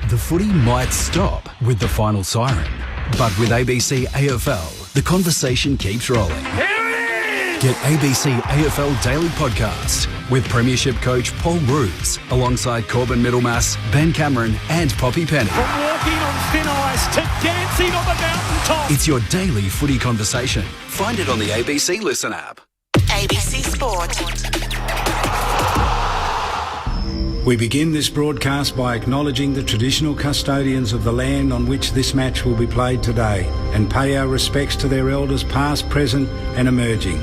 The footy might stop with the final siren, but with ABC AFL, the conversation keeps rolling. Here it is! Get ABC AFL Daily Podcast with Premiership coach Paul Roos, alongside Corbin Middlemass, Ben Cameron and Poppy Penny. From walking on thin ice to dancing on the mountaintop. It's your daily footy conversation. Find it on the ABC Listen app. ABC Sport. We begin this broadcast by acknowledging the traditional custodians of the land on which this match will be played today and pay our respects to their elders past, present and emerging.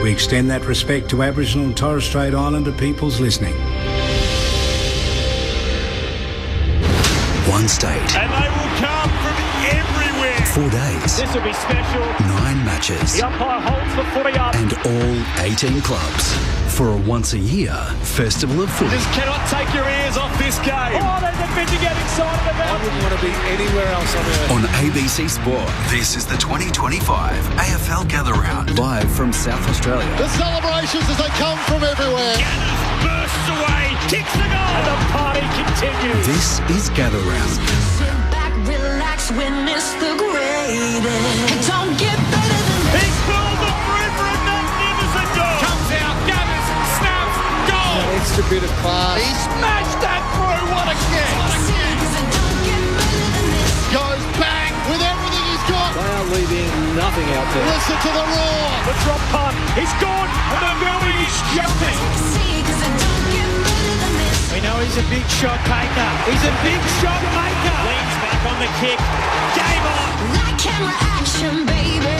We extend that respect to Aboriginal and Torres Strait Islander peoples listening. One state. And they will come from everywhere. 4 days. This will be special. 9 matches. The umpire holds the footy up. And all 18 clubs for a once-a-year festival of footy. Just cannot take your ears off this game. Oh, there's a bit to get excited about. I wouldn't want to be anywhere else on earth. On ABC Sport, this is the 2025 AFL Gather Round, live from South Australia. The celebrations as they come from everywhere. Ganners bursts away, kicks the goal, and the party continues. This is Gather Round. Sit back, relax, witness the greatest. It don't get better than this. He's pulled the river and magnificent goal. Comes out, gathers, snaps, goal. An extra bit of class. He smashed that through. What a kick. Cause it don't get better than this. Goes bang with everything he's got. They are leaving nothing out there. Listen to the roar. The drop punt. He's gone. And the building is jumping. Cause it don't get better than this. We know he's a big shot taker. He's a big shot maker. Leans back on the kick. Game on. That camera action, baby.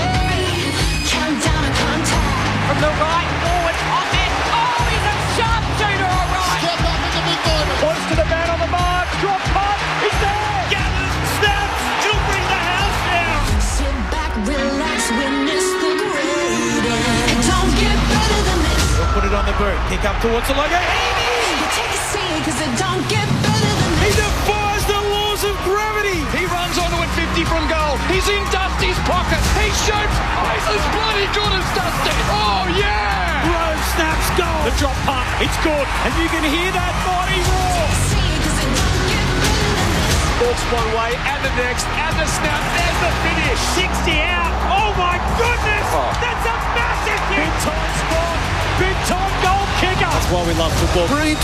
Countdown to contact. From the right forward, off it. Oh, he's a sharpshooter, all right. Step up in the big moment. Points to the man on the mark. Drop punt. He's there. Gathers, snaps. He'll bring the house down. Sit back, relax, witness the greatest. It don't get better than this. We'll put it on the boot. Kick up towards the logo. You take a seat, cause it don't get better than He this. defies the laws of gravity. He runs onto it 50 from goal. He's in Dusty's pocket. He shoots. Oh, he's as bloody good as Dusty. Oh, yeah. Rose snaps goal. The drop punt. It's good. And you can hear that mighty roar. See, cause it don't get better than this. Walks one way and the next and the snap. There's the finish. 60 out. Oh, my goodness. That's a massive hit. Big time spot. Big time goal kicker. That's why we love football. 3-1.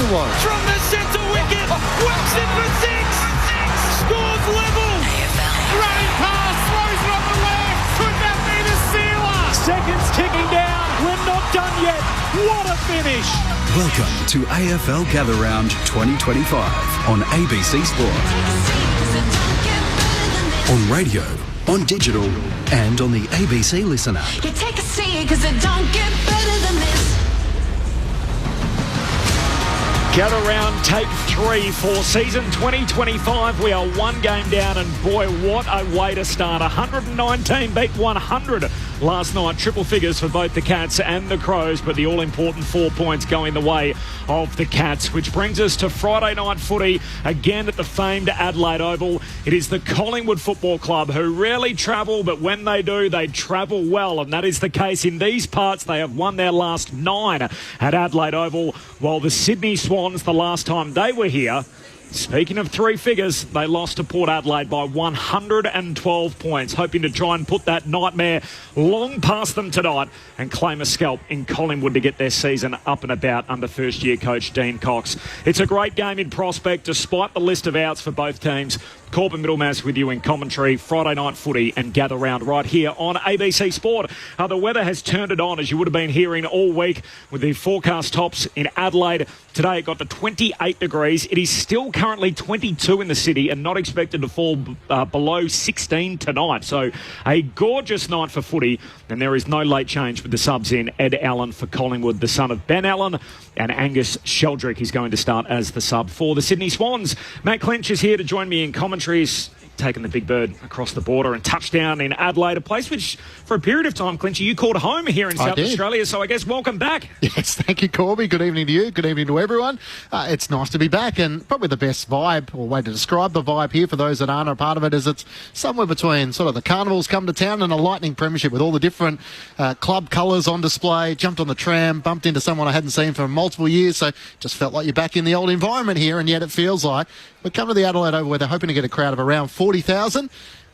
From the centre wicket. Whacks it for 6. Scores level. Running pass, throws it on the left. Could that be the sealer? Seconds ticking down. We're not done yet. What a finish. Welcome to AFL Gather Round 2025 on ABC Sport. Cause it don't get better than this. On radio, on digital and on the ABC Listen app. You take a seat, cause it don't get better than this. Gather round tape 3 for season 2025. We are one game down and boy, what a way to start. 119 beat 100 last night. Triple figures for both the Cats and the Crows, but the all-important 4 points going the way of the Cats, which brings us to Friday night footy again at the famed Adelaide Oval. It is the Collingwood Football Club who rarely travel, but when they do, they travel well, and that is the case in these parts. They have won their last 9 at Adelaide Oval, while the Sydney Swans, the last time they were here, speaking of 3 figures, they lost to Port Adelaide by 112 points, hoping to try and put that nightmare long past them tonight and claim a scalp in Collingwood to get their season up and about under first-year coach Dean Cox. It's a great game in prospect, despite the list of outs for both teams. Corbin Middlemass with you in commentary, Friday night footy and Gather Round right here on ABC Sport. The weather has turned it on, as you would have been hearing all week, with the forecast tops in Adelaide. Today it got to 28 degrees. It is still currently 22 in the city and not expected to fall below 16 tonight. So a gorgeous night for footy, and there is no late change with the subs in. Ed Allen for Collingwood, the son of Ben Allen, and Angus Sheldrick is going to start as the sub for the Sydney Swans. Matt Clinch is here to join me in commentary. taken the big bird across the border and touchdown in Adelaide, a place which, for a period of time, Clinchy, you called home here in South Australia. So I guess welcome back. Yes, thank you, Corby. Good evening to you. Good evening to everyone. It's nice to be back, and probably the best vibe, or way to describe the vibe here for those that aren't a part of it, is it's somewhere between sort of the carnivals come to town and a lightning premiership with all the different club colours on display. Jumped on the tram, bumped into someone I hadn't seen for multiple years, so just felt like you're back in the old environment here, and yet it feels like we come to the Adelaide Oval where they're hoping to get a crowd of around 40,000.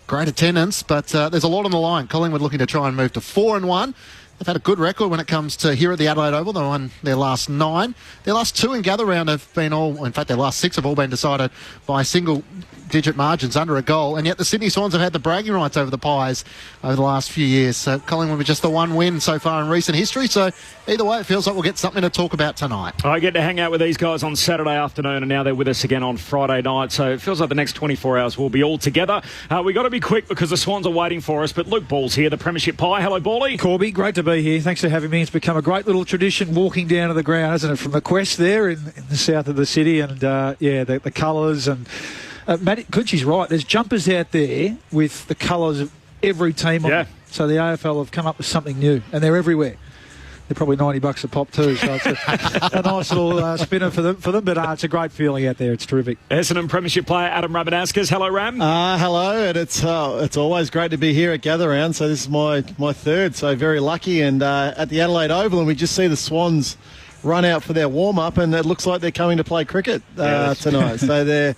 Great attendance, but there's a lot on the line. Collingwood looking to try and move to 4-1. They've had a good record when it comes to here at the Adelaide Oval. They won their last 9. Their last 2 in gather round have been their last 6 have all been decided by single-digit margins under a goal. And yet the Sydney Swans have had the bragging rights over the Pies over the last few years. So Collingwood with just the 1 win so far in recent history. So either way, it feels like we'll get something to talk about tonight. I get to hang out with these guys on Saturday afternoon, and now they're with us again on Friday night. So it feels like the next 24 hours we'll be all together. We've got to be quick because the Swans are waiting for us. But Luke Ball's here, the Premiership Pie. Hello, Bally. Corby, great to be here. Thanks for having me. It's become a great little tradition walking down to the ground, isn't it, from the Quest there in the south of the city. And, the colours. And Matty Clutchy's right. There's jumpers out there with the colours of every team on them. So the AFL have come up with something new, and they're everywhere. They're probably $90 a pop too, so it's a nice little spinner for them. But it's a great feeling out there. It's terrific. Essendon Premiership player Adam Ramanaskas. Hello, Ram. Hello, and it's always great to be here at Gather Round. So this is my third, so very lucky. And at the Adelaide Oval, and we just see the Swans run out for their warm-up, and it looks like they're coming to play cricket tonight. So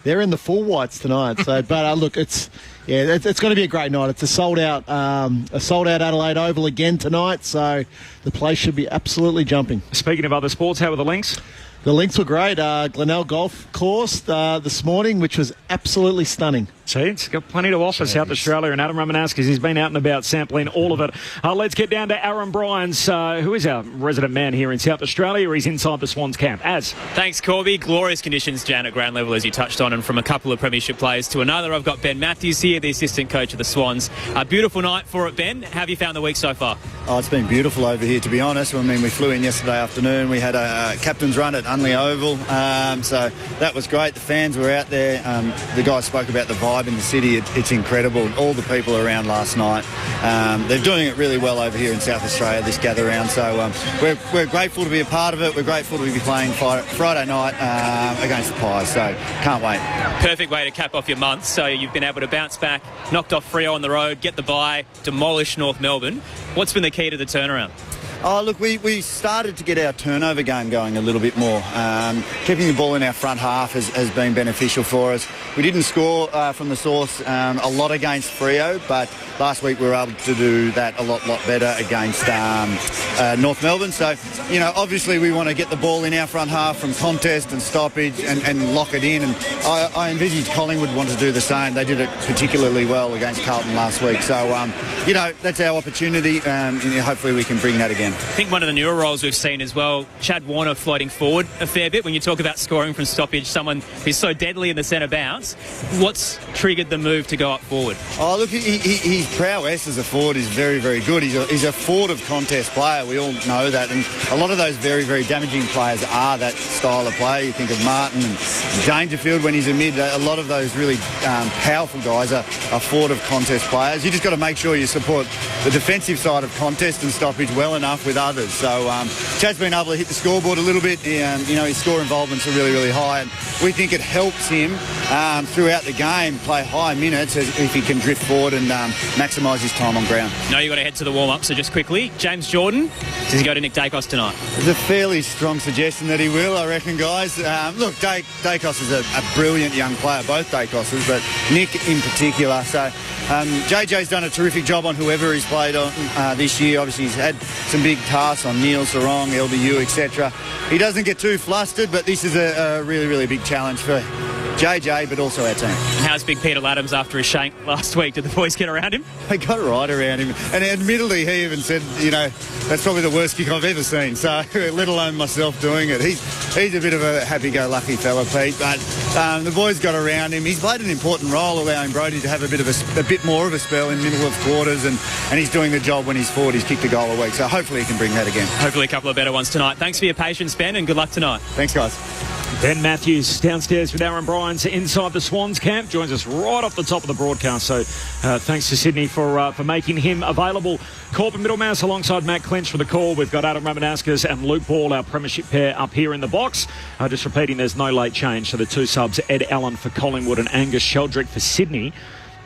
they're in the full whites tonight. So, but look, it's going to be a great night. It's a sold out Adelaide Oval again tonight. So the place should be absolutely jumping. Speaking of other sports, how were the Lynx? The Lynx were great. Glenelg Golf Course this morning, which was absolutely stunning. See, it's got plenty to offer South Australia, and Adam Ramanaskas, he's been out and about sampling all of it. Let's get down to Aaron Bryans, who is our resident man here in South Australia. He's inside the Swans camp. Thanks, Corby. Glorious conditions down at ground level, as you touched on, and from a couple of premiership players to another, I've got Ben Matthews here, the assistant coach of the Swans. A beautiful night for it, Ben. How have you found the week so far? Oh, it's been beautiful over here, to be honest. I mean, we flew in yesterday afternoon. We had a captain's run at Unley Oval, so that was great. The fans were out there. The guys spoke about the vibe in the city. It's incredible. All the people around last night. They're doing it really well over here in South Australia, this gather round. So we're grateful to be a part of it. We're grateful to be playing Friday night against the Pies. So can't wait. Perfect way to cap off your month. So you've been able to bounce back, knocked off Freo on the road, get the bye, demolish North Melbourne. What's been the key to the turnaround? Oh, look, we started to get our turnover game going a little bit more. Keeping the ball in our front half has been beneficial for us. We didn't score from the source a lot against Freo, but last week we were able to do that a lot better against North Melbourne. So, obviously we want to get the ball in our front half from contest and stoppage and lock it in. And I envisage Collingwood want to do the same. They did it particularly well against Carlton last week. So, that's our opportunity. Hopefully we can bring that again. I think one of the newer roles we've seen as well, Chad Warner floating forward a fair bit. When you talk about scoring from stoppage, someone who's so deadly in the centre bounce, what's triggered the move to go up forward? Oh, look, his prowess as a forward is very, very good. He's a forward of contest player. We all know that. And a lot of those very, very damaging players are that style of play. You think of Martin and Dangerfield when he's a mid. A lot of those really powerful guys are forward of contest players. You just got to make sure you support the defensive side of contest and stoppage well enough with others. So Chad's been able to hit the scoreboard a little bit. His score involvements are really, really high, and we think it helps him throughout the game play high minutes if he can drift forward and maximise his time on ground. Now you've got to head to the warm-up, so just quickly, James Jordan, does he go to Nick Dacos tonight? There's a fairly strong suggestion that he will, I reckon, guys. Look, Dacos is a brilliant young player, both Dacoses, but Nick in particular. So JJ's done a terrific job on whoever he's played on this year. Obviously, he's had some big tasks on Neil Sarong, LBU, etc. He doesn't get too flustered, but this is a really, really big challenge for JJ, but also our team. How's Big Peter Laddams after his shank last week? Did the boys get around him? They got right around him. And admittedly, he even said, that's probably the worst kick I've ever seen. So, let alone myself doing it. He's a bit of a happy-go-lucky fella, Pete. But the boys got around him. He's played an important role, allowing Brodie to have a bit more of a spell in the middle of quarters. And he's doing the job when he's forward. He's kicked a goal a week. So, hopefully he can bring that again. Hopefully a couple of better ones tonight. Thanks for your patience, Ben, and good luck tonight. Thanks, guys. Ben Matthews downstairs with Aaron Bryans inside the Swans camp. Joins us right off the top of the broadcast. So thanks to Sydney for making him available. Corbin Middlemass alongside Matt Clinch for the call. We've got Adam Ramanaskas and Luke Ball, our premiership pair, up here in the box. Just repeating, there's no late change. So the two subs, Ed Allen for Collingwood and Angus Sheldrick for Sydney.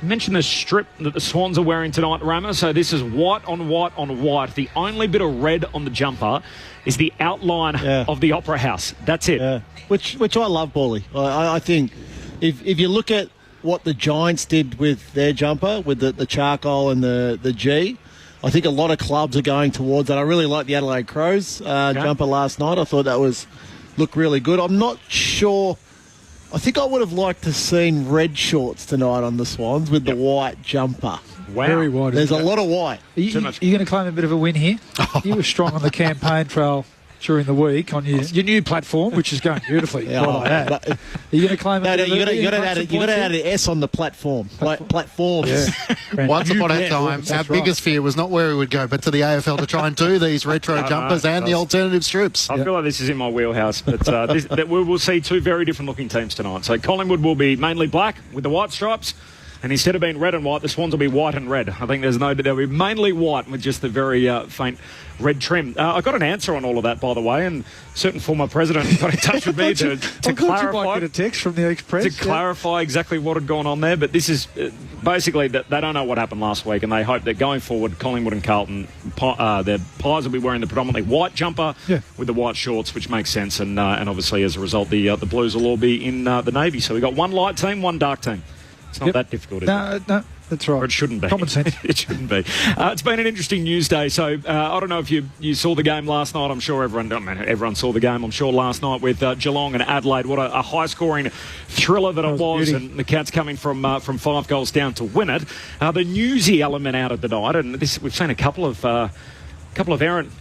You mentioned the strip that the Swans are wearing tonight, Rama. So this is white on white on white. The only bit of red on the jumper is the outline of the Opera House. That's it. Yeah. Which I love, Bally. I think if you look at what the Giants did with their jumper, with the charcoal and the G, I think a lot of clubs are going towards that. I really like the Adelaide Crows jumper last night. I thought that looked really good. I'm not sure. I think I would have liked to have seen red shorts tonight on the Swans with the white jumper. Wow. Very white. There's a lot of white. Are you going to claim a bit of a win here? You were strong on the campaign trail during the week on your new platform, which is going beautifully. Are you going to claim a bit of a win? You've got to add an S on the platform. Platforms. Yeah. Once upon a time, our biggest fear was not where we would go, but to the AFL to try and do these retro jumpers and the alternative strips. I feel like this is in my wheelhouse, but we will see two very different looking teams tonight. So Collingwood will be mainly black with the white stripes. And instead of being red and white, the Swans will be white and red. I think they'll be mainly white with just the very faint red trim. I got an answer on all of that, by the way, and a certain former president got in touch with me to clarify. You might get a text from the Express. To clarify exactly what had gone on there. But this is basically that they don't know what happened last week, and they hope that going forward, Collingwood and Carlton, their Pies will be wearing the predominantly white jumper with the white shorts, which makes sense. And obviously, as a result, the Blues will all be in the navy. So we've got one light team, one dark team. It's not that difficult, is it? No, that's right. Or it shouldn't be. Common sense. It shouldn't be. It's been an interesting news day. So I don't know if you saw the game last night. I'm sure everyone saw the game, I'm sure, last night with Geelong and Adelaide. What a high-scoring thriller that it was. And the Cats coming from 5 goals down to win it. The newsy element out of the night, and we've seen a couple of errant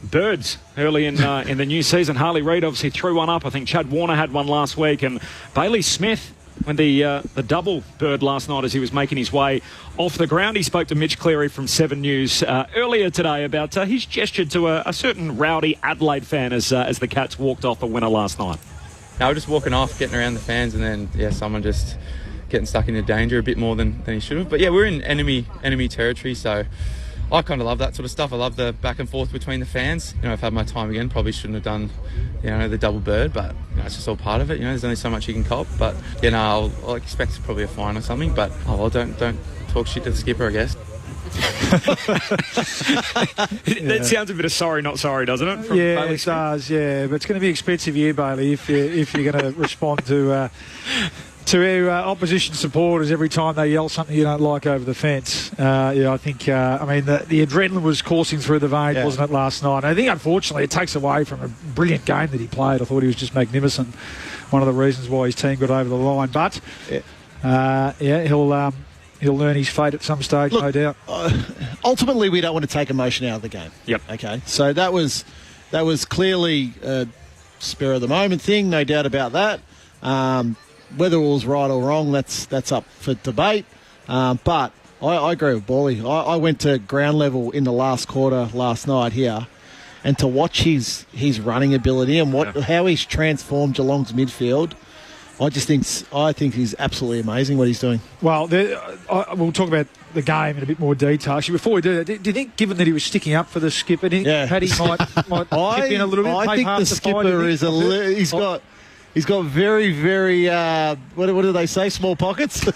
birds early in the new season. Harley Reid obviously threw one up. I think Chad Warner had one last week. And Bailey Smith, when the double bird last night as he was making his way off the ground. He spoke to Mitch Cleary from 7 News earlier today about his gesture to a certain rowdy Adelaide fan as the Cats walked off a winner last night. No, just walking off, getting around the fans, and then someone just getting stuck into danger a bit more than he should have. But we're in enemy territory, so I kind of love that sort of stuff. I love the back and forth between the fans. I've had my time again. Probably shouldn't have done, the double bird, but it's just all part of it. There's only so much you can cop. But I'll expect probably a fine or something. But don't talk shit to the skipper, I guess. That sounds a bit of sorry, not sorry, doesn't it? From Bailey Bailey it does. Yeah, but it's going to be expensive here, Bailey, if you're going to respond to opposition supporters every time they yell something you don't like over the fence. I think, the adrenaline was coursing through the veins, wasn't it, last night? I think, unfortunately, it takes away from a brilliant game that he played. I thought he was just magnificent. One of the reasons why his team got over the line. But, he'll learn his fate at some stage, no doubt. Ultimately, we don't want to take emotion out of the game. Yep. Okay. So that was clearly a spur of the moment thing, no doubt about that. Whether it was right or wrong, that's up for debate. But I agree with Bally. I went to ground level in the last quarter last night here, and to watch his running ability and how he's transformed Geelong's midfield, I think he's absolutely amazing what he's doing. Well, we'll talk about the game in a bit more detail. Actually, before we do that, do you think, given that he was sticking up for the skipper, Paddy might chip in a little bit? I think the skipper he's got very, very, what do they say, small pockets? I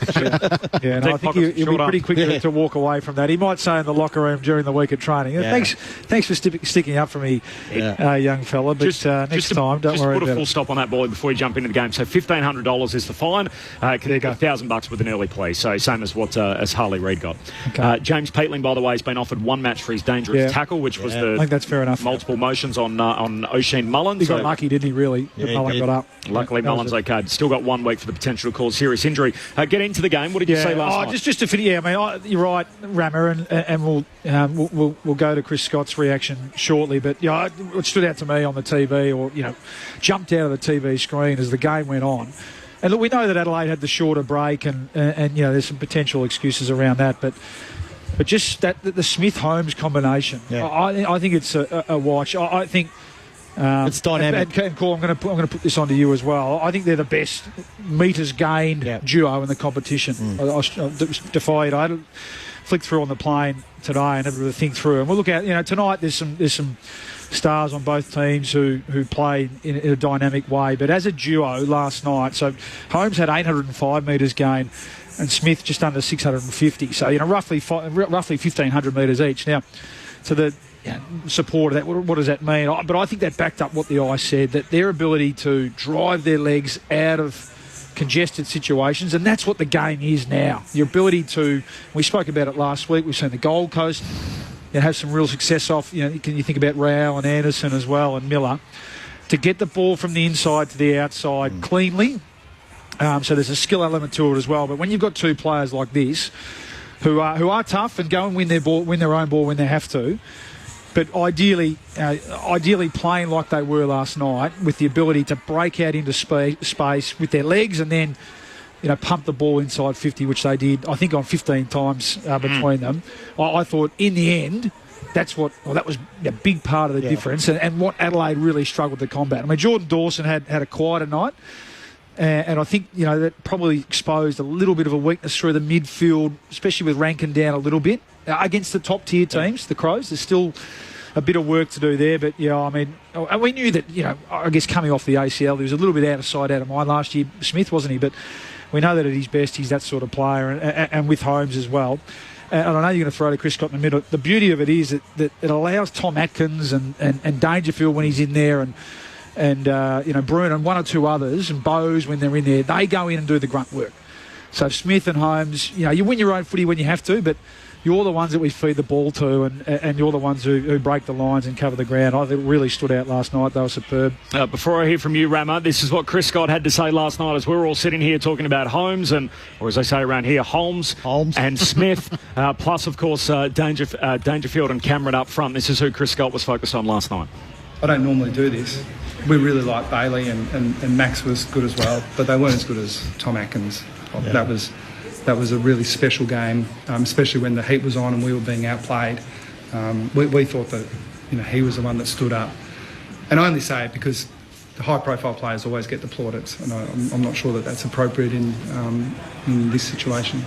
think he'll be pretty quick to walk away from that. He might say in the locker room during the week of training, thanks for sticking up for me, young fella, but next time, don't worry about it. Just put a full stop on that, Boy, before you jump into the game. So $1,500 is the fine. $1,000 with an early play, so same as what as Harley Reid got. Okay. James Peatling, by the way, has been offered one match for his dangerous tackle, which was I think that's fair enough. Multiple motions on Oisin Mullins. He got lucky, didn't he, really? Mullins got up. Luckily, Mullins okay. Still got 1 week for the potential to cause serious injury. Get into the game. What did you say last night? Just to finish. You're right, Rammer, and we'll go to Chris Scott's reaction shortly. But what stood out to me on the TV, or jumped out of the TV screen as the game went on. And look, we know that Adelaide had the shorter break, and there's some potential excuses around that, but just that the Smith-Holmes combination, I think it's a watch. I think It's dynamic. And Paul, I'm going to put this onto you as well. I think they're the best metres gained duo in the competition. I defy it. I had to flick through on the plane today and have a think through. And we'll look at, tonight there's some stars on both teams who play in a dynamic way. But as a duo last night, so Holmes had 805 metres gained and Smith just under 650. So, roughly 1,500 metres each. Now, to the support of that, what does that mean? But I think that backed up what the eye said, that their ability to drive their legs out of congested situations, and that's what the game is now. Your ability to, we spoke about it last week, we've seen the Gold Coast have some real success off, can you think about Rao and Anderson as well and Miller, to get the ball from the inside to the outside cleanly. So there's a skill element to it as well. But when you've got two players like this who are tough and go and win their own ball when they have to, but ideally playing like they were last night with the ability to break out into space with their legs and then pump the ball inside 50, which they did, I think, on 15 times between them. I thought in the end that was a big part of the difference and what Adelaide really struggled to combat. I mean, Jordan Dawson had a quieter night. And I think, that probably exposed a little bit of a weakness through the midfield, especially with Rankin down a little bit. Against the top-tier teams, the Crows, there's still a bit of work to do there. But, we knew that, I guess coming off the ACL, he was a little bit out of sight, out of mind last year. Smith, wasn't he? But we know that at his best, he's that sort of player, and with Holmes as well. And I know you're going to throw to Chris Scott in the middle. The beauty of it is that it allows Tom Atkins and Dangerfield when he's in there and Bruin and one or two others, and Bowes when they're in there, they go in and do the grunt work. So Smith and Holmes, you win your own footy when you have to, but you're the ones that we feed the ball to, and you're the ones who break the lines and cover the ground. I think it really stood out last night. They were superb. Before I hear from you, Rama, this is what Chris Scott had to say last night as we're all sitting here talking about Holmes, or as they say around here, Holmes. And Smith, plus, of course, Dangerfield and Cameron up front. This is who Chris Scott was focused on last night. I don't normally do this. We really liked Bailey and Max was good as well, but they weren't as good as Tom Atkins. Yeah. That was a really special game, especially when the heat was on and we were being outplayed. We thought that he was the one that stood up. And I only say it because the high-profile players always get the plaudits, and I'm not sure that that's appropriate in this situation.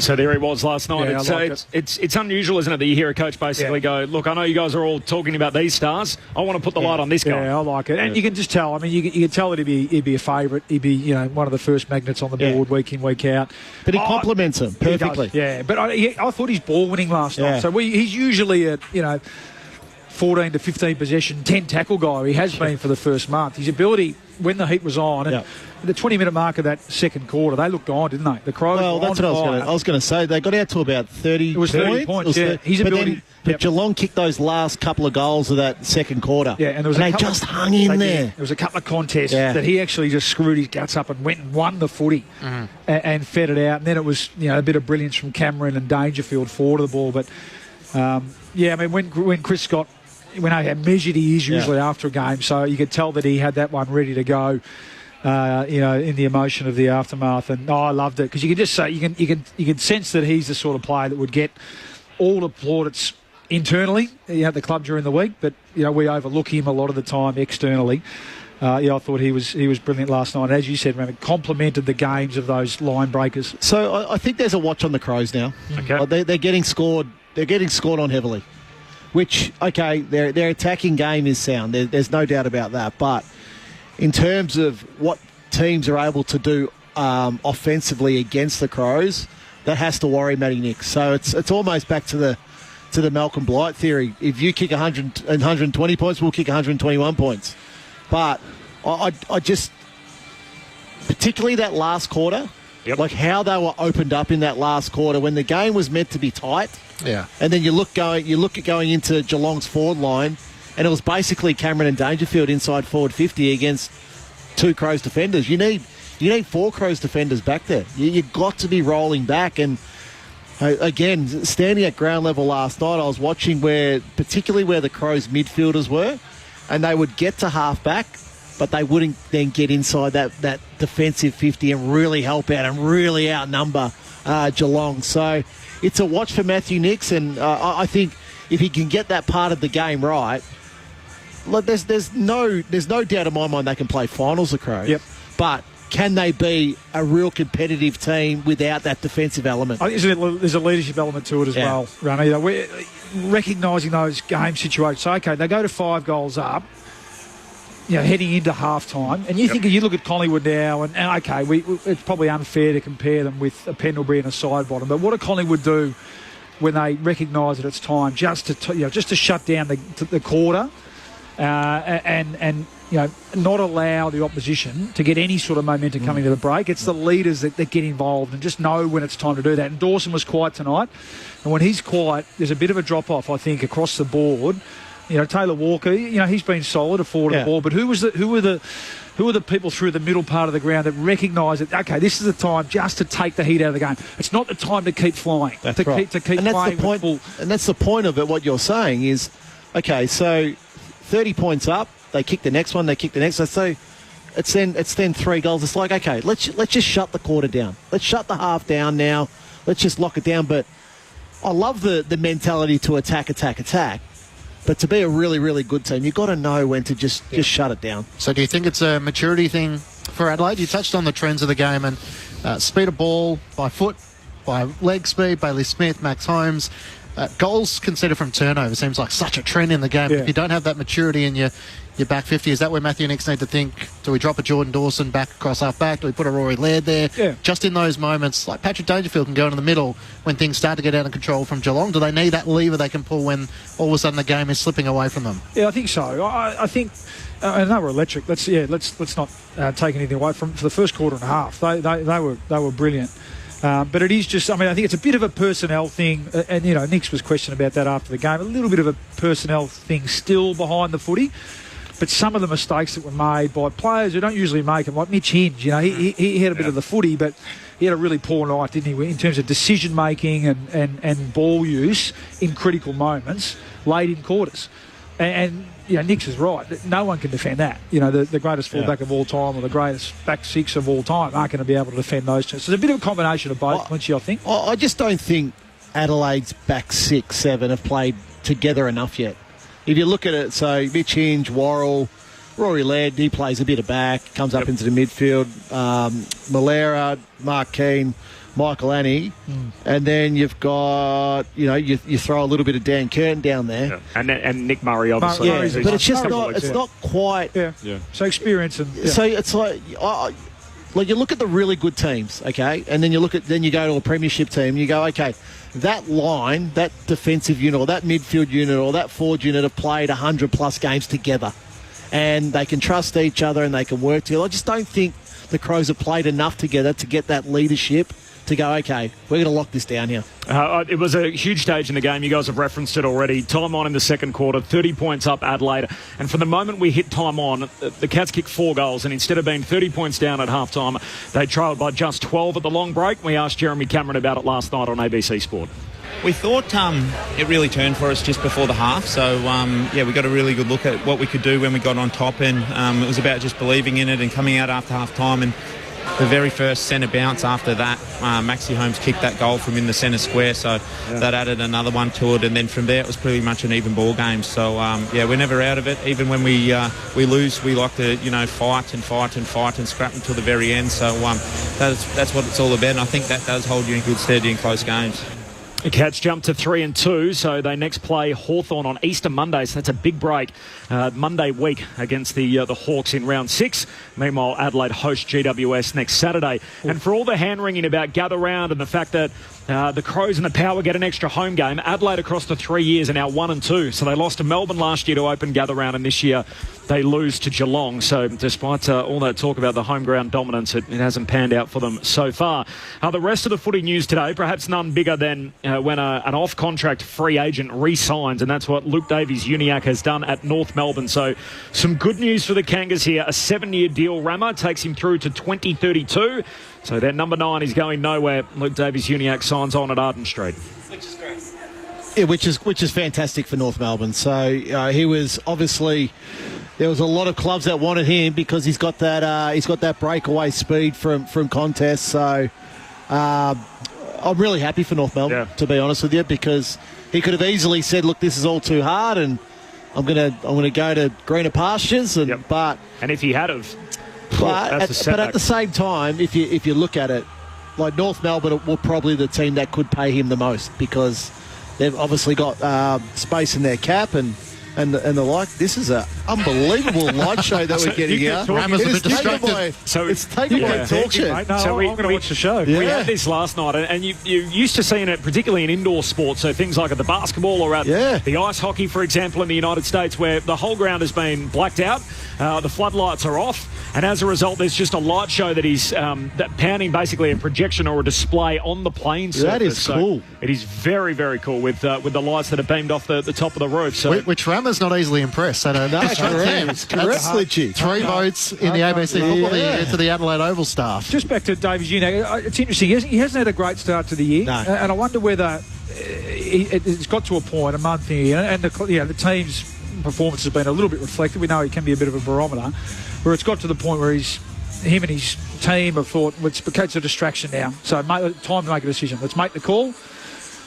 So there he was last night. Yeah, it's unusual, isn't it, that you hear a coach basically go, look, I know you guys are all talking about these stars. I want to put the light on this guy. Yeah, I like it. And you can just tell. I mean, you can tell that he'd be a favourite. He'd be, one of the first magnets on the board week in, week out. But he complements him perfectly. Yeah, but I thought he's ball winning last night. So he's usually a 14 to 15 possession, 10 tackle guy. He has been for the first month. His ability when the heat was on, and the 20-minute mark of that second quarter, they looked on, didn't they? The Crows. Well, that's what I was going to say. They got out to about 30. It was 30 points. His ability. But Geelong kicked those last couple of goals of that second quarter. Yeah, and they just hung in there. There was a couple of contests that he actually just screwed his guts up and went and won the footy and fed it out. And then it was a bit of brilliance from Cameron and Dangerfield forward of the ball. But I mean, when Chris Scott, when how measured he is usually after a game, so you could tell that he had that one ready to go. In the emotion of the aftermath, and I loved it because you can just say you can sense that he's the sort of player that would get all the plaudits internally at the club during the week, but we overlook him a lot of the time externally. I thought he was brilliant last night. As you said, remember, complemented the games of those line breakers. So I think there's a watch on the Crows now. Okay, they're getting scored. They're getting scored on heavily, which their attacking game is sound. There's no doubt about that, but in terms of what teams are able to do offensively against the Crows, that has to worry Matty Nicks. So it's almost back to the Malcolm Blight theory. If you kick 120 points, we'll kick 121 points. But I just, particularly that last quarter, like how they were opened up in that last quarter when the game was meant to be tight. Yeah. And then you look at going into Geelong's forward line, and it was basically Cameron and Dangerfield inside forward 50 against two Crows defenders. You need 4 Crows defenders back there. You've got to be rolling back. And again, standing at ground level last night, I was watching particularly where the Crows midfielders were, and they would get to half back, but they wouldn't then get inside that defensive 50 and really help out and really outnumber Geelong. So it's a watch for Matthew Nicks, and I think if he can get that part of the game right, look, there's no doubt in my mind they can play finals, the Crows. Yep. But can they be a real competitive team without that defensive element? I think there's a leadership element to it as well, Ronnie. You know, we're recognising those game situations. So, okay, they go to 5 goals up, you know, heading into half-time. And you think, you look at Collingwood now, and okay, it's probably unfair to compare them with a Pendlebury and a Sidebottom. But what do Collingwood do when they recognise that it's time just to shut down the quarter and you know, not allow the opposition to get any sort of momentum coming to the break? It's the leaders that get involved and just know when it's time to do that. And Dawson was quiet tonight, and when he's quiet, there's a bit of a drop-off, I think, across the board. You know, Taylor Walker, you know, he's been solid, a forward of the ball, but who were the people through the middle part of the ground that recognise that, okay, this is the time just to take the heat out of the game. It's not the time to keep flying. That's right. To keep and that's playing the point. And that's the point of it. What you're saying is, okay, so 30 points up, they kick the next one, they kick the next one. So it's then 3 goals. It's like, okay, let's just shut the quarter down. Let's shut the half down now. Let's just lock it down. But I love the mentality to attack. But to be a really, really good team, you've got to know when to just shut it down. So do you think it's a maturity thing for Adelaide? You touched on the trends of the game and speed of ball, by foot, by leg speed, Bailey Smith, Max Holmes. Goals conceded from turnover seems like such a trend in the game. Yeah. If you don't have that maturity in your back 50, is that where Matthew Nicks need to think? Do we drop a Jordan Dawson back across half back? Do we put a Rory Laird there? Yeah. Just in those moments, like Patrick Dangerfield can go into the middle when things start to get out of control from Geelong. Do they need that lever they can pull when all of a sudden the game is slipping away from them? Yeah, I think so. I think, and they were electric. Let's not take anything away from for the first quarter and a half. They were brilliant. But it is just, I mean, I think it's a bit of a personnel thing, and, you know, Nick's was questioned about that after the game, a little bit of a personnel thing still behind the footy. But some of the mistakes that were made by players who don't usually make them, like Mitch Hinge, you know, he had a bit of the footy, but he had a really poor night, didn't he, in terms of decision-making and ball use in critical moments late in quarters. And you know, Nick's is right. No one can defend that. You know, the greatest fullback of all time or the greatest back six of all time aren't going to be able to defend those two. So it's a bit of a combination of both, Quincy, I think. I just don't think Adelaide's back 6, 7 have played together enough yet. If you look at it, so Mitch Hinge, Worrell, Rory Laird, he plays a bit of back, comes up into the midfield. Malera, Mark Keane, Michael Annie, and then you've got, you know, you throw a little bit of Dan Curtin down there, and Nick Murray, obviously. Yeah, but it's just not quite. Yeah. So experience and so it's like you look at the really good teams, okay, and then you go to a premiership team, and you go, okay, that line, that defensive unit, or that midfield unit, or that forward unit have played 100+ games together, and they can trust each other and they can work together. I just don't think the Crows have played enough together to get that leadership to go, okay, we're going to lock this down here. It was a huge stage in the game. You guys have referenced it already. Time on in the second quarter, 30 points up Adelaide. And from the moment we hit time on, the Cats kicked 4 goals. And instead of being 30 points down at half-time, they trailed by just 12 at the long break. We asked Jeremy Cameron about it last night on ABC Sport. We thought it really turned for us just before the half. So, we got a really good look at what we could do when we got on top. And it was about just believing in it and coming out after half-time. And the very first centre bounce after that, Maxi Holmes kicked that goal from in the centre square, so that added another one to it, and then from there it was pretty much an even ball game. So we're never out of it. Even when we lose, we like to fight and scrap until the very end. So that's what it's all about, and I think that does hold you in good stead in close games. The Cats jump to 3-2, so they next play Hawthorn on Easter Monday, so that's a big break. Monday week against the Hawks in round 6. Meanwhile, Adelaide host GWS next Saturday. And for all the hand-wringing about gather round and the fact that the Crows and the Power get an extra home game, Adelaide across the 3 years are now 1-2. So they lost to Melbourne last year to open gather round, and this year they lose to Geelong. So despite all that talk about the home ground dominance, it hasn't panned out for them so far. The rest of the footy news today, perhaps none bigger than when an off-contract free agent re-signs, and that's what Luke Davies-Uniacke has done at North Melbourne. So some good news for the Kangas here. A 7-year deal, Rammer, takes him through to 2032. So their number 9 is going nowhere. Luke Davies-Uniacke signs on at Arden Street. Which is great. Yeah, which is fantastic for North Melbourne. So he was obviously, there was a lot of clubs that wanted him because he's got that breakaway speed from contests. So I'm really happy for North Melbourne, to be honest with you, because he could have easily said, look, this is all too hard, and I'm gonna go to greener pastures, and if he had of, but at the same time, if you look at it, like North Melbourne were probably the team that could pay him the most because they've obviously got space in their cap and the like. This is an unbelievable light show that we're getting here. It's taken by torture. I'm going to watch the show. We had this last night, and you're used to seeing it, particularly in indoor sports, so things like at the basketball or at the ice hockey, for example, in the United States, where the whole ground has been blacked out, the floodlights are off, and as a result, there's just a light show that is pounding basically a projection or a display on the playing surface. That is cool. So it is very, very cool with the lights that are beamed off the top of the roof. So which Rammer's not easily impressed. Correct, legit. 3 votes in the ABC football to the Adelaide Oval staff. Just back to David Uniacke, it's interesting. He hasn't had a great start to the year, and I wonder whether it's got to a point, a month here, and the team's performance has been a little bit reflected. We know he can be a bit of a barometer, where it's got to the point where him and his team have thought, it's a distraction now. So time to make a decision. Let's make the call.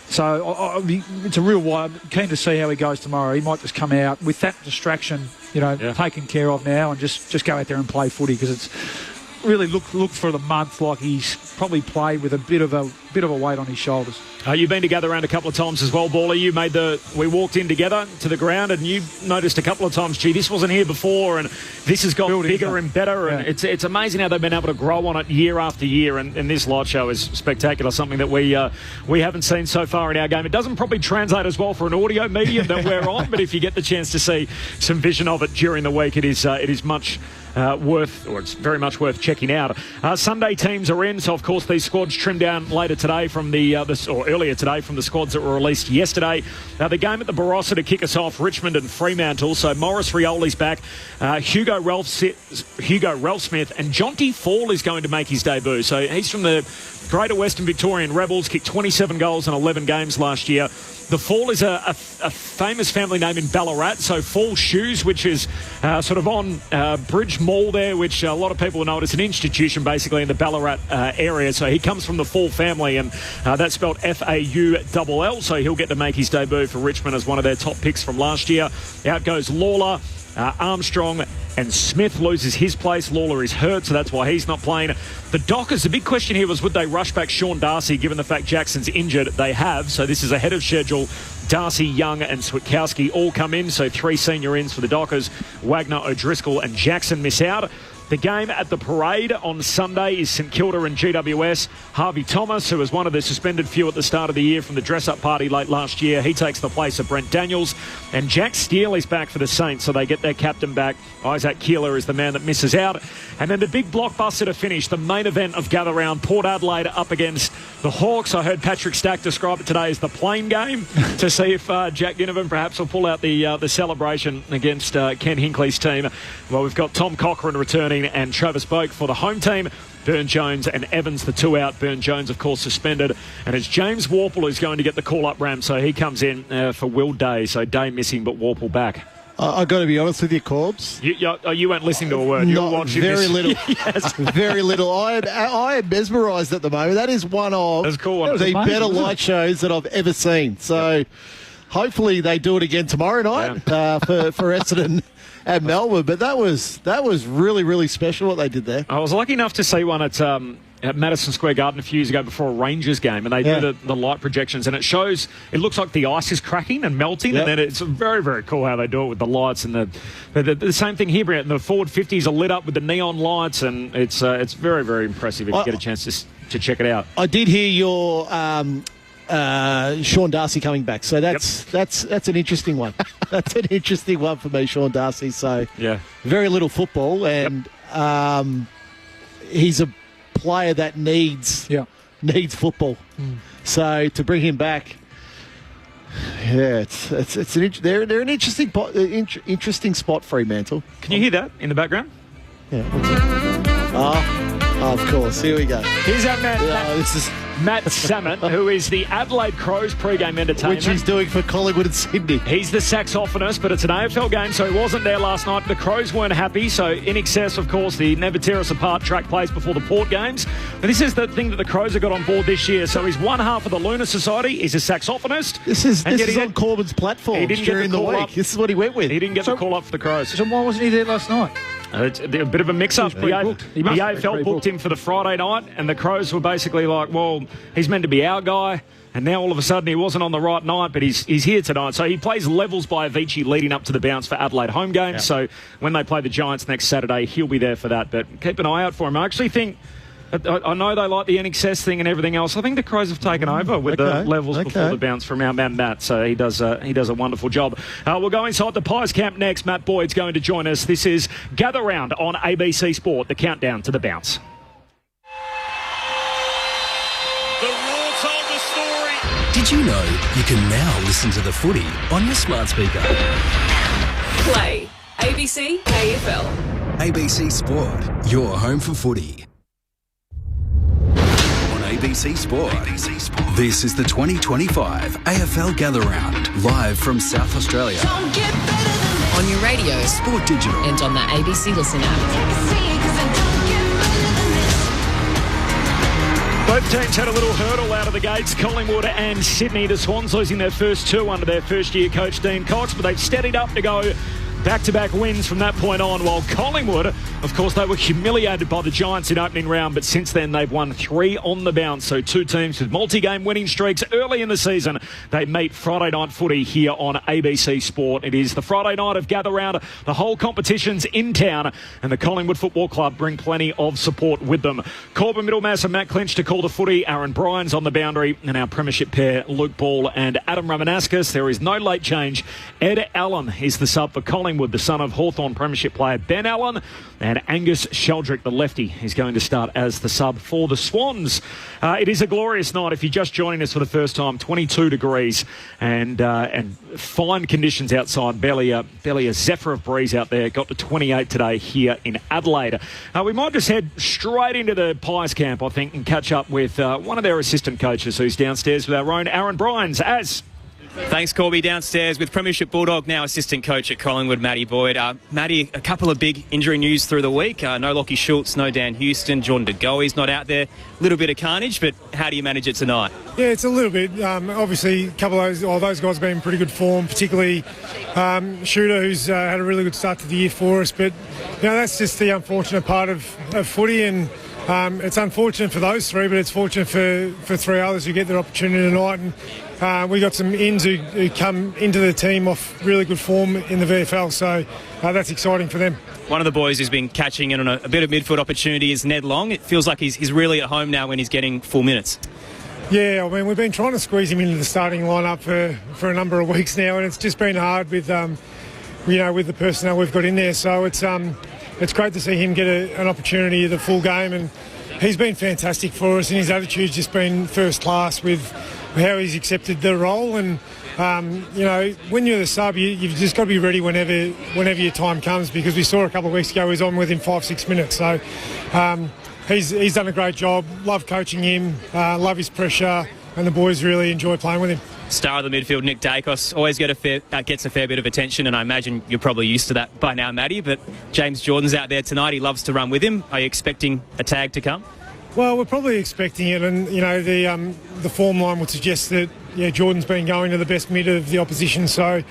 So it's a real wide. Keen to see how he goes tomorrow. He might just come out with that distraction, taken care of now, and just go out there and play footy, because it's really look for the month like he's probably played with a bit of a weight on his shoulders. You've been together around a couple of times as well, Baller. We walked in together to the ground, and you noticed a couple of times, gee, this wasn't here before, and this has got bigger and better, and it's amazing how they've been able to grow on it year after year, and this light show is spectacular, something that we haven't seen so far in our game. It doesn't probably translate as well for an audio medium that we're on, but if you get the chance to see some vision of it during the week, it is much it's very much worth checking out. Sunday teams are in, so of course these squads trimmed down later today from earlier today from the squads that were released yesterday. The game at the Barossa to kick us off, Richmond and Fremantle. So Morris Rioli's back, Hugo Ralphsmith, and Jonty Fall is going to make his debut. So he's from the Greater Western Victorian Rebels, kicked 27 goals in 11 games last year. The Fall is a famous family name in Ballarat, so Fall Shoes, which is sort of on Bridge Mall there, which a lot of people know it's an institution basically in the Ballarat area. So he comes from the Fall family, and that's spelled F-A-U-L-L, so he'll get to make his debut for Richmond as one of their top picks from last year. Out goes Lawler, Armstrong, and Smith loses his place. Lawler is hurt, so that's why he's not playing. The Dockers, the big question here was, would they rush back Sean Darcy, given the fact Jackson's injured? They have, so this is ahead of schedule. Darcy, Young and Switkowski all come in, so 3 senior ins for the Dockers. Wagner, O'Driscoll and Jackson miss out. The game at the Parade on Sunday is St Kilda and GWS. Harvey Thomas, who was one of the suspended few at the start of the year from the dress-up party late last year, he takes the place of Brent Daniels. And Jack Steele is back for the Saints, so they get their captain back. Isaac Keeler is the man that misses out. And then the big blockbuster to finish, the main event of Gather Round, Port Adelaide up against the Hawks. I heard Patrick Stack describe it today as the plane game to see if Jack Ginnivan perhaps will pull out the celebration against Ken Hinckley's team. Well, we've got Tom Cochrane returning and Travis Boak for the home team. Burn Jones and Evans, the 2 out. Burn Jones, of course, suspended. And it's James Warple who's going to get the call-up ram, so he comes in for Will Day. So Day missing, but Warple back. I've got to be honest with you, Corbs. You weren't listening to a word. You were watching very this. Little. Yes. Very little. I am mesmerised at the moment. That is one of the better light shows that I've ever seen. So hopefully they do it again tomorrow night for Essendon and Melbourne. But that was really, really special what they did there. I was lucky enough to see one at Madison Square Garden a few years ago before a Rangers game, and they do the light projections, and it looks like the ice is cracking and melting, and then it's very, very cool how they do it with the lights, and the same thing here, and the forward 50s are lit up with the neon lights, and it's very, very impressive if you get a chance to check it out. I did hear your Sean Darcy coming back, so that's an interesting one. That's an interesting one for me, Sean Darcy. So very little football, and he's a player that needs football. So to bring him back, they're an interesting spot, Fremantle. Can you hear that in the background? Yeah. Of course. Here we go. Here's our man. This is Matt Sammett, who is the Adelaide Crows pre-game entertainment. Which he's doing for Collingwood and Sydney. He's the saxophonist, but it's an AFL game, so he wasn't there last night. The Crows weren't happy, so in excess, of course, the Never Tear Us Apart track plays before the Port games. And this is the thing that the Crows have got on board this year. So he's one half of the Lunar Society. He's a saxophonist. This is on Corbyn's platform during the week. This is what he went with. He didn't get the call up for the Crows. So why wasn't he there last night? It's a bit of a mix-up. The AFL booked him for the Friday night, and the Crows were basically like, well, he's meant to be our guy. And now all of a sudden he wasn't on the right night, but he's here tonight. So he plays levels by Avicii leading up to the bounce for Adelaide home games. Yeah. So when they play the Giants next Saturday, he'll be there for that. But keep an eye out for him. I actually think, I know they like the NXS thing and everything else. I think the Crows have taken over with the levels before the bounce from our man Matt. So he does a wonderful job. We'll go inside the Pies camp next. Matt Boyd's going to join us. This is Gather Round on ABC Sport, the countdown to the bounce. Did you know you can now listen to the footy on your smart speaker? Play ABC AFL. ABC Sport, your home for footy. On ABC Sport, this is the 2025 AFL Gather Round, live from South Australia. On your radio, Sport Digital, and on the ABC Listen app. Both teams had a little hurdle out of the gates, Collingwood and Sydney. The Swans losing their first two under their first-year coach, Dean Cox, but they've steadied up to go back-to-back wins from that point on, while Collingwood, of course, they were humiliated by the Giants in opening round, but since then they've won 3 on the bounce. So two teams with multi-game winning streaks early in the season. They meet Friday night footy here on ABC Sport. It is the Friday night of Gather Round. The whole competition's in town, and the Collingwood Football Club bring plenty of support with them. Corbin Middlemass and Matt Clinch to call the footy. Aaron Bryans on the boundary, and our premiership pair, Luke Ball and Adam Ramanauskas. There is no late change. Ed Allen is the sub for Collingwood, the son of Hawthorn premiership player Ben Allen, and Angus Sheldrick, the lefty, is going to start as the sub for the Swans. It is a glorious night. If you're just joining us for the first time, 22 degrees and fine conditions outside. Barely a zephyr of breeze out there. Got to 28 today here in Adelaide. We might just head straight into the Pies camp, I think, and catch up with one of their assistant coaches who's downstairs with our own Aaron Bryans. Thanks, Corby. Downstairs with Premiership Bulldog, now assistant coach at Collingwood, Matty Boyd. Matty, a couple of big injury news through the week. No Lockie Schultz, no Dan Houston, Jordan De Goey's not out there. A little bit of carnage, but how do you manage it tonight? Yeah, it's a little bit. Obviously, a couple of those guys have been in pretty good form, particularly Shooter, who's had a really good start to the year for us. But, that's just the unfortunate part of footy, and it's unfortunate for those three, but it's fortunate for 3 others who get their opportunity tonight. And we got some ins who come into the team off really good form in the VFL, so that's exciting for them. One of the boys who's been catching in on a bit of midfield opportunity is Ned Long. It feels like he's really at home now when he's getting full minutes. Yeah, I mean, we've been trying to squeeze him into the starting lineup for a number of weeks now, and it's just been hard with with the personnel we've got in there. So it's great to see him get an opportunity of the full game, and he's been fantastic for us, and his attitude's just been first class with how he's accepted the role. And when you're the sub, you've just got to be ready whenever your time comes, because we saw a couple of weeks ago he was on within 5-6 minutes. So he's done a great job. Love coaching him, love his pressure, and the boys really enjoy playing with him. Star of the midfield, Nick Dacos, always gets a fair bit of attention, and I imagine you're probably used to that by now, Matty, but James Jordan's out there tonight. He loves to run with him. Are you expecting a tag to come? Well, we're probably expecting it, and the form line would suggest that Jordan's been going to the best mid of the opposition, so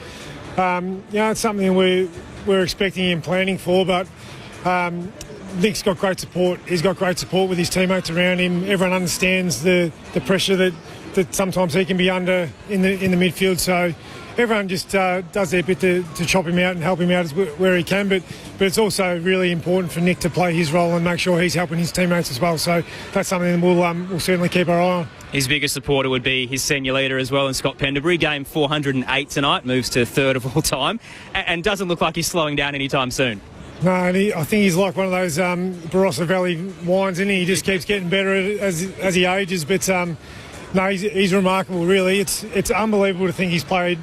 it's something we're expecting and planning for. But Nick's got great support. He's got great support with his teammates around him. Everyone understands the pressure that sometimes he can be under in the midfield. So everyone just does their bit to chop him out and help him out where he can. But it's also really important for Nick to play his role and make sure he's helping his teammates as well. So that's something we'll certainly keep our eye on. His biggest supporter would be his senior leader as well, in Scott Penderbury. Game 408 tonight, moves to third of all time, and doesn't look like he's slowing down anytime soon. No, and I think he's like one of those Barossa Valley wines, isn't he? He just keeps getting better as he ages. But no, he's remarkable, really. It's unbelievable to think he's played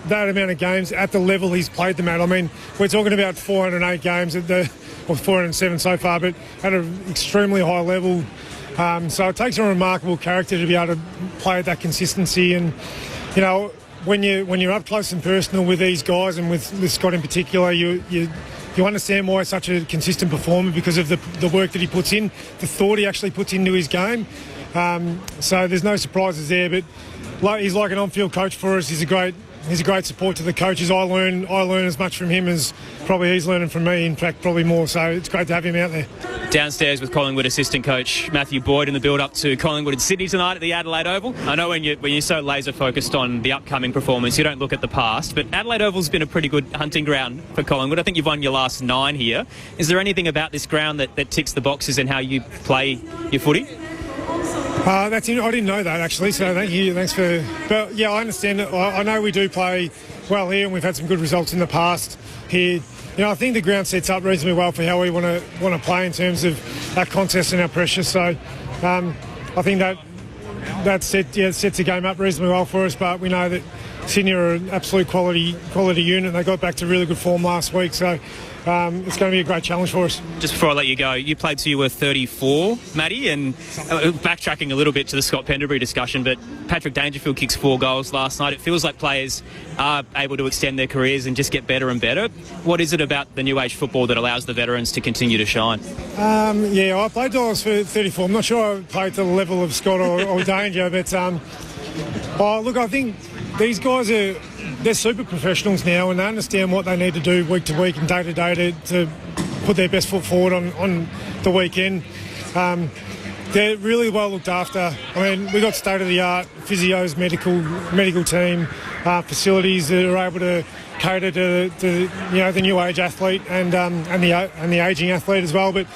that amount of games at the level he's played them at. I mean, we're talking about 408 games or 407 so far, but at an extremely high level. So it takes a remarkable character to be able to play at that consistency. And when you're up close and personal with these guys, and with Scott in particular, you you understand why he's such a consistent performer, because of the work that he puts in, the thought he actually puts into his game. So there's no surprises there, but he's like an on-field coach for us. He's a great support to the coaches. I learn as much from him as probably he's learning from me, in fact probably more, so it's great to have him out there. Downstairs with Collingwood assistant coach Matthew Boyd in the build-up to Collingwood in Sydney tonight at the Adelaide Oval. I know when you're so laser-focused on the upcoming performance, you don't look at the past, but Adelaide Oval's been a pretty good hunting ground for Collingwood. I think you've won your last 9 here. Is there anything about this ground that ticks the boxes in how you play your footy? I didn't know that, actually, so thank you. Thanks for... But, yeah, I understand it. I know we do play well here, and we've had some good results in the past here. I think the ground sets up reasonably well for how we want to play in terms of our contest and our pressure. So I think that sets the game up reasonably well for us, but we know that Sydney are an absolute quality unit. They got back to really good form last week, so it's going to be a great challenge for us. Just before I let you go, you played till you were 34, Matty, and backtracking a little bit to the Scott Penderbury discussion, but Patrick Dangerfield kicks 4 goals last night. It feels like players are able to extend their careers and just get better and better. What is it about the new age football that allows the veterans to continue to shine? I played till I was 34. I'm not sure I played to the level of Scott or Danger, but look, I think these guys they're super professionals now, and they understand what they need to do week to week and day to day to put their best foot forward on the weekend. They're really well looked after. I mean, we got state-of-the-art physios, medical team, facilities that are able to cater to the new age athlete and the ageing athlete as well. But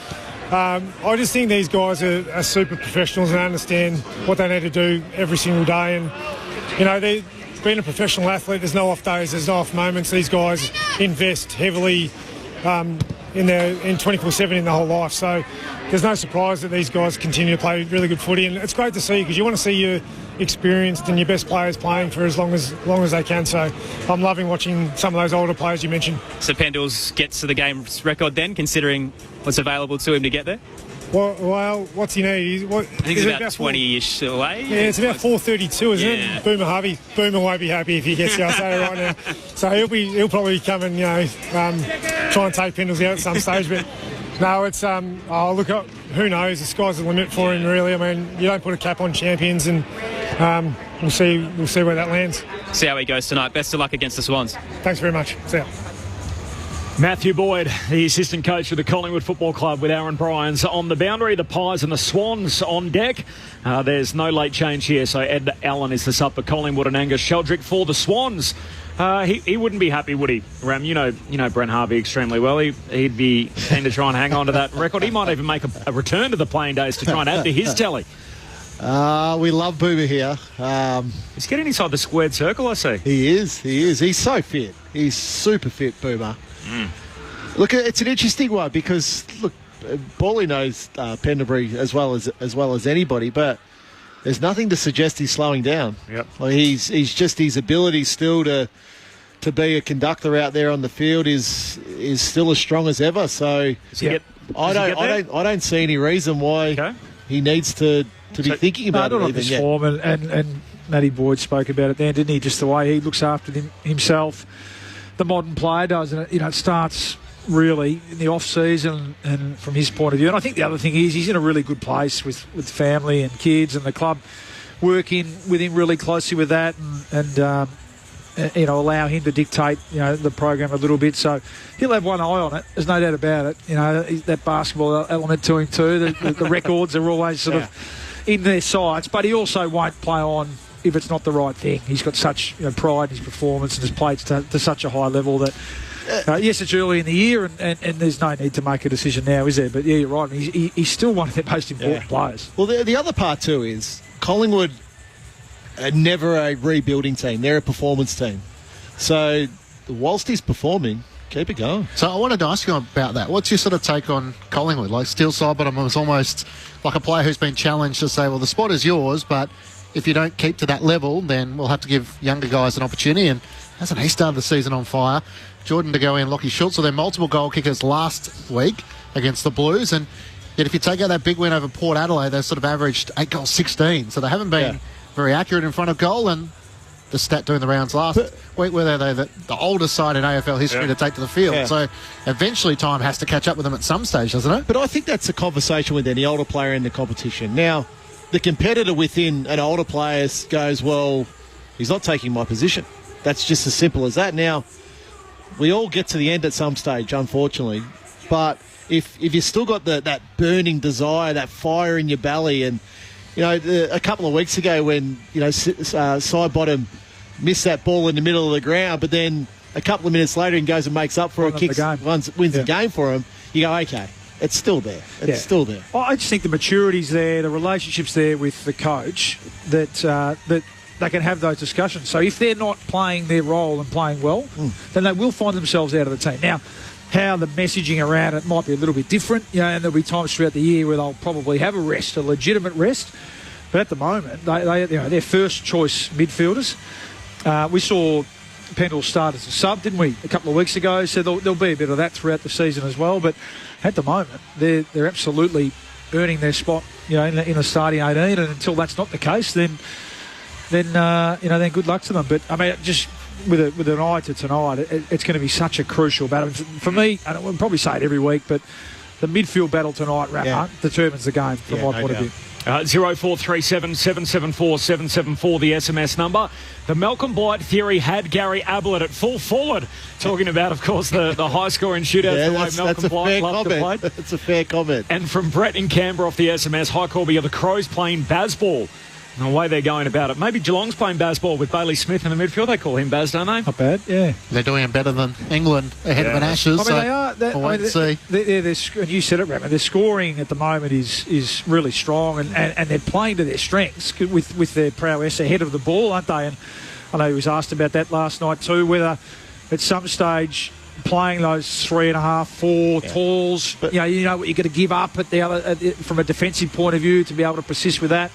I just think these guys are super professionals and understand what they need to do every single day. And being a professional athlete, there's no off days, there's no off moments. These guys invest heavily in 24/7 in their whole life. So there's no surprise that these guys continue to play really good footy, and it's great to see, because you want to see your experienced and your best players playing for as long as they can. So I'm loving watching some of those older players you mentioned. So Pendles gets to the game's record then, considering what's available to him to get there? Well, what's he need? I think it's about 20-ish away. Yeah, it's about 4:32, isn't it? Boomer won't be happy if he gets here, I'll say it right now. So he'll probably come and try and take Pendles out at some stage. But no, it's look, who knows? The sky's the limit for him, really. I mean, you don't put a cap on champions, and we'll see where that lands. See how he goes tonight. Best of luck against the Swans. Thanks very much. See ya. Matthew Boyd, the assistant coach of the Collingwood Football Club, with Aaron Bryans on the boundary. The Pies and the Swans on deck. There's no late change here, so Ed Allen is the sub for Collingwood and Angus Sheldrick for the Swans. He wouldn't be happy, would he, Ram? You know Brent Harvey extremely well. He'd be keen to try and hang on to that record. He might even make a return to the playing days to try and add to his tally. We love Boomer here. He's getting inside the squared circle, I see. He is. He's so fit. He's super fit, Boomer. Look, it's an interesting one because, look, Paulie knows Penderbury as well as anybody, but there's nothing to suggest he's slowing down. Yep. Like he's just, his ability still to be a conductor out there on the field is still as strong as ever. So I don't see any reason why he needs to be thinking about it. Not on this form, and Matty Boyd spoke about it there, didn't he? Just the way he looks after himself. The modern player does, and it starts really in the off-season and from his point of view. And I think the other thing is he's in a really good place with family and kids, and the club working with him really closely with that and allow him to dictate the program a little bit. So he'll have one eye on it. There's no doubt about it. That basketball element to him too. The records are always sort of in their sights, but he also won't play on if it's not the right thing. He's got such pride in his performance and has played to such a high level that, yes, it's early in the year and there's no need to make a decision now, is there? But, yeah, you're right. He's still one of their most important players. Well, the other part, too, is Collingwood are never a rebuilding team. They're a performance team. So whilst he's performing, keep it going. So I wanted to ask you about that. What's your sort of take on Collingwood? Like, Steele Sidebottom was almost like a player who's been challenged to say, well, the spot is yours, but if you don't keep to that level, then we'll have to give younger guys an opportunity. And hasn't he started the season on fire? Jordan De Goey and Lachie Schultz, so they're multiple goal kickers last week against the Blues. And yet if you take out that big win over Port Adelaide, they've sort of averaged 8 goals, 16. So they haven't been very accurate in front of goal. And the stat doing the rounds last week, where they're the oldest side in AFL history to take to the field. Yeah. So eventually time has to catch up with them at some stage, doesn't it? But I think that's a conversation with any older player in the competition. Now, the competitor within an older player goes, well, he's not taking my position. That's just as simple as that. Now, we all get to the end at some stage, unfortunately. But if you still got that burning desire, that fire in your belly, and, a couple of weeks ago when, Sidebottom missed that ball in the middle of the ground, but then a couple of minutes later he goes and makes up for it, wins the game for him, you go, okay, it's still there. It's still there. I just think the maturity's there, the relationship's there with the coach, that they can have those discussions. So if they're not playing their role and playing well, then they will find themselves out of the team. Now, how the messaging around it might be a little bit different, and there'll be times throughout the year where they'll probably have a legitimate rest. But at the moment, they're first choice midfielders. We saw Pendle start as a sub, didn't we, a couple of weeks ago? So there'll be a bit of that throughout the season as well. But at the moment, they're absolutely earning their spot, in the starting 18. And until that's not the case, then good luck to them. But I mean, just with an eye to tonight, it's going to be such a crucial battle for me. And we'll probably say it every week, but the midfield battle tonight, Rapper, determines the game from my point of view. 0437 774 774, the SMS number. The Malcolm Blight theory had Gary Ablett at full forward, talking about, of course, the high-scoring shootouts, the way Malcolm Blight loved to play. That's a fair comment. And from Brett in Canberra off the SMS, hi Corby, are the Crows playing baseball? And the way they're going about it. Maybe Geelong's playing baseball with Bailey Smith in the midfield. They call him Baz, don't they? Not bad, yeah. They're doing it better than England ahead of an Ashes. I mean, they are. We'll wait and see. And you said it, Ramon. Their scoring at the moment is really strong, and they're playing to their strengths with their prowess ahead of the ball, aren't they? And I know he was asked about that last night too, whether at some stage playing those 3.5, 4 talls, but you know what you're going to give up at the other from a defensive point of view to be able to persist with that.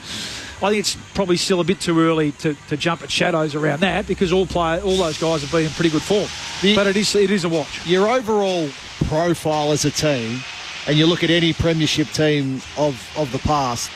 I think it's probably still a bit too early to jump at shadows around that, because all those guys have been in pretty good form. But it is a watch. Your overall profile as a team, and you look at any premiership team of the past,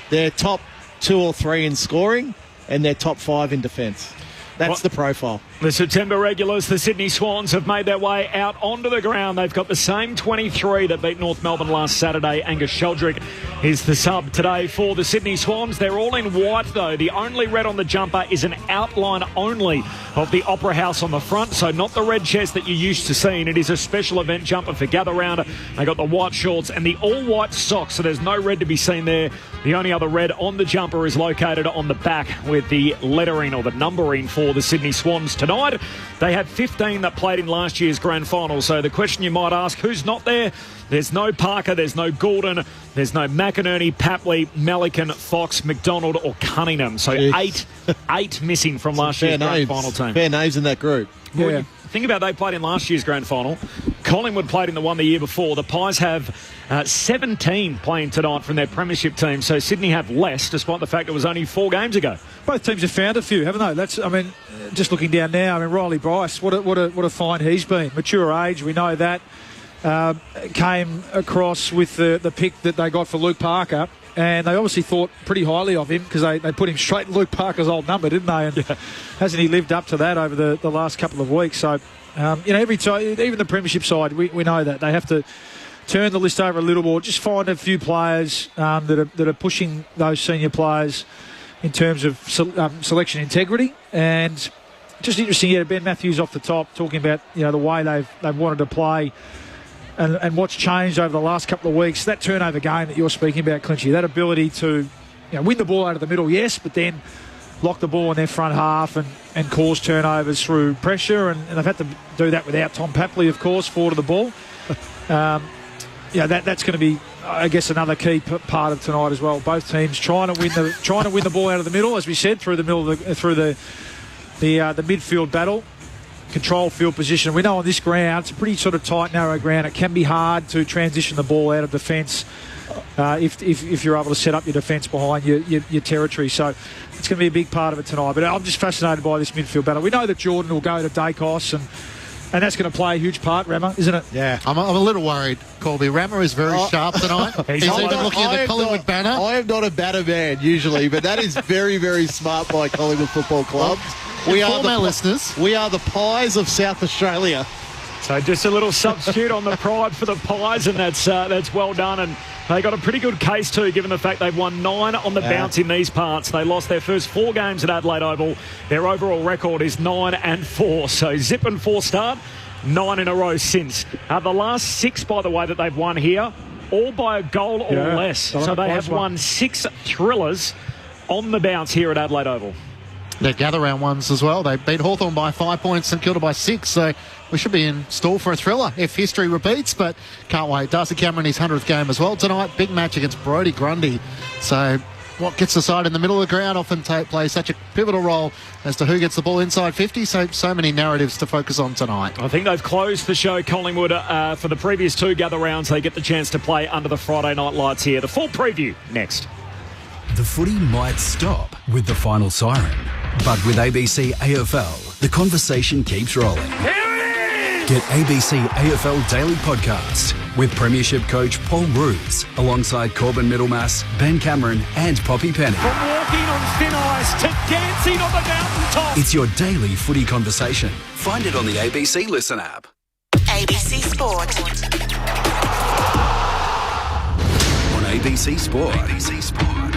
they're top 2 or 3 in scoring and they're top 5 in defence. That's the profile. The September regulars, the Sydney Swans, have made their way out onto the ground. They've got the same 23 that beat North Melbourne last Saturday. Angus Sheldrick is the sub today for the Sydney Swans. They're all in white, though. The only red on the jumper is an outline only of the Opera House on the front, so not the red chest that you're used to seeing. It is a special event jumper for Gather Round. They got the white shorts and the all-white socks, so there's no red to be seen there. The only other red on the jumper is located on the back with the lettering or the numbering for the Sydney Swans tonight. They had 15 that played in last year's grand final. So the question you might ask, who's not there? There's no Parker, there's no Goulden, there's no McInerney, Papley, Melican, Fox, McDonald or Cunningham. So eight missing from last year's grand final team. Fair names in that group. Yeah. Think about they played in last year's grand final. Collingwood played in the one the year before. The Pies have 17 playing tonight from their premiership team. So Sydney have less, despite the fact it was only 4 games ago. Both teams have found a few, haven't they? Just looking down now, Riley Bryce, what a find he's been. Mature age, we know that. Came across with the pick that they got for Luke Parker. And they obviously thought pretty highly of him, because they put him straight in Luke Parker's old number, didn't they? And hasn't he lived up to that over the last couple of weeks? So, every time, even the premiership side, we know that. They have to turn the list over a little more, just find a few players that are pushing those senior players in terms of selection integrity. And just interesting, Ben Matthews off the top, talking about the way they've wanted to play. And what's changed over the last couple of weeks, that turnover game that you're speaking about, Clinchy, that ability to win the ball out of the middle, yes, but then lock the ball in their front half and cause turnovers through pressure. And they've had to do that without Tom Papley, of course, forward of the ball. That's going to be, I guess, another key part of tonight as well. Both teams trying to win the ball out of the middle, as we said, through the midfield battle. Control field position. We know on this ground, it's a pretty sort of tight, narrow ground. It can be hard to transition the ball out of defence if you're able to set up your defence behind your territory. So it's going to be a big part of it tonight. But I'm just fascinated by this midfield battle. We know that Jordan will go to Dacos, and that's going to play a huge part, Rama, isn't it? Yeah, I'm a little worried, Colby. Rama is very sharp tonight. He's even looking at the Collingwood banner. I am not a banner man usually, but that is very, very smart by Collingwood Football Club. We are Inform our listeners. We are the Pies of South Australia. So just a little substitute on the pride for the Pies, and that's well done. And they got a pretty good case too, given the fact they've won 9 on the bounce in these parts. They lost their first 4 games at Adelaide Oval. Their overall record is 9-4. So zip and 4 start, 9 in a row since. The last 6, by the way, that they've won here, all by a goal or less. So they have won 6 thrillers on the bounce here at Adelaide Oval. Their gather round ones as well. They beat Hawthorn by 5 points, St Kilda by 6. So we should be in store for a thriller if history repeats. But can't wait. Darcy Cameron, his 100th game as well tonight. Big match against Brodie Grundy. So what gets the side in the middle of the ground often plays such a pivotal role as to who gets the ball inside 50. So many narratives to focus on tonight. I think they've closed the show, Collingwood, for the previous 2 gather rounds. They get the chance to play under the Friday night lights here. The full preview next. The footy might stop with the final siren, but with ABC AFL, the conversation keeps rolling. Get ABC AFL Daily Podcast with Premiership coach Paul Roos alongside Corbin Middlemass, Ben Cameron and Poppy Penny. From walking on thin ice to dancing on the mountaintop. It's your daily footy conversation. Find it on the ABC Listen app. ABC Sport. On ABC Sport.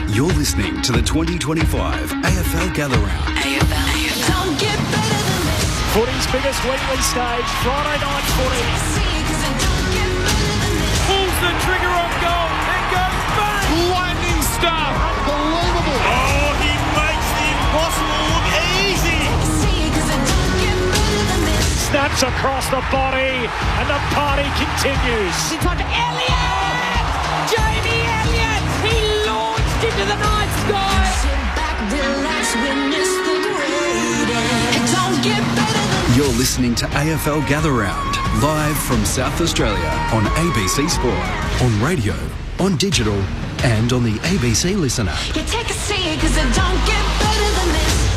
You're listening to the 2025 AFL Gather Round. Don't get better than this. Footy's biggest weekly stage, Friday night footy. Pulls the trigger on goal and goes back. Lightning stuff. Unbelievable. Oh, he makes the impossible look easy. Snaps across the body and the party continues. It's on Elliott! Jamie Elliott! He launched into the night sky! Sit back, relax, witness the greatest. Don't get better than You're listening to AFL Gather Round, live from South Australia on ABC Sport, on radio, on digital, and on the ABC Listen app. You take a seat, cause it don't get better than this.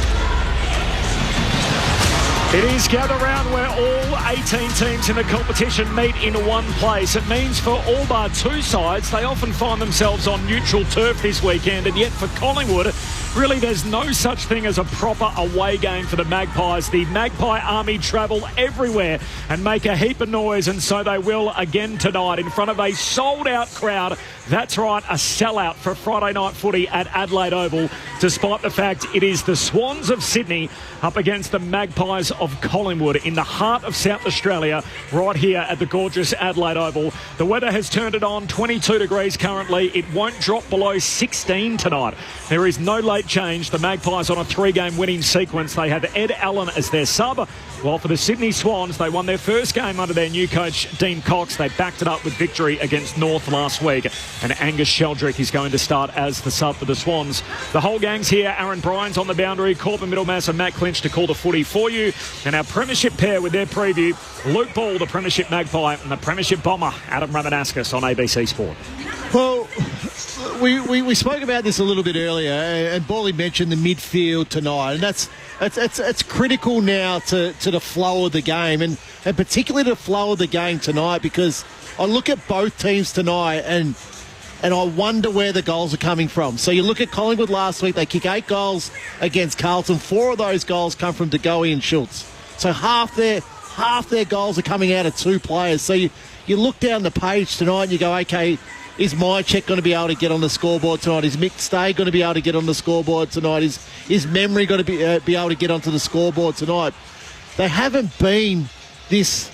It is Gather Round where all 18 teams in the competition meet in one place. It means for all bar 2 sides, they often find themselves on neutral turf this weekend, and yet for Collingwood, really there's no such thing as a proper away game for the Magpies. The Magpie Army travel everywhere and make a heap of noise, and so they will again tonight in front of a sold-out crowd. That's right, a sellout for Friday night footy at Adelaide Oval, despite the fact it is the Swans of Sydney up against the Magpies of Collingwood in the heart of South Australia, right here at the gorgeous Adelaide Oval. The weather has turned it on, 22 degrees currently. It won't drop below 16 tonight. There is no late change. The Magpies on a 3-game winning sequence. They have Ed Allen as their sub, while for the Sydney Swans, they won their first game under their new coach, Dean Cox. They backed it up with victory against North last week. And Angus Sheldrick is going to start as the sub for the Swans. The whole gang's here. Aaron Bryant's on the boundary, Corbin Middlemass and Matt Clinch to call the footy for you. And our premiership pair with their preview, Luke Ball, the premiership Magpie, and the premiership bomber, Adam Ramanauskas on ABC Sport. Well, we spoke about this a little bit earlier, and Bally mentioned the midfield tonight, and it's critical now to the flow of the game, and particularly the flow of the game tonight, because I look at both teams tonight and I wonder where the goals are coming from. So you look at Collingwood last week, they kick 8 goals against Carlton. 4 of those goals come from De Goey and Schultz. So half their goals are coming out of 2 players. So you look down the page tonight and you go, okay, is Mycheck going to be able to get on the scoreboard tonight? Is Mick Stay going to be able to get on the scoreboard tonight? Is Memory going to be able to get onto the scoreboard tonight? They haven't been this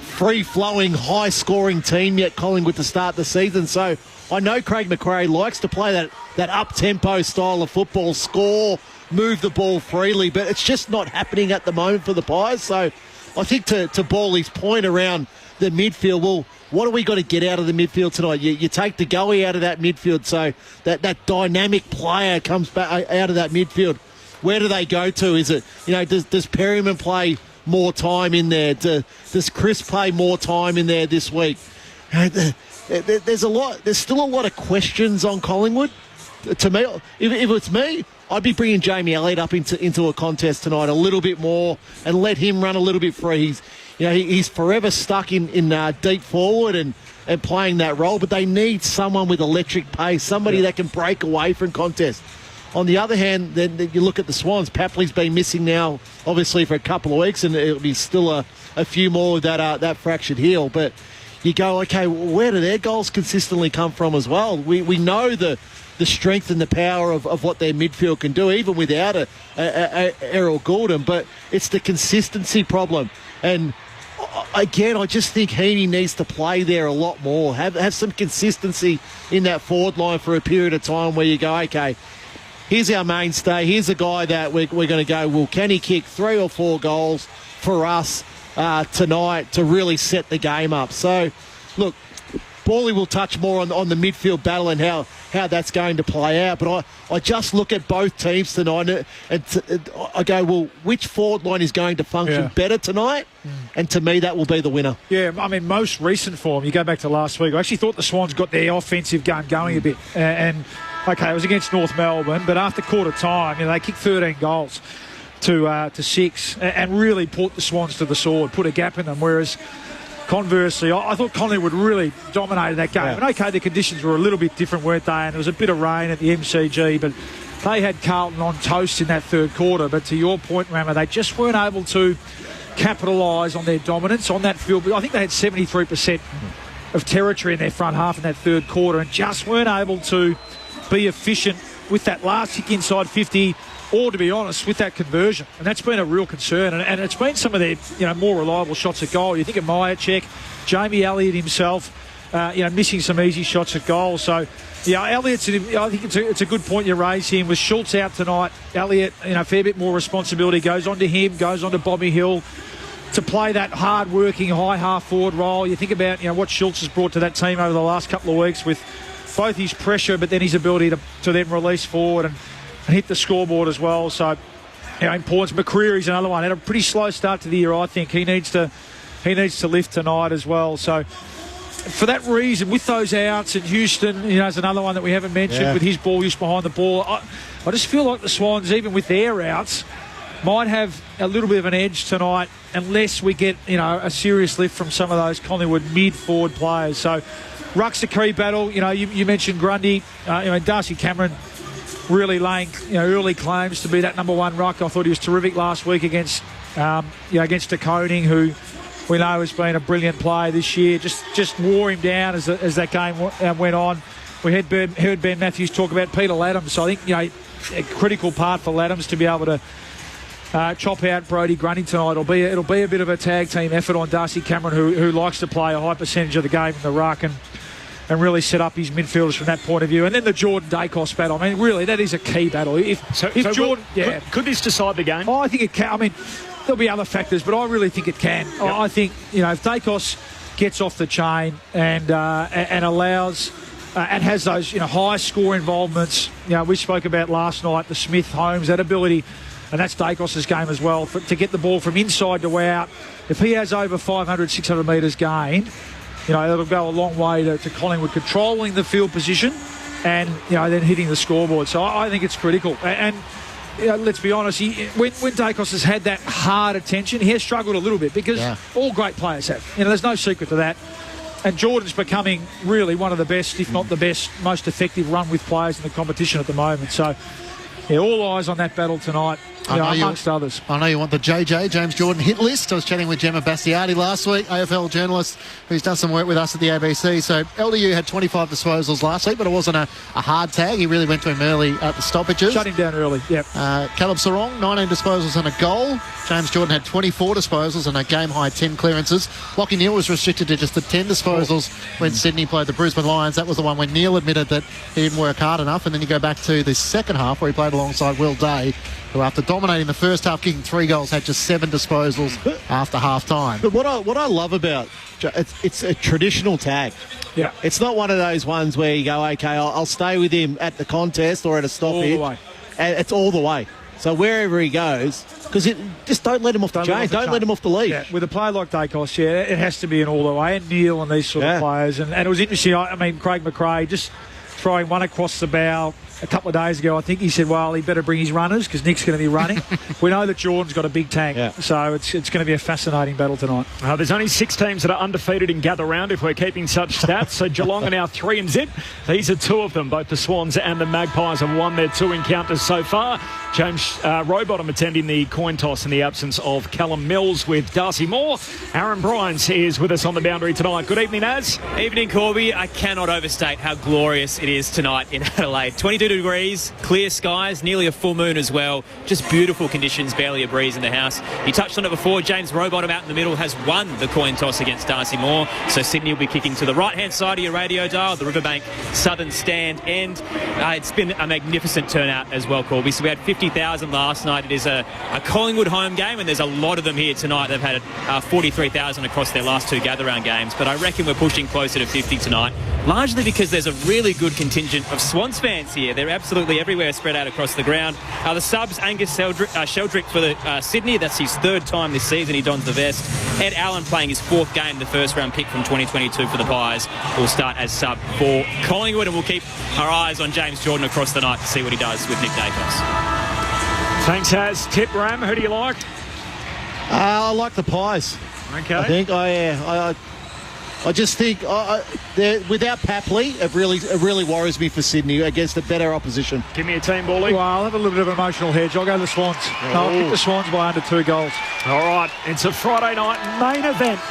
free-flowing, high-scoring team yet, Collingwood, to start the season. So I know Craig McRae likes to play that up-tempo style of football, score, move the ball freely, but it's just not happening at the moment for the Pies. So I think to Ballie's point around the midfield, well, what do we got to get out of the midfield tonight? You take De Goey out of that midfield, so that dynamic player comes back out of that midfield. Where do they go to? Is it, does Perryman play more time in there? Does Chris play more time in there this week? There's still a lot of questions on Collingwood. To me, if it's me, I'd be bringing Jamie Elliott up into a contest tonight a little bit more and let him run a little bit free. He's forever stuck in deep forward and playing that role, but they need someone with electric pace, somebody that can break away from contest. On the other hand, then you look at the Swans. Papley's been missing now, obviously, for a couple of weeks, and it'll be still a few more with that fractured heel. But you go, okay, where do their goals consistently come from as well? We know the strength and the power of what their midfield can do, even without Errol Goulden, but it's the consistency problem. And again, I just think Heaney needs to play there a lot more. Have some consistency in that forward line for a period of time where you go, okay, here's our mainstay. Here's a guy that we're going to go, well, can he kick 3 or 4 goals for us tonight to really set the game up? So, look, Bally will touch more on the midfield battle and how that's going to play out. But I just look at both teams tonight and I go, well, which forward line is going to function better tonight? And to me, that will be the winner. Yeah, I mean, most recent form, you go back to last week, I actually thought the Swans got their offensive game going a bit. And okay, it was against North Melbourne, but after quarter time, they kicked 13 goals to 6 and really put the Swans to the sword, put a gap in them, whereas conversely, I thought Collingwood really dominated that game. And okay, the conditions were a little bit different, weren't they? And there was a bit of rain at the MCG, but they had Carlton on toast in that third quarter. But to your point, Rammer, they just weren't able to capitalise on their dominance on that field. I think they had 73% of territory in their front half in that third quarter and just weren't able to be efficient with that last kick inside 50 or, to be honest, with that conversion. And that's been a real concern. And it's been some of their more reliable shots at goal. You think of Myercheck, Jamie Elliott himself, missing some easy shots at goal. So, Elliott's, I think it's a good point you raise here. With Schultz out tonight, Elliott, a fair bit more responsibility goes on to him, goes on to Bobby Hill to play that hard-working, high half-forward role. You think about, what Schultz has brought to that team over the last couple of weeks with both his pressure but then his ability to then release forward and hit the scoreboard as well. So, importance. McCreary's another one. Had a pretty slow start to the year, I think. He needs to lift tonight as well. So, for that reason, with those outs, and Houston, is another one that we haven't mentioned with his ball use behind the ball. I just feel like the Swans, even with their outs, might have a little bit of an edge tonight unless we get, a serious lift from some of those Collingwood mid-forward players. So, ruck's a key battle. You mentioned Grundy. Darcy Cameron really laying early claims to be that number one ruck. I thought he was terrific last week against De Koning, who we know has been a brilliant player this year. Just wore him down as that game went on. We heard Ben Matthews talk about Peter Laddams. So I think a critical part for Laddams to be able to chop out Brodie Grundy tonight. It'll be a bit of a tag team effort on Darcy Cameron, who likes to play a high percentage of the game in the ruck and really set up his midfielders from that point of view. And then the Jordan Dacos battle. I mean, really, that is a key battle. Could this decide the game? Oh, I think it can. I mean, there'll be other factors, but I really think it can. Yep. I think, if Dacos gets off the chain and allows and has those, high score involvements, we spoke about last night, the Smith, Holmes, that ability, and that's Dacos' game as well, to get the ball from inside to out. If he has over 500, 600 metres gained, it'll go a long way to Collingwood controlling the field position and, then hitting the scoreboard. So I think it's critical. And let's be honest, when Dacos has had that hard attention, he has struggled a little bit because all great players have. There's no secret to that. And Jordan's becoming really one of the best, if not the best, most effective run-with players in the competition at the moment. So, all eyes on that battle tonight. Amongst others. I know you want the James Jordan hit list. I was chatting with Gemma Bastiardi last week, AFL journalist who's done some work with us at the ABC. So LDU had 25 disposals last week, but it wasn't a hard tag. He really went to him early at the stoppages. Shut him down early, yep. Caleb Sarong, 19 disposals and a goal. James Jordan had 24 disposals and a game-high 10 clearances. Lachie Neale was restricted to just the 10 disposals when Sydney played the Brisbane Lions. That was the one when Neale admitted that he didn't work hard enough. And then you go back to the second half where he played alongside Will Day, who after dominating the first half, kicking 3 goals, had just 7 disposals after half-time. But what I love about it's a traditional tag. Yeah. It's not one of those ones where you go, okay, I'll stay with him at the contest or at a stoppage. All the way. And it's all the way. So wherever he goes, because just don't let him off the chain. Don't let him off the leash. Yeah. With a player like Dacos, it has to be an all the way. And Neale and these sort of players. And it was interesting. I mean, Craig McRae just throwing one across the bow a couple of days ago, I think he said, well, he better bring his runners because Nick's going to be running. We know that Jordan's got a big tank, so it's going to be a fascinating battle tonight. There's only 6 teams that are undefeated in Gather Round if we're keeping such stats. So Geelong are now 3-0. These are 2 of them. Both the Swans and the Magpies have won their 2 encounters so far. James Rowbottom attending the coin toss in the absence of Callum Mills with Darcy Moore. Aaron Bryans is with us on the boundary tonight. Good evening, Az. Evening, Corby. I cannot overstate how glorious it is tonight in Adelaide. 22 degrees, clear skies, nearly a full moon as well. Just beautiful conditions, barely a breeze in the house. You touched on it before. James Rowbottom out in the middle has won the coin toss against Darcy Moore. So Sydney will be kicking to the right-hand side of your radio dial, the Riverbank Southern Stand end. It's been a magnificent turnout as well, Corby. So we had 50,000 last night. It is a Collingwood home game, and there's a lot of them here tonight. They've had 43,000 across their last 2 gather-round games, but I reckon we're pushing closer to 50 tonight, largely because there's a really good contingent of Swans fans here. They're absolutely everywhere, spread out across the ground. The subs, Angus Sheldrick for the Sydney. That's his 3rd time this season he dons the vest. Ed Allen playing his 4th game, the first-round pick from 2022 for the Pies, will start as sub for Collingwood, and we'll keep our eyes on James Jordan across the night to see what he does with Nick Dacos. Thanks, Az. Tip, Ram, who do you like? I like the Pies. Okay. I think I just think without Papley, it really worries me for Sydney against a better opposition. Give me a team, Bally. Well, I'll have a little bit of an emotional hedge. I'll go the Swans. I'll pick the Swans by under 2 goals. All right, it's a Friday night main event.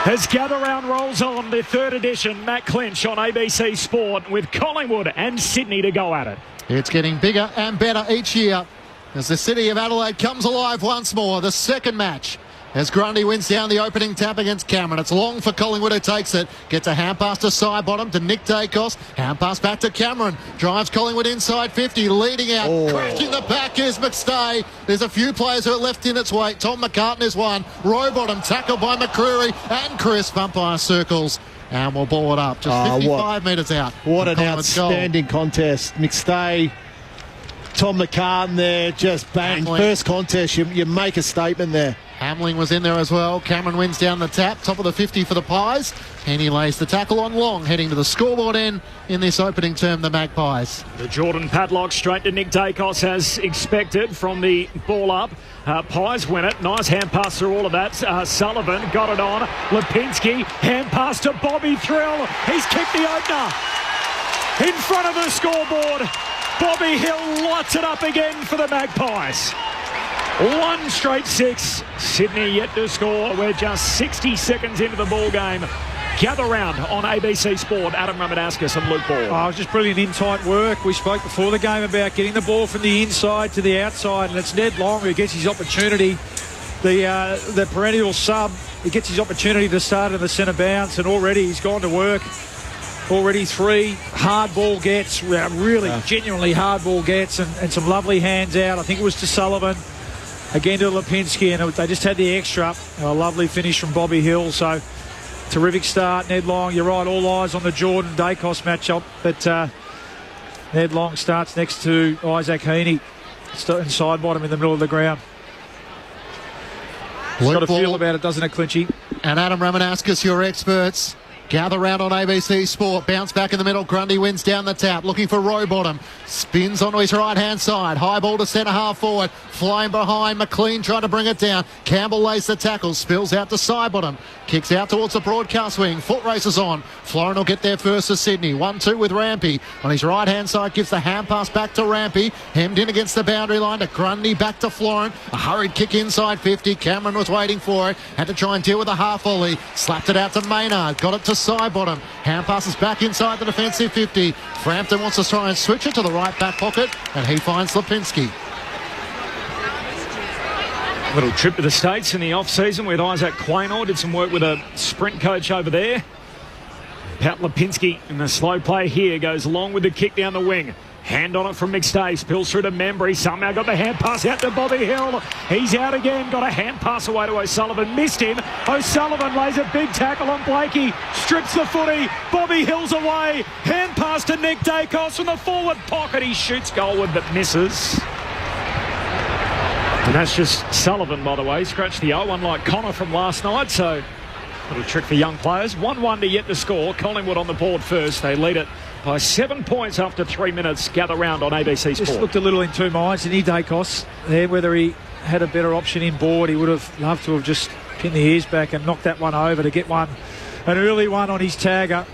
As Gather Round rolls on, the 3rd edition, Matt Clinch on ABC Sport with Collingwood and Sydney to go at it. It's getting bigger and better each year as the city of Adelaide comes alive once more. The second match as Grundy wins down the opening tap against Cameron. It's long for Collingwood who takes it. Gets a hand pass to side bottom to Nick Dacos. Hand pass back to Cameron. Drives Collingwood inside 50. Leading out. Crashing the back is McStay. There's a few players who are left in its wake. Tom McCartan is one. Rowbottom tackled by McCreary and Chris. Umpire circles. And we'll ball it up. Just 55 metres out. What an outstanding contest. McStay, Tom McCartan there, just bang. Hamling. First contest, you make a statement there. Hamling was in there as well. Cameron wins down the tap, top of the 50 for the Pies. And he lays the tackle on Long, heading to the scoreboard end in this opening term, the Magpies. The Jordan padlock straight to Nick Dacos as expected from the ball up. Pies win it. Nice hand pass through all of that. Sullivan got it on. Lipinski, hand pass to Bobby Thrill. He's kicked the opener. In front of the scoreboard. Bobby Hill lights it up again for the Magpies. 1 straight 6. Sydney yet to score. We're just 60 seconds into the ball game. Gather Round on ABC Sport. Adam Ramadaskas and Luke Ball. It was just brilliant in tight work. We spoke before the game about getting the ball from the inside to the outside, and it's Ned Long who gets his opportunity. The perennial sub, he gets his opportunity to start in the centre bounce, and already he's gone to work. Already 3 hard ball gets, really genuinely hard ball gets, and some lovely hands out. I think it was to Sullivan. Again to Lipinski, and they just had the extra. A lovely finish from Bobby Hill. So, terrific start. Ned Long, you're right, all eyes on the Jordan-Dacos matchup. But Ned Long starts next to Isaac Heaney, in side bottom in the middle of the ground. It's got a feel about it, doesn't it, Clinchy? And Adam Ramanaskas, your experts. Gather Round on ABC Sport. Bounce back in the middle. Grundy wins down the tap. Looking for Rowbottom. Spins onto his right-hand side. High ball to centre half forward. Flying behind. McLean trying to bring it down. Campbell lays the tackle. Spills out to side bottom. Kicks out towards the broadcast wing. Foot races on. Florin will get there first to Sydney. 1-2 with Rampy. On his right-hand side gives the hand pass back to Rampy. Hemmed in against the boundary line to Grundy. Back to Florin. A hurried kick inside 50. Cameron was waiting for it. Had to try and deal with a half volley. Slapped it out to Maynard. Got it to side bottom. Hand passes back inside the defensive 50. Frampton wants to try and switch it to the right back pocket, and he finds Lipinski. Little trip to the States in the off-season with Isaac Quaynor. Did some work with a sprint coach over there. Pat Lipinski in the slow play here goes along with the kick down the wing. Hand on it from McStay, spills through to Membry, somehow got the hand pass out to Bobby Hill. He's out again, got a hand pass away to O'Sullivan, missed him. O'Sullivan lays a big tackle on Blakey, strips the footy, Bobby Hill's away. Hand pass to Nick Dacos from the forward pocket. He shoots goalward but misses. And that's just Sullivan, by the way. Scratched the 0-1 like Connor from last night, so little trick for young players. 1-1 to yet to score. Collingwood on the board first. They lead it by 7 points after 3 minutes. Gather round on ABC Sport. Just looked a little in two minds, didn't he, Dacos? There, whether he had a better option in board, he would have loved to have just pinned the ears back and knocked that one over to get an early one on his tagger.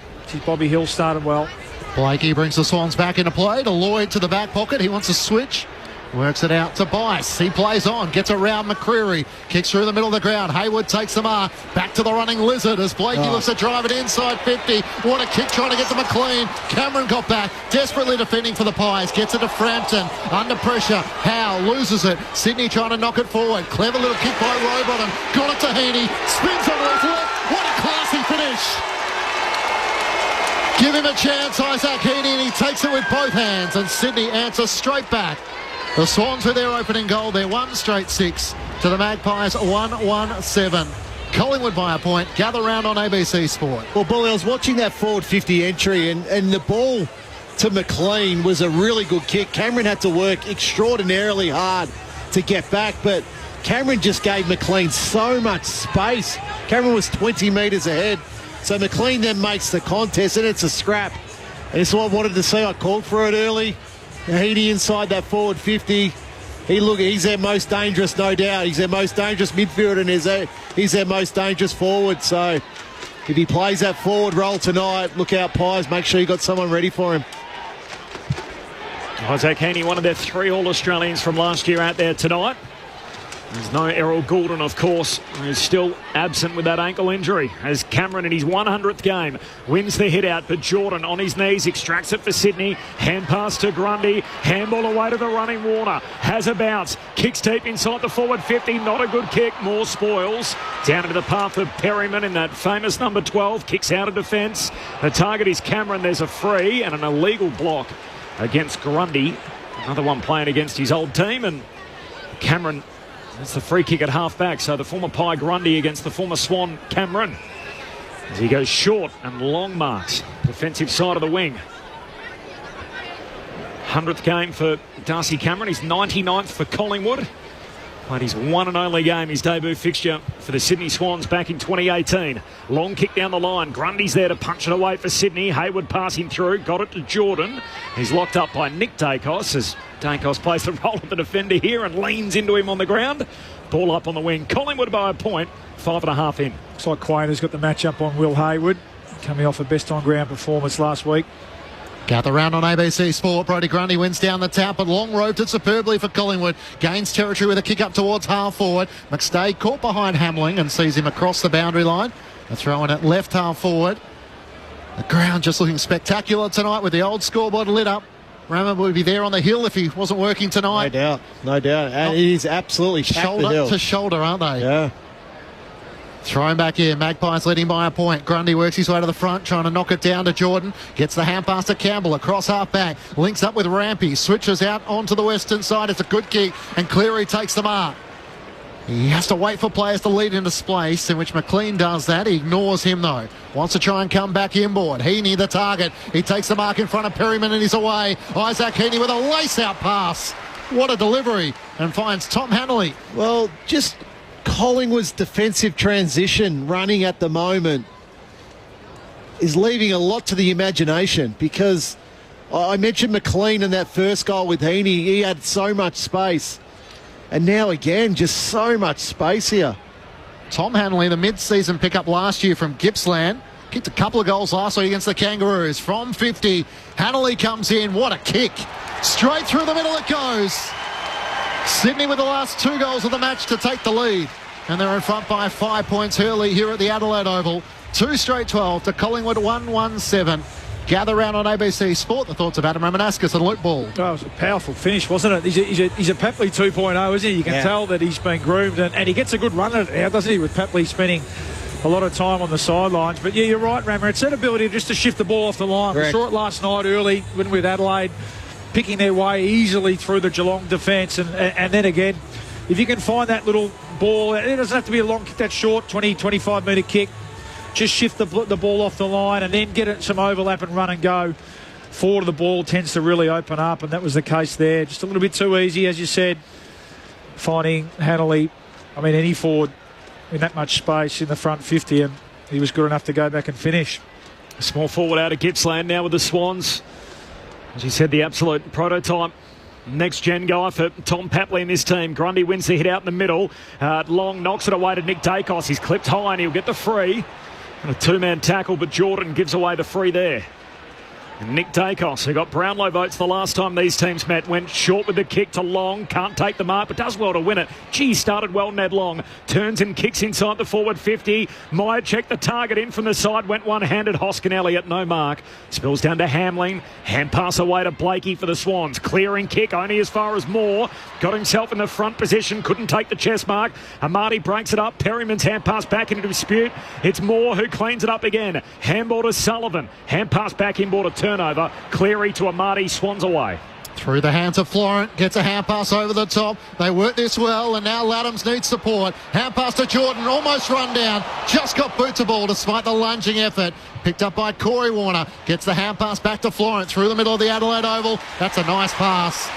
Bobby Hill started well. Blakey brings the Swans back into play to Lloyd to the back pocket. He wants a switch. Works it out to Bice. He plays on, gets around McCreary, kicks through the middle of the ground. Hayward takes the mark. Back to the running Lizard as Blakey looks to drive it inside 50. What a kick trying to get to McLean. Cameron got back, desperately defending for the Pies. Gets it to Frampton. Under pressure. Howe loses it. Sydney trying to knock it forward. Clever little kick by Rowbottom. Got it to Heaney. Spins on his left. What a classy finish. Give him a chance, Isaac Heaney, and he takes it with both hands. And Sydney answers straight back. The Swans with their opening goal. They're 1 straight 6 to the Magpies 1-1-7. Collingwood by a point. Gather round on ABC Sport. Well, Bully, I was watching that forward 50 entry and the ball to McLean was a really good kick. Cameron had to work extraordinarily hard to get back, but Cameron just gave McLean so much space. Cameron was 20 metres ahead. So McLean then makes the contest and it's a scrap. And it's what I wanted to see. I called for it early. Heaney inside that forward 50. He's their most dangerous, no doubt. He's their most dangerous midfielder and he's their most dangerous forward. So if he plays that forward role tonight, look out, Pies. Make sure you got someone ready for him. Isaac Heaney, one of their 3 All-Australians from last year out there tonight. There's no Errol Goulden, of course, who's still absent with that ankle injury, as Cameron in his 100th game wins the hit out, but Jordan on his knees extracts it for Sydney. Hand pass to Grundy, handball away to the running Warner, has a bounce, kicks deep inside the forward 50, not a good kick, more spoils. Down into the path of Perryman in that famous number 12, kicks out of defence. The target is Cameron, there's a free and an illegal block against Grundy. Another one playing against his old team, and Cameron... That's the free kick at half-back, so the former Pie Grundy against the former Swan Cameron. As he goes short and long marks, defensive side of the wing. 100th game for Darcy Cameron, his 99th for Collingwood. Played his one and only game, his debut fixture for the Sydney Swans back in 2018. Long kick down the line. Grundy's there to punch it away for Sydney. Hayward passing through. Got it to Jordan. He's locked up by Nick Dacos as Dacos plays the role of the defender here and leans into him on the ground. Ball up on the wing. Collingwood by a point. 5.5 in. Looks like Quayner's got the match up on Will Hayward, coming off a best on ground performance last week. Gather round on ABC Sport. Brody Grundy wins down the tap, but long roped it superbly for Collingwood. Gains territory with a kick up towards half forward. McStay caught behind Hamling and sees him across the boundary line. They're throwing it left half forward. The ground just looking spectacular tonight with the old scoreboard lit up. Rammer would be there on the hill if he wasn't working tonight. No doubt. And it is absolutely shoulder to shoulder, aren't they? Yeah. Thrown back here. Magpies leading by a point. Grundy works his way to the front, trying to knock it down to Jordan. Gets the hand pass to Campbell across half back. Links up with Rampy. Switches out onto the western side. It's a good kick, and Cleary takes the mark. He has to wait for players to lead into space, in which McLean does that. He ignores him, though. Wants to try and come back inboard. Heaney, the target. He takes the mark in front of Perryman, and he's away. Isaac Heaney with a lace-out pass. What a delivery. And finds Tom Hanley. Well, just... Collingwood's defensive transition running at the moment is leaving a lot to the imagination, because I mentioned McLean in that first goal with Heaney. He had so much space. And now again, just so much space here. Tom Hanley, the mid-season pickup last year from Gippsland. Kicked a couple of goals last week against the Kangaroos. From 50, Hanley comes in. What a kick. Straight through the middle it goes. Sydney with the last 2 goals of the match to take the lead. And they're in front by 5 points early here at the Adelaide Oval. 2 straight 12 to Collingwood 1-1-7. Gather round on ABC Sport. The thoughts of Adam Ramanauskas and Luke Ball. Oh, it was a powerful finish, wasn't it? He's a Papley 2.0, isn't he? You can tell that he's been groomed, and he gets a good run at it now, doesn't he, with Papley spending a lot of time on the sidelines. But yeah, you're right, Rammer. It's that ability just to shift the ball off the line. Correct. We saw it last night early with Adelaide, picking their way easily through the Geelong defence. And then again, if you can find that little ball, it doesn't have to be a long kick, that short 20, 25 metre kick. Just shift the ball off the line and then get it some overlap and run and go. Forward of the ball tends to really open up, and that was the case there. Just a little bit too easy, as you said, finding Hanley, any forward in that much space in the front 50, and he was good enough to go back and finish. Small forward out of Gippsland now with the Swans. As you said, the absolute prototype next-gen guy for Tom Papley in this team. Grundy wins the hit out in the middle. Long knocks it away to Nick Dacos. He's clipped high and he'll get the free. And a two-man tackle, but Jordan gives away the free there. And Nick Dacos, who got Brownlow votes the last time these teams met, went short with the kick to Long. Can't take the mark, but does well to win it. Gee, started well, Ned Long. Turns and kicks inside the forward 50. Meyer checked the target in from the side. Went one-handed. Hoskin Elliott, no mark. Spills down to Hamling. Hand pass away to Blakey for the Swans. Clearing kick only as far as Moore. Got himself in the front position. Couldn't take the chest mark. Amati breaks it up. Perryman's hand pass back into dispute. It's Moore who cleans it up again. Handball to Sullivan. Hand pass back inboard to turnover. Cleary to Amati. Swans away. Through the hands of Florent, gets a hand pass over the top. They work this well, and now Laddams needs support. Hand pass to Jordan, almost run down. Just got boot to ball despite the lunging effort. Picked up by Corey Warner. Gets the hand pass back to Florent through the middle of the Adelaide Oval. That's a nice pass.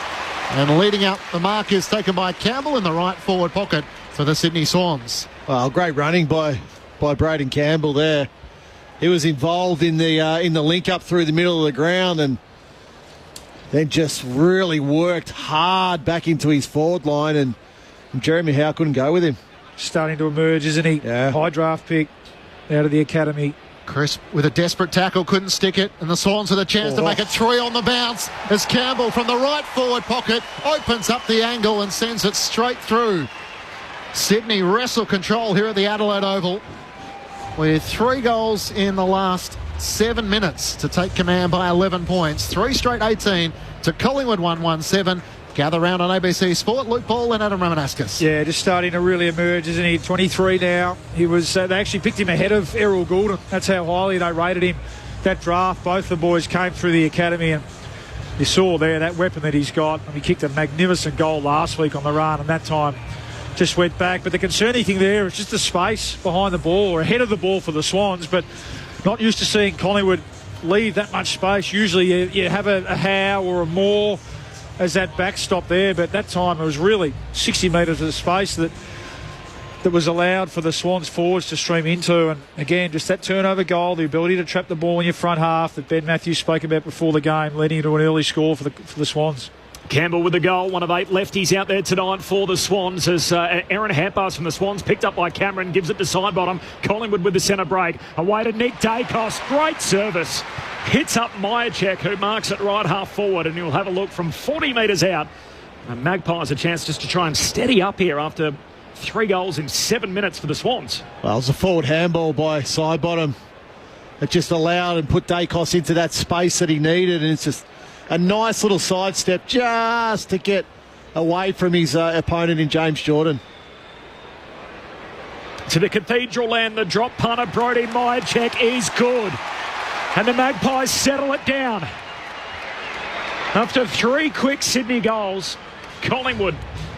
And leading up, the mark is taken by Campbell in the right forward pocket for the Sydney Swans. Well, great running by Braden Campbell there. He was involved in the link up through the middle of the ground and then just really worked hard back into his forward line, and Jeremy Howe couldn't go with him. Starting to emerge, isn't he? Yeah. High draft pick out of the academy. Crisp with a desperate tackle, couldn't stick it, and the Swans with a chance to make it 3 on the bounce as Campbell from the right forward pocket opens up the angle and sends it straight through. Sydney wrestle control here at the Adelaide Oval with 3 goals in the last 7 minutes to take command by 11 points. 3 straight 18 to Collingwood 1-1-7. Gather round on ABC Sport. Luke Paul and Adam Ramanauskas. Yeah, just starting to really emerge, isn't he? 23 now. He was. They actually picked him ahead of Errol Goulden. That's how highly they rated him. That draft, both the boys came through the academy, and you saw there that weapon that he's got. And he kicked a magnificent goal last week on the run, and that time just went back. But the concerning thing there is just the space behind the ball, or ahead of the ball for the Swans. But not used to seeing Collingwood leave that much space. Usually you have a Howe or a Moore as that backstop there, but that time it was really 60 metres of space that was allowed for the Swans forwards to stream into. And again, just that turnover goal, the ability to trap the ball in your front half that Ben Matthews spoke about before the game, leading to an early score for the Swans. Campbell with the goal, one of 8 lefties out there tonight for the Swans as Aaron Handpass from the Swans picked up by Cameron, gives it to side bottom. Collingwood with the centre break. Away to Nick Dacos. Great service. Hits up Myercheck, who marks it right half forward, and he'll have a look from 40 metres out. And Magpies a chance just to try and steady up here after 3 goals in 7 minutes for the Swans. Well, it was a forward handball by side bottom. It just allowed and put Dacos into that space that he needed, and it's just a nice little sidestep just to get away from his opponent in James Jordan. To the Cathedral end, the drop punter, Brodie Myercheck, is good. And the Magpies settle it down. After 3 quick Sydney goals, Collingwood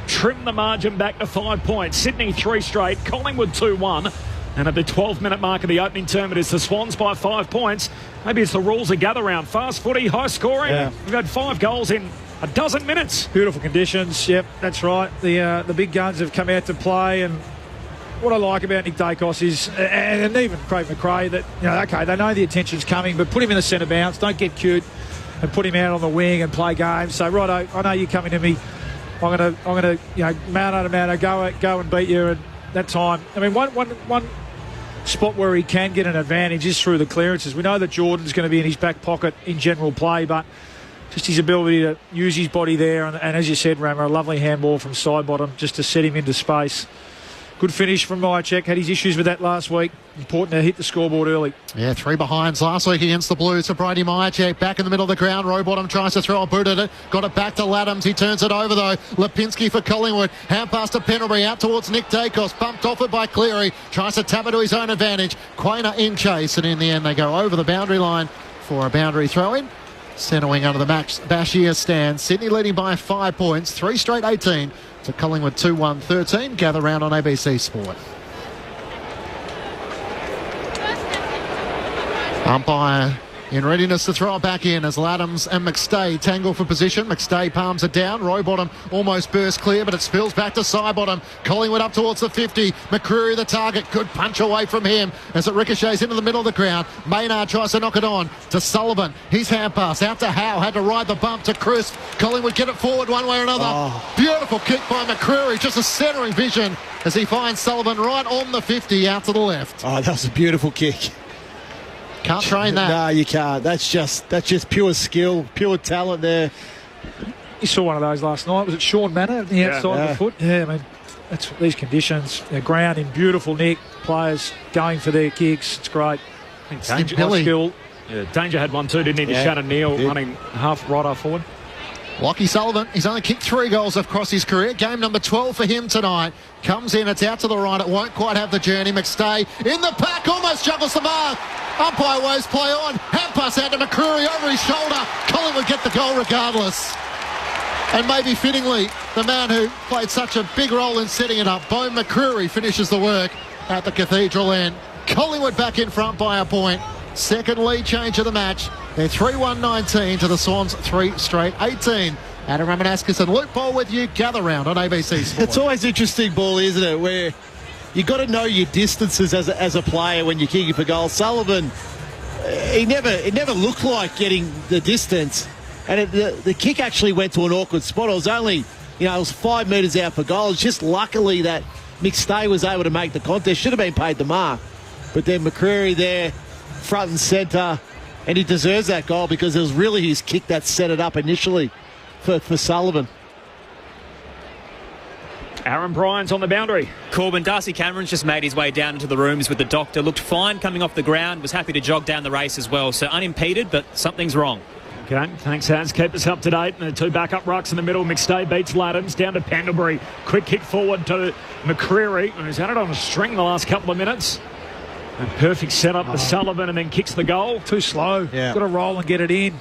trimmed the margin back to 5 points. Sydney 3 straight, Collingwood 2-1. And at the 12-minute mark of the opening term, it is the Swans by 5 points. Maybe it's the rules of gather round. Fast footy, high scoring. Yeah. We've had 5 goals in a dozen minutes. Beautiful conditions. Yep, that's right. The big guns have come out to play, and what I like about Nick Dacos is, and even Craig McRae, that, okay, they know the attention's coming, but put him in the centre bounce, don't get cute, and put him out on the wing and play games. So, righto, I know you're coming to me. I'm gonna, mano, go and beat you. And that time, I mean, one spot where he can get an advantage is through the clearances. We know that Jordan's going to be in his back pocket in general play, but just his ability to use his body there, and as you said, Rammer, a lovely handball from side bottom just to set him into space. Good finish from Myercheck. Had his issues with that last week. Important to hit the scoreboard early. Yeah, 3 behinds last week against the Blues for Brodie Myercheck. Back in the middle of the ground. Rowbottom tries to throw a boot at it. Got it back to Laddams. He turns it over, though. Lipinski for Collingwood. Hand pass to Pendlebury. Out towards Nick Dacos. Bumped off it by Cleary. Tries to tap it to his own advantage. Quainer in chase. And in the end, they go over the boundary line for a boundary throw-in. Centre wing under the Bashir stand. Sydney leading by 5 points. 3 straight 18 to Collingwood 2-1-13. Gather round on ABC Sport. Umpire In readiness to throw it back in as Laddams and McStay tangle for position. McStay palms it down. Rowbottom almost burst clear, but it spills back to Sidebottom. Collingwood up towards the 50. McCreary the target. Good punch away from him as it ricochets into the middle of the ground. Maynard tries to knock it on to Sullivan. His hand pass out to Howe. Had to ride the bump to Crisp. Collingwood get it forward one way or another. Beautiful kick by McCreary. Just a centering vision as he finds Sullivan right on the 50 out to the left. Oh, that was a beautiful kick. Can't train that. No, you can't. That's just pure skill, pure talent there. You saw one of those last night. Was it Sean Manor at the outside of the foot? Yeah, I mean, that's these conditions. Ground in beautiful nick. Players going for their kicks. It's great. Danger, skill. Yeah, Danger had one too, didn't he? To Shannon Neal running right half forward. Lachie Sullivan, he's only kicked 3 goals across his career. Game number 12 for him tonight. Comes in, it's out to the right. It won't quite have the journey. McStay in the pack, almost juggles the mark. Umpire waves play on. Hand pass out to McCreary over his shoulder. Collingwood get the goal regardless. And maybe fittingly, the man who played such a big role in setting it up, Bo McCreary, finishes the work at the Cathedral end. Collingwood back in front by a point. Second lead change of the match. They're 3-1-19 to the Swans 3 straight 18. Adam Ramanauskas and Luke Ball with you. Gather round on ABC Sport. It's always interesting, Ball, isn't it, where you got to know your distances as a player when you're kicking for goal. Sullivan, it never looked like getting the distance, and the kick actually went to an awkward spot. It was only, it was 5 metres out for goal. It's just luckily that McStay was able to make the contest. Should have been paid the mark, but then McCreary there, front and centre, and he deserves that goal because it was really his kick that set it up initially for Sullivan. Aaron Bryant's on the boundary. Corbin, Darcy Cameron's just made his way down into the rooms with the doctor. Looked fine coming off the ground. Was happy to jog down the race as well. So unimpeded, but something's wrong. Okay, thanks, Hans. Keep us up to date. And the 2 backup rucks in the middle. McStay beats Laddams down to Pendlebury. Quick kick forward to McCreary, who's had it on a string the last couple of minutes. A perfect setup to Sullivan and then kicks the goal. Too slow. Yeah. Got to roll and get it in.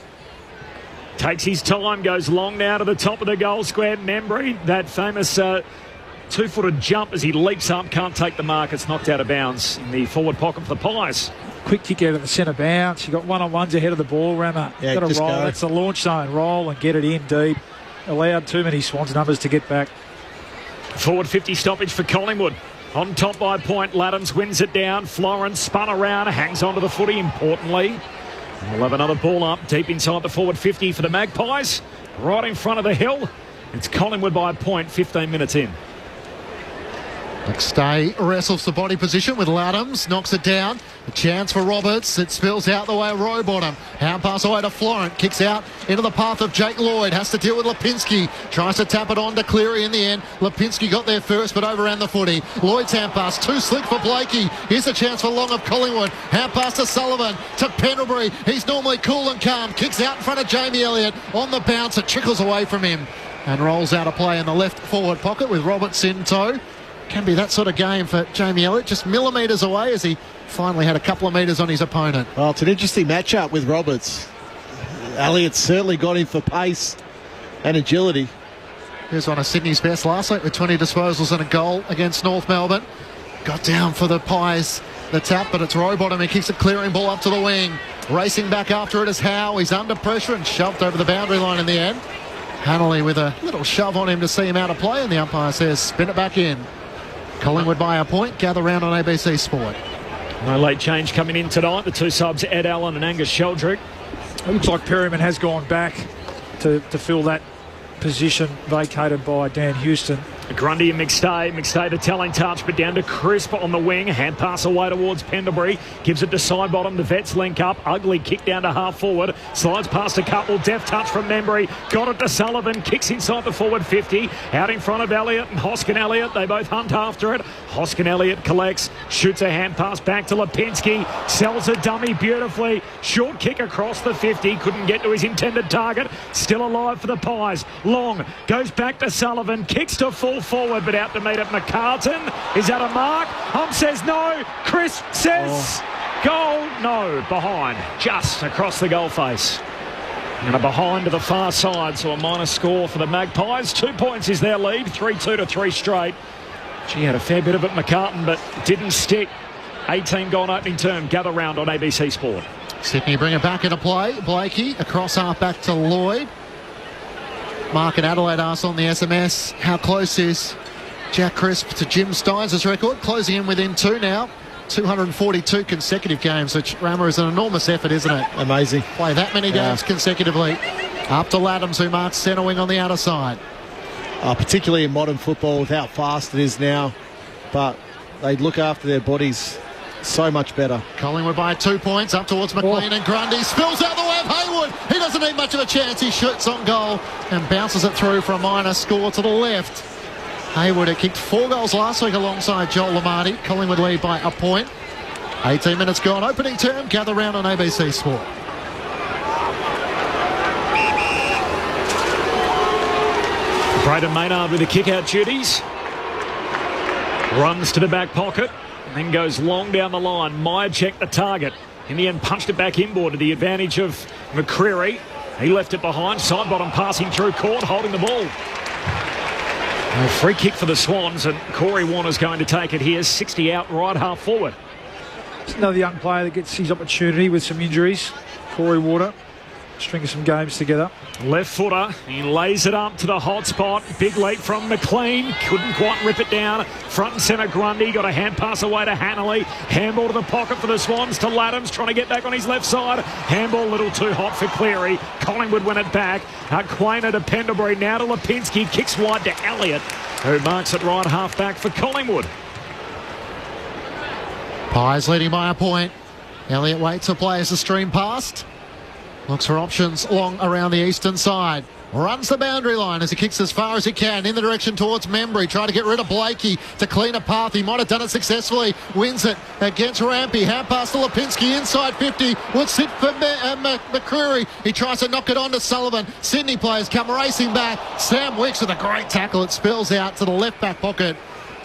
Takes his time, goes long now to the top of the goal square. Membry, that famous 2-footed jump as he leaps up, can't take the mark. It's knocked out of bounds in the forward pocket for the Pies. Quick kick out of the centre bounce. You got one-on-ones ahead of the ball, Rammer. Yeah, got to roll. go. That's the launch zone. Roll and get it in deep. Allowed too many Swans numbers to get back. Forward 50 stoppage for Collingwood. On top by a point, Laddams wins it down. Florence spun around, hangs onto the footy importantly. We'll have another ball up deep inside the forward 50 for the Magpies. Right in front of the hill. It's Collingwood by a point, 15 minutes in. McStay wrestles the body position with Laddams, knocks it down. A chance for Roberts. It spills out the way of Rowbottom. Hand pass away to Florent. Kicks out into the path of Jake Lloyd. Has to deal with Lipinski. Tries to tap it on to Cleary in the end. Lipinski got there first but overran the footy. Lloyd's hand pass. Too slick for Blakey. Here's a chance for Long of Collingwood. Hand pass to Sullivan. To Pendlebury. He's normally cool and calm. Kicks out in front of Jamie Elliott. On the bounce. It trickles away from him. And rolls out of play in the left forward pocket with Roberts in tow. Can be that sort of game for Jamie Elliott, just millimetres away as he finally had a couple of metres on his opponent. Well, it's an interesting matchup with Roberts. Elliott certainly got him for pace and agility. Here's one of Sydney's best last week with 20 disposals and a goal against North Melbourne. Got down for the Pies, the tap, but it's Rowbottom. He kicks a clearing ball up to the wing. Racing back after it is Howe. He's under pressure and shoved over the boundary line in the end. Hanley with a little shove on him to see him out of play, and the umpire says spin it back in. Collingwood by a point. Gather round on ABC Sport. No late change coming in tonight. The 2 subs, Ed Allen and Angus Sheldrick. It looks like Perryman has gone back to fill that position vacated by Dan Houston. Grundy and McStay. McStay to telling touch, but down to Crisp on the wing. Hand pass away towards Pendlebury. Gives it to Sidebottom. The Vets link up. Ugly kick down to half forward. Slides past a couple. Deft touch from Membry. Got it to Sullivan. Kicks inside the forward 50. Out in front of Elliott and Hoskin Elliott. They both hunt after it. Hoskin Elliott collects. Shoots a hand pass back to Lipinski. Sells a dummy beautifully. Short kick across the 50. Couldn't get to his intended target. Still alive for the Pies. Long. Goes back to Sullivan. Kicks to full forward, but out to meet it McCartan. Is that a mark? Says no. Chris says goal. No, behind. Just across the goal face. And a behind to the far side, so a minus score for the Magpies. 2 points is their lead. 3-2 to 3 straight. She had a fair bit of it, McCartan, but didn't stick. 18 gone opening term. Gather round on ABC Sport. Sydney bring it back into play. Blakey across half back to Lloyd. Mark and Adelaide asked on the SMS, how close is Jack Crisp to Jim Steins' record? Closing in within 2 now. 242 consecutive games, which, Rammer, is an enormous effort, isn't it? Amazing. Play that many games consecutively. Up to Laddams, who marks centre wing on the outer side. Particularly in modern football with how fast it is now. But they look after their bodies so much better. Collingwood by 2 points, up towards McLean and Grundy. Spills out the web, Hayward. He doesn't need much of a chance. He shoots on goal and bounces it through for a minor score to the left. Hayward had kicked 4 goals last week alongside Joel Lamarty. Collingwood lead by a point. 18 minutes gone. Opening term. Gather round on ABC Sport. Brayden Maynard with the kick-out duties. Runs to the back pocket. And then goes long down the line. Meyer checked the target. In the end, punched it back inboard to the advantage of McCreary. He left it behind. Side bottom passing through court, holding the ball. A free kick for the Swans, and Corey Warner's going to take it here. 60 out, right half forward. It's another young player that gets his opportunity with some injuries. Corey Warner, stringing some games together. Left footer, he lays it up to the hot spot. Big leap from McLean, couldn't quite rip it down. Front and centre Grundy, got a hand pass away to Hanley. Handball to the pocket for the Swans, to Laddams, trying to get back on his left side. Handball a little too hot for Cleary. Collingwood win it back. Quainer to Pendlebury, now to Lipinski, kicks wide to Elliott, who marks it right half back for Collingwood. Pies leading by a point. Elliott waits for players to stream past. Looks for options along around the eastern side. Runs the boundary line as he kicks as far as he can in the direction towards Membry. Trying to get rid of Blakey to clean a path. He might have done it successfully. Wins it against Rampy. Hand pass to Lipinski inside 50. Would sit for McCreary. He tries to knock it on to Sullivan. Sydney players come racing back. Sam Wicks with a great tackle. It spills out to the left back pocket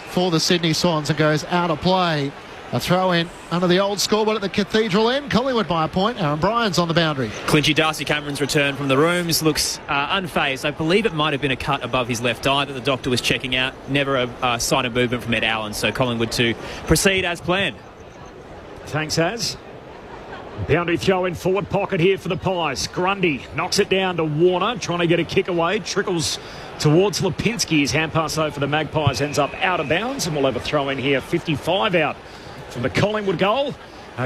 for the Sydney Swans and goes out of play. A throw in under the old scoreboard at the Cathedral end. Collingwood by a point. Aaron Bryant's on the boundary. Clinchy Darcy Cameron's return from the rooms looks unfazed. I believe it might have been a cut above his left eye that the doctor was checking out. Never a sign of movement from Ed Allen. So Collingwood to proceed as planned. Thanks, Az. Boundary throw in forward pocket here for the Pies. Grundy knocks it down to Warner, trying to get a kick away. Trickles towards Lipinski. His hand pass over for the Magpies ends up out of bounds, and we'll have a throw in here. 55 out from the Collingwood goal.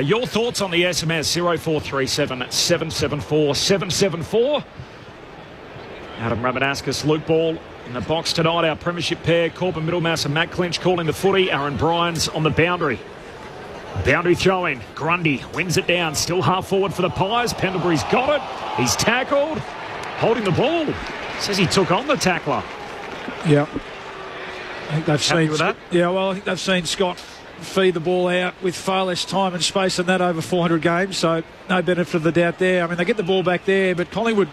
Your thoughts on the SMS 0437 774 774. Adam Ramanaskas, Luke Ball in the box tonight. Our premiership pair, Corbin Middlemass and Matt Clinch calling the footy. Aaron Bryans on the boundary. Boundary throw in. Grundy wins it down. Still half forward for the Pies. Pendlebury's got it. He's tackled. Holding the ball. Says he took on the tackler. Yeah. I think they've Happy seen with that? Yeah, well, I think they've seen Scott feed the ball out with far less time and space than that over 400 games, so no benefit of the doubt there. I mean, they get the ball back there, but Collingwood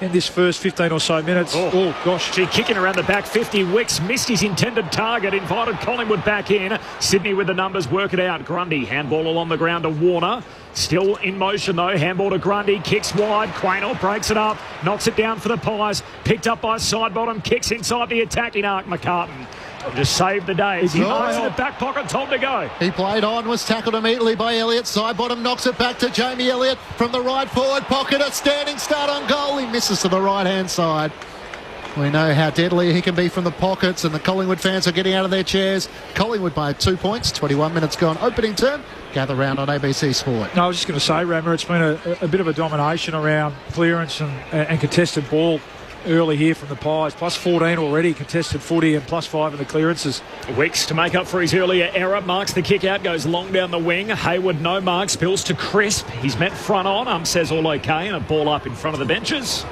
in this first 15 or so minutes. Oh gosh. Gee, kicking around the back 50. Wicks missed his intended target, invited Collingwood back in. Sydney with the numbers, work it out. Grundy, handball along the ground to Warner. Still in motion though, handball to Grundy, kicks wide. Quaynor breaks it up, knocks it down for the Pies. Picked up by side bottom, kicks inside the attacking arc. McCartan just saved the day. He marks in the back pocket, told to go. He played on, was tackled immediately by Elliott. Side bottom knocks it back to Jamie Elliott from the right forward pocket. A standing start on goal. He misses to the right hand side. We know how deadly he can be from the pockets, and the Collingwood fans are getting out of their chairs. Collingwood by 2 points, 21 minutes gone. Opening term. Gather round on ABC Sport. No, I was just going to say, Rammer, it's been a bit of a domination around clearance and contested ball early here from the Pies. Plus 14 already contested footy and plus 5 in the clearances. Wicks to make up for his earlier error. Marks the kick out, goes long down the wing. Hayward no mark, spills to Crisp. He's met front on. Says all okay, and a ball up in front of the benches.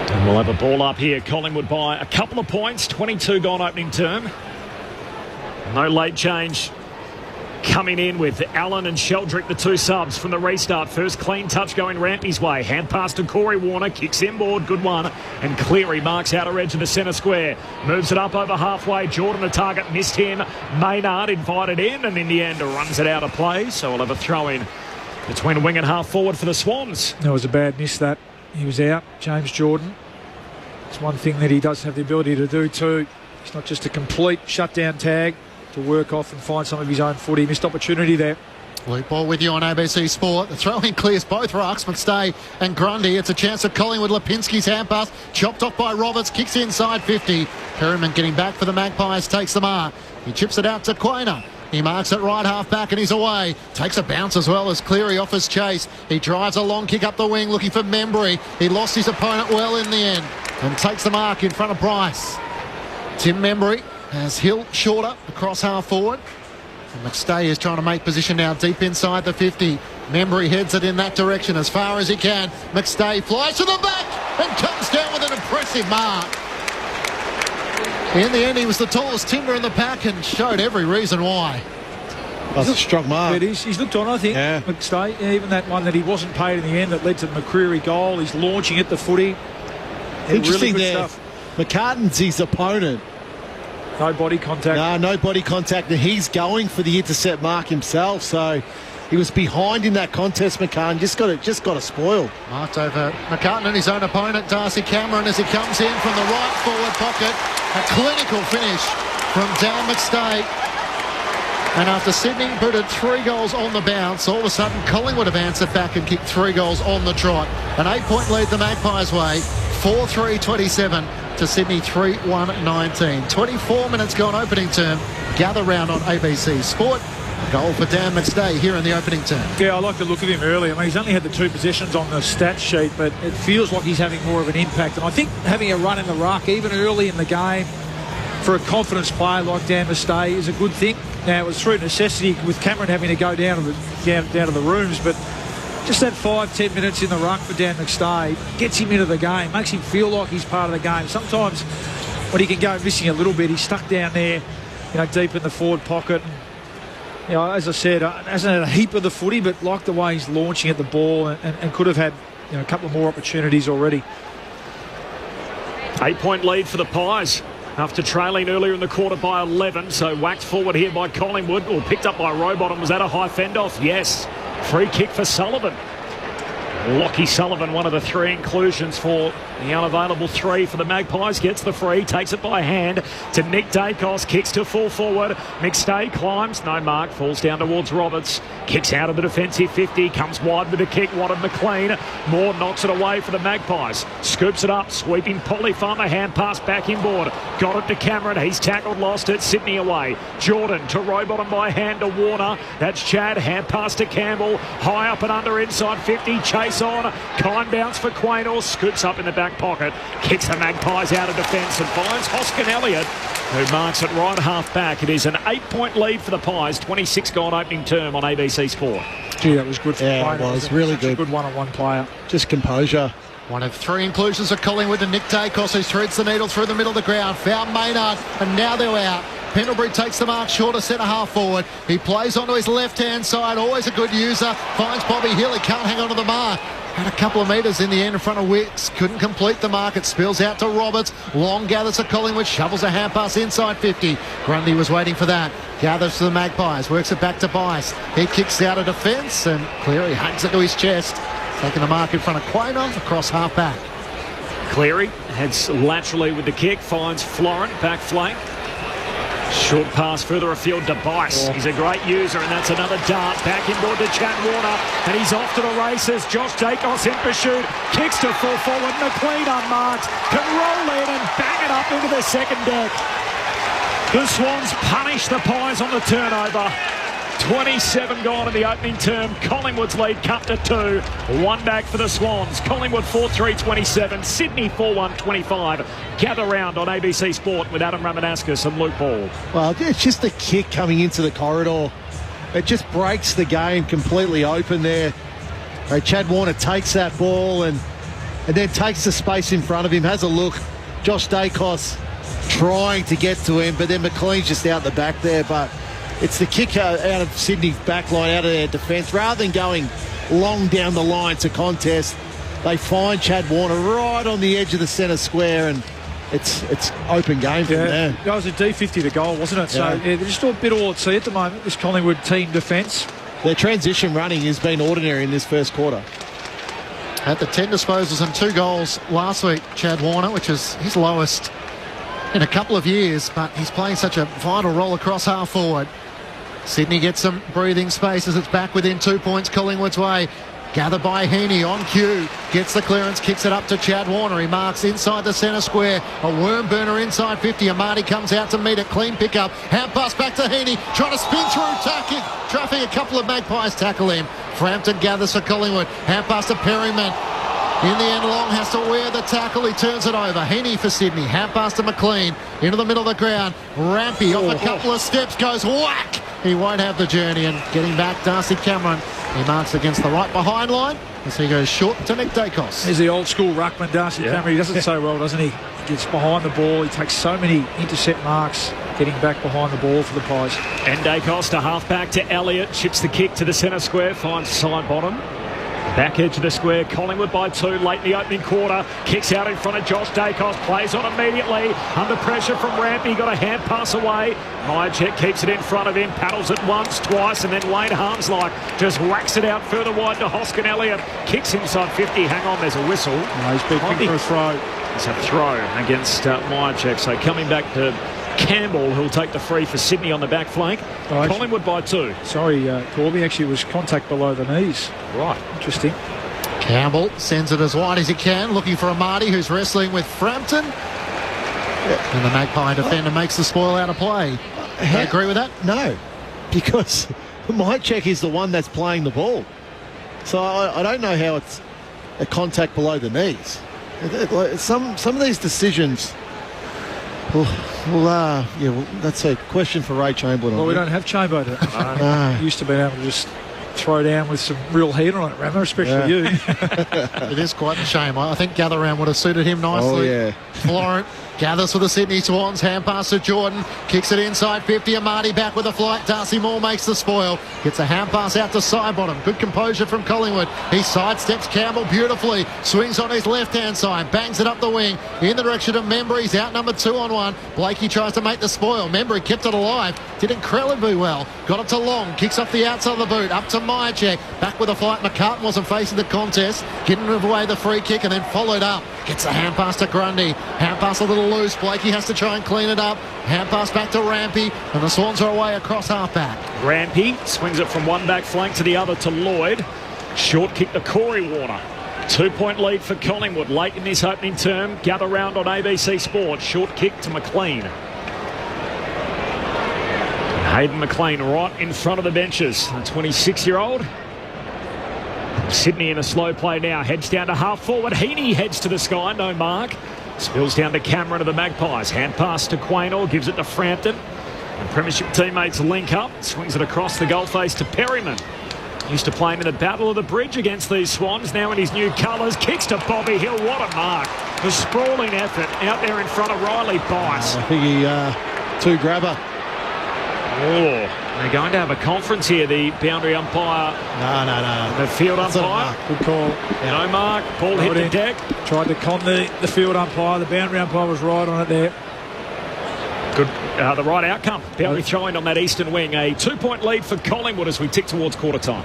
And we'll have a ball up here. Collingwood by a couple of points. 22 gone opening term. No late change coming in with Allen and Sheldrick, the two subs from the restart. First clean touch going Rampy's way. Hand pass to Corey Warner. Kicks inboard. Good one. And Cleary marks outer edge of the centre square. Moves it up over halfway. Jordan, a target, missed him. Maynard invited in, and in the end runs it out of play. So we'll have a throw in between wing and half forward for the Swans. That was a bad miss that. He was out, James Jordan. It's one thing that he does have the ability to do too. It's not just a complete shutdown tag to work off and find some of his own footy. Missed opportunity there. Loop ball with you on ABC Sport. The throw-in clears both rucks, McStay and Grundy. It's a chance at Collingwood. Lipinski's hand pass, chopped off by Roberts, kicks inside 50. Perryman getting back for the Magpies, takes the mark. He chips it out to Quainer. He marks it right half back and he's away. Takes a bounce as well as Cleary offers chase. He drives a long kick up the wing looking for Membry. He lost his opponent well in the end and takes the mark in front of Bryce. Tim Membry has Hill shorter across half forward. And McStay is trying to make position now deep inside the 50. Membry heads it in that direction as far as he can. McStay flies to the back and comes down with an impressive mark. In the end, he was the tallest timber in the pack and showed every reason why. That's a strong mark. It is. He's looked on, I think, yeah. McStay. Even that one that he wasn't paid in the end that led to the McCreary goal. He's launching at the footy. Interesting really there. Stuff. McCartan's his opponent. No body contact. No body contact. And he's going for the intercept mark himself. So he was behind in that contest, McCartan. Just got it spoiled. Marked over McCartan and his own opponent, Darcy Cameron, as he comes in from the right forward pocket. A clinical finish from Dan McStay. And after Sydney booted 3 goals on the bounce, all of a sudden Collingwood have answered back and kicked 3 goals on the trot. An 8-point lead the Magpies' way. 4-3-27 to Sydney 3-1-19. 24 minutes gone opening term. Gather round on ABC Sport. Goal for Dan McStay here in the opening term. Yeah, I like the look of him earlier. I mean, he's only had the 2 possessions on the stat sheet, but it feels like he's having more of an impact. And I think having a run in the ruck, even early in the game, for a confidence player like Dan McStay is a good thing. Now, it was through necessity with Cameron having to go down to the rooms, but just that 5-10 minutes in the ruck for Dan McStay gets him into the game, makes him feel like he's part of the game. Sometimes when he can go missing a little bit, he's stuck down there, deep in the forward pocket. As I said, hasn't had a heap of the footy, but like the way he's launching at the ball and could have had a couple of more opportunities already. 8-point lead for the Pies after trailing earlier in the quarter by 11. So whacked forward here by Collingwood, or picked up by Rowbottom. Was that a high fend-off? Yes. Free kick for Sullivan. Lockie Sullivan, one of the 3 inclusions for the unavailable 3 for the Magpies, gets the free, takes it by hand to Nick Dacos, kicks to full forward. McStay climbs, no mark, falls down towards Roberts, kicks out of the defensive 50, comes wide with a kick, wanted McLean. Moore knocks it away for the Magpies, scoops it up, sweeping Polly Farmer, hand pass back inboard, got it to Cameron, he's tackled, lost it, Sydney away. Jordan to Rowbottom by hand to Warner, that's Chad, hand pass to Campbell, high up and under inside 50, chase on, kind bounce for Quaynor, scoops up in the back pocket, kicks the Magpies out of defence and finds Hoskin Elliott, who marks it right half back. It is an 8-point lead for the Pies, 26 gone opening term on ABC Sport. Gee, that was good for Yeah, Quaynor. it was really good. A good one-on-one player. Just composure. One of 3 inclusions of Collingwood and Nick Dacos, who threads the needle through the middle of the ground. Found Maynard, and now they're out. Pendlebury takes the mark, shorter centre half forward. He plays onto his left-hand side, always a good user. Finds Bobby Hill, he can't hang on to the mark. Had a couple of metres in the end in front of Wicks. Couldn't complete the mark. It spills out to Roberts. Long gathers to Collingwood. Shovels a hand pass inside 50. Grundy was waiting for that. Gathers to the Magpies. Works it back to Bice. He kicks out of defence and Cleary hugs it to his chest. Taking the mark in front of Quaynor across half back. Cleary heads laterally with the kick. Finds Florent back flank. Short pass further afield to Bice. He's a great user, and that's another dart back inboard to Chad Warner, and he's off to the races. Josh Dacos in pursuit, kicks to full forward. McLean unmarked, can roll in and bang it up into the second deck. The Swans punish the Pies on the turnover. 27 gone in the opening term. Collingwood's lead cut to 2. 1 back for the Swans. Collingwood 4-3-27. Sydney 4-1-25. Gather round on ABC Sport with Adam Ramanauskas and Luke Ball. Well, it's just a kick coming into the corridor. It just breaks the game completely open there. Chad Warner takes that ball and then takes the space in front of him, has a look. Josh Dacos trying to get to him, but then McLean's just out the back there. But it's the kick out of Sydney's back line, out of their defence. Rather than going long down the line to contest, they find Chad Warner right on the edge of the centre square, and it's open game from there. That was a D50 the goal, wasn't it? So they're just a bit all at sea at the moment, this Collingwood team defence. Their transition running has been ordinary in this first quarter. Had the 10 disposals and 2 goals last week, Chad Warner, which is his lowest in a couple of years, but he's playing such a vital role across half forward. Sydney gets some breathing space as it's back within 2 points Collingwood's way. Gathered by Heaney on cue. Gets the clearance, kicks it up to Chad Warner. He marks inside the centre square. A worm burner inside 50. Amati comes out to meet it. Clean pickup. Hand pass back to Heaney. Trying to spin through. Traffic. A couple of Magpies tackle him. Frampton gathers for Collingwood. Hand pass to Perryman. In the end, Long has to wear the tackle. He turns it over. Heaney for Sydney. Hand pass to McLean. Into the middle of the ground. Rampy off a couple of steps. Goes whack. He won't have the journey. And getting back, Darcy Cameron. He marks against the right behind line as he goes short to Nick Dacos. He's the old school ruckman, Darcy Cameron. He does it so well, doesn't he? He gets behind the ball. He takes so many intercept marks, getting back behind the ball for the Pies. And Dacos to half-back to Elliott. Chips the kick to the centre square. Finds side bottom. Back edge of the square. Collingwood by 2 late in the opening quarter. Kicks out in front of Josh Dacos. Plays on immediately. Under pressure from Rampy. Got a hand pass away. Myercheck keeps it in front of him. Paddles it once, twice, and then Wayne Harmslike just whacks it out further wide to Hoskin Elliott. Kicks inside 50. Hang on, there's a whistle. No, he's been for a throw. It's a throw against Myercheck. So coming back to Campbell, who'll take the free for Sydney on the back flank. Oh, Collingwood by 2. Sorry, Corby, actually it was contact below the knees. Right. Interesting. Campbell sends it as wide as he can, looking for Amati, who's wrestling with Frampton. And the Magpie defender makes the spoil out of play. Do you agree with that? No, because Myercheck is the one that's playing the ball. So I don't know how it's a contact below the knees. Some of these decisions... Well, that's a question for Ray Chamberlain. Well, we don't have Chambo. Used to be able to just throw down with some real heat on it, Rammer, especially you. It is quite a shame. I think Gather Round would have suited him nicely. Oh, yeah. Florent gathers for the Sydney Swans. Hand pass to Jordan. Kicks it inside 50. Amati back with a flight. Darcy Moore makes the spoil. Gets a hand pass out to Sidebottom. Good composure from Collingwood. He sidesteps Campbell beautifully. Swings on his left-hand side. Bangs it up the wing. In the direction of Membry. He's outnumbered 2-on-1. Blakey tries to make the spoil. Membry kept it alive. Did incredibly well. Got it to Long. Kicks off the outside of the boot. Up to Myercheck. Back with a flight. McCartan wasn't facing the contest. Getting away the free kick and then followed up. Gets a hand pass to Grundy. Hand pass a little loose. Blakey has to try and clean it up. Hand pass back to Rampy. And the Swans are away across half-back. Rampy swings it from one back flank to the other to Lloyd. Short kick to Corey Warner. 2-point lead for Collingwood late in this opening term. Gather round on ABC Sport. Short kick to McLean. Hayden McLean right in front of the benches. A 26-year-old. Sydney in a slow play now. Heads down to half forward. Heaney heads to the sky. No mark. Spills down to Cameron of the Magpies. Hand pass to Quaynor. Gives it to Frampton. And Premiership teammates link up. Swings it across the goalface to Perryman. Used to playing in the Battle of the Bridge against these Swans. Now in his new colours. Kicks to Bobby Hill. What a mark. A sprawling effort out there in front of Riley Bice. I think he two-grabber. Oh, they're going to have a conference here, the boundary umpire. No. The field umpire. Good call. No mark. Ball hit the deck. Tried to con the field umpire. The boundary umpire was right on it there. Good. The right outcome. Boundary throwing on that eastern wing. A 2-point lead for Collingwood as we tick towards quarter time.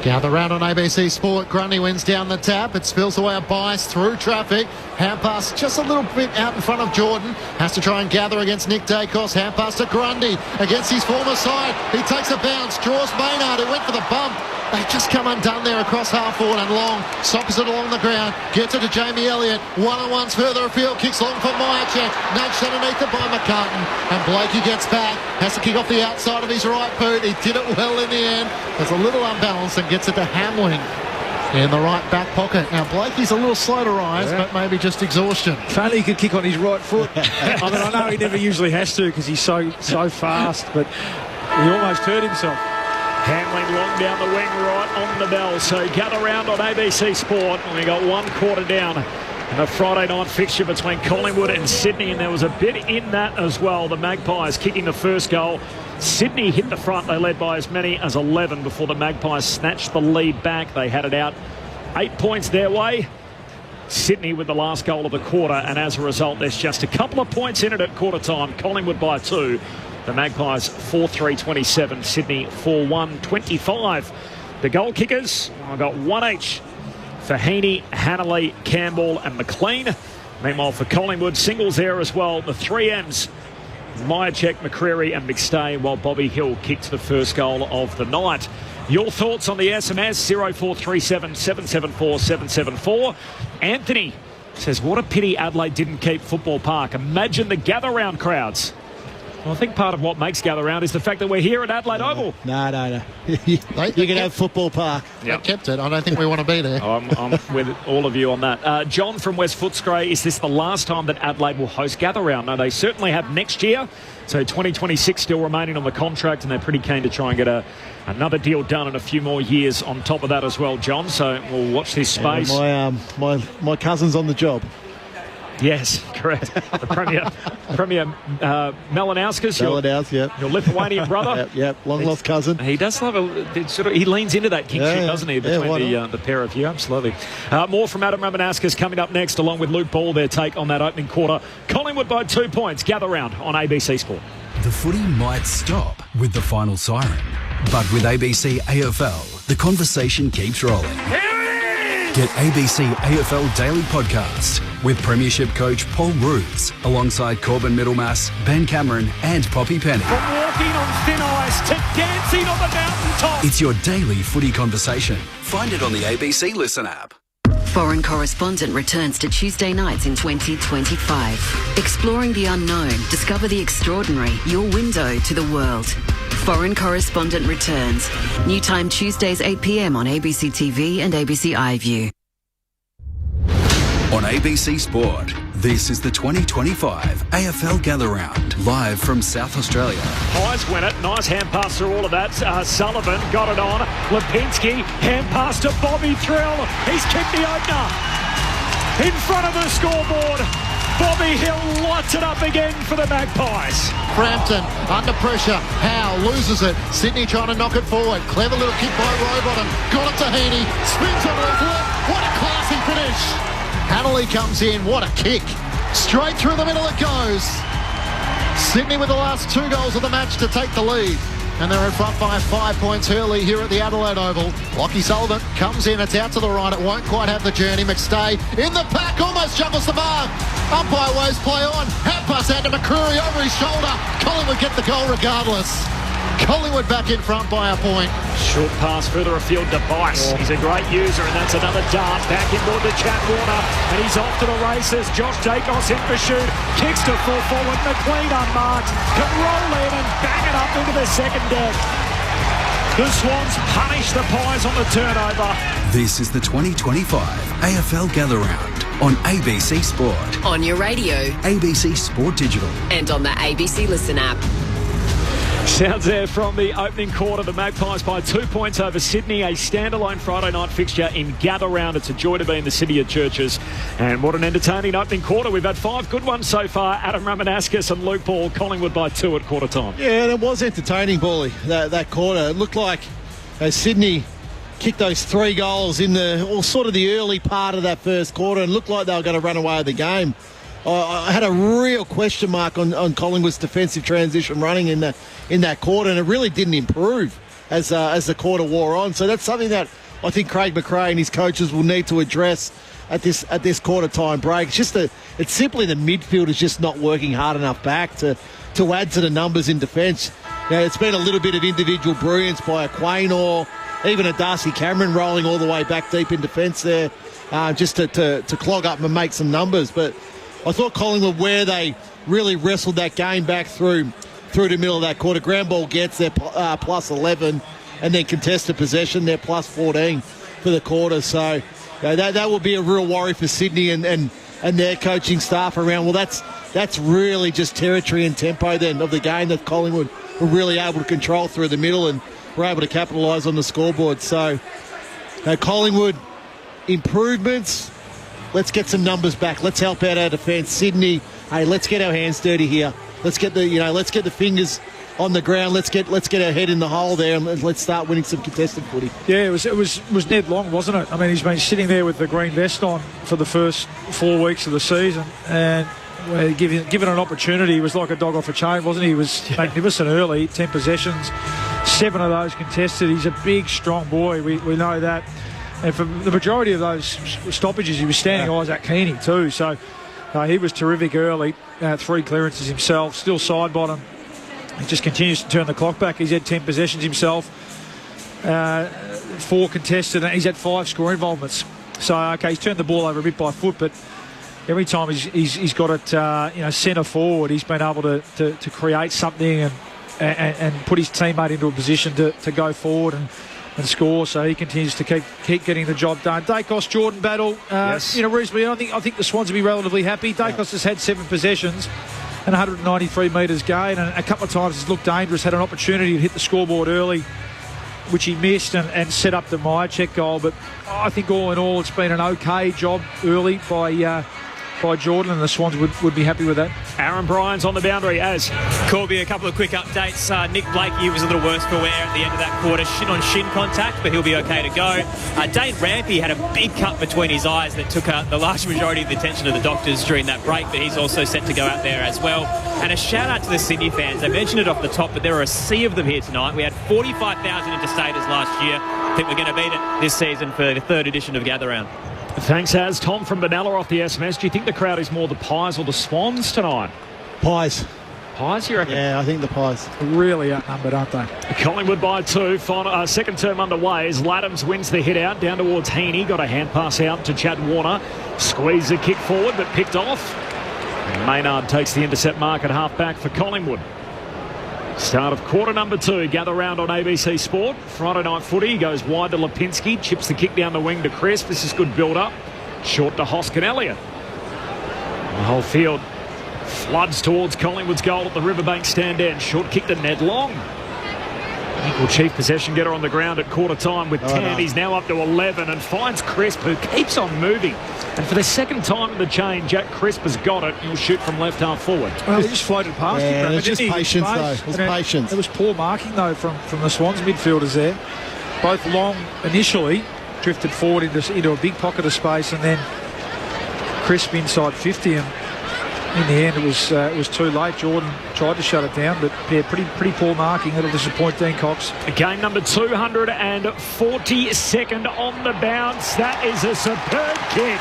Gather round on ABC Sport. Grundy wins down the tap. It spills away a bias through traffic. Hand pass just a little bit out in front of Jordan. Has to try and gather against Nick Dacos. Hand pass to Grundy against his former side. He takes a bounce. Draws Maynard, who went for the bump. They just come undone there across half forward, and Long sops it along the ground. Gets it to Jamie Elliott. One-on-ones further afield. Kicks long for Myercheck. Nudged underneath it by McCartan. And Blakey gets back. Has to kick off the outside of his right boot. He did it well in the end. There's a little unbalanced and gets it to Hamling in the right back pocket. Now Blakey's a little slow to rise, but maybe just exhaustion. If only he could kick on his right foot. I mean, I know he never usually has to because he's so fast, but he almost hurt himself. Hamling long down the wing, right on the bell. So gather round on ABC Sport. And we got 1 quarter down in a Friday night fixture between Collingwood and Sydney, and there was a bit in that as well. The Magpies kicking the first goal. Sydney hit the front. They led by as many as 11 before the Magpies snatched the lead back. They had it out 8 points their way. Sydney with the last goal of the quarter, and as a result, there's just a couple of points in it at quarter time. Collingwood by 2. The Magpies 4-3-27, Sydney 4-1-25. The goal kickers, I've got 1 each for Heaney, Hanley, Campbell and McLean. Meanwhile for Collingwood, singles there as well. The 3 M's, Myercheck, McCreary and McStay, while Bobby Hill kicked the first goal of the night. Your thoughts on the SMS, 0437 774 774. Anthony says, what a pity Adelaide didn't keep Football Park. Imagine the gather-round crowds. Well, I think part of what makes gather round is the fact that we're here at Adelaide Oval. No. You can have Football Park. They kept it. I don't think we want to be there. I'm with all of you on that. John from West Footscray, is this the last time that Adelaide will host gather round? No, they certainly have next year. So 2026 still remaining on the contract, and they're pretty keen to try and get another deal done and a few more years on top of that as well, John. So we'll watch this space. Yeah, my cousin's on the job. Yes, correct. The Premier Malinauskas, your Lithuanian brother. Yep, long lost cousin. He does love he leans into that kingship, doesn't he, between the pair of you? Absolutely. More from Adam Ramanauskas coming up next, along with Luke Ball, their take on that opening quarter. Collingwood by 2 points. Gather round on ABC Sport. The footy might stop with the final siren, but with ABC AFL, the conversation keeps rolling. Get ABC AFL Daily Podcast with Premiership coach Paul Roos alongside Corbin Middlemass, Ben Cameron and Poppy Penny. From walking on thin ice to dancing on the mountaintop. It's your daily footy conversation. Find it on the ABC Listen app. Foreign Correspondent returns to Tuesday nights in 2025. Exploring the unknown, discover the extraordinary, your window to the world. Foreign Correspondent returns. New time Tuesdays 8 p.m. on ABC TV and ABC iView. On ABC Sport, this is the 2025 AFL Gather Round, live from South Australia. Pies win it. Nice hand pass through all of that. Sullivan got it on. Lipinski, hand pass to Bobby Thrill. He's kicked the opener. In front of the scoreboard. Bobby Hill lights it up again for the Magpies. Frampton under pressure. Howe loses it. Sydney trying to knock it forward. Clever little kick by Rowbottom. Got it to Heaney. Spins on his left. What a classy finish. Hanley comes in. What a kick. Straight through the middle it goes. Sydney with the last 2 goals of the match to take the lead. And they're in front by 5 points early here at the Adelaide Oval. Lockie Sullivan comes in. It's out to the right. It won't quite have the journey. McStay in the pack. Almost juggles the bar. Umpire waves play on. Hand pass out to McCreary over his shoulder. Collingwood get the goal regardless. Collingwood back in front by a point. Short pass further afield to Bice. He's a great user, and that's another dart back inboard to Chad Warner. And he's off to the races. Josh Dacos in pursuit. Kicks to full forward. McLean unmarked. Can roll in and bang it up into the second deck. The Swans punish the Pies on the turnover. This is the 2025 AFL Gather Round on ABC Sport. On your radio. ABC Sport Digital. And on the ABC Listen app. Sounds there from the opening quarter. The Magpies by 2 points over Sydney. A standalone Friday night fixture in Gather Round. It's a joy to be in the city of churches. And what an entertaining opening quarter. We've had 5 good ones so far. Adam Ramanauskas and Luke Ball. Collingwood by 2 at quarter time. Yeah, and it was entertaining, Bally, that quarter. It looked like Sydney kicked those 3 goals in the early part of that first quarter and looked like they were going to run away with the game. I had a real question mark on Collingwood's defensive transition running in that quarter, and it really didn't improve as the quarter wore on. So that's something that I think Craig McRae and his coaches will need to address at this quarter time break. It's simply the midfield is just not working hard enough back to add to the numbers in defence. Now, it's been a little bit of individual brilliance by a Quaynor, even a Darcy Cameron rolling all the way back deep in defence there, just to clog up and make some numbers. But I thought Collingwood, where they really wrestled that game back through the middle of that quarter, ground ball gets their plus 11, and then contested possession, they're plus 14 for the quarter. So that will be a real worry for Sydney and their coaching staff around. Well, that's really just territory and tempo then of the game that Collingwood were really able to control through the middle and were able to capitalise on the scoreboard. So Collingwood improvements. Let's get some numbers back. Let's help out our defence. Sydney, hey, let's get our hands dirty here. Let's get the fingers on the ground. Let's get our head in the hole there, and let's start winning some contested footy. Yeah, it was Ned Long, wasn't it? I mean, he's been sitting there with the green vest on for the first 4 weeks of the season, and given an opportunity, he was like a dog off a chain, wasn't he? He was magnificent early, 10 possessions, 7 of those contested. He's a big, strong boy. We know that. And for the majority of those stoppages, he was standing Isaac Keaney too. So He was terrific early. 3 clearances himself. Still side bottom. He just continues to turn the clock back. He's had 10 possessions himself. 4 contested. And he's had 5 score involvements. So, okay, he's turned the ball over a bit by foot, but every time he's got it, centre forward, he's been able to create something and put his teammate into a position to go forward and score. So he continues to keep getting the job done. Dacos Jordan battle, reasonably. I think the Swans will be relatively happy. Dacos has had 7 possessions and 193 metres gain, and a couple of times he's looked dangerous. Had an opportunity to hit the scoreboard early, which he missed, and set up the Myercheck goal. But I think all in all, it's been an okay job early by Jordan, and the Swans would be happy with that. Aaron Bryan's on the boundary as Corby, a couple of quick updates. Nick Blakey was a little worse for wear at the end of that quarter. Shin-on-shin contact, but he'll be okay to go. Dane Rampy had a big cut between his eyes that took the large majority of the attention of the doctors during that break, but he's also set to go out there as well. And a shout-out to the Sydney fans. They mentioned it off the top, but there are a sea of them here tonight. We had 45,000 interstaters last year. I think we're going to beat it this season for the 3rd edition of Gather Round. Thanks, Az. Tom from Benalla off the SMS. Do you think the crowd is more the Pies or the Swans tonight? Pies. Pies, you reckon? Yeah, I think the Pies. Really outnumbered, aren't they? Collingwood by 2. Second term underway as Laddams wins the hit out down towards Heaney. Got a hand pass out to Chad Warner. Squeezed the kick forward, but picked off. And Maynard takes the intercept mark at half-back for Collingwood. Start of quarter number 2. Gather round on ABC Sport. Friday night footy goes wide to Lipinski. Chips the kick down the wing to Crisp. This is good build-up. Short to Hoskin Elliott. The whole field floods towards Collingwood's goal at the Riverbank stand end. Short kick to Ned Long. Equal chief possession getter on the ground at quarter time with 10. No. He's now up to 11 and finds Crisp, who keeps on moving. And for the second time in the chain, Jack Crisp has got it. He'll shoot from left half forward. Well, he just floated past him. It was just patience, though. It was patience. It was poor marking, though, from the Swans midfielders there. Both Long initially drifted forward into a big pocket of space, and then Crisp inside 50, and in the end it was too late. Jordan tried to shut it down, but yeah, pretty poor marking. It'll disappoint Dean Cox. Game number 242nd on the bounce. That is a superb kick,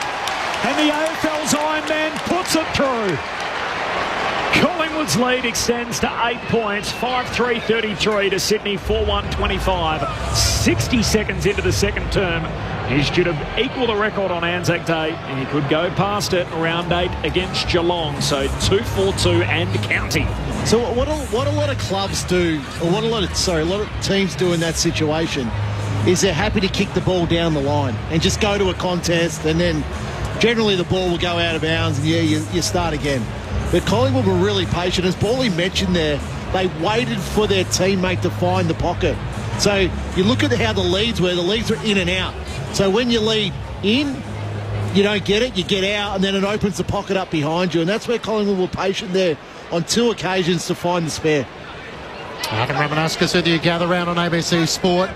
and the AFL's Iron Man puts it through. Collingwood's lead extends to 8 points, 5-3-33 to Sydney, 4-1-25. 60 seconds into the second term. He's due to equal the record on Anzac Day, and he could go past it round 8 against Geelong. So 2-4-2 and counting. So what a lot of clubs do, or what a lot of teams do in that situation, is they're happy to kick the ball down the line and just go to a contest, and then generally the ball will go out of bounds, and you start again. But Collingwood were really patient. As Bally mentioned there, they waited for their teammate to find the pocket. So you look at how the leads were. The leads were in and out. So when you lead in, you don't get it, you get out, and then it opens the pocket up behind you. And that's where Collingwood were patient there on 2 occasions to find the spare. Adam Ramanuskas with you, Gather round on ABC Sport.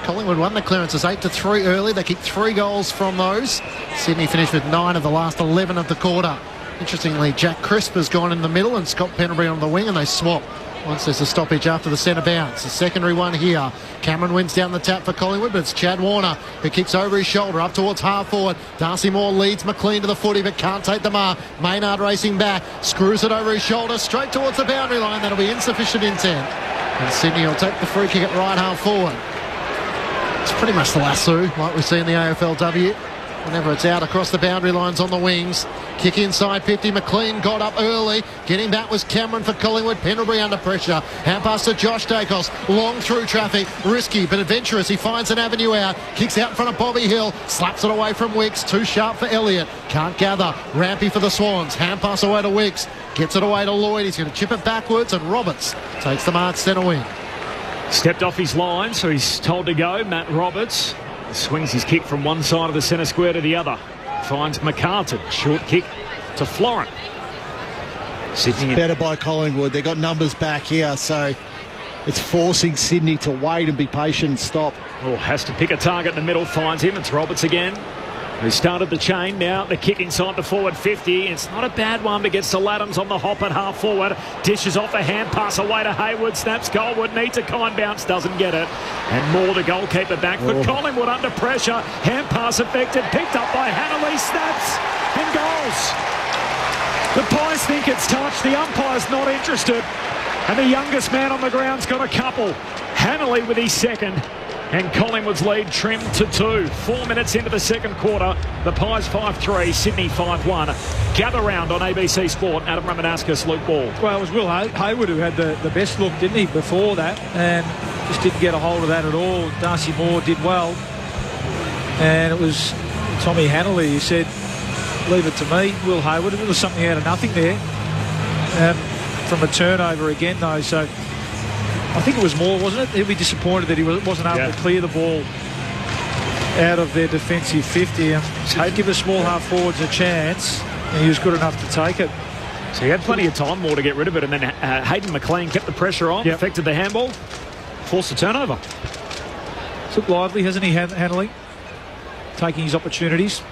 Collingwood won the clearances 8-3 early. They kicked 3 goals from those. Sydney finished with 9 of the last 11 of the quarter. Interestingly, Jack Crisp has gone in the middle and Scott Pendlebury on the wing, and they swap once there's a stoppage after the centre bounce. The secondary one here. Cameron wins down the tap for Collingwood, but it's Chad Warner who kicks over his shoulder up towards half forward. Darcy Moore leads McLean to the footy, but can't take the mark. Maynard racing back, screws it over his shoulder straight towards the boundary line. That'll be insufficient intent, and Sydney will take the free kick at right half forward. It's pretty much the lasso like we see in the AFLW. Whenever it's out across the boundary lines on the wings. Kick inside 50. McLean got up early. Getting back was Cameron for Collingwood. Pendlebury under pressure. Hand pass to Josh Dacos. Long through traffic. Risky but adventurous. He finds an avenue out. Kicks out in front of Bobby Hill. Slaps it away from Wicks. Too sharp for Elliott. Can't gather. Rampy for the Swans. Hand pass away to Wicks. Gets it away to Lloyd. He's going to chip it backwards, and Roberts takes the mark centre wing. Stepped off his line, so he's told to go. Matt Roberts swings his kick from one side of the centre square to the other. Finds McCartan. Short kick to Florent. Sydney better by Collingwood. They've got numbers back here, so it's forcing Sydney to wait and be patient and stop. Oh, has to pick a target in the middle. Finds him. It's Roberts again, who started the chain. Now the kick inside the forward 50. It's not a bad one, but gets to Laddams on the hop at half forward. Dishes off a hand pass away to Hayward. Snaps Goldwood. Needs a kind bounce. Doesn't get it. And Moore, the goalkeeper, back for Collingwood under pressure. Hand pass effective. Picked up by Hanley. Snaps and goals. The Pies think it's touched. The umpire's not interested. And the youngest man on the ground's got a couple. Hanley with his second. And Collingwood's lead trimmed to 2. 4 minutes into the second quarter. The Pies 5-3, Sydney 5-1. Gather round on ABC Sport. Adam Ramanauskas, Luke Ball. Well, it was Will Hayward who had the best look, didn't he, before that? And just didn't get a hold of that at all. Darcy Moore did well. And it was Tommy Hanley who said, leave it to me. Will Hayward, it was something out of nothing there. From a turnover again, though. So I think it was Moore, wasn't it? He'll be disappointed that he wasn't able to clear the ball out of their defensive 50. They'd give the small half forwards a chance, and he was good enough to take it. So he had plenty of time, Moore, to get rid of it, and then Hayden McLean kept the pressure on, affected the handball, forced a turnover. It's looked lively, hasn't he, Hanley? Taking his opportunities.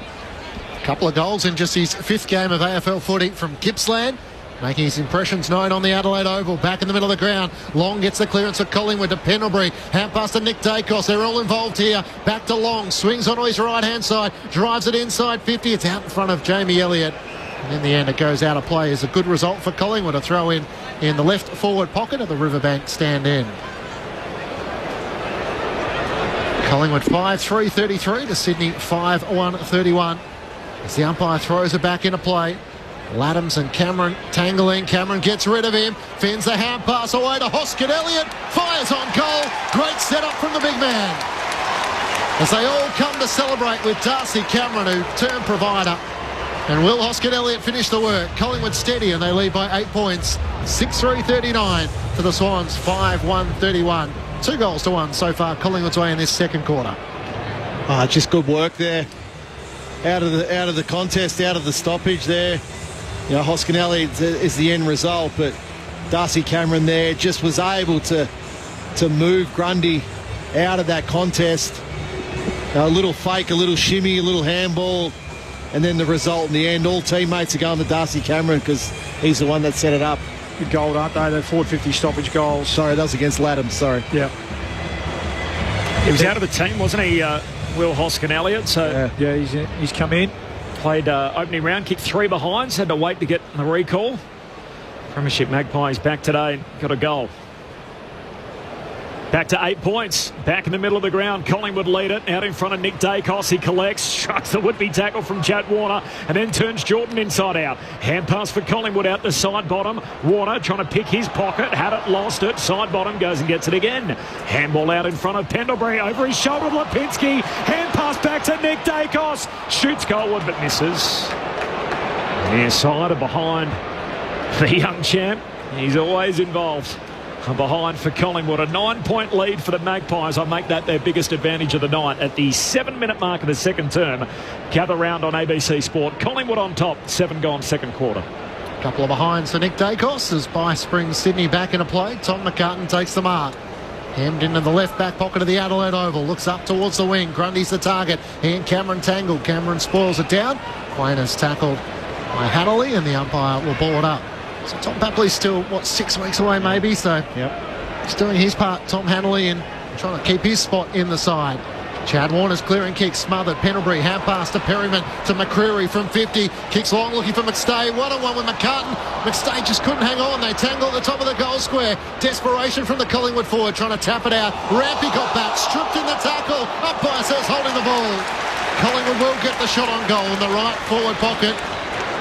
A couple of goals in just his 5th game of AFL footy from Gippsland. Making his impressions known on the Adelaide Oval. Back in the middle of the ground. Long gets the clearance of Collingwood to Pendlebury. Hand pass to Nick Dacos. They're all involved here. Back to Long. Swings onto his right-hand side. Drives it inside 50. It's out in front of Jamie Elliott. And in the end, it goes out of play. It's a good result for Collingwood. A throw in the left forward pocket of the Riverbank stand in. Collingwood 5-3-33 to Sydney 5-1-31. As the umpire throws it back into play. Laddams and Cameron tangling. Cameron gets rid of him. Fins the hand pass away to Hoskin Elliott. Fires on goal. Great setup from the big man. As they all come to celebrate with Darcy Cameron, who turned provider. And Will Hoskin Elliott finish the work. Collingwood steady, and they lead by 8 points. 6-3-39 to the Swans. 5-1-31. 2-1 so far Collingwood's way in this second quarter. Just good work there. Out of the contest, out of the stoppage there. You know, Hoskin Elliott is the end result, but Darcy Cameron there just was able to move Grundy out of that contest. A little fake, a little shimmy, a little handball, and then the result in the end. All teammates are going to Darcy Cameron because he's the one that set it up. Good goal, aren't they? The forward 50 stoppage goals. Sorry, that was against Laddams, sorry. Yeah. He was out of the team, wasn't he, Will Hoskin Elliott? So yeah, he's come in. Played opening round, kicked 3 behinds, had to wait to get the recall. Premiership Magpies back today, got a goal. Back to 8 points. Back in the middle of the ground. Collingwood lead it. Out in front of Nick Dacos. He collects. Shucks the would-be tackle from Chad Warner. And then turns Jordan inside out. Hand pass for Collingwood out the side bottom. Warner trying to pick his pocket. Had it, lost it. Side bottom goes and gets it again. Handball out in front of Pendlebury. Over his shoulder, Lipinski. Hand pass back to Nick Dacos. Shoots goalward but misses. Near side or behind the young champ. He's always involved. Behind for Collingwood, a 9-point lead for the Magpies. I make that their biggest advantage of the night at the 7-minute mark of the second term. Gather round on ABC Sport. Collingwood on top, 7 gone second quarter. Couple of behinds for Nick Dacos as Bice brings Sydney back into play. Tom McCartan takes the mark. Hemmed into the left back pocket of the Adelaide Oval. Looks up towards the wing. Grundy's the target. He and Cameron tangled. Cameron spoils it down. Quain is tackled by Hanley and the umpire will ball it up. So Tom Papley's still, 6 weeks away maybe, so he's doing his part, Tom Hanley, and trying to keep his spot in the side. Chad Warner's clearing kick, smothered. Pendlebury, hand pass to Perryman, to McCreary from 50. Kicks long, looking for McStay. 1-on-1 with McCartan. McStay just couldn't hang on. They tangle at the top of the goal square. Desperation from the Collingwood forward, trying to tap it out. Rampy got back, stripped in the tackle. Umpire says holding the ball. Collingwood will get the shot on goal in the right forward pocket.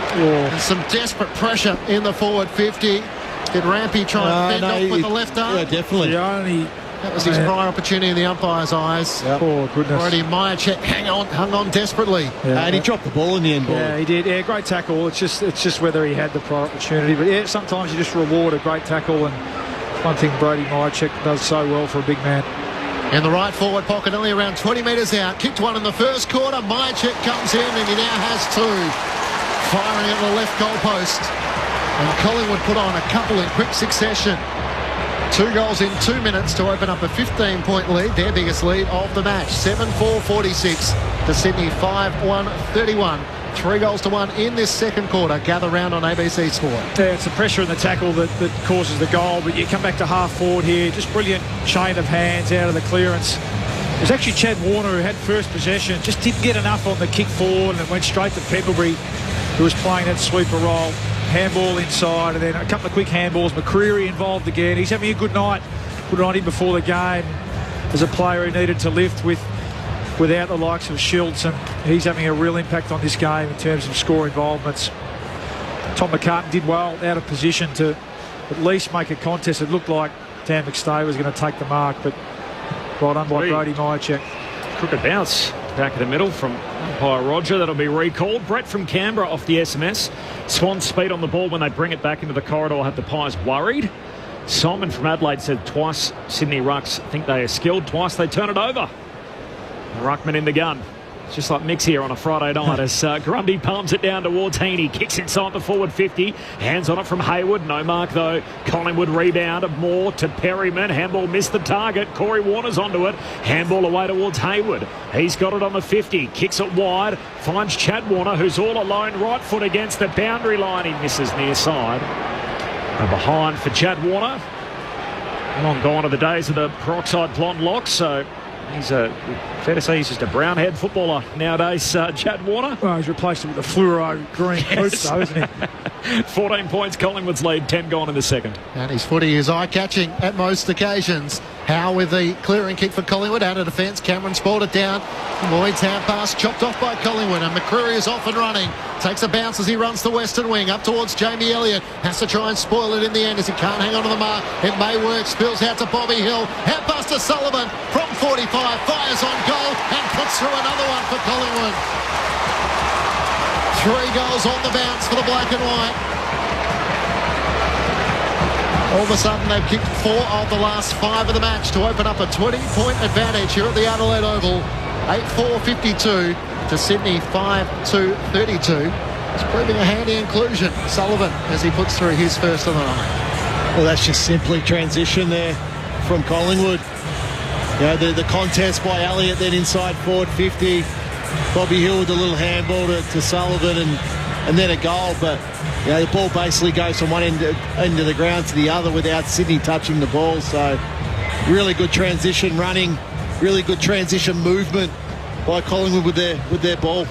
And some desperate pressure in the forward 50. Did Rampy try and fend off with the left arm? Yeah, definitely. That was his prior opportunity in the umpire's eyes. Yep. Oh, goodness. Brody Myercheck hung on desperately. And he dropped the ball in the end. Yeah, he did. Yeah, great tackle. It's just whether he had the prior opportunity. But yeah, sometimes you just reward a great tackle, and one thing Brody Myercheck does so well for a big man. In the right forward pocket, only around 20 metres out. Kicked one in the first quarter. Myercheck comes in and he now has 2. Firing at the left goal post. And Collingwood put on a couple in quick succession. 2 goals in 2 minutes to open up a 15-point lead, their biggest lead of the match. 7-4-46 to Sydney 5-1-31. 3-1 in this second quarter. Gather round on ABC Sport. Yeah, it's the pressure and the tackle that causes the goal, but you come back to half forward here. Just brilliant chain of hands out of the clearance. It was actually Chad Warner who had first possession, just didn't get enough on the kick forward, and it went straight to Pendlebury, who was playing that sweeper role. handball inside, and then a couple of quick handballs. McCreary involved again. He's having a good night. Put it on him before the game as a player who needed to lift without the likes of Schultz, and he's having a real impact on this game in terms of score involvements. Tom McCartan did well out of position to at least make a contest. It looked like Dan McStay was going to take the mark, but well done by Brody Myercheck. Crooked bounce back in the middle from umpire Roger. That'll be recalled. Brett from Canberra off the SMS. Swan speed on the ball when they bring it back into the corridor. Have the Pies worried? Simon from Adelaide said twice Sydney Rucks think they are skilled. Twice they turn it over. Ruckman in the gun. It's just like Mix here on a Friday night as Grundy palms it down towards Heaney. Kicks inside the forward 50. Hands on it from Hayward. No mark though. Collingwood rebound. Moore to Perryman. Handball missed the target. Corey Warner's onto it. Handball away towards Hayward. He's got it on the 50. Kicks it wide. Finds Chad Warner, who's all alone. Right foot against the boundary line. He misses near side. And behind for Chad Warner. Long gone are the days of the peroxide blonde locks, so he's fair to say he's just a brown-haired footballer nowadays, Chad Warner. Well, he's replaced him with a fluoro green coat, though, isn't he? 14 points, Collingwood's lead, 10 gone in the second. And his footy is eye-catching at most occasions. Howe with the clearing kick for Collingwood, out of defence. Cameron spoiled it down. Lloyd's hand pass chopped off by Collingwood, and McCreary is off and running. Takes a bounce as he runs the western wing up towards Jamie Elliott. Has to try and spoil it in the end as he can't hang on to the mark. It may work. Spills out to Bobby Hill. Hand pass to Sullivan from 45. Fires on goal and puts through another one for Collingwood. 3 goals on the bounce for the black and white. All of a sudden they've kicked 4 of the last 5 of the match to open up a 20-point advantage here at the Adelaide Oval. 8-4-52 to Sydney 5-2-32. It's proving a handy inclusion. Sullivan as he puts through his first of the night. Well, that's just simply transition there from Collingwood. You know, the contest by Elliott, then inside forward 50. Bobby Hill with a little handball to Sullivan and then a goal, but you know, the ball basically goes from one end of the ground to the other without Sydney touching the ball. So really good transition running, really good transition movement by Collingwood with their ball.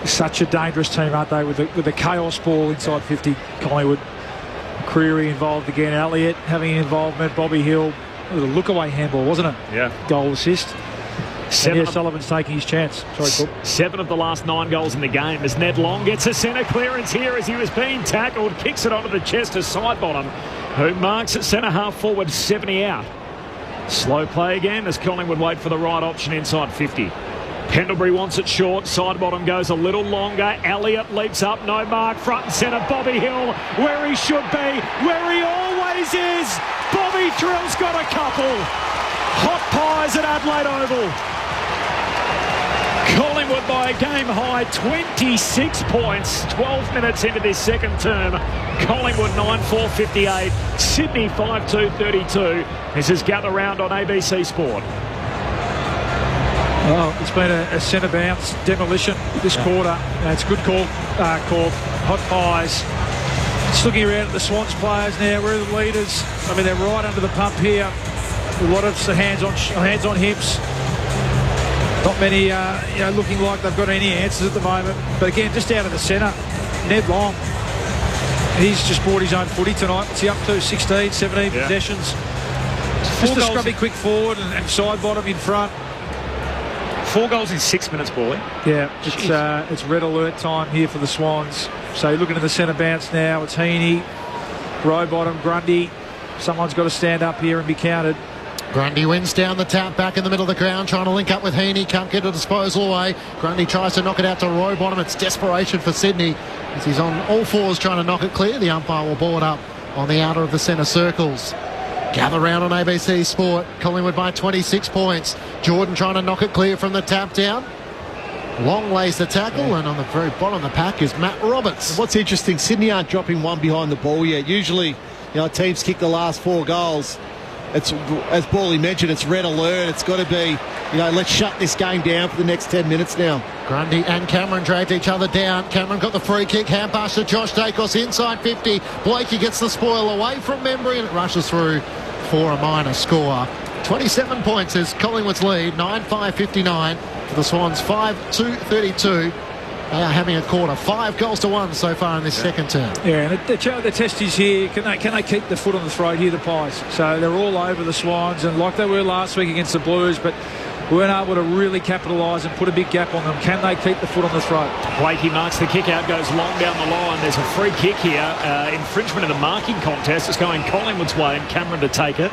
Such a dangerous team, aren't they, with the chaos ball inside 50. Collingwood. Creary involved again. Elliott having involvement. Bobby Hill. It was a look-away handball, wasn't it? Yeah. Goal assist. Sullivan's taking his chance. Sorry, Paul. 7 of the last 9 goals in the game as Ned Long gets a centre clearance here as he was being tackled. Kicks it onto the chest of Sidebottom, who marks at centre half forward, 70 out. Slow play again as Collingwood wait for the right option inside 50. Pendlebury wants it short. Sidebottom goes a little longer. Elliott leaps up. No mark. Front and centre. Bobby Hill where he should be. Where he always is. Bobby Thrill's got a couple. Hot pies at Adelaide Oval. Collingwood by a game high 26 points. 12 minutes into this second term. Collingwood 9-4-58. Sydney 5-2-32. This is Gather Round on ABC Sport. Well, it's been a centre bounce demolition this quarter. It's a good call. Hot pies. Just looking around at the Swans players now. Where are the leaders? I mean, they're right under the pump here. A lot of hands on hips. Not many, looking like they've got any answers at the moment. But again, just out of the centre, Ned Long. He's just brought his own footy tonight. What's he up to? 16, 17 possessions. Just a scrubby quick forward and Sidebottom in front. 4 goals in 6 minutes, Paulie. Yeah, it's red alert time here for the Swans. So looking at the centre bounce now. It's Heaney, Rowbottom, Grundy. Someone's got to stand up here and be counted. Grundy wins down the tap, back in the middle of the ground, trying to link up with Heaney. Can't get a disposal away. Grundy tries to knock it out to Rowbottom. It's desperation for Sydney as he's on all fours trying to knock it clear. The umpire will board up on the outer of the centre circles. Gather Round on ABC Sport. Collingwood by 26 points. Jordan trying to knock it clear from the tap down. Long lays the tackle, and on the very bottom of the pack is Matt Roberts. What's interesting, Sydney aren't dropping one behind the ball yet. Usually, teams kick the last 4 goals. It's, as Bally mentioned, it's red alert. It's got to be, let's shut this game down for the next 10 minutes now. Grundy and Cameron dragged each other down. Cameron got the free kick. Hand pass to Josh Dacos inside 50. Blakey gets the spoil away from Membry, and it rushes through for a minor score. 27 points is Collingwood's lead. 9-5-59 for the Swans. 5-2-32. They are having a quarter. 5-1 so far in this second term. Yeah, and the test is here. Can they keep the foot on the throat here, the Pies? So they're all over the Swans, and like they were last week against the Blues, but weren't able to really capitalise and put a big gap on them. Can they keep the foot on the throat? Blakey marks the kick out, goes long down the line. There's a free kick here. Infringement of the marking contest. It's going Collingwood's way, and Cameron to take it.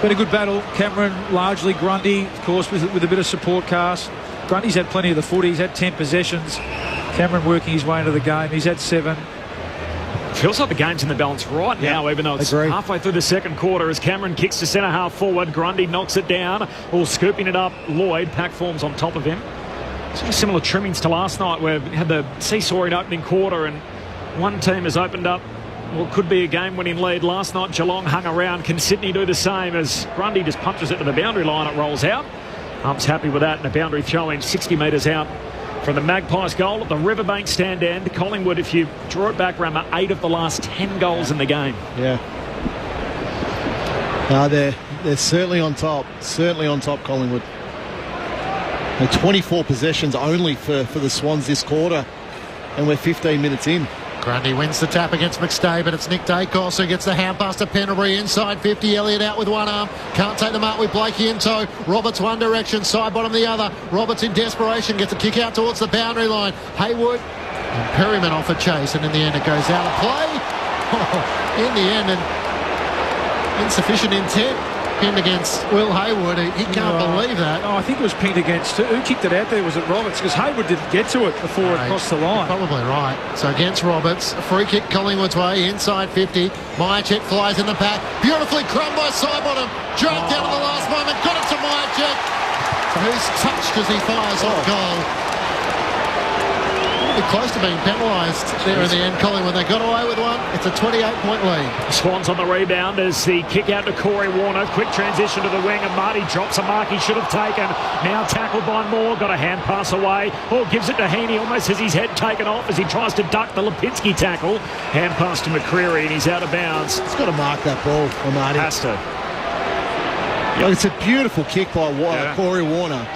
Been a good battle. Cameron, largely Grundy, of course, with a bit of support cast. Grundy's had plenty of the footy. He's had 10 possessions. Cameron working his way into the game. He's had 7. Feels like the game's in the balance right now, even though it's halfway through the second quarter as Cameron kicks to centre half forward. Grundy knocks it down, all scooping it up. Lloyd, pack forms on top of him. Sort of similar trimmings to last night where we had the seesawing opening quarter and one team has opened up what could be a game-winning lead. Last night Geelong hung around. Can Sydney do the same as Grundy just punches it to the boundary line? It rolls out. Hump's happy with that, and a boundary throw-in 60 metres out from the Magpies goal at the Riverbank stand end. Collingwood, if you draw it back, Rammer, 8 of the last 10 goals in the game. Yeah. They're certainly on top. Certainly on top, Collingwood. They're 24 possessions only for the Swans this quarter, and we're 15 minutes in. Grundy wins the tap against McStay, but it's Nick Dacos who gets the hand pass to Pendlebury inside 50. Elliott out with one arm. Can't take them up with Blakey in tow. Roberts one direction, side bottom the other. Roberts in desperation gets a kick out towards the boundary line. Haywood and Perryman off a chase, and in the end it goes out of play. In the end, and insufficient intent. Pinned against Will Haywood. He can't believe that. Oh, I think it was pinned against. Who kicked it out there? Was it Roberts? Because Haywood didn't get to it before it crossed the line. You're probably right. So against Roberts, a free kick Collingwood's way, inside 50. Myercheck flies in the pack. Beautifully crumbed by Sidebottom. Dragged down at the last moment. Got it to Myercheck, who's touched as he fires off goal. Close to being penalised there in the end. Collingwood, they got away with one. It's a 28-point lead. Swans on the rebound as the kick out to Corey Warner. Quick transition to the wing, and Marty drops a mark he should have taken. Now tackled by Moore. Got a hand pass away. Gives it to Heaney. Almost has his head taken off as he tries to duck the Lipinski tackle. Hand pass to McCreary, and he's out of bounds. He's got to mark that ball for Marty. Has to. Yep. It's a beautiful kick by Corey Warner.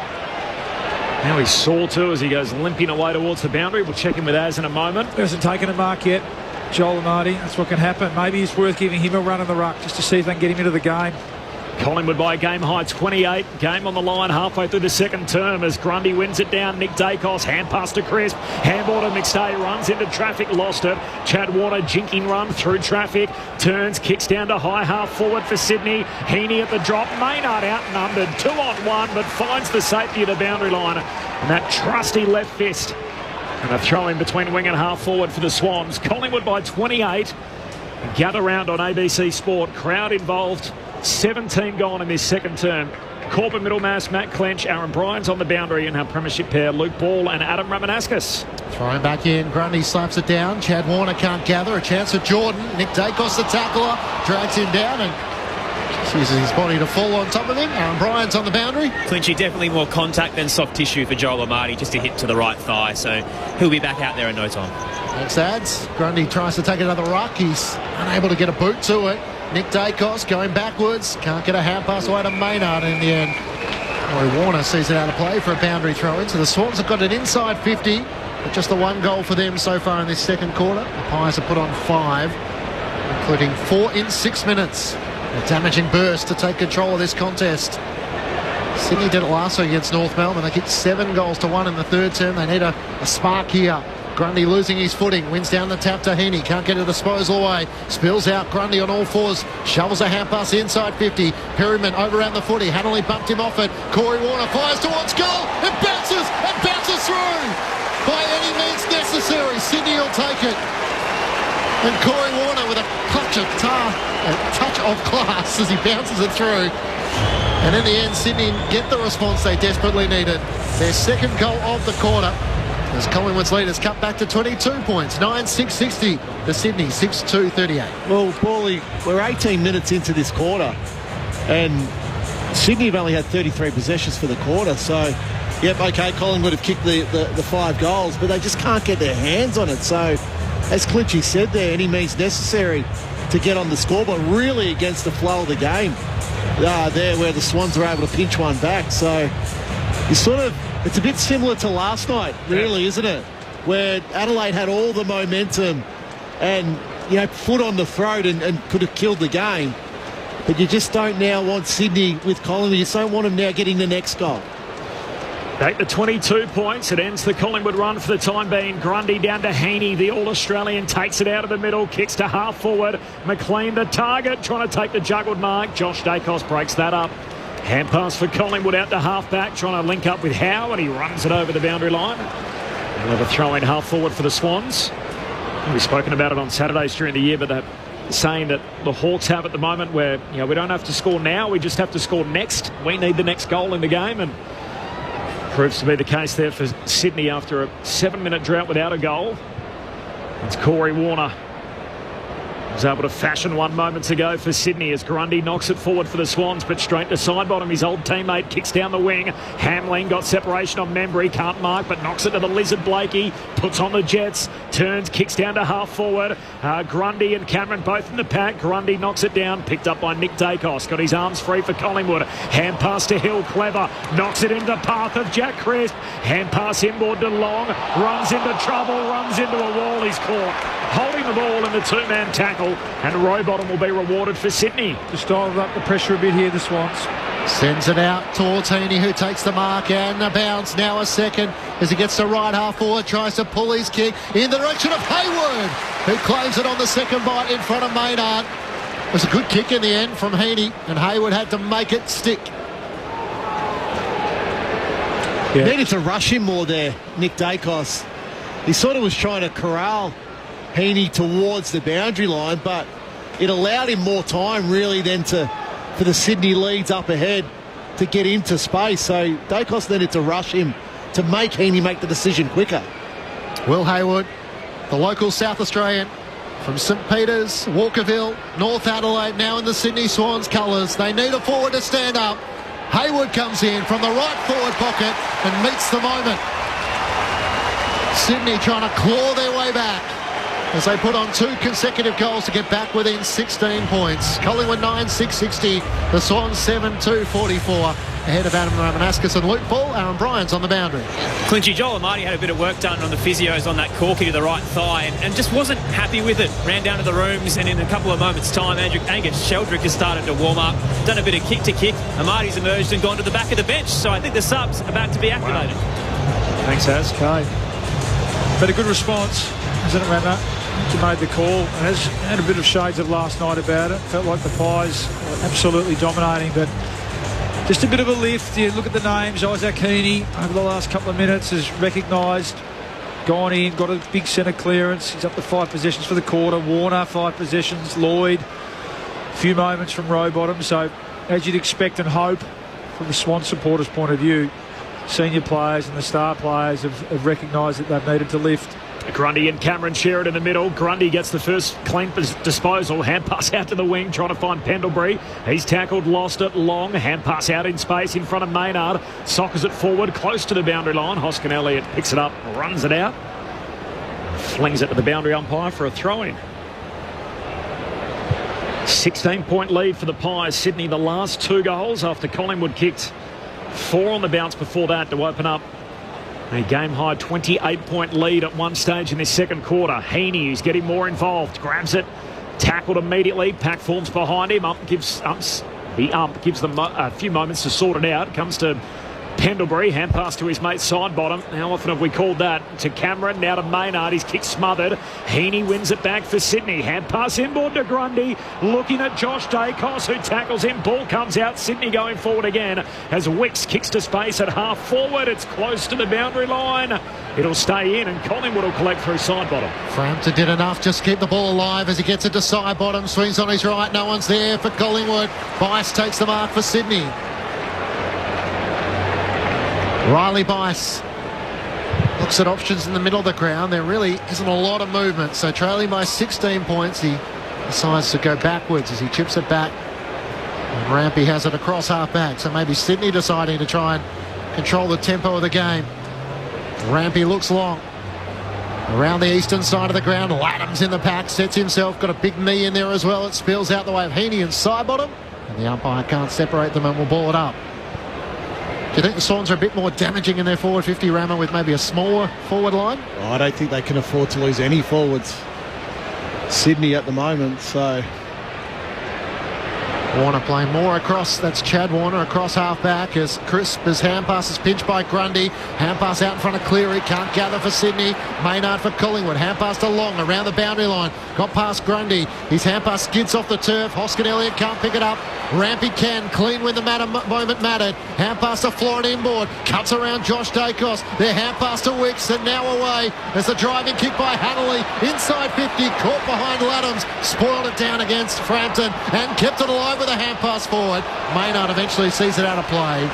Now he's sore too as he goes limping away towards the boundary. We'll check in with Az in a moment. He hasn't taken a mark yet. Joel Amartey, that's what can happen. Maybe it's worth giving him a run in the ruck just to see if they can get him into the game. Collingwood by a game high 28. Game on the line halfway through the second term as Grundy wins it down. Nick Dacos, hand pass to Crisp. Handball to McStay, runs into traffic, lost it. Chad Warner, jinking run through traffic. Turns, kicks down to high half forward for Sydney. Heaney at the drop. Maynard outnumbered. 2-on-1, but finds the safety of the boundary line. And that trusty left fist. And a throw in between wing and half forward for the Swans. Collingwood by 28. Gather round on ABC Sport. Crowd involved. 17 gone in this second term. Corbin Middlemass, Matt Clench, Aaron Bryans on the boundary, and our premiership pair, Luke Ball and Adam Ramanauskas. Throwing back in, Grundy slaps it down. Chad Warner can't gather. A chance for Jordan. Nick Dacos, the tackler, drags him down and uses his body to fall on top of him. Aaron Bryans on the boundary. Clinchy, definitely more contact than soft tissue for Joel Amartey, just a hit to the right thigh, so he'll be back out there in no time. Thanks, Ads. Grundy tries to take another ruck. He's unable to get a boot to it. Nick Dacos going backwards. Can't get a hand pass away to Maynard in the end. Corey Warner sees it out of play for a boundary throw-in. So the Swans have got an inside 50, but just the one goal for them so far in this second quarter. The Pies have put on 5, including 4 in 6 minutes. A damaging burst to take control of this contest. Sydney did it last week against North Melbourne. They kicked 7-1 in the third term. They need a spark here. Grundy losing his footing, wins down the tap to Heaney, can't get a disposal away, spills out. Grundy on all fours, shovels a hand pass inside 50. Perryman over around the footy, Hanley bumped him off it. Corey Warner fires towards goal, it bounces through by any means necessary. Sydney will take it, and Corey Warner with a touch of class as he bounces it through. And in the end, Sydney get the response they desperately needed. Their second goal of the quarter. As Collingwood's lead has cut back to 22 points, 9-6-60 to Sydney, 6-2-38. Well, Paulie, we're 18 minutes into this quarter, and Sydney have only had 33 possessions for the quarter. So, yep, okay, Collingwood have kicked the 5 goals, but they just can't get their hands on it. So, as Clinchy said there, any means necessary to get on the scoreboard, really against the flow of the game. There where the Swans are able to pinch one back. So, you sort of... It's a bit similar to last night, really, isn't it? where Adelaide had all the momentum and, foot on the throat and could have killed the game. But you just don't now want Sydney with Collingwood. You just don't want them now getting the next goal. Back to 22 points. It ends the Collingwood run for the time being. Grundy down to Haney. The All-Australian takes it out of the middle. Kicks to half forward. McLean the target. Trying to take the juggled mark. Josh Dacos breaks that up. Hand pass for Collingwood out to half back. Trying to link up with Howe. And he runs it over the boundary line. We'll have a throw in half forward for the Swans. We've spoken about it on Saturdays during the year, but they're saying that the Hawks have at the moment where, we don't have to score now. We just have to score next. We need the next goal in the game. And proves to be the case there for Sydney after a 7-minute drought without a goal. It's Corey Warner. Was able to fashion one moments ago for Sydney as Grundy knocks it forward for the Swans, but straight to side bottom. His old teammate kicks down the wing. Hamlin got separation on Membry, can't mark, but knocks it to the Lizard Blakey. Puts on the Jets, turns, kicks down to half forward. Grundy and Cameron both in the pack. Grundy knocks it down, picked up by Nick Dacos. Got his arms free for Collingwood. Hand pass to Hill, clever. Knocks it into the path of Jack Crisp. Hand pass inboard to Long. Runs into trouble, runs into a wall. He's caught. Holding the ball in the two-man tackle, and Rowbottom will be rewarded for Sydney. Just dialed up the pressure a bit here, the Swans. Sends it out towards Heaney, who takes the mark and a bounce. Now a second as he gets to right half forward, tries to pull his kick in the direction of Hayward, who claims it on the second bite in front of Maynard. It was a good kick in the end from Heaney, and Hayward had to make it stick. Yeah. Needed to rush him more there, Nick Dacos. He sort of was trying to corral Heaney towards the boundary line, but it allowed him more time really than for the Sydney leads up ahead to get into space. So Dacos needed to rush him to make Heaney make the decision quicker. Will Hayward, the local South Australian from St Peters, Walkerville, North Adelaide, now in the Sydney Swans colours. They need a forward to stand up. Hayward comes in from the right forward pocket and meets the moment. Sydney trying to claw their way back as they put on 2 consecutive goals to get back within 16 points. Collingwood 9-6-60, the Swans 7-2-44. Ahead of Adam Ramanauskas and Luke Ball. Aaron Bryant's on the boundary. Clinchy, Joel Amati had a bit of work done on the physios on that corky to the right thigh and just wasn't happy with it. Ran down to the rooms, and in a couple of moments' time, Angus Sheldrick has started to warm up, done a bit of kick-to-kick. Amati's emerged and gone to the back of the bench, so I think the sub's about to be activated. Wow. Thanks, Az. Okay. But a good response, isn't it, Ramna? You made the call and has had a bit of shades of last night about it. Felt like the Pies were absolutely dominating, but just a bit of a lift. You look at the names. Isaac Heaney over the last couple of minutes has recognised, gone in, got a big centre clearance. He's up to 5 possessions for the quarter. Warner 5 possessions. Lloyd a few moments from Rowbottom. So as you'd expect and hope from the Swan supporters' point of view, senior players and the star players have recognised that they've needed to lift. Grundy and Cameron share it in the middle. Grundy gets the first clean disposal. Hand pass out to the wing, trying to find Pendlebury. He's tackled, lost it. Long hand pass out in space in front of Maynard. Sockers it forward, close to the boundary line. Hoskin Elliott picks it up, runs it out. Flings it to the boundary umpire for a throw-in. 16-point lead for the Pies. Sydney, the last 2 goals after Collingwood kicked 4 on the bounce before that to open up a game-high 28-point lead at one stage in this second quarter. Heaney, who's getting more involved, grabs it, tackled immediately. Pack forms behind him. The ump gives them a few moments to sort it out. Comes to Pendlebury, hand pass to his mate side bottom. How often have we called that? To Cameron, now to Maynard. His kick smothered. Heaney wins it back for Sydney. Hand pass inboard to Grundy. Looking at Josh Dacos, who tackles him. Ball comes out. Sydney going forward again as Wicks kicks to space at half forward. It's close to the boundary line. It'll stay in and Collingwood will collect through side bottom. Frampton did enough just to keep the ball alive as he gets it to side bottom. Swings on his right. No one's there for Collingwood. Bice takes the mark for Sydney. Riley Bice looks at options in the middle of the ground. There really isn't a lot of movement. So trailing by 16 points, he decides to go backwards as he chips it back. And Rampy has it across half back. So maybe Sydney deciding to try and control the tempo of the game. Rampy looks long. Around the eastern side of the ground, Laddams in the pack, sets himself, got a big knee in there as well. It spills out the way of Heaney and Sidebottom. And the umpire can't separate them and will ball it up. you think the Swans are a bit more damaging in their forward 50, Rama, with maybe a smaller forward line? I don't think they can afford to lose any forwards. Sydney at the moment, so... Warner playing more across, that's Chad Warner across half-back as Crisp as hand pass is pinched by Grundy. Hand pass out in front of Cleary, can't gather for Sydney. Maynard for Collingwood, hand pass to Long around the boundary line. Got past Grundy, his hand pass skids off the turf. Hoskin Elliott can't pick it up. Rampy can, clean when the moment mattered. Hand pass to Florida inboard, cuts around Josh Dacos. Their hand pass to Wicks and now away as the driving kick by Hanley. Inside 50, caught behind Laddams. Spoiled it down against Frampton and kept it alive with a hand pass forward. Maynard eventually sees it out of play.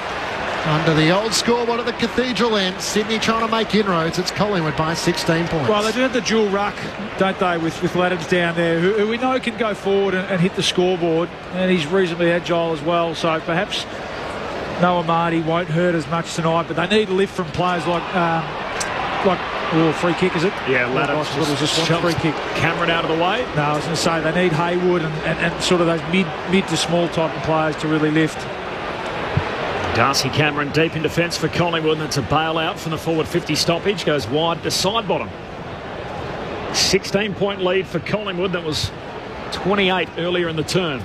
Under the old scoreboard at the Cathedral end, Sydney trying to make inroads. It's Collingwood by 16 points. Well, they do have the dual ruck, don't they, with Laddams down there, who we know can go forward and hit the scoreboard, and he's reasonably agile as well, so perhaps Noah Marty won't hurt as much tonight, but they need a lift from players like free kick, is it? Yeah, Laddams just free kick. Cameron out of the way. No, I was going to say they need Haywood and sort of those mid to small type of players to really lift. Darcy Cameron deep in defence for Collingwood. That's a bailout from the forward 50 stoppage. Goes wide to side bottom. 16-point lead for Collingwood. That was 28 earlier in the term.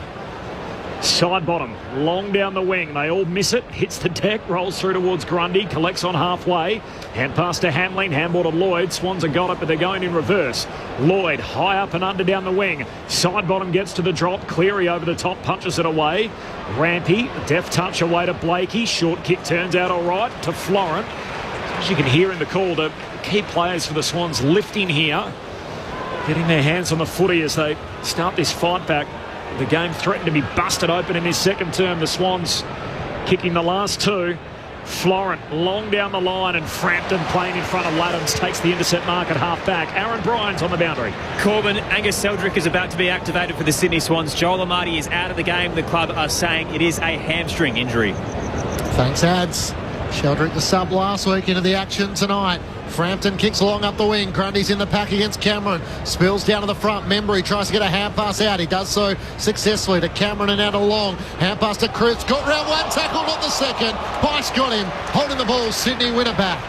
Side bottom, long down the wing. They all miss it. Hits the deck, rolls through towards Grundy, collects on halfway. Hand pass to Hamlin, handball to Lloyd. Swans have got it, but they're going in reverse. Lloyd, high up and under down the wing. Side bottom gets to the drop. Cleary over the top, punches it away. Rampy, deft touch away to Blakey. Short kick turns out all right to Florent. As you can hear in the call, the key players for the Swans lifting here, getting their hands on the footy as they start this fight back. The game threatened to be busted open in this second term. The Swans kicking the last two. Florent long down the line and Frampton playing in front of Laddams takes the intercept mark at half back. Aaron Bryant's on the boundary. Corbin, Angus Seldrick is about to be activated for the Sydney Swans. Joel Amati is out of the game. The club are saying it is a hamstring injury. Thanks, Ads. Sheldrick the sub last week into the action tonight. Frampton kicks long up the wing. Grundy's in the pack against Cameron. Spills down to the front. Membry tries to get a hand pass out. He does so successfully to Cameron and out to Long. Hand pass to Chris. Got round one tackle, not the second. Bice got him. Holding the ball. Sydney win it back.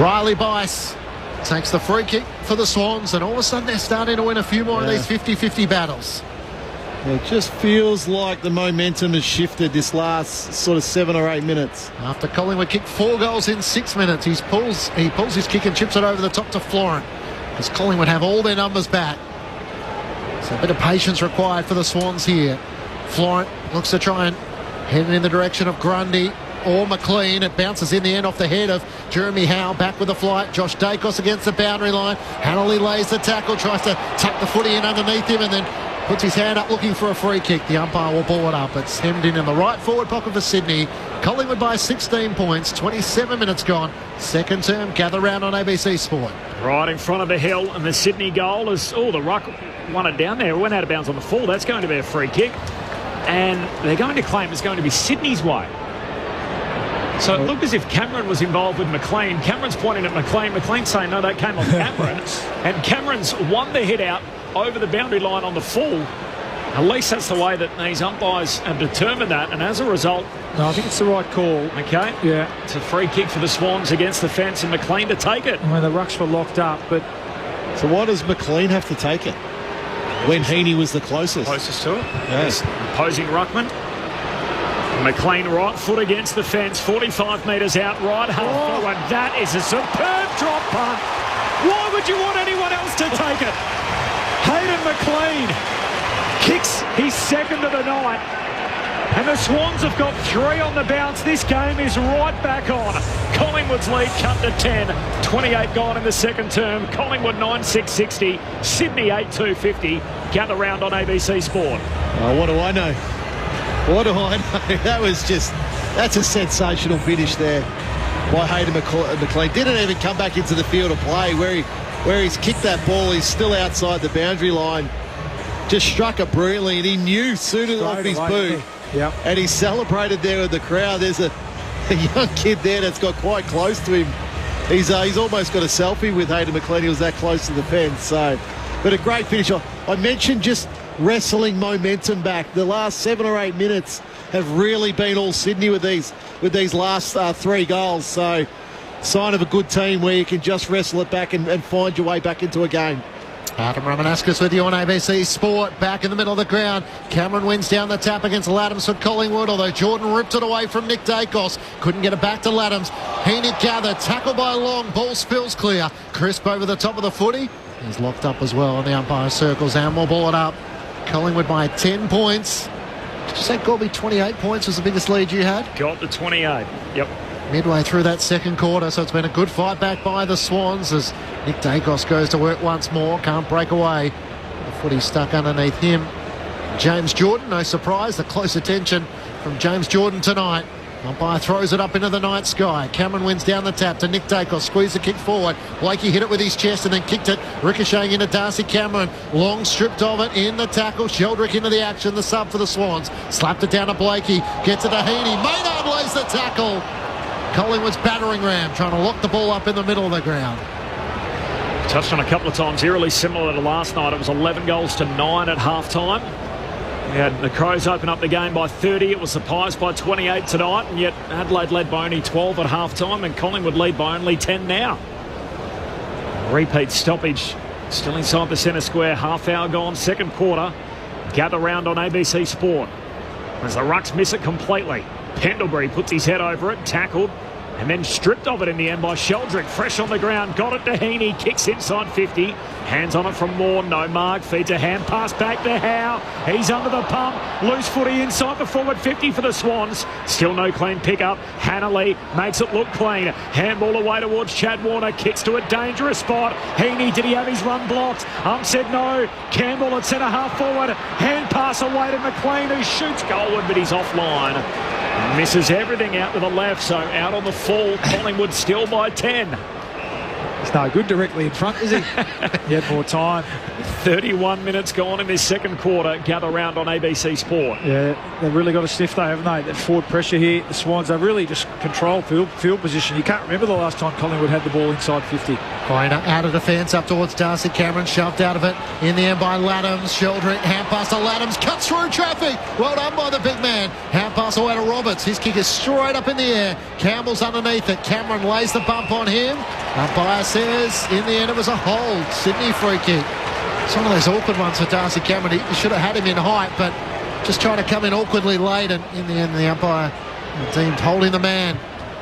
Riley Bice takes the free kick for the Swans, and all of a sudden they're starting to win a few more of these 50-50 battles. It just feels like the momentum has shifted this last sort of 7 or 8 minutes. After Collingwood kicked 4 goals in 6 minutes, he pulls his kick and chips it over the top to Florent. As Collingwood have all their numbers back. So a bit of patience required for the Swans here. Florent looks to try and head in the direction of Grundy or McLean. It bounces in the end off the head of Jeremy Howe. Back with the flight. Josh Dacos against the boundary line. Hanley lays the tackle, tries to tuck the footy in underneath him and then puts his hand up looking for a free kick. The umpire will ball it up. It's hemmed in the right forward pocket for Sydney. Collingwood by 16 points. 27 minutes gone. Second term. Gather round on ABC Sport. Right in front of the hill, and the Sydney goal is... Oh, the ruck won it down there. It went out of bounds on the full. That's going to be a free kick. And they're going to claim it's going to be Sydney's way. So it looked as if Cameron was involved with McLean. Cameron's pointing at McLean. McLean's saying, no, that came off Cameron. And Cameron's won the hit out over the boundary line on the full. At least that's the way that these umpires have determined that, and as a result... No, I think it's the right call. Okay. Yeah. It's a free kick for the Swans against the fence, and McLean to take it. I mean, the rucks were locked up, but... So why does McLean have to take it when Heaney was the closest? Closest to it. Yes. Opposing ruckman. McLean right foot against the fence, 45 metres out, right half forward. That is a superb drop punt. Why would you want anyone else to take it? Hayden McLean kicks his second of the night, and the Swans have got 3 on the bounce. This game is right back on. Collingwood's lead cut to 10. 28 gone in the second term. Collingwood 9-6-60. Sydney 8-2-50. Gather round on ABC Sport. Oh, what do I know? What do I know? That's a sensational finish there by Hayden McLean. Didn't even come back into the field of play where he's kicked that ball. He's still outside the boundary line. Just struck it brilliantly, and he knew sooner off his boot. Yep. And he celebrated there with the crowd. There's a young kid there that's got quite close to him. He's almost got a selfie with Hayden McLean. He was that close to the fence. So, but a great finish. I mentioned just wrestling momentum back. The last 7 or 8 minutes have really been all Sydney with these last 3 goals. So, sign of a good team where you can just wrestle it back and find your way back into a game. Adam Ramanauskas with you on ABC Sport. Back in the middle of the ground. Cameron wins down the tap against Laddams for Collingwood, although Jordan ripped it away from Nick Dacos. Couldn't get it back to Laddams. Heaney gathered. Tackled by Long. Ball spills clear. Crisp over the top of the footy. He's locked up as well on the umpire circles. And we'll ball it up. Collingwood by 10 points. Did you say, Gorby, 28 points was the biggest lead you had? Got the 28. Yep. Midway through that second quarter, so it's been a good fight back by the Swans as Nick Dacos goes to work once more. Can't break away. The footy stuck underneath him. James Jordan, no surprise, the close attention from James Jordan tonight. Umpire throws it up into the night sky. Cameron wins down the tap to Nick Dacos. Squeezed the kick forward. Blakey hit it with his chest and then kicked it, ricocheting into Darcy Cameron. Long stripped of it in the tackle. Sheldrick into the action, the sub for the Swans. Slapped it down to Blakey. Gets it to Heaney. Maynard lays the tackle. Collingwood's battering ram, trying to lock the ball up in the middle of the ground. Touched on a couple of times, eerily similar to last night. It was 11 goals to 9 at half-time. We had the Crows open up the game by 30. It was the Pies by 28 tonight, and yet Adelaide led by only 12 at half-time, and Collingwood lead by only 10 now. Repeat stoppage, still inside the centre square. Half hour gone, second quarter. Gather round on ABC Sport as the Rucks miss it completely. Pendlebury puts his head over it, tackled, and then stripped of it in the end by Sheldrick. Fresh on the ground, got it to Heaney, kicks inside 50. Hands on it from Moore, no mark, feeds a hand pass back to Howe. He's under the pump, loose footy inside the forward 50 for the Swans. Still no clean pickup. Hanley makes it look clean. Handball away towards Chad Warner, kicks to a dangerous spot. Heaney, did he have his run blocked? Said no. Campbell at centre half forward. Hand pass away to McLean, who shoots goalward, but he's offline. Misses everything out to the left, so out on the full. Collingwood still by 10. He's no good directly in front, is he? He had more time. 31 minutes gone in this second quarter. Gather round on ABC Sport. Yeah, they've really got a sniff though, haven't they? That forward pressure here. The Swans, they really just control field position. You can't remember the last time Collingwood had the ball inside 50. Quainer out of defence up towards Darcy Cameron, shoved out of it in the end by Laddams. Sheldrick, hand pass to Laddams, cuts through traffic. Well done by the big man. Hand pass away to Roberts. His kick is straight up in the air. Campbell's underneath it. Cameron lays the bump on him. Umpire says in the end it was a hold. Sydney free kick. It's one of those awkward ones for Darcy Cameron. He should have had him in height, but just trying to come in awkwardly late, and in the end the umpire deemed holding the man.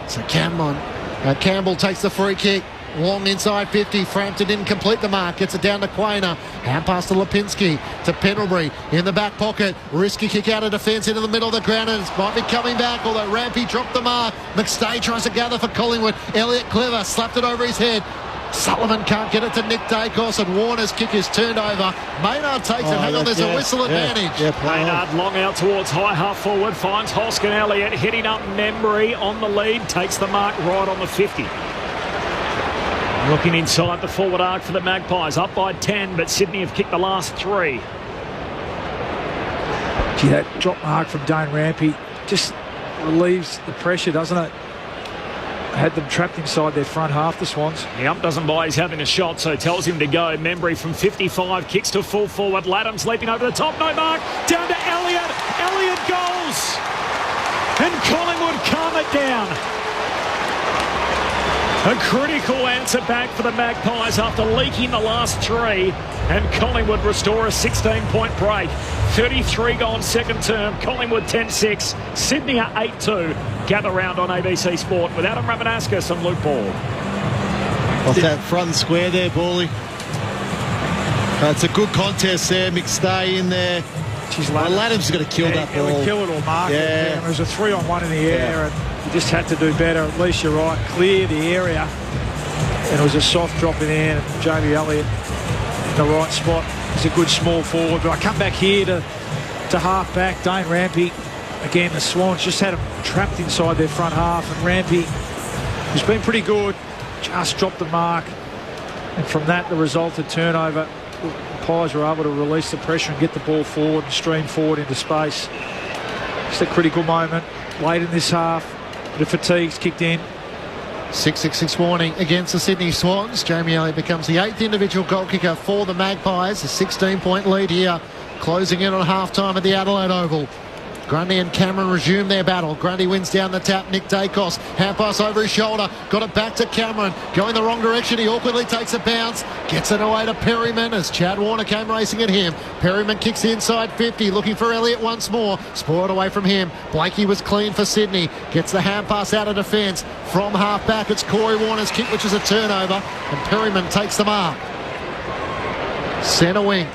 So Campbell takes the free kick. Long inside 50. Frampton didn't complete the mark. Gets it down to Quainer. Hand pass to Lipinski. To Pendlebury in the back pocket. Risky kick out of defence into the middle of the ground, and it might be coming back, although Rampy dropped the mark. McStay tries to gather for Collingwood. Elliott clever. Slapped it over his head. Sullivan can't get it to Nick Dacos, and Warner's kick is turned over. Maynard takes it. Hang on, there's a whistle advantage. Maynard long out towards high half forward. Finds Hoskin Elliott. Hitting up Membry on the lead. Takes the mark right on the 50. Looking inside the forward arc for the Magpies. Up by 10, but Sydney have kicked the last 3. Gee, that drop mark from Dane Rampy just relieves the pressure, doesn't it? Had them trapped inside their front half, the Swans. The ump doesn't buy he's having a shot, so tells him to go. Membry from 55, kicks to full forward. Laddams leaping over the top, no mark. Down to Elliott. Elliott goals. And Collingwood calm it down. A critical answer back for the Magpies after leaking the last 3, and Collingwood restore a 16-point break. 33 gone second term. Collingwood 10-6. Sydney are 8-2. Gather round on ABC Sport with Adam Ramanauskas and Luke Ball. Off that front square there, Bally. It's a good contest there. McStay in there. Laddams got to kill that ball. He would kill it or mark it. Yeah. There was a 3-on-1 in the air, and you just had to do better. At least you're right. Clear the area. And it was a soft drop in there, and Jamie Elliott in the right spot. He's a good small forward. But I come back here to half back. Dane Rampy. Again, the Swans just had him trapped inside their front half, and Rampy, who's been pretty good, just dropped the mark. And from that, the resulted turnover. The Pies were able to release the pressure and get the ball forward and stream forward into space. Just a critical moment late in this half. The fatigue's kicked in. 6-6-6 warning against the Sydney Swans. Jamie Elliott becomes the 8th individual goal kicker for the Magpies. A 16-point lead here. closing in on half-time at the Adelaide Oval. Grundy and Cameron resume their battle. Grundy wins down the tap. Nick Dacos, hand pass over his shoulder. Got it back to Cameron. Going the wrong direction. He awkwardly takes a bounce. Gets it away to Perryman as Chad Warner came racing at him. Perryman kicks inside 50. Looking for Elliott once more. Spoiled away from him. Blakey was clean for Sydney. Gets the hand pass out of defence. From half back, it's Corey Warner's kick, which is a turnover. And Perryman takes the mark. Centre wing.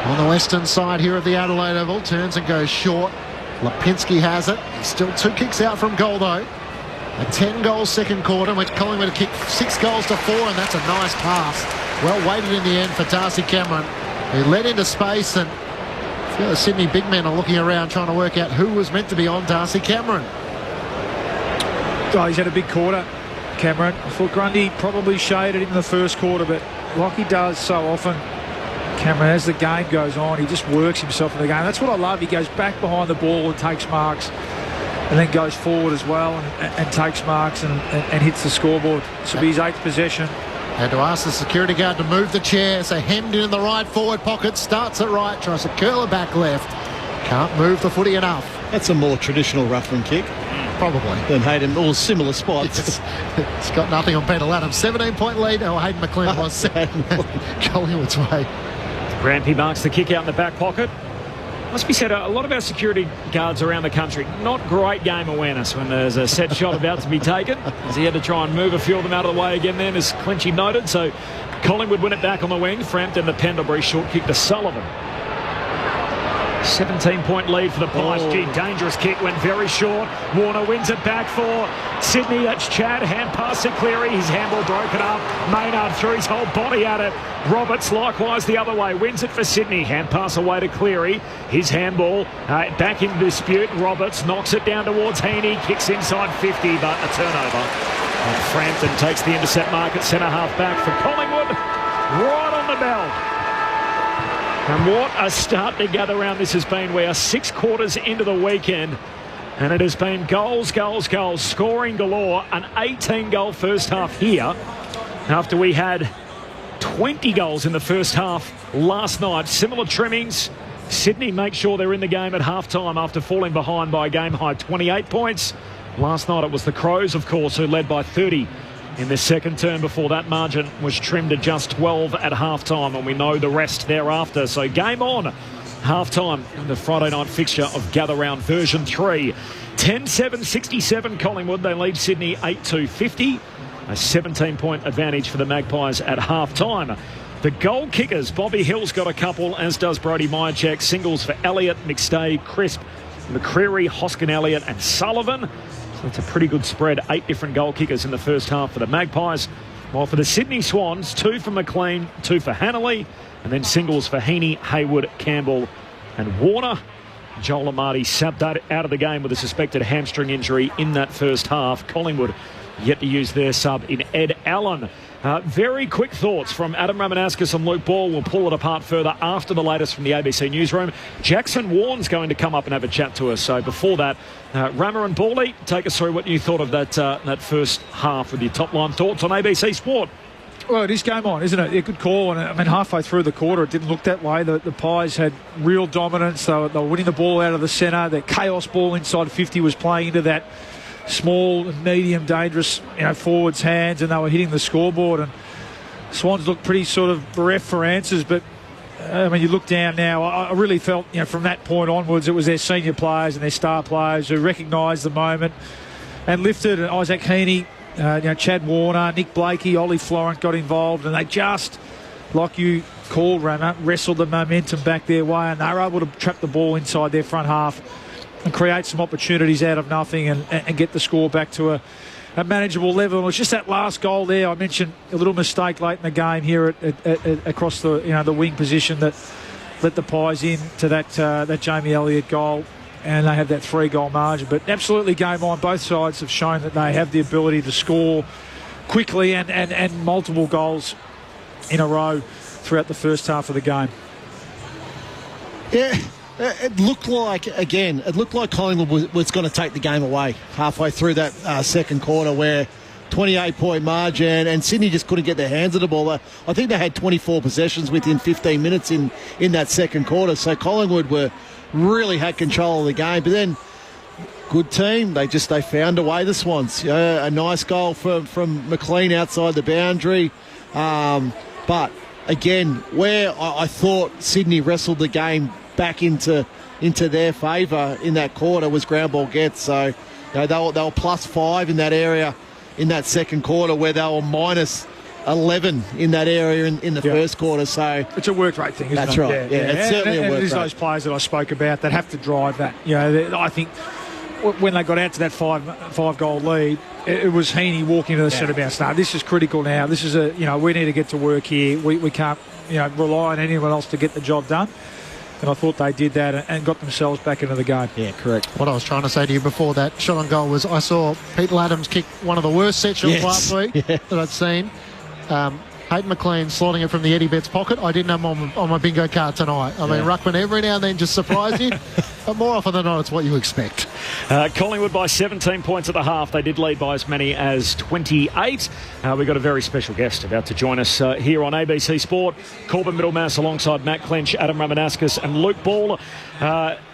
On the western side here of the Adelaide Oval, turns and goes short. Lipinski has it. He's still 2 kicks out from goal though. A 10-goal second quarter in which Collingwood kicked 6 goals to 4, and that's a nice pass. Well weighted in the end for Darcy Cameron. He led into space, and I feel the Sydney big men are looking around trying to work out who was meant to be on Darcy Cameron. Oh, he's had a big quarter, Cameron. I thought Grundy probably shaded him in the first quarter, but like he does so often, Cameron, as the game goes on, he just works himself in the game. That's what I love. He goes back behind the ball and takes marks, and then goes forward as well and takes marks and hits the scoreboard. This will be his 8th possession. Had to ask the security guard to move the chair, so hemmed in the right forward pocket, starts it right, tries to curl it back left. Can't move the footy enough. That's a more traditional ruckman kick. Probably. Than Hayden, all similar spots. It's got nothing on Peter Latham. 17-point lead. Oh, Hayden McLean was Collingwood's way. Rampy marks the kick out in the back pocket. Must be said, a lot of our security guards around the country, not great game awareness when there's a set shot about to be taken, as he had to try and move a few of them out of the way again then, as Clinchy noted. So Collingwood win it back on the wing. Frampton the Pendlebury short kick to Sullivan. 17-point lead for the Pies. Gee, dangerous kick, went very short. Warner wins it back for Sydney. That's Chad. Hand pass to Cleary. His handball broken up. Maynard threw his whole body at it. Roberts likewise the other way. Wins it for Sydney. Hand pass away to Cleary. His handball back in dispute. Roberts knocks it down towards Heaney. Kicks inside 50, but a turnover. And Frampton takes the intercept mark at centre half back for Collingwood. Right on the bell. And what a start to gather round this has been. We are 6 quarters into the weekend, and it has been goals, goals, goals, scoring galore. An 18-goal first half here after we had 20 goals in the first half last night. Similar trimmings. Sydney make sure they're in the game at half-time after falling behind by a game-high 28 points. Last night it was the Crows, of course, who led by 30 in the second term before that margin was trimmed to just 12 at half-time, and we know the rest thereafter. So game on, half-time in the Friday night fixture of Gather Round version 3. 10-7-67 Collingwood. They lead Sydney 8-2-50. A 17-point advantage for the Magpies at half-time. The goal kickers, Bobby Hill's got a couple, as does Brody Myercheck. Singles for Elliott, McStay, Crisp, McCreary, Hoskin, Elliott and Sullivan. So it's a pretty good spread. 8 different goal kickers in the first half for the Magpies. While for the Sydney Swans, 2 for McLean, 2 for Hanley, and then singles for Heaney, Hayward, Campbell and Warner. Joel Amati sapped out of the game with a suspected hamstring injury in that first half. Collingwood yet to use their sub in Ed Allen. Very quick thoughts from Adam Ramanauskas and Luke Ball. We'll pull it apart further after the latest from the ABC newsroom. Jackson Warren's going to come up and have a chat to us. So before that, Rama and Bally, take us through what you thought of that first half with your top-line thoughts on ABC Sport. Well, it is game on, isn't it? A good call. And I mean, halfway through the quarter, it didn't look that way. The Pies had real dominance. They were winning the ball out of the centre. Their chaos ball inside 50 was playing into that small, medium, dangerous, forwards' hands, and they were hitting the scoreboard. And Swans looked pretty sort of bereft for answers. But when you look down now, I really felt, from that point onwards, it was their senior players and their star players who recognised the moment and lifted. And Isaac Heaney, Chad Warner, Nick Blakey, Ollie Florent got involved, and they just, like you called, Rama, wrestled the momentum back their way, and they were able to trap the ball inside their front half and create some opportunities out of nothing and get the score back to a manageable level. And it was just that last goal there. I mentioned a little mistake late in the game here across the the wing position that let the Pies in to that Jamie Elliott goal, and they have that 3-goal margin. But absolutely game on. Both sides have shown that they have the ability to score quickly and multiple goals in a row throughout the first half of the game. Yeah. It looked like Collingwood was going to take the game away halfway through that second quarter, where 28-point margin, and Sydney just couldn't get their hands on the ball. I think they had 24 possessions within 15 minutes in that second quarter. So Collingwood really had control of the game. But then, good team. They found a way, the Swans. A nice goal from McLean outside the boundary. But again, where I thought Sydney wrestled the game back into their favour in that quarter was ground ball gets. So they were +5 in that area in that second quarter, where they were -11 in that area in the first quarter. So it's a work rate thing, isn't that's it? right. Yeah, it's certainly a work rate. It is those players that I spoke about that have to drive that. I think when they got out to that five-goal lead, it was Heaney walking to the centre-bound start. This is critical now. This is we need to get to work here. We can't rely on anyone else to get the job done. And I thought they did that and got themselves back into the game. Yeah, correct. What I was trying to say to you before that shot on goal was I saw Pete Adams kick one of the worst set shots last week that I'd seen. Hayden McLean slotting it from the Eddie Betts pocket. I didn't have him on my bingo card tonight. I mean, Ruckman every now and then just surprise you, but more often than not, it's what you expect. Collingwood by 17 points at the half. They did lead by as many as 28. We've got a very special guest about to join us here on ABC Sport. Corbin Middlemass alongside Matt Clench, Adam Ramanauskas and Luke Ball.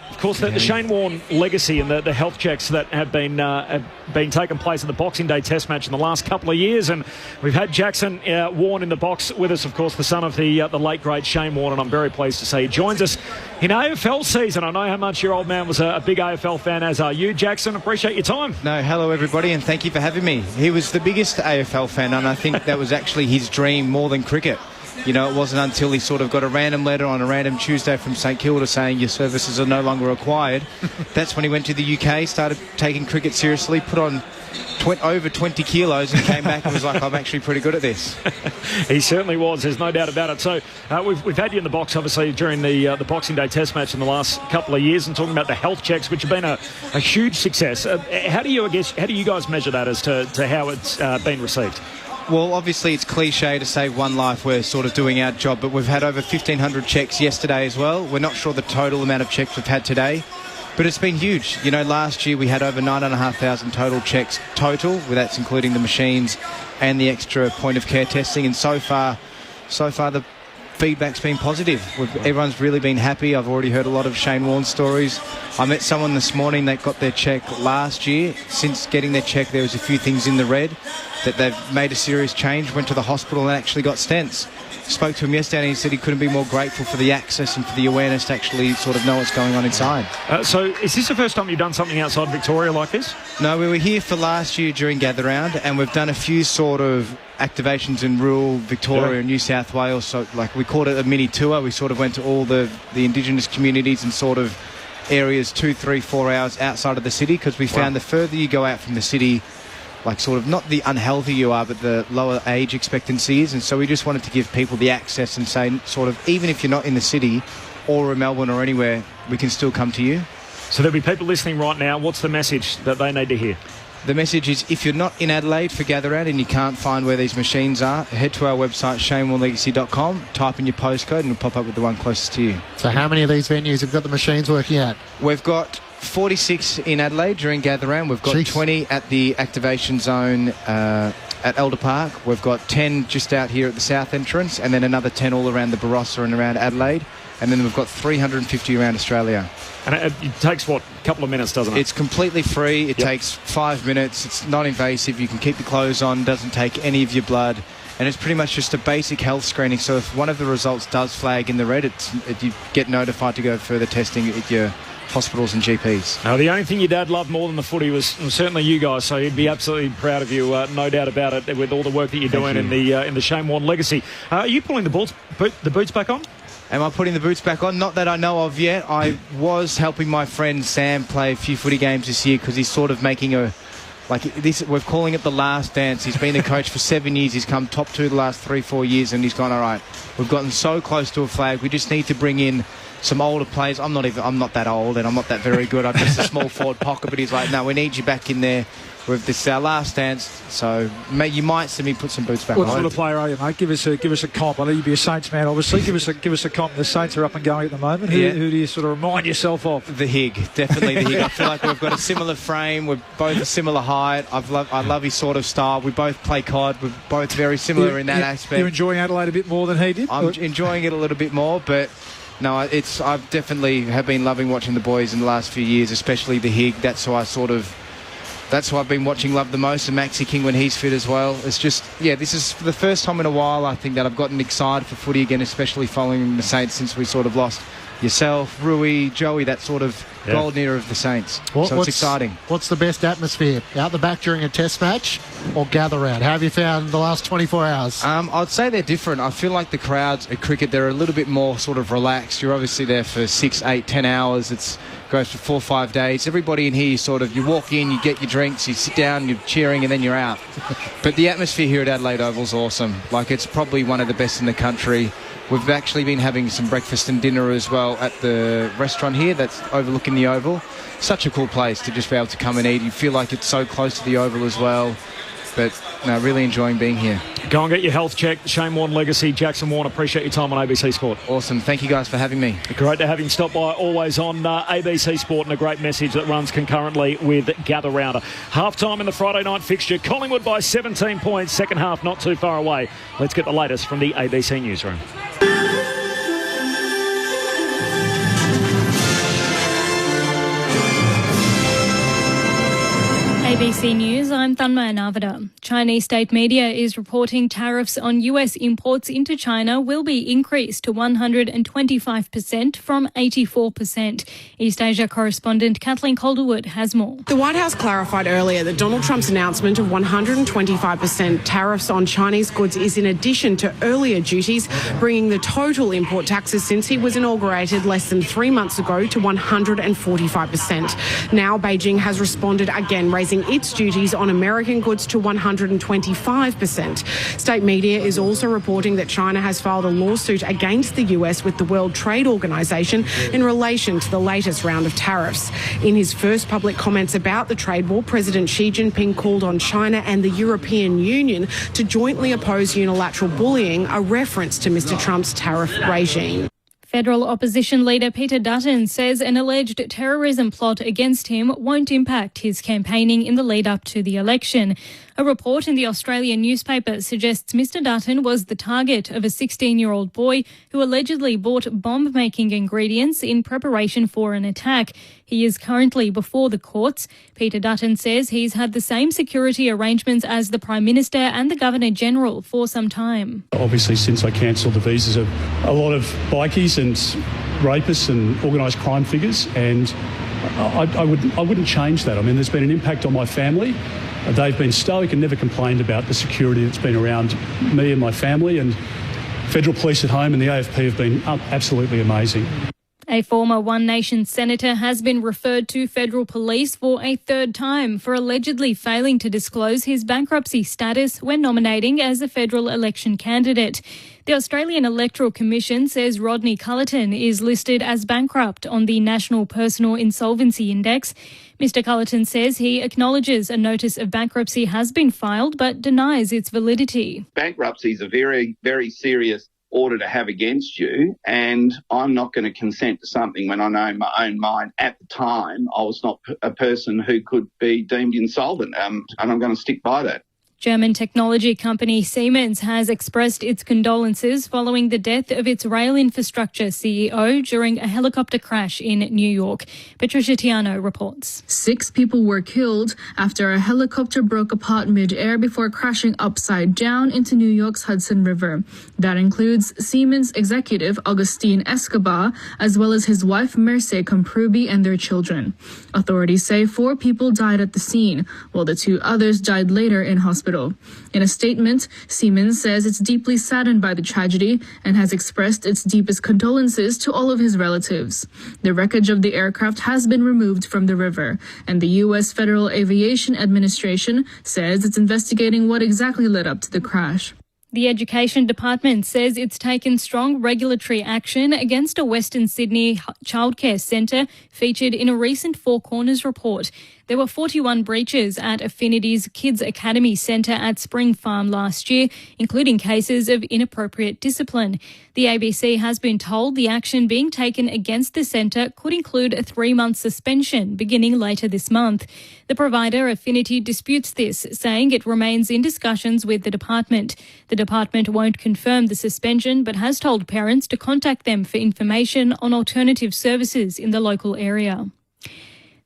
Of course, the Shane Warne legacy and the health checks that have been taking place in the Boxing Day Test match in the last couple of years, and we've had Jackson Warne in the box with us, of course, the son of the late great Shane Warne, and I'm very pleased to say he joins us in AFL season. I know how much your old man was a big AFL fan, as are you, Jackson. Appreciate your time. No, hello everybody, and thank you for having me. He was the biggest AFL fan, and I think that was actually his dream more than cricket. It wasn't until he sort of got a random letter on a random Tuesday from St Kilda saying your services are no longer required. That's when he went to the UK, started taking cricket seriously, put on over 20 kilos and came back and was like, I'm actually pretty good at this. He certainly was, there's no doubt about it. So we've had you in the box, obviously, during the Boxing Day Test match in the last couple of years, and talking about the health checks, which have been a huge success. How do you guys measure that as to how it's been received? Well, obviously it's cliche to save one life. We're sort of doing our job, but we've had over 1,500 checks yesterday as well. We're not sure the total amount of checks we've had today, but it's been huge. Last year we had over 9,500 total checks total. That's including the machines and the extra point of care testing. And so far the feedback's been positive. Everyone's really been happy. I've already heard a lot of Shane Warne stories. I met someone this morning that got their check last year. Since getting their check, there was a few things in the red that they've made a serious change, went to the hospital and actually got stents. Spoke to him yesterday and he said he couldn't be more grateful for the access and for the awareness to actually sort of know what's going on inside. So is this the first time you've done something outside Victoria like this? No, we were here for last year during Gather Round, and we've done a few sort of activations in rural Victoria and New South Wales. So we called it a mini tour. We sort of went to all the Indigenous communities and sort of areas 2, 3, 4 hours outside of the city, because we found the further you go out from the city, like sort of not the unhealthy you are, but the lower age expectancy is. And so we just wanted to give people the access and say, sort of, even if you're not in the city or in Melbourne or anywhere, we can still come to you. So there'll be people listening right now. What's the message that they need to hear? The message is, if you're not in Adelaide for Gather Round and you can't find where these machines are, head to our website, shanewarnelegacy.com, type in your postcode and it'll pop up with the one closest to you. So how many of these venues have got the machines working at? We've got 46 in Adelaide during Gather Round. We've got 20 at the activation zone at Elder Park. We've got 10 just out here at the south entrance, and then another 10 all around the Barossa and around Adelaide. And then we've got 350 around Australia. And it takes, a couple of minutes, doesn't it? It's completely free. It takes 5 minutes. It's not invasive. You can keep your clothes on. Doesn't take any of your blood. And it's pretty much just a basic health screening. So if one of the results does flag in the red, you get notified to go further testing at your hospitals and GPs. Now, the only thing your dad loved more than the footy was certainly you guys, so he'd be absolutely proud of you, no doubt about it, with all the work that you're doing in the Shane Warne legacy. Are you pulling the boots back on? Am I putting the boots back on? Not that I know of yet. I was helping my friend Sam play a few footy games this year because he's sort of making we're calling it the last dance. He's been the coach for 7 years. He's come top 2 the last 3-4 years, and he's gone, all right, we've gotten so close to a flag. We just need to bring in some older players. I'm not that old and I'm not that very good. I'm just a small forward pocket, but he's like, no, we need you back in there. this is our last dance, so you might see me put some boots back What on. sort of player are you, mate? Give us a comp. I know you'd be a Saints man, obviously. Give us a comp. The Saints are up and going at the moment. Who do you sort of remind yourself of? The Hig, definitely the Hig. I feel like we've got a similar frame. We're both a similar height. I love his sort of style. We both play COD. We're both very similar in that aspect. You're enjoying Adelaide a bit more than he did? I'm enjoying it a little bit more, but no, I've definitely have been loving watching the boys in the last few years, especially the Hig. That's who I've been watching love the most, and Maxi King when he's fit as well. It's just, this is the first time in a while, I think, that I've gotten excited for footy again, especially following the Saints since we sort of lost yourself, Rui, Joey, that sort of golden era of the Saints. So it's exciting. What's the best atmosphere? Out the back during a test match or gather round? How have you found the last 24 hours? I'd say they're different. I feel like the crowds at cricket, they're a little bit more sort of relaxed. You're obviously there for 6, 8, 10 hours. It goes for 4 or 5 days. Everybody in here, you walk in, you get your drinks, you sit down, you're cheering, and then you're out. But the atmosphere here at Adelaide Oval is awesome. Like, it's probably one of the best in the country. We've actually been having some breakfast and dinner as well at the restaurant here that's overlooking the Oval. Such a cool place to just be able to come and eat. You feel like it's so close to the Oval as well. But no, really enjoying being here. Go and get your health checked. Shane Warne legacy, Jackson Warne. Appreciate your time on ABC Sport. Awesome. Thank you guys for having me. Great to have him stop by. Always on ABC Sport, and a great message that runs concurrently with Gather Rounder. Half-time in the Friday night fixture. Collingwood by 17 points. Second half not too far away. Let's get the latest from the ABC Newsroom. ABC News, I'm Thanmaya Navada. Chinese state media is reporting tariffs on US imports into China will be increased to 125% from 84%. East Asia correspondent Kathleen Calderwood has more. The White House clarified earlier that Donald Trump's announcement of 125% tariffs on Chinese goods is in addition to earlier duties, bringing the total import taxes since he was inaugurated less than 3 months ago to 145%. Now Beijing has responded again, raising its duties on American goods to 125%. State media is also reporting that China has filed a lawsuit against the US with the World Trade Organization in relation to the latest round of tariffs. In his first public comments about the trade war, President Xi Jinping called on China and the European Union to jointly oppose unilateral bullying, a reference to Mr. Trump's tariff regime. Federal opposition leader Peter Dutton says an alleged terrorism plot against him won't impact his campaigning in the lead-up to the election. A report in the Australian newspaper suggests Mr. Dutton was the target of a 16-year-old boy who allegedly bought bomb-making ingredients in preparation for an attack. He is currently before the courts. Peter Dutton says he's had the same security arrangements as the Prime Minister and the Governor-General for some time. Obviously, since I cancelled the visas of a lot of bikies and rapists and organised crime figures, and I wouldn't change that. I mean, there's been an impact on my family. They've been stoic and never complained about the security that's been around me and my family, and Federal Police at home and the AFP have been absolutely amazing. A former One Nation senator has been referred to federal police for a third time for allegedly failing to disclose his bankruptcy status when nominating as a federal election candidate. The Australian Electoral Commission says Rodney Cullerton is listed as bankrupt on the National Personal Insolvency Index. Mr. Cullerton says he acknowledges a notice of bankruptcy has been filed but denies its validity. Bankruptcy is a very, very serious order to have against you, and I'm not going to consent to something when I know in my own mind at the time I was not a person who could be deemed insolvent, and I'm going to stick by that. German technology company Siemens has expressed its condolences following the death of its rail infrastructure CEO during a helicopter crash in New York. Patricia Tiano reports. 6 people were killed after a helicopter broke apart mid-air before crashing upside down into New York's Hudson River. That includes Siemens executive Augustin Escobar, as well as his wife Merce Comprubi and their children. Authorities say 4 people died at the scene, while the 2 others died later in hospital. In a statement, Siemens says it's deeply saddened by the tragedy and has expressed its deepest condolences to all of his relatives. The wreckage of the aircraft has been removed from the river, and the U.S. Federal Aviation Administration says it's investigating what exactly led up to the crash. The Education Department says it's taken strong regulatory action against a Western Sydney childcare centre featured in a recent Four Corners report. There were 41 breaches at Affinity's Kids Academy Centre at Spring Farm last year, including cases of inappropriate discipline. The ABC has been told the action being taken against the centre could include a 3-month suspension beginning later this month. The provider, Affinity, disputes this, saying it remains in discussions with the department. The department won't confirm the suspension but has told parents to contact them for information on alternative services in the local area.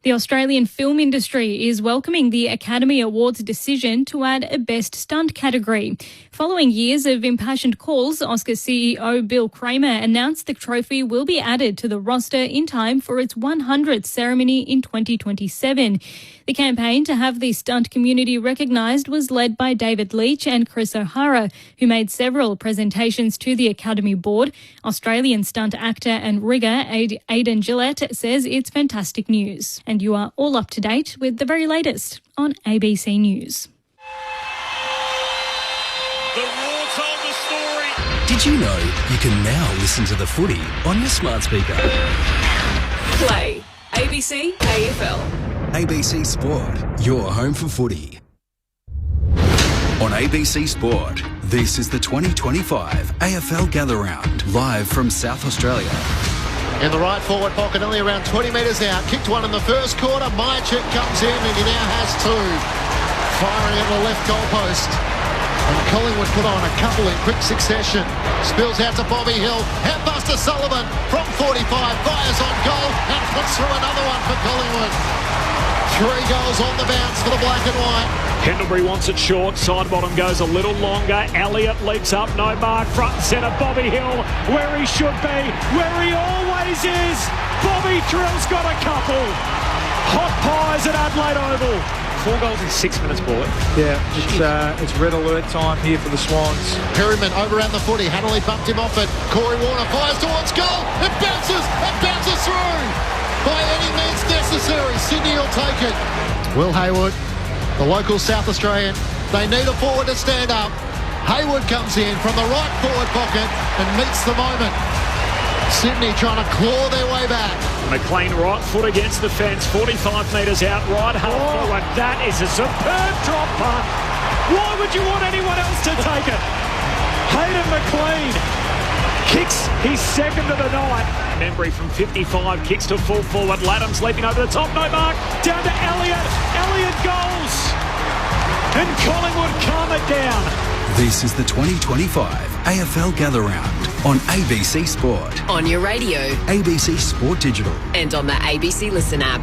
The Australian film industry is welcoming the Academy Awards decision to add a Best Stunt category. Following years of impassioned calls, Oscar CEO Bill Kramer announced the trophy will be added to the roster in time for its 100th ceremony in 2027. The campaign to have the stunt community recognised was led by David Leitch and Chris O'Hara, who made several presentations to the Academy Board. Australian stunt actor and rigger Aidan Gillette says it's fantastic news. And you are all up to date with the very latest on ABC News. The Raw told the story. Did you know you can now listen to the footy on your smart speaker? Play ABC AFL. ABC Sport, your home for footy. On ABC Sport, this is the 2025 AFL Gather Round, live from South Australia. In the right forward pocket, only around 20 metres out. Kicked one in the first quarter. Mychik comes in and he now has two. Firing at the left goalpost. And Collingwood put on a couple in quick succession. Spills out to Bobby Hill. Handbuster Sullivan from 45. Fires on goal and puts through another one for Collingwood. 3 goals on the bounce for the black and white. Pendlebury wants it short. Side bottom goes a little longer. Elliott leaps up. No mark. Front and centre. Bobby Hill where he should be. Where he always is. Bobby Thrill's got a couple. Hot pies at Adelaide Oval. 4 goals in 6 minutes, boy. Yeah, it's red alert time here for the Swans. Perryman overran the footy. Hanley bumped him off it. Corey Warner fires towards goal. It bounces through. By any means necessary, Sydney will take it. Will Hayward, the local South Australian, they need a forward to stand up. Hayward comes in from the right forward pocket and meets the moment. Sydney trying to claw their way back. McLean right foot against the fence, 45 metres out, right half forward. That is a superb drop punt. Why would you want anyone else to take it? Hayden McLean kicks his second of the night. Membry from 55 kicks to full forward. Laddam's leaping over the top, no mark. Down to Elliott. Elliott goals. And Collingwood calm it down. This is the 2025 AFL Gather Round on ABC Sport. On your radio. ABC Sport Digital. And on the ABC Listen app.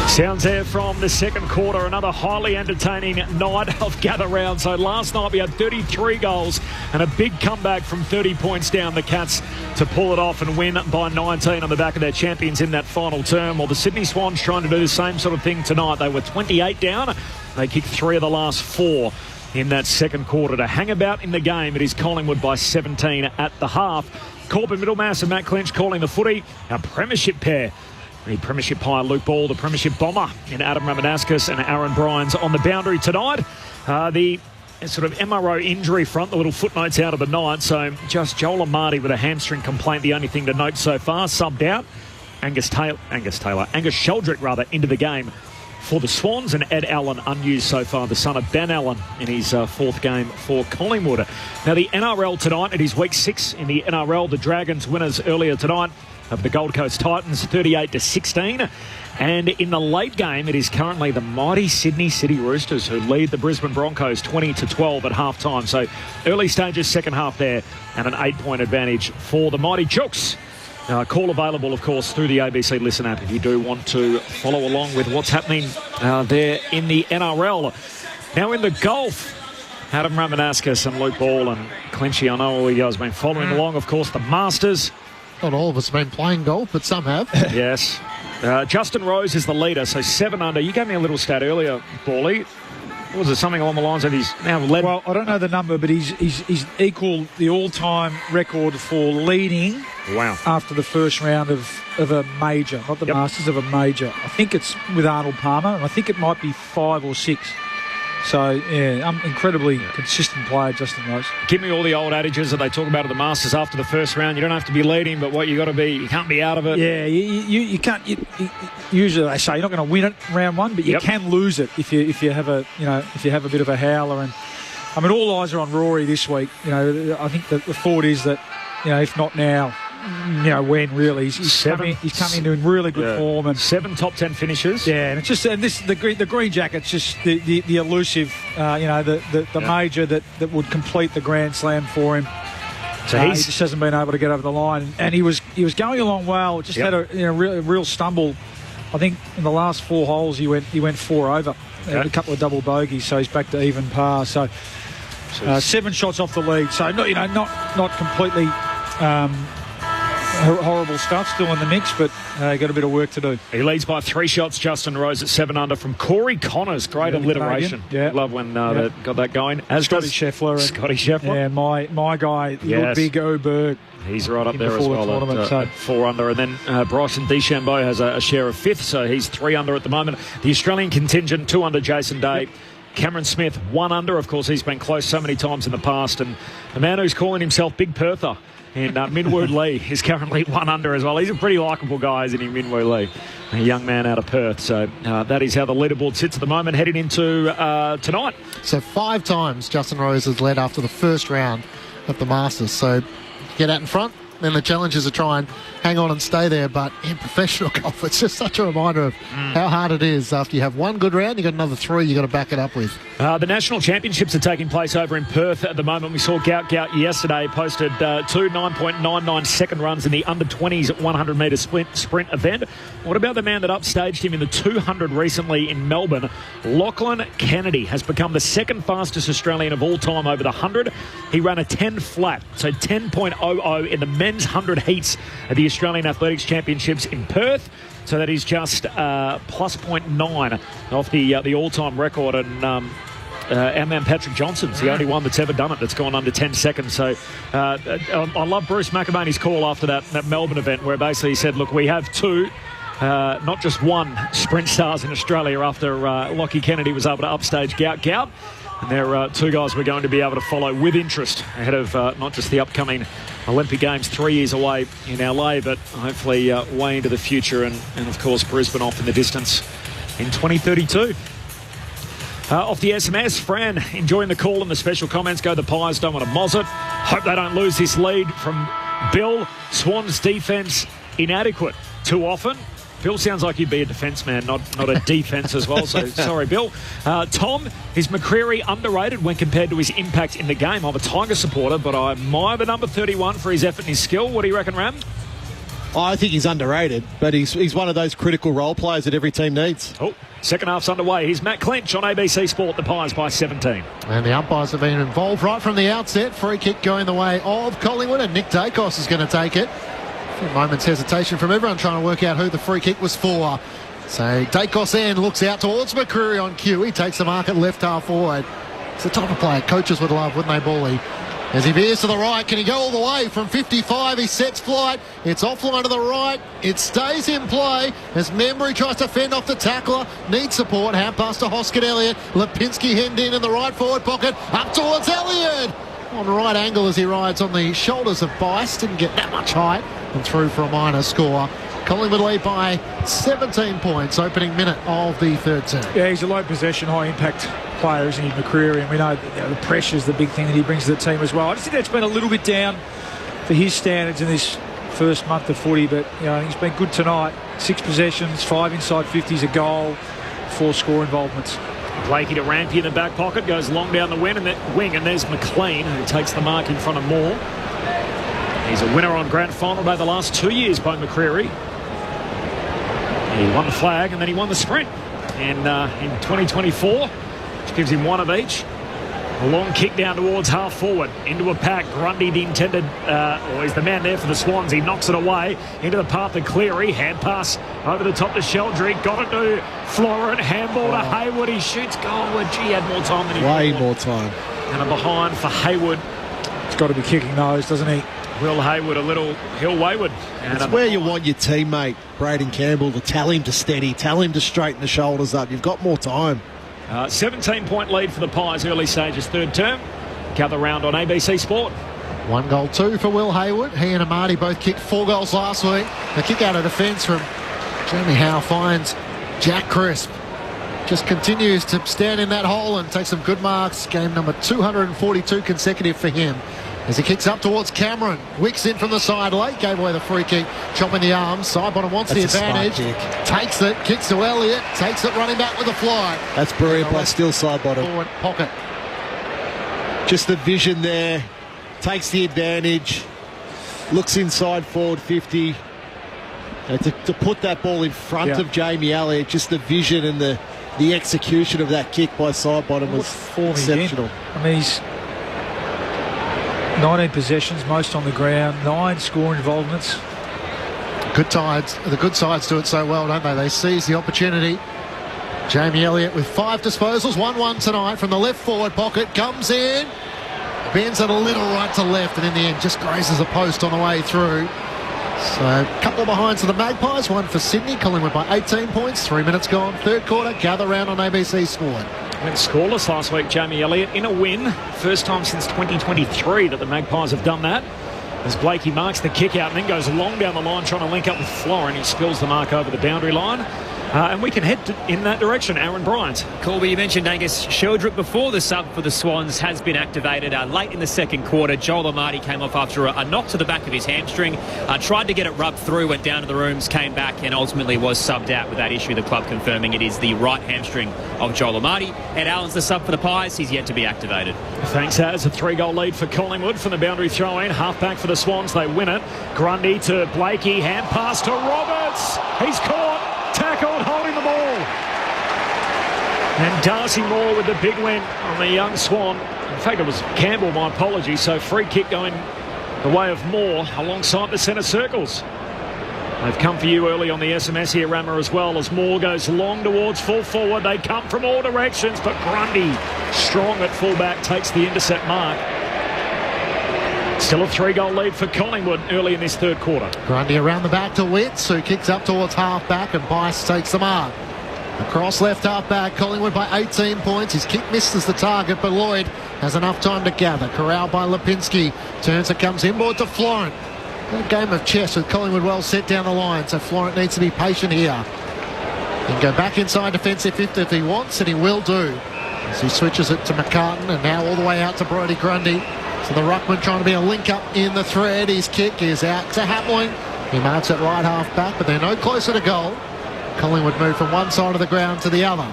Sounds there from the second quarter. Another highly entertaining night of gather round. So last night we had 33 goals and a big comeback from 30 points down. The Cats to pull it off and win by 19 on the back of their champions in that final term. Well, the Sydney Swans trying to do the same sort of thing tonight. They were 28 down. They kicked 3 of the last 4 in that second quarter to hang about in the game. It is Collingwood by 17 at the half. Corbin Middlemass and Matt Clinch calling the footy. A premiership pair. The premiership high Luke Ball, the premiership bomber in Adam Ramanaskas and Aaron Bryans on the boundary tonight. The sort of MRO injury front, the little footnotes out of the night. So just Joel Amati with a hamstring complaint, the only thing to note so far. Subbed out. Angus Sheldrick into the game for the Swans, and Ed Allen unused so far, the son of Ben Allen in his 4th game for Collingwood. Now the NRL tonight, it is week 6 in the NRL. The Dragons winners earlier tonight of the Gold Coast Titans 38-16, and in the late game it is currently the mighty Sydney City Roosters who lead the Brisbane Broncos 20-12 at half time. So early stages, second half there, and an 8-point advantage for the mighty Chooks. Call available, of course, through the ABC Listen app if you do want to follow along with what's happening there in the NRL. Now in the golf, Adam Ramanaskas and Luke Ball and Clinchy, I know all you guys have been following along, of course, the Masters. Not all of us have been playing golf, but some have. Yes. Justin Rose is the leader, so 7 under. You gave me a little stat earlier, Bally. Was it something along the lines of he's now led? Well, I don't know the number, but he's equalled the all-time record for leading. Wow. After the first round of a major, not the Masters, of a major. I think it's with Arnold Palmer, and I think it might be 5 or 6. So, yeah, incredibly consistent player, Justin Rose. Give me all the old adages that they talk about at the Masters after the first round. You don't have to be leading, but what you got to be, you can't be out of it. Yeah, you can't. Usually they say you're not going to win it round one, but you can lose it if you have a bit of a howler. And I mean, all eyes are on Rory this week. I think that the thought is that if not now, when really he's coming into really good form and 7 top 10 finishes. Yeah, and it's just the green jacket's just the elusive, the major that would complete the Grand Slam for him. So he just hasn't been able to get over the line, and he was going along well. Just had a real stumble. I think in the last 4 holes he went 4 over, a couple of double bogeys, so he's back to even par. So 7 shots off the lead. So not completely. Horrible stuff still in the mix, but got a bit of work to do. He leads by 3 shots, Justin Rose, at 7 under from Corey Connors. Great alliteration. Love when they got that going. As Scotty Scheffler. Yeah, my guy, Big Oberg. He's right up there as well at 4 under. And then Bryson DeChambeau has a share of 5th, so he's 3 under at the moment. The Australian contingent, 2 under Jason Day. Cameron Smith, 1 under. Of course, he's been close so many times in the past. And the man who's calling himself Big Pertha, and Minwoo Lee is currently 1 under as well. He's a pretty likeable guy, isn't he, Minwoo Lee? A young man out of Perth. So that is how the leaderboard sits at the moment, heading into tonight. So 5 times Justin Rose has led after the first round of the Masters. So get out in front, then the challenge is to try and hang on and stay there. But in professional golf, it's just such a reminder of how hard it is. After you have 1 good round, you've got another 3 you've got to back it up with. The National Championships are taking place over in Perth at the moment. We saw Gout yesterday posted 2 9.99 second runs in the under-20s 100-metre sprint event. What about the man that upstaged him in the 200 recently in Melbourne? Lachlan Kennedy has become the 2nd fastest Australian of all time over the 100. He ran a 10 flat, so 10.00 in the men's 100 heats at the Australian Athletics Championships in Perth. So that is just plus 0.9 off the all-time record. And our man Patrick Johnson's the only one that's ever done it that's gone under 10 seconds. So I love Bruce McAvaney's call after that Melbourne event, where basically he said, look, we have 2, not just 1 sprint stars in Australia after Lockie Kennedy was able to upstage Gout. And they're 2 guys we're going to be able to follow with interest ahead of not just the upcoming Olympic Games 3 years away in LA, but hopefully way into the future, and of course Brisbane off in the distance in 2032. Off the SMS, Fran enjoying the call and the special comments. Go the Pies, don't want to moz it. Hope they don't lose this lead from Bill. Swans defence inadequate too often. Bill sounds like he'd be a defence man, not a defence as well. So sorry, Bill. Tom, is McCreery underrated when compared to his impact in the game? I'm a Tiger supporter, but I admire the number 31 for his effort and his skill. What do you reckon, Ram? I think he's underrated, but he's one of those critical role players that every team needs. Oh, second half's underway. Here's Matt Clinch on ABC Sport. The Pies by 17. And the umpires have been involved right from the outset. Free kick going the way of Collingwood, and Nick Dacos is going to take it. A moment's hesitation from everyone trying to work out who the free kick was for. So Dacos then looks out towards McCreery on cue. He takes the mark at left half forward. It's the type of player coaches would love, wouldn't they, Bully? As he veers to the right, can he go all the way from 55? He sets flight. It's offline to the right. It stays in play as Membry tries to fend off the tackler. Needs support. Hand pass to Hoskin Elliott. Lipinski hemmed in the right forward pocket. Up towards Elliott. On the right angle as he rides on the shoulders of Bice. Didn't get that much height and through for a minor score. Collingwood lead by 17 points, opening minute of the third set. Yeah, he's a low possession, high impact player, isn't he, McCreery? And we know the pressure's the big thing that he brings to the team as well. I just think that's been a little bit down for his standards in this first month of footy, but he's been good tonight. 6 possessions, 5 inside 50s, a goal, 4 score involvements. Blakey to Rampy in the back pocket, goes long down the wing, and there's McLean, who takes the mark in front of Moore. He's a winner on grand final day the last 2 years by McCreery. He won the flag and then he won the sprint. And in 2024, which gives him 1 of each. A long kick down towards half forward, into a pack. Grundy, the intended, he's the man there for the Swans. He knocks it away into the path of Cleary. Hand pass over the top to Sheldrick. Got it to Florent. Handball to Hayward. He shoots goalward. Gee, he had more time than he thought. Way more time. And a behind for Hayward. He's got to be kicking those, doesn't he? Will Hayward a little hill wayward. And it's where you want your teammate, Braden Campbell, to tell him to steady, tell him to straighten the shoulders up. You've got more time. 17-point lead for the Pies early stages, third term. Gather round on ABC Sport. 1 goal, 2 for Will Hayward. He and Amati both kicked 4 goals last week. The kick out of defence from Jeremy Howe finds Jack Crisp. Just continues to stand in that hole and take some good marks. Game number 242 consecutive for him. As he kicks up towards Cameron. Wicks in from the side late. Gave away the free kick. Chopping the arms. Sidebottom wants the advantage. Takes it. Kicks to Elliott. Takes it running back with a fly. That's brilliant play. Still sidebottom. Forward pocket. Just the vision there. Takes the advantage. Looks inside forward 50. To put that ball in front of Jamie Elliott. Just the vision and the execution of that kick by Sidebottom was exceptional. I mean, he's 19 possessions, most on the ground, 9 score involvements. Good sides. The good sides do it so well, don't they? They seize the opportunity. Jamie Elliott with 5 disposals, 1-1 tonight from the left forward pocket. Comes in, bends it a little right to left, and in the end just grazes a post on the way through. So a couple behinds for the Magpies, 1 for Sydney. Collingwood by 18 points, 3 minutes gone. Third quarter, gather round on ABC Sport. Went scoreless last week, Jamie Elliott, in a win. First time since 2023 that the Magpies have done that. As Blakey marks the kick out and then goes long down the line trying to link up with Florin. He spills the mark over the boundary line. And we can head in that direction. Aaron Bryant. Corby, you mentioned Angus Sheldrick before. The sub for the Swans has been activated late in the second quarter. Joel Amati came off after a knock to the back of his hamstring. Tried to get it rubbed through, went down to the rooms, came back and ultimately was subbed out with that issue. The club confirming it is the right hamstring of Joel Amati. Ed Allen's the sub for the Pies. He's yet to be activated. Thanks, Az. A 3-goal lead for Collingwood from the boundary throw-in. Half-back for the Swans. They win it. Grundy to Blakey. Hand pass to Roberts. He's caught. Tackled, holding the ball. And Darcy Moore with the big win on the young Swan. In fact, it was Campbell, my apologies. So free kick going the way of Moore alongside the centre circles. They've come for you early on the SMS here, Rammer, as well, as Moore goes long towards full forward. They come from all directions, but Grundy, strong at fullback, takes the intercept mark. Still a 3-goal lead for Collingwood early in this third quarter. Grundy around the back to Witts, who kicks up towards half-back, and Bice takes the mark. Across left half-back, Collingwood by 18 points. His kick misses the target, but Lloyd has enough time to gather. Corralled by Lipinski. Turns it, comes inboard to Florent. A game of chess with Collingwood well set down the line, so Florent needs to be patient here. He can go back inside defensive 50 if he wants, and he will do. As he switches it to McCartan, and now all the way out to Brodie Grundy. So the ruckman trying to be a link up in the thread. His kick is out to Hamling. He marks it right half back, but they're no closer to goal. Collingwood move from one side of the ground to the other.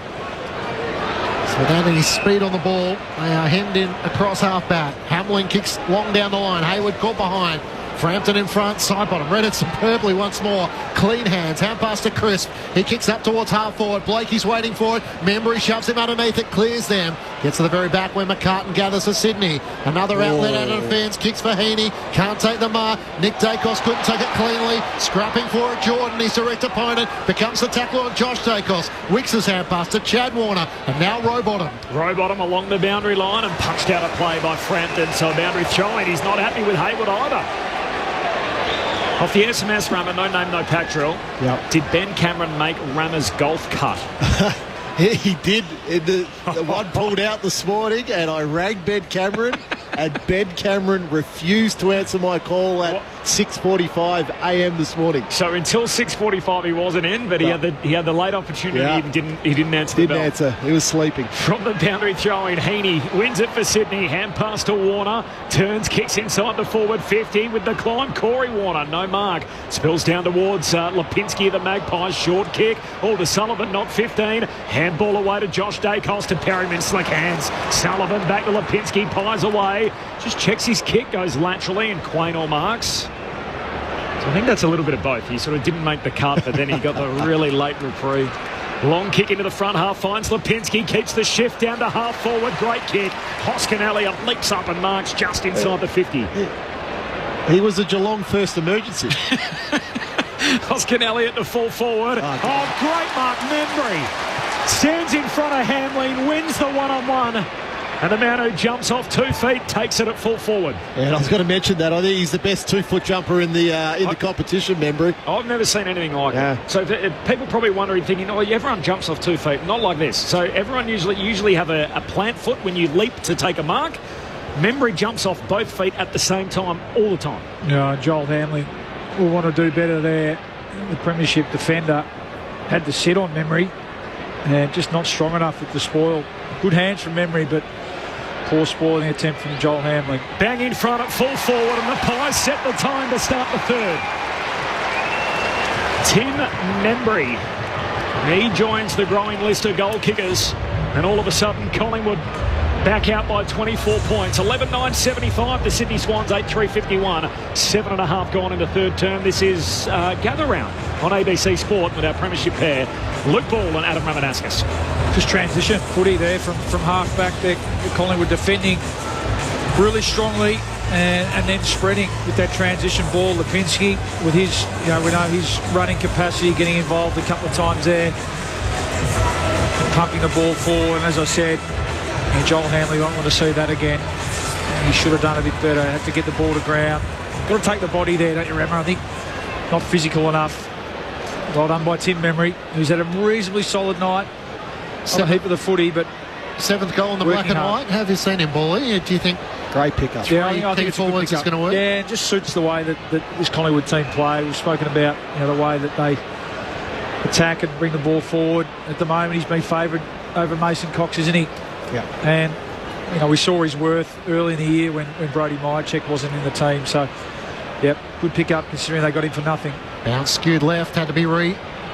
So without any speed on the ball, they are hemmed in across half back. Hamling kicks long down the line. Hayward caught behind. Frampton in front, Sidebottom read it superbly once more. Clean hands, hand pass to Crisp. He kicks up towards half forward. Blakey's waiting for it. Membry shoves him underneath it, clears them. Gets to the very back where McCartan gathers for Sydney. Another outlet out of defence, kicks for Heaney. Can't take the mark. Nick Dacos couldn't take it cleanly. Scrapping for it, Jordan, his direct opponent. Becomes the tackler on Josh Dacos. Wicks' hand pass to Chad Warner. And now Rowbottom. Rowbottom along the boundary line and punched out a play by Frampton. So a boundary throw-in. He's not happy with Hayward either. Off the SMS, Rammer, no name, no pack drill. Yep. Did Ben Cameron make Rammer's golf cut? He did. The one pulled out this morning, and I rang Ben Cameron, and Ben Cameron refused to answer my call at 6:45 a.m. this morning. So until 6:45 he wasn't in, but he had the late opportunity and didn't answer the bell. Didn't answer. He was sleeping. From the boundary throw-in, Heaney wins it for Sydney. Hand pass to Warner. Turns, kicks inside the forward 50 with the climb. Corey Warner, no mark. Spills down towards Lipinski of the Magpies. Short kick. All to Sullivan, not 15. Handball away to Josh Dacos to Perryman. Slick hands. Sullivan back to Lipinski. Pies away. Just checks his kick. Goes laterally and Quaynor marks. So I think that's a little bit of both. He sort of didn't make the cut, but then he got the really late reprieve. Long kick into the front half, finds Lipinski, keeps the shift down to half forward. Great kick. Hoskin Elliott leaps up and marks just inside the 50. He was a Geelong first emergency. Hoskin Elliott to full forward. Oh, great mark, Membry. Stands in front of Hamlin, wins the one-on-one. And the man who jumps off 2 feet takes it at full forward. And I was going to mention that. I think he's the best 2-foot jumper in the competition, Membry. I've never seen anything like it. So people probably wondering, thinking, oh, everyone jumps off 2 feet. Not like this. So everyone usually have a plant foot when you leap to take a mark. Membry jumps off both feet at the same time all the time. Yeah, Joel Hamlin will want to do better there. The premiership defender had to sit on Membry and just not strong enough with the spoil. Good hands from Membry, but poor spoiling attempt from Joel Hamlin. Bang in front at full forward, and the Pies set the time to start the third. Tim Membry. He joins the growing list of goal kickers, and all of a sudden Collingwood back out by 24 points. 11-9-75, the Sydney Swans 8-3-51. 7.5 gone into third term. This is Gather Round on ABC Sport with our premiership pair, Luke Ball and Adam Ramanauskas. Just transition footy there from half back there. Collingwood defending really strongly and then spreading with that transition ball. Lipinski with his, we know his running capacity, getting involved a couple of times there, and pumping the ball forward. And as I said, Joel Hamlin won't want to see that again. He should have done a bit better. Had to get the ball to ground. Got to take the body there, don't you remember? I think not physical enough. Well done by Tim Membry, who's had a reasonably solid night. Not a heap of the footy, but 7th goal in the black and white. Have you seen him, Bully? Do you think great pickup? Yeah, I think it's forwards is going to work. Yeah, it just suits the way that this Collingwood team play. We've spoken about the way that they attack and bring the ball forward. At the moment, he's been favoured over Mason Cox, isn't he? Yeah. And we saw his worth early in the year when Brody Myercheck wasn't in the team. So, yep, good pickup considering they got him for nothing. Bounce skewed left, had to be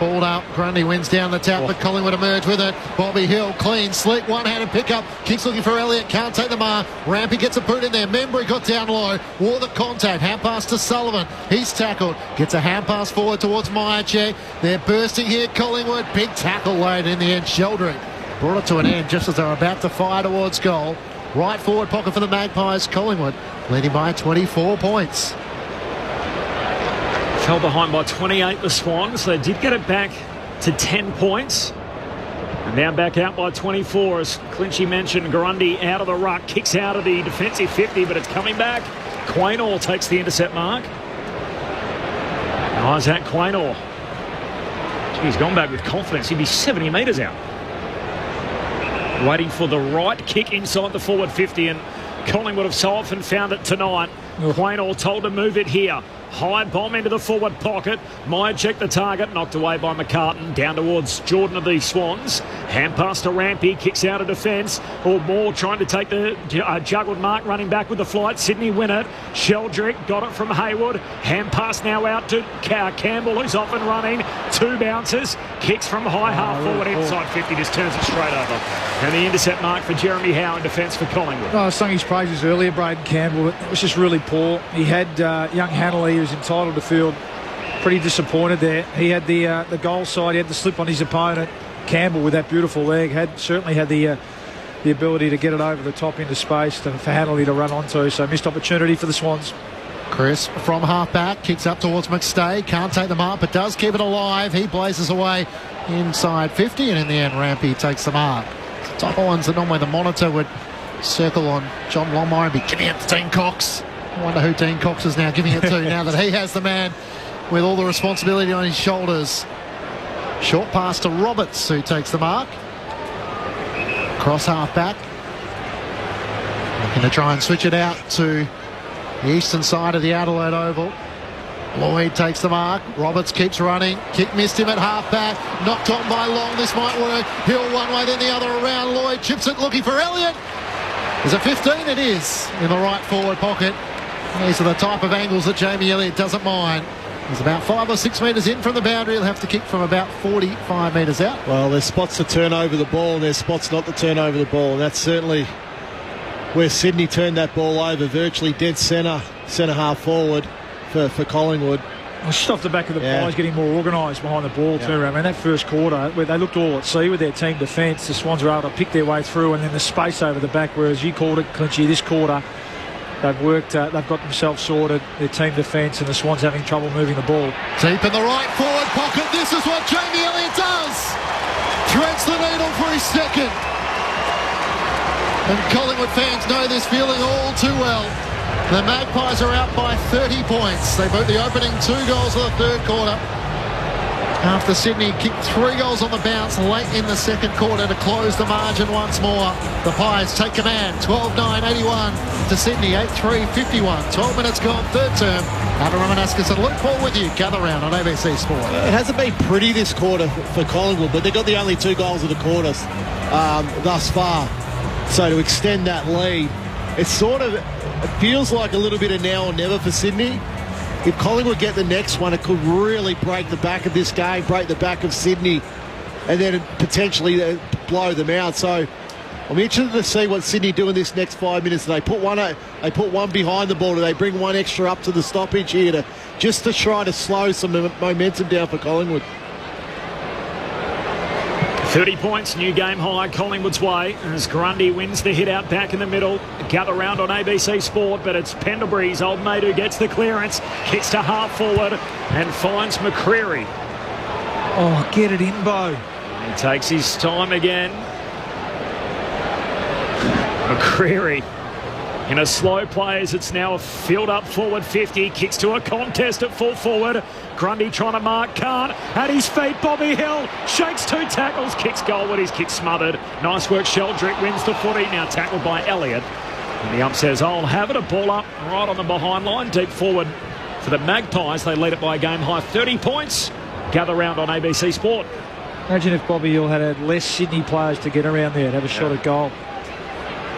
balled up. Grundy wins down the tap, but Collingwood emerge with it. Bobby Hill, clean, slick, one-handed pickup. Kicks looking for Elliott, can't take the mark. Rampy gets a boot in there. Membry got down low, wore the contact. Hand pass to Sullivan. He's tackled. Gets a hand pass forward towards Myercheck. They're bursting here, Collingwood. Big tackle late in the end. Sheldrick brought it to an end just as they were about to fire towards goal. Right forward pocket for the Magpies. Collingwood leading by 24 points. Fell behind by 28, the Swans. They did get it back to 10 points. And now back out by 24, as Clinchy mentioned. Grundy out of the ruck, kicks out of the defensive 50, but it's coming back. Quaynor takes the intercept mark. Isaac Quaynor. He's gone back with confidence. He'd be 70 metres out. Waiting for the right kick inside the forward 50, and Collingwood have so often found it tonight. Quaynor told to move it here. High bomb into the forward pocket. Myercheck the target, knocked away by McCartan. Down towards Jordan of the Swans. Hand pass to Rampy, kicks out of defence. Or Moore trying to take the juggled mark, running back with the flight. Sydney win it. Sheldrick got it from Hayward. Hand pass now out to Campbell, who's off and running. 2 bounces. Kicks from high half forward inside 50, just turns it straight over. And the intercept mark for Jeremy Howe in defence for Collingwood. I sung his praises earlier, Braden Campbell. It was just really poor. He had young Hanley, who's entitled to field, pretty disappointed there. He had the goal side. He had the slip on his opponent. Campbell, with that beautiful leg, certainly had the ability to get it over the top into space for Hanley to run onto. So missed opportunity for the Swans. Chris from half back kicks up towards McStay. Can't take them up, but does keep it alive. He blazes away inside 50, and in the end, Rampy takes the mark. It's the type of ones that normally the monitor would circle on John Longmire and be giving it to Dean Cox. I wonder who Dean Cox is now giving it to now that he has the man with all the responsibility on his shoulders. Short pass to Roberts, who takes the mark. Cross half back. Looking to try and switch it out to the eastern side of the Adelaide Oval. Lloyd takes the mark. Roberts keeps running. Kick missed him at half back. Knocked on by Long. This might work. Hill one way, then the other around. Lloyd chips it, looking for Elliott. Is it 15? It is, in the right forward pocket. These are the type of angles that Jamie Elliott doesn't mind. He's about 5 or 6 metres in from the boundary. He'll have to kick from about 45 metres out. Well, there's spots to turn over the ball and there's spots not to turn over the ball. And that's certainly where Sydney turned that ball over, virtually dead centre half forward for Collingwood. Well, just off the back of the Pies, getting more organised behind the ball too. I mean, that first quarter, where they looked all at sea with their team defence, the Swans were able to pick their way through, and then the space over the back, whereas you called it, Clinchy, this quarter, they've worked, they've got themselves sorted, their team defence, and the Swans having trouble moving the ball. Deep in the right forward pocket, this is what Jamie Elliott does. Threads the needle for his second. And Collingwood fans know this feeling all too well. The Magpies are out by 30 points. They boot the opening 2 goals of the third quarter. After Sydney kicked 3 goals on the bounce late in the second quarter to close the margin once more. The Pies take command, 12-9, 81 to Sydney, 8-3, 51. 12 minutes gone, third term. Adam Romanascus and Luke Paul with you. Gather round on ABC Sport. It hasn't been pretty this quarter for Collingwood, but they got the only 2 goals of the quarter thus far. So to extend that lead, it feels like a little bit of now or never for Sydney. If Collingwood get the next one, it could really break the back of this game, break the back of Sydney, and then potentially blow them out. So I'm interested to see what Sydney do in this next 5 minutes. They put one behind the ball. Do they bring one extra up to the stoppage here just to try to slow some momentum down for Collingwood? 30 points, new game high, Collingwood's way, as Grundy wins the hit out back in the middle. Gather round on ABC Sport, but it's Pendlebury's old mate who gets the clearance, kicks to half forward and finds McCreery. Oh, get it in, Bo. He takes his time again. McCreery in a slow play as it's now a field up forward 50, kicks to a contest at full forward. Grundy trying to mark, can't. At his feet, Bobby Hill shakes 2 tackles, kicks goalward, his kick smothered. Nice work, Sheldrick wins the footy, now tackled by Elliott. And the ump says, I'll have it, a ball up right on the behind line, deep forward for the Magpies. They lead it by a game high 30 points. Gather round on ABC Sport. Imagine if Bobby Hill had less Sydney players to get around there and have a shot at goal.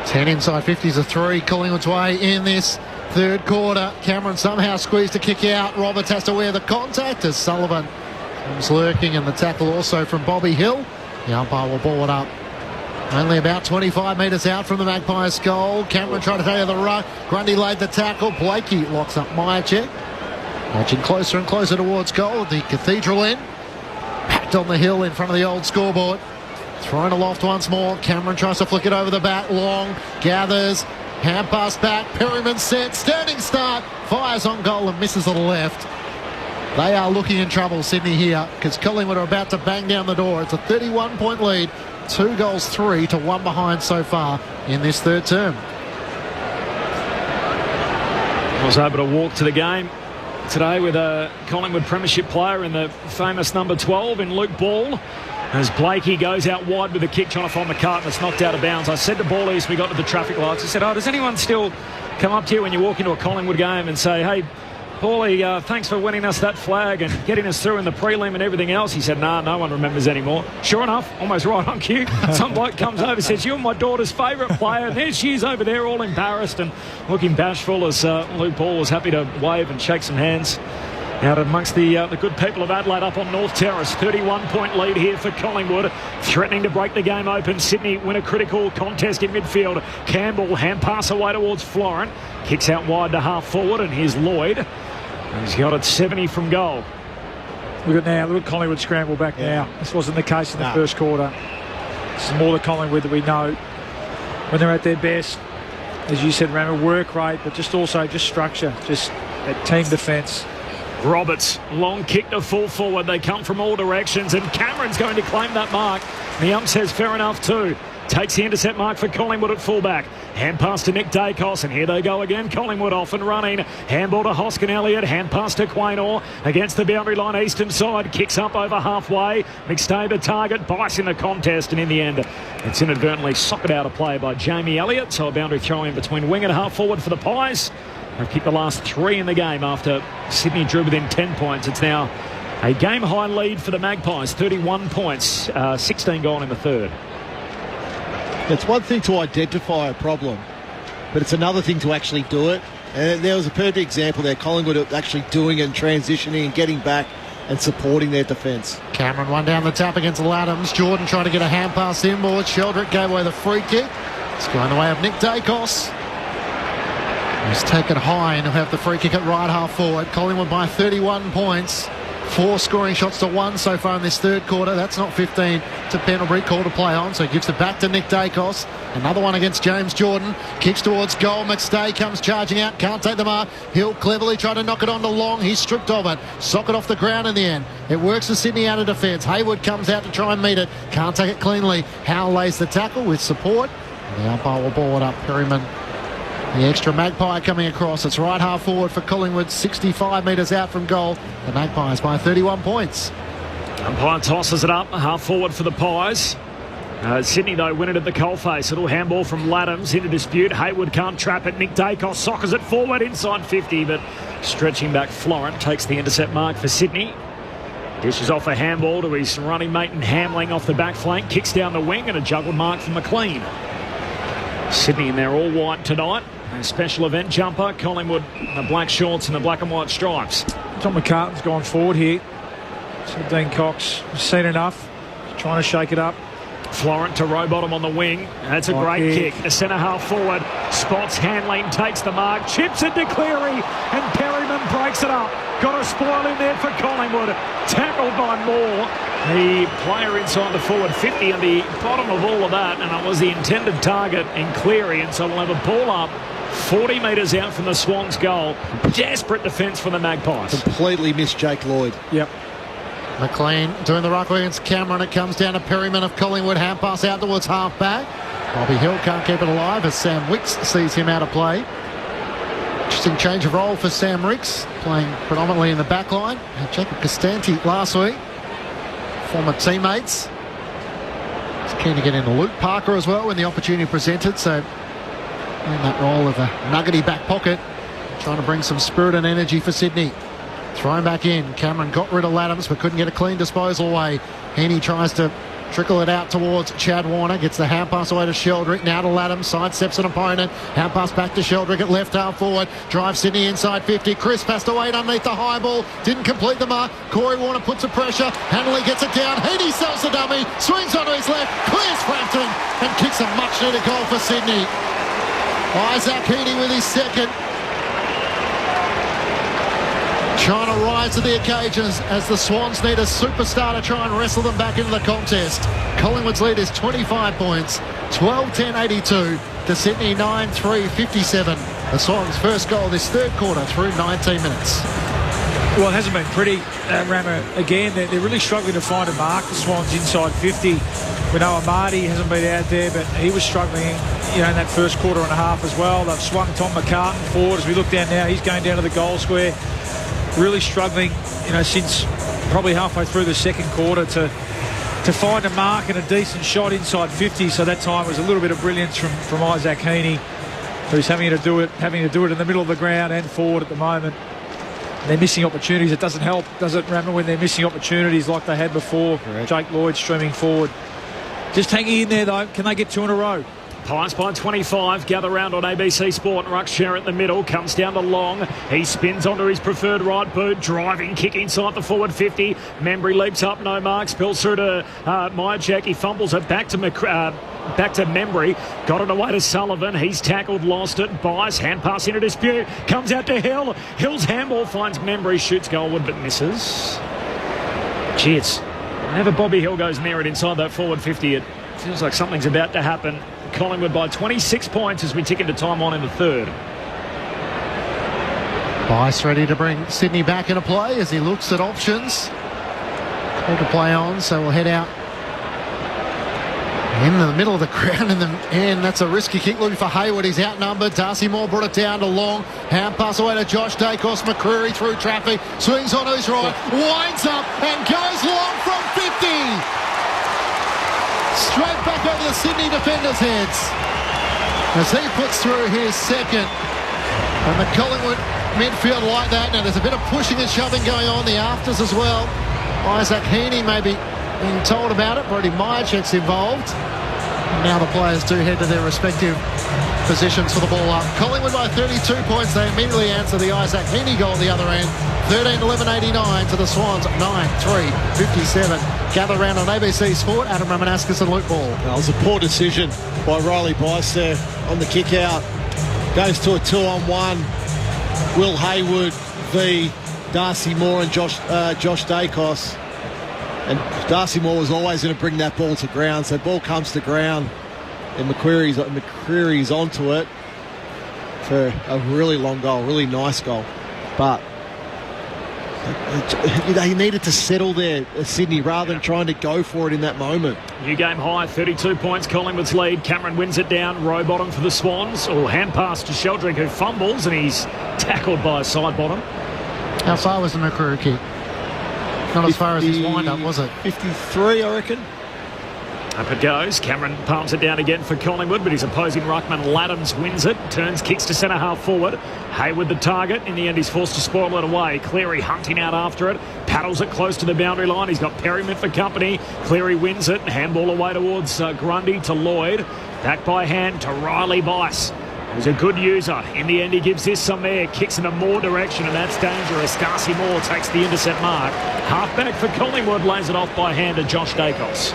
10 inside 50s, a 3 Collingwood's way in this third quarter. Cameron somehow squeezed a kick out. Roberts has to wear the contact as Sullivan comes lurking, and the tackle also from Bobby Hill. The umpire will ball it up. Only about 25 metres out from the Magpies' goal. Cameron tried to take the ruck. Grundy laid the tackle. Blakey locks up Myercheck. Edging closer and closer towards goal. The Cathedral end. Packed on the hill in front of the old scoreboard. Thrown aloft once more. Cameron tries to flick it over the back. Long gathers. Hand pass back. Perryman set. Standing start. Fires on goal and misses to the left. They are looking in trouble, Sydney, here, because Collingwood are about to bang down the door. It's a 31-point lead. 2 goals, 3 to 1 behind so far in this third term. I was able to walk to the game today with a Collingwood premiership player in the famous number 12 in Luke Ball. As Blakey goes out wide with a kick trying to find McCartan, it's knocked out of bounds. I said to Ball as we got to the traffic lights, I said, does anyone still come up to you when you walk into a Collingwood game and say, hey, Paulie, thanks for winning us that flag and getting us through in the prelim and everything else? He said, nah, no one remembers anymore. Sure enough, almost right on cue. Some bloke comes over and says, you're my daughter's favourite player. And there she is over there all embarrassed and looking bashful as Luke Ball was happy to wave and shake some hands out amongst the good people of Adelaide up on North Terrace. 31-point lead here for Collingwood, threatening to break the game open. Sydney win a critical contest in midfield. Campbell hand pass away towards Florent, kicks out wide to half forward, and here's Lloyd. He's got it 70 from goal. Look at Collingwood scramble back now. This wasn't the case in the first quarter. This is more the Collingwood that we know when they're at their best. As you said, Rammer, work rate, but just structure, just that team defence. Roberts, long kick to full forward. They come from all directions, and Cameron's going to claim that mark. The ump says fair enough too. Takes the intercept mark for Collingwood at fullback. Hand pass to Nick Dacos, and here they go again. Collingwood off and running. Handball to Hoskin Elliott. Hand pass to Quaynor against the boundary line eastern side. Kicks up over halfway. McStay to target. Bites in the contest, and in the end, it's inadvertently socked out of play by Jamie Elliott. So a boundary throw in between wing and half forward for the Pies. They've kicked the last 3 in the game after Sydney drew within 10 points. It's now a game-high lead for the Magpies, 31 points, 16 gone in the third. It's one thing to identify a problem, but it's another thing to actually do it. And there was a perfect example there. Collingwood actually doing it and transitioning and getting back and supporting their defence. Cameron one down the tap against Laddams. Jordan trying to get a hand pass inboard. Sheldrick gave away the free kick. It's going the way of Nick Dacos. He's taken high and he'll have the free kick at right half forward. Collingwood by 31 points. 4 scoring shots to 1 so far in this third quarter. That's not 15 to Pendlebury. Call to play on, so he gives it back to Nick Dacos. Another one against James Jordan. Kicks towards goal. McStay comes charging out. Can't take the mark. He'll cleverly try to knock it on to Long. He's stripped of it. Sock it off the ground in the end. It works for Sydney out of defence. Hayward comes out to try and meet it. Can't take it cleanly. Howell lays the tackle with support. The umpire will ball it up. Perryman, the extra Magpie coming across. It's right half forward for Collingwood, 65 metres out from goal. The Magpies by 31 points. Umpire tosses it up, half forward for the Pies. Sydney, though, win it at the coalface. A little handball from Laddams into dispute. Hayward can't trap it. Nick Dacos soccers it forward inside 50, but stretching back, Florent takes the intercept mark for Sydney. Dishes off a handball to his running mate and Hamling off the back flank. Kicks down the wing and a juggled mark from McLean. Sydney in their all-white tonight. A special event jumper. Collingwood in the black shorts and the black and white stripes. Tom McCartan's gone forward here. So Dean Cox has seen enough. He's trying to shake it up. Florent to Rowbottom on the wing. That's a great kick. A centre half forward. Spots Hanley, takes the mark. Chips it to Cleary. And Perryman breaks it up. Got a spoil in there for Collingwood. Tackled by Moore. The player inside the forward 50 and the bottom of all of that. And it was the intended target in Cleary. And so we'll have a ball up 40 metres out from the Swans' goal. Desperate defence for the Magpies. Completely missed Jake Lloyd. Yep. McLean doing the ruck against Cameron. It comes down to Perryman of Collingwood. Hand pass out towards half back. Bobby Hill can't keep it alive as Sam Wicks sees him out of play. Interesting change of role for Sam Ricks, playing predominantly in the back line. Jacob Costanti last week. Former teammates. He's keen to get into Luke Parker as well when the opportunity presented. So in that role of a nuggety back pocket, trying to bring some spirit and energy for Sydney. Thrown back in. Cameron got rid of Laddams but couldn't get a clean disposal away. Heaney tries to trickle it out towards Chad Warner. Gets the hand pass away to Sheldrick. Now to Laddams. Sidesteps an opponent. Hand pass back to Sheldrick at left half forward. Drives Sydney inside 50. Crisp has to wait underneath the high ball. Didn't complete the mark. Corey Warner puts the pressure. Hanley gets it down. Heaney sells the dummy. Swings onto his left. Clears Frampton and kicks a much needed goal for Sydney. Isaac Heaney with his second. Trying to rise to the occasions as the Swans need a superstar to try and wrestle them back into the contest. Collingwood's lead is 25 points, 12-10-82 to Sydney 9-3-57. The Swans' first goal this third quarter through 19 minutes. Well, it hasn't been pretty, Rammer. Again, they're really struggling to find a mark. The Swans inside 50. We know Amadi hasn't been out there, but he was struggling, in that first quarter and a half as well. They've swung Tom McCartan forward. As we look down now, he's going down to the goal square. Really struggling, since probably halfway through the second quarter to find a mark and a decent shot inside 50. So that time was a little bit of brilliance from Isaac Heaney, who's having to do it in the middle of the ground and forward at the moment. And they're missing opportunities. It doesn't help, does it, Rammer, when they're missing opportunities like they had before. Correct. Jake Lloyd streaming forward. Just hanging in there, though. Can they get two in a row? Pies by 25, gather round on ABC Sport. Ruckshire at the middle, comes down to Long. He spins onto his preferred right boot, driving kick inside the forward 50. Membry leaps up, no mark, spills through to Myercheck. He fumbles it back to Membry. Got it away to Sullivan. He's tackled, lost it. Bias, hand pass into dispute. Comes out to Hill. Hill's handball finds Membry, shoots goalward but misses. Cheers. Whenever Bobby Hill goes near it inside that forward 50, it feels like something's about to happen. Collingwood by 26 points as we tick into time on in the third. Bice ready to bring Sydney back into play as he looks at options. Call to play on, so we'll head out in the middle of the ground in the end. That's a risky kick looking for Hayward. He's outnumbered. Darcy Moore brought it down to Long. Hand pass away to Josh Dacos. McCreary through traffic. Swings onto his right. Winds up and goes long from 50. Straight back over the Sydney defenders' heads as he puts through his second. And the Collingwood midfield like that. Now there's a bit of pushing and shoving going on the afters as well. Isaac Heaney may be being told about it. Brody Myercheck's involved. And now the players do head to their respective positions for the ball up. Collingwood by 32 points. They immediately answer the Isaac Heaney goal at the other end. 13-11-89 to the Swans. 9-3-57. Gather round on ABC Sport. Adam Ramanauskas and Luke Ball. That was a poor decision by Riley Bice there on the kick out. Goes to a 2-on-1. Will Hayward v Darcy Moore and Josh Dacos. And Darcy Moore was always going to bring that ball to ground. So ball comes to ground and McCreary's onto it for a really long goal, really nice goal. But They needed to settle there, Sydney, rather than trying to go for it in that moment. New game high, 32 points, Collingwood's lead. Cameron wins it down, row bottom for the Swans. Hand pass to Sheldrick, who fumbles, and he's tackled by a side bottom. How far was the Macquarie kick? Not as far as his wind-up, was it? 53, I reckon. Up it goes. Cameron palms it down again for Collingwood, but his opposing ruckman Laddams wins it. Turns, kicks to centre half forward. Hayward the target. In the end, he's forced to spoil it away. Cleary hunting out after it. Paddles it close to the boundary line. He's got Perryman for company. Cleary wins it. Handball away towards Grundy to Lloyd. Back by hand to Riley Bice. He's a good user. In the end, he gives this some air. Kicks in a Moore direction, and that's dangerous. Darcy Moore takes the intercept mark. Halfback for Collingwood lays it off by hand to Josh Dacos.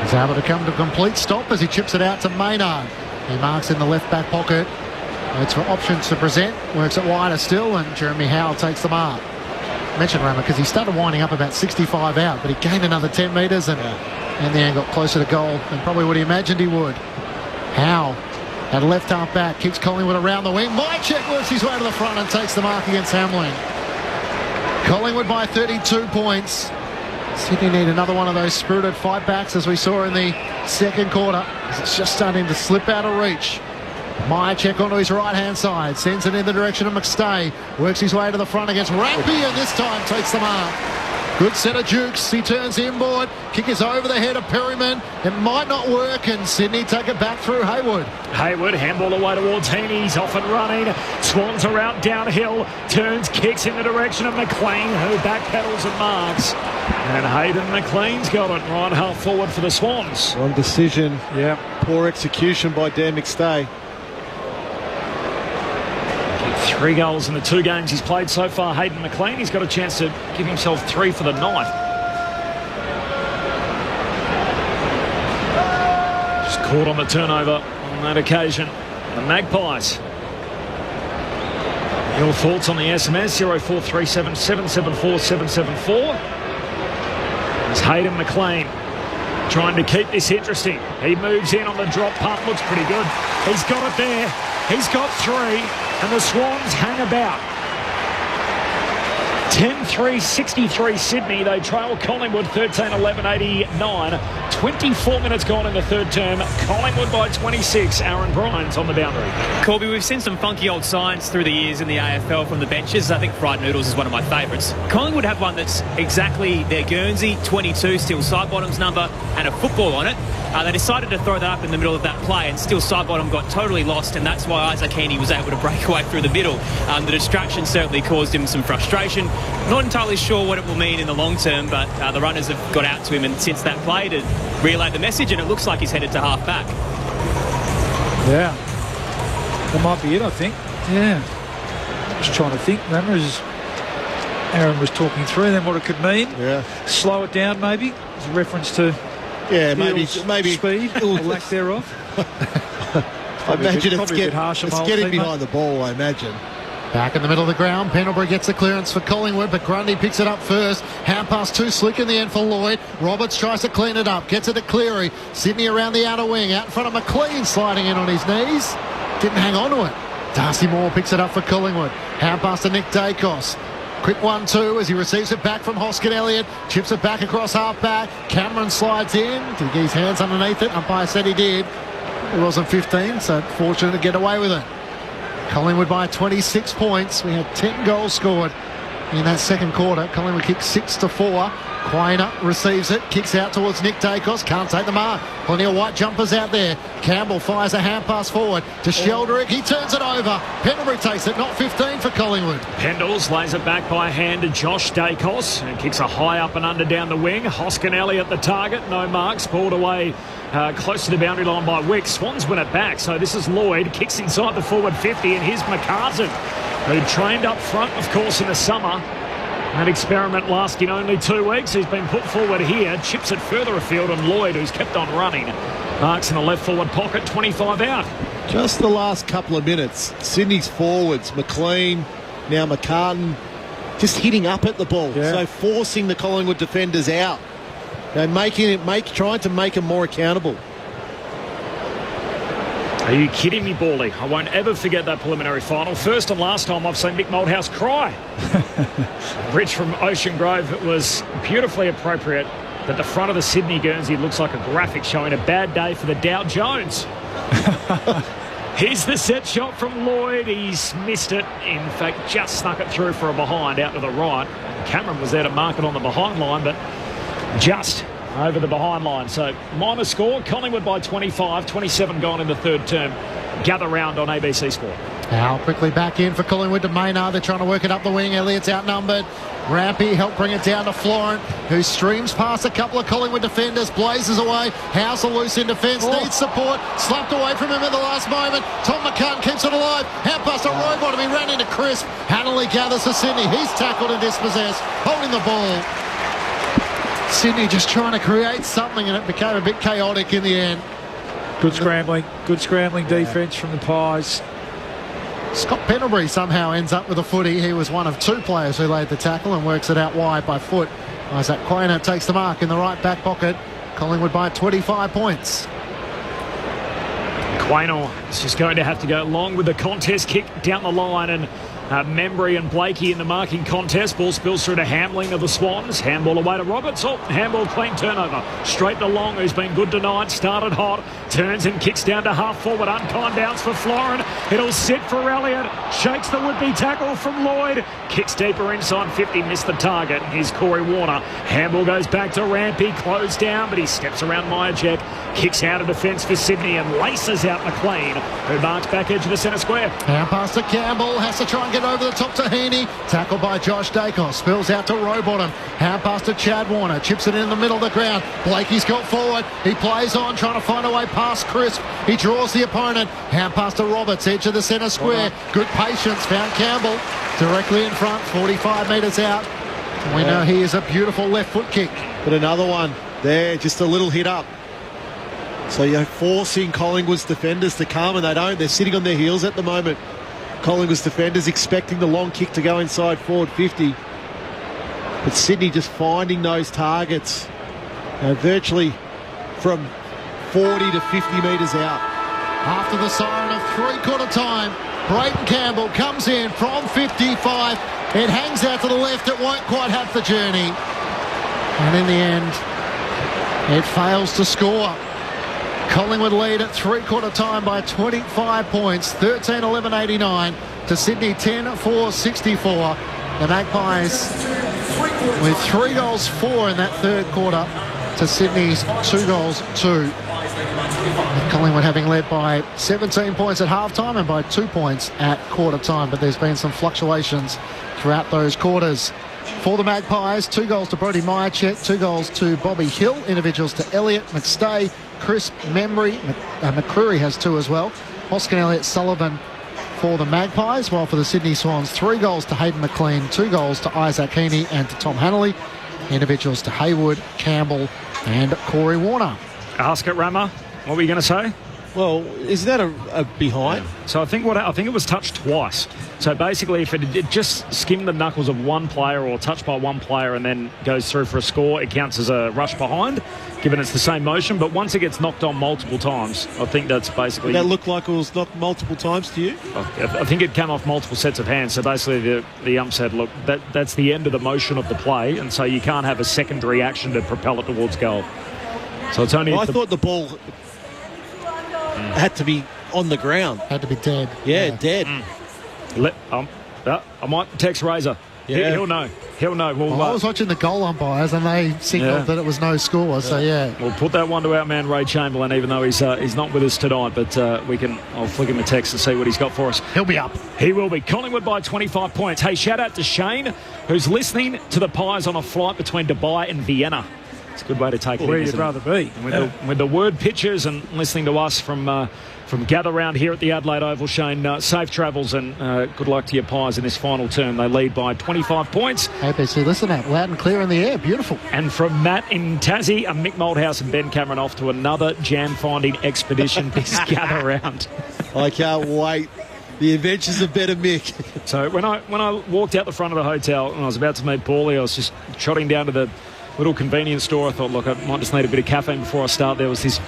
He's able to come to a complete stop as he chips it out to Maynard. He marks in the left back pocket. Waits for options to present. Works it wider still, and Jeremy Howell takes the mark. Mentioned Rammer because he started winding up about 65 out, but he gained another 10 metres and in the end got closer to goal than probably what he imagined he would. Howell at left half back kicks Collingwood around the wing. Mychek works his way to the front and takes the mark against Hamling. Collingwood by 32 points. Sydney need another one of those spirited fight backs as we saw in the second quarter, as it's just starting to slip out of reach. Mychek onto his right-hand side, sends it in the direction of McStay, works his way to the front against Rampy, and this time takes the mark. Good set of jukes, he turns inboard, kick is over the head of Perryman, it might not work, and Sydney take it back through Hayward. Hayward, handball away towards Heaney, he's off and running, Swans are out downhill, turns, kicks in the direction of McLean, who backpedals and marks. And Hayden McLean's got it, right half forward for the Swans. Wrong decision, poor execution by Dan McStay. 3 goals in the 2 games he's played so far, Hayden McLean. He's got a chance to give himself 3 for the night. Just caught on the turnover on that occasion. The Magpies. Your thoughts on the SMS, 0437 774 774. It's Hayden McLean trying to keep this interesting. He moves in on the drop punt, looks pretty good. He's got it there. He's got 3, and the Swans hang about. 10-3, 63 Sydney. They trail Collingwood 13-11, 89. 24 minutes gone in the third term. Collingwood by 26. Aaron Bryans on the boundary. Corby, we've seen some funky old signs through the years in the AFL from the benches. I think fried noodles is one of my favourites. Collingwood have one that's exactly their Guernsey, 22, still side bottom's number, and a football on it. They decided to throw that up in the middle of that play, and still side bottom got totally lost, and that's why Isaac Heaney was able to break away through the middle. The distraction certainly caused him some frustration. Not entirely sure what it will mean in the long term, but the runners have got out to him, and since that play to relay the message, and it looks like he's headed to half back. Yeah, that might be it, I think. Yeah, just trying to think. Remember, as Aaron was talking through then what it could mean. Yeah, slow it down maybe. As a reference to maybe speed or lack thereof. I imagine it's getting behind the ball, I imagine. Back in the middle of the ground, Pendlebury gets the clearance for Collingwood, but Grundy picks it up first. Hand pass too slick in the end for Lloyd. Roberts tries to clean it up, gets it to Cleary. Sydney around the outer wing, out in front of McLean, sliding in on his knees. Didn't hang on to it. Darcy Moore picks it up for Collingwood. Hand pass to Nick Dacos. Quick 1-2 as he receives it back from Hoskin Elliott. Chips it back across half back. Cameron slides in. Did he get his hands underneath it? Umpire said he did. It wasn't 15, so fortunate to get away with it. Collingwood by 26 points. We had 10 goals scored in that second quarter. Collingwood kicked 6-4. Quainer receives it, kicks out towards Nick Dacos, can't take the mark. Plenty of white jumpers out there. Campbell fires a hand pass forward to Sheldrick. He turns it over. Pendlebury takes it, not 15 for Collingwood. Pendles lays it back by hand to Josh Dacos and kicks a high up and under down the wing. Hoskin Elliott the target, no marks, balled away close to the boundary line by Wick. Swans win it back, so this is Lloyd, kicks inside the forward 50, and here's McCartan, who trained up front, of course, in the summer. That experiment lasting only 2 weeks. He's been put forward here, chips it further afield, and Lloyd, who's kept on running, marks in the left forward pocket, 25 out. Just the last couple of minutes, Sydney's forwards, McLean, now McCartan, just hitting up at the ball, so forcing the Collingwood defenders out. They're trying to make them more accountable. Are you kidding me, Bally? I won't ever forget that preliminary final. First and last time I've seen Mick Malthouse cry. Rich from Ocean Grove, it was beautifully appropriate that the front of the Sydney Guernsey looks like a graphic showing a bad day for the Dow Jones. Here's the set shot from Lloyd. He's missed it. In fact, just snuck it through for a behind out to the right. Cameron was there to mark it on the behind line, but just over the behind line. So minor score, Collingwood by 25, 27 gone in the third term. Gather round on ABC Sport. Now quickly back in for Collingwood to Maynard. They're trying to work it up the wing. Elliott's outnumbered. Rampy helped bring it down to Florent, who streams past a couple of Collingwood defenders, blazes away. House loose in defence, needs support, slapped away from him at the last moment. Tom McCann keeps it alive. Hand past a robot, he ran into Crisp. Hanley gathers for Sydney. He's tackled and dispossessed, holding the ball. Sydney just trying to create something, and it became a bit chaotic in the end. Good scrambling defence from the Pies. Scott Pendlebury somehow ends up with a footy. He was one of two players who laid the tackle and works it out wide by foot. Isaac Quainer takes the mark in the right back pocket. Collingwood by 25 points. Quainer is just going to have to go long with the contest kick down the line, and Membry and Blakey in the marking contest. Ball spills through to Hamling of the Swans. Handball away to Roberts. Oh, handball clean turnover. Straight to Long, who's been good tonight. Started hot. Turns and kicks down to half forward. Unkind bounce for Florent. It'll sit for Elliott. Shakes the would-be tackle from Lloyd. Kicks deeper inside 50. Missed the target. Here's Corey Warner. Handball goes back to Rampy. Closed down, but he steps around Myercheck. Kicks out of defence for Sydney and laces out McLean, who marks back edge of the centre square. Now pass to Campbell. Has to try and get over the top to Heaney. Tackled by Josh Dacos. Spills out to Rowbottom. Hand pass to Chad Warner. Chips it in the middle of the ground. Blakey's got forward. He plays on, trying to find a way past Crisp. He draws the opponent. Hand pass to Roberts. Edge of the centre square. Good patience. Found Campbell directly in front. 45 metres out. We know he is a beautiful left foot kick. But another one there. Just a little hit up. So you're forcing Collingwood's defenders to come, and they don't. They're sitting on their heels at the moment. Collingwood's defenders expecting the long kick to go inside forward 50. But Sydney just finding those targets, virtually from 40 to 50 metres out. After the siren of three-quarter time, Brayden Campbell comes in from 55. It hangs out to the left. It won't quite have the journey. And in the end, it fails to score. Collingwood lead at three-quarter time by 25 points, 13-11-89 to Sydney 10-4-64. The Magpies with 3 goals 4 in that third quarter to Sydney's 2 goals 2. With Collingwood having led by 17 points at half-time and by 2 points at quarter time, but there's been some fluctuations throughout those quarters. For the Magpies, 2 goals to Brodie Myercheck, 2 goals to Bobby Hill, individuals to Elliott, McStay, Crisp, Membry, McCreary has 2 as well. Hoskin, Elliott, Sullivan for the Magpies, while for the Sydney Swans, 3 goals to Hayden McLean, 2 goals to Isaac Heaney and to Tom Hanley, individuals to Hayward, Campbell and Corey Warner. Ask it, Rama. What were you going to say? Well, is that a behind? So I think it was touched twice. So basically, if it just skimmed the knuckles of one player or touched by one player and then goes through for a score, it counts as a rush behind, given it's the same motion. But once it gets knocked on multiple times, I think that's basically... Did that look like it was knocked multiple times to you? I think it came off multiple sets of hands. So basically, the ump said, look, that's the end of the motion of the play, and so you can't have a secondary action to propel it towards goal. So it's only... Well, I thought the ball had to be on the ground. Had to be dead. Yeah. Dead. I might text Razor. Yeah. He'll know. Well, I was watching the goal umpires and they signalled that it was no score. So we'll put that one to our man Ray Chamberlain, even though he's not with us tonight. But I'll flick him a text and see what he's got for us. He'll be up. He will be. Collingwood by 25 points. Hey, shout out to Shane, who's listening to the Pies on a flight between Dubai and Vienna. It's a good way to take it. Where you'd rather be. With the word pictures and listening to us from Gather Round here at the Adelaide Oval, Shane, safe travels and good luck to your Pies in this final term. They lead by 25 points. ABC, listen up. Loud and clear in the air. Beautiful. And from Matt in Tassie, Mick Malthouse and Ben Cameron off to another jam-finding expedition this Gather Round. I can't wait. The adventures of better Mick. So when I walked out the front of the hotel and I was about to meet Paulie, I was just trotting down to the little convenience store. I thought, look, I might just need a bit of caffeine before I start. There was this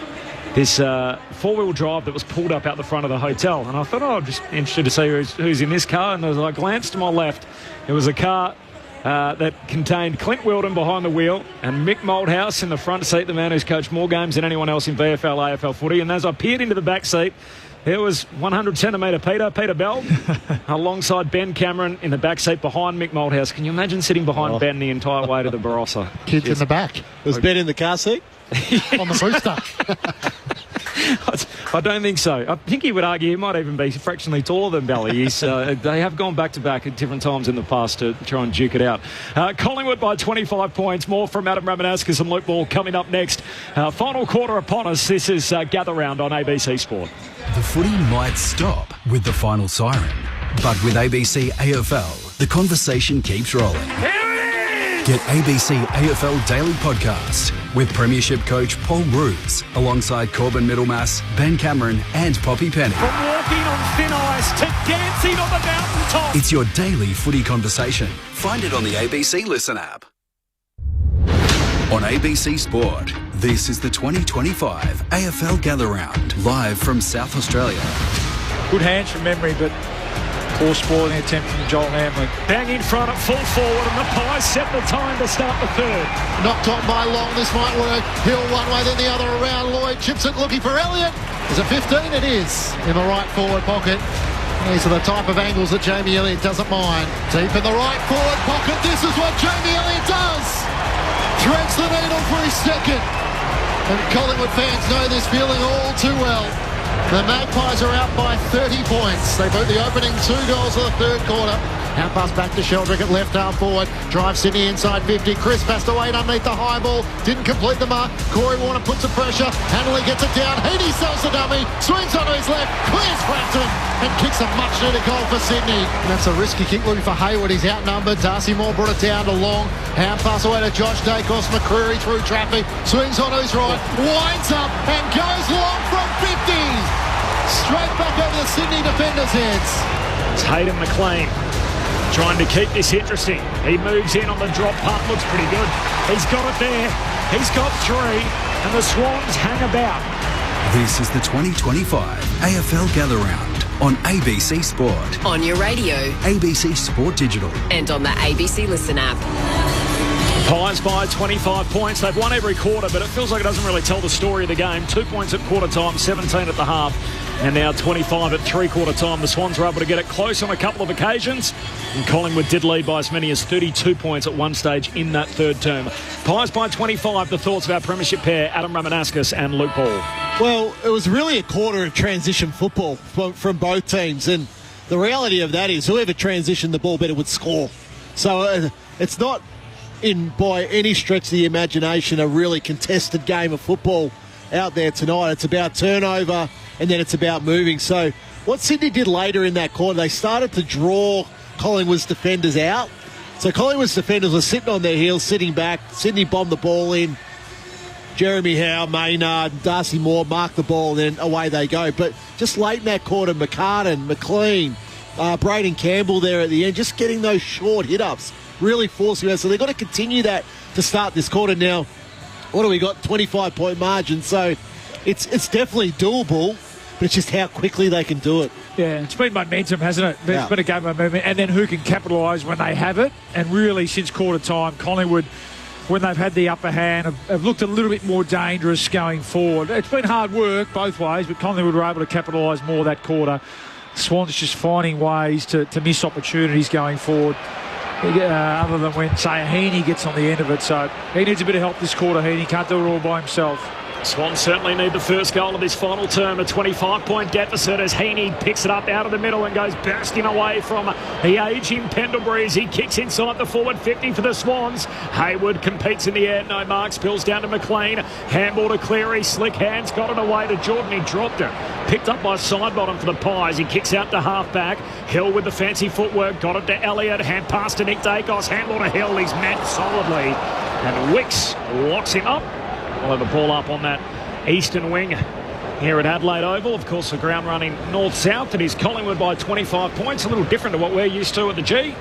this four-wheel drive that was pulled up out the front of the hotel. And I thought, I'm just interested to see who's in this car. And as I glanced to my left, it was a car that contained Clint Wilden behind the wheel and Mick Malthouse in the front seat, the man who's coached more games than anyone else in VFL, AFL footy. And as I peered into the back seat, there was 100 centimetre Peter Bell, alongside Ben Cameron in the back seat behind Mick Malthouse. Can you imagine sitting behind Ben the entire way to the Barossa? Kids in the back. Was Ben in the car seat? On the booster. I don't think so. I think he would argue he might even be fractionally taller than Belly. They have gone back-to-back at different times in the past to try and duke it out. Collingwood by 25 points. More from Adam Ramanaskas and Luke Ball coming up next. Final quarter upon us. This is Gather Round on ABC Sport. The footy might stop with the final siren, but with ABC AFL, the conversation keeps rolling. Get ABC AFL Daily Podcast with Premiership coach Paul Roos alongside Corbin Middlemass, Ben Cameron and Poppy Penny. From walking on thin ice to dancing on the mountaintop. It's your daily footy conversation. Find it on the ABC Listen app. On ABC Sport, this is the 2025 AFL Gather Round, live from South Australia. Good hands from memory, but poor spoiling attempt from Joel Hamlin. Bang in front at full forward, and the Pies set the time to start the third. Knocked on by Long, this might work. Hill one way, then the other around. Lloyd chips it, looking for Elliott. Is it 15? It is, in the right forward pocket. These are the type of angles that Jamie Elliott doesn't mind. Deep in the right forward pocket, this is what Jamie Elliott does. Threads the needle for his second. And Collingwood fans know this feeling all too well. The Magpies are out by 30 points. They boot the opening 2 goals of the third quarter. Out pass back to Sheldrick at left half forward. Drive Sydney inside 50. Chris has to wait underneath the high ball. Didn't complete the mark. Corey Warner puts the pressure. Hanley gets it down. Heaney sells the dummy. Swings onto his left. Clears Frampton. And kicks a much needed goal for Sydney. And that's a risky kick looking for Hayward. He's outnumbered. Darcy Moore brought it down to Long. Hand pass away to Josh Dacos. McCreary through traffic. Swings onto his right. Winds up and goes long from 50. Straight back over the Sydney defenders' heads. It's Hayden McLean trying to keep this interesting. He moves in on the drop punt. Looks pretty good. He's got it there. He's got 3. And the Swans hang about. This is the 2025 AFL Gather Round on ABC Sport. On your radio. ABC Sport Digital. And on the ABC Listen app. Pies by 25 points. They've won every quarter, but it feels like it doesn't really tell the story of the game. 2 points at quarter time, 17 at the half, and now 25 at three-quarter time. The Swans were able to get it close on a couple of occasions, and Collingwood did lead by as many as 32 points at one stage in that third term. Pies by 25. The thoughts of our premiership pair, Adam Ramanaskas and Luke Ball. Well, it was really a quarter of transition football from both teams, and the reality of that is whoever transitioned the ball better would score. So it's not by any stretch of the imagination a really contested game of football out there tonight. It's about turnover and then it's about moving. So what Sydney did later in that quarter, they started to draw Collingwood's defenders out. So Collingwood's defenders were sitting on their heels, sitting back. Sydney bombed the ball in. Jeremy Howe, Maynard, Darcy Moore marked the ball, and then away they go. But just late in that quarter, McCartan, McLean, Braden Campbell there at the end, just getting those short hit-ups, really forcing us. So they've got to continue that to start this quarter. Now, what do we got? 25-point margin. So it's definitely doable, but it's just how quickly they can do it. Yeah, it's been momentum, hasn't it? It's been a game of movement, and then who can capitalise when they have it. And really, since quarter time, Collingwood, when they've had the upper hand, have looked a little bit more dangerous going forward. It's been hard work both ways, but Collingwood were able to capitalise more that quarter. Swans just finding ways to miss opportunities going forward, other than when, say, Heaney gets on the end of it. So he needs a bit of help this quarter. Heaney can't do it all by himself. Swans certainly need the first goal of this final term, a 25-point deficit as Heaney picks it up out of the middle and goes bursting away from the ageing Pendlebury as he kicks inside the forward 50 for the Swans. Hayward competes in the air, no mark, spills down to McLean, handball to Cleary, slick hands, got it away to Jordan, he dropped it. Picked up by side bottom for the Pies, he kicks out to half-back, Hill with the fancy footwork, got it to Elliott, hand pass to Nick Dacos, handball to Hill, he's met solidly, and Wicks locks him up. We'll have a ball up on that eastern wing here at Adelaide Oval. Of course, the ground running north-south. It is Collingwood by 25 points, a little different to what we're used to at the G.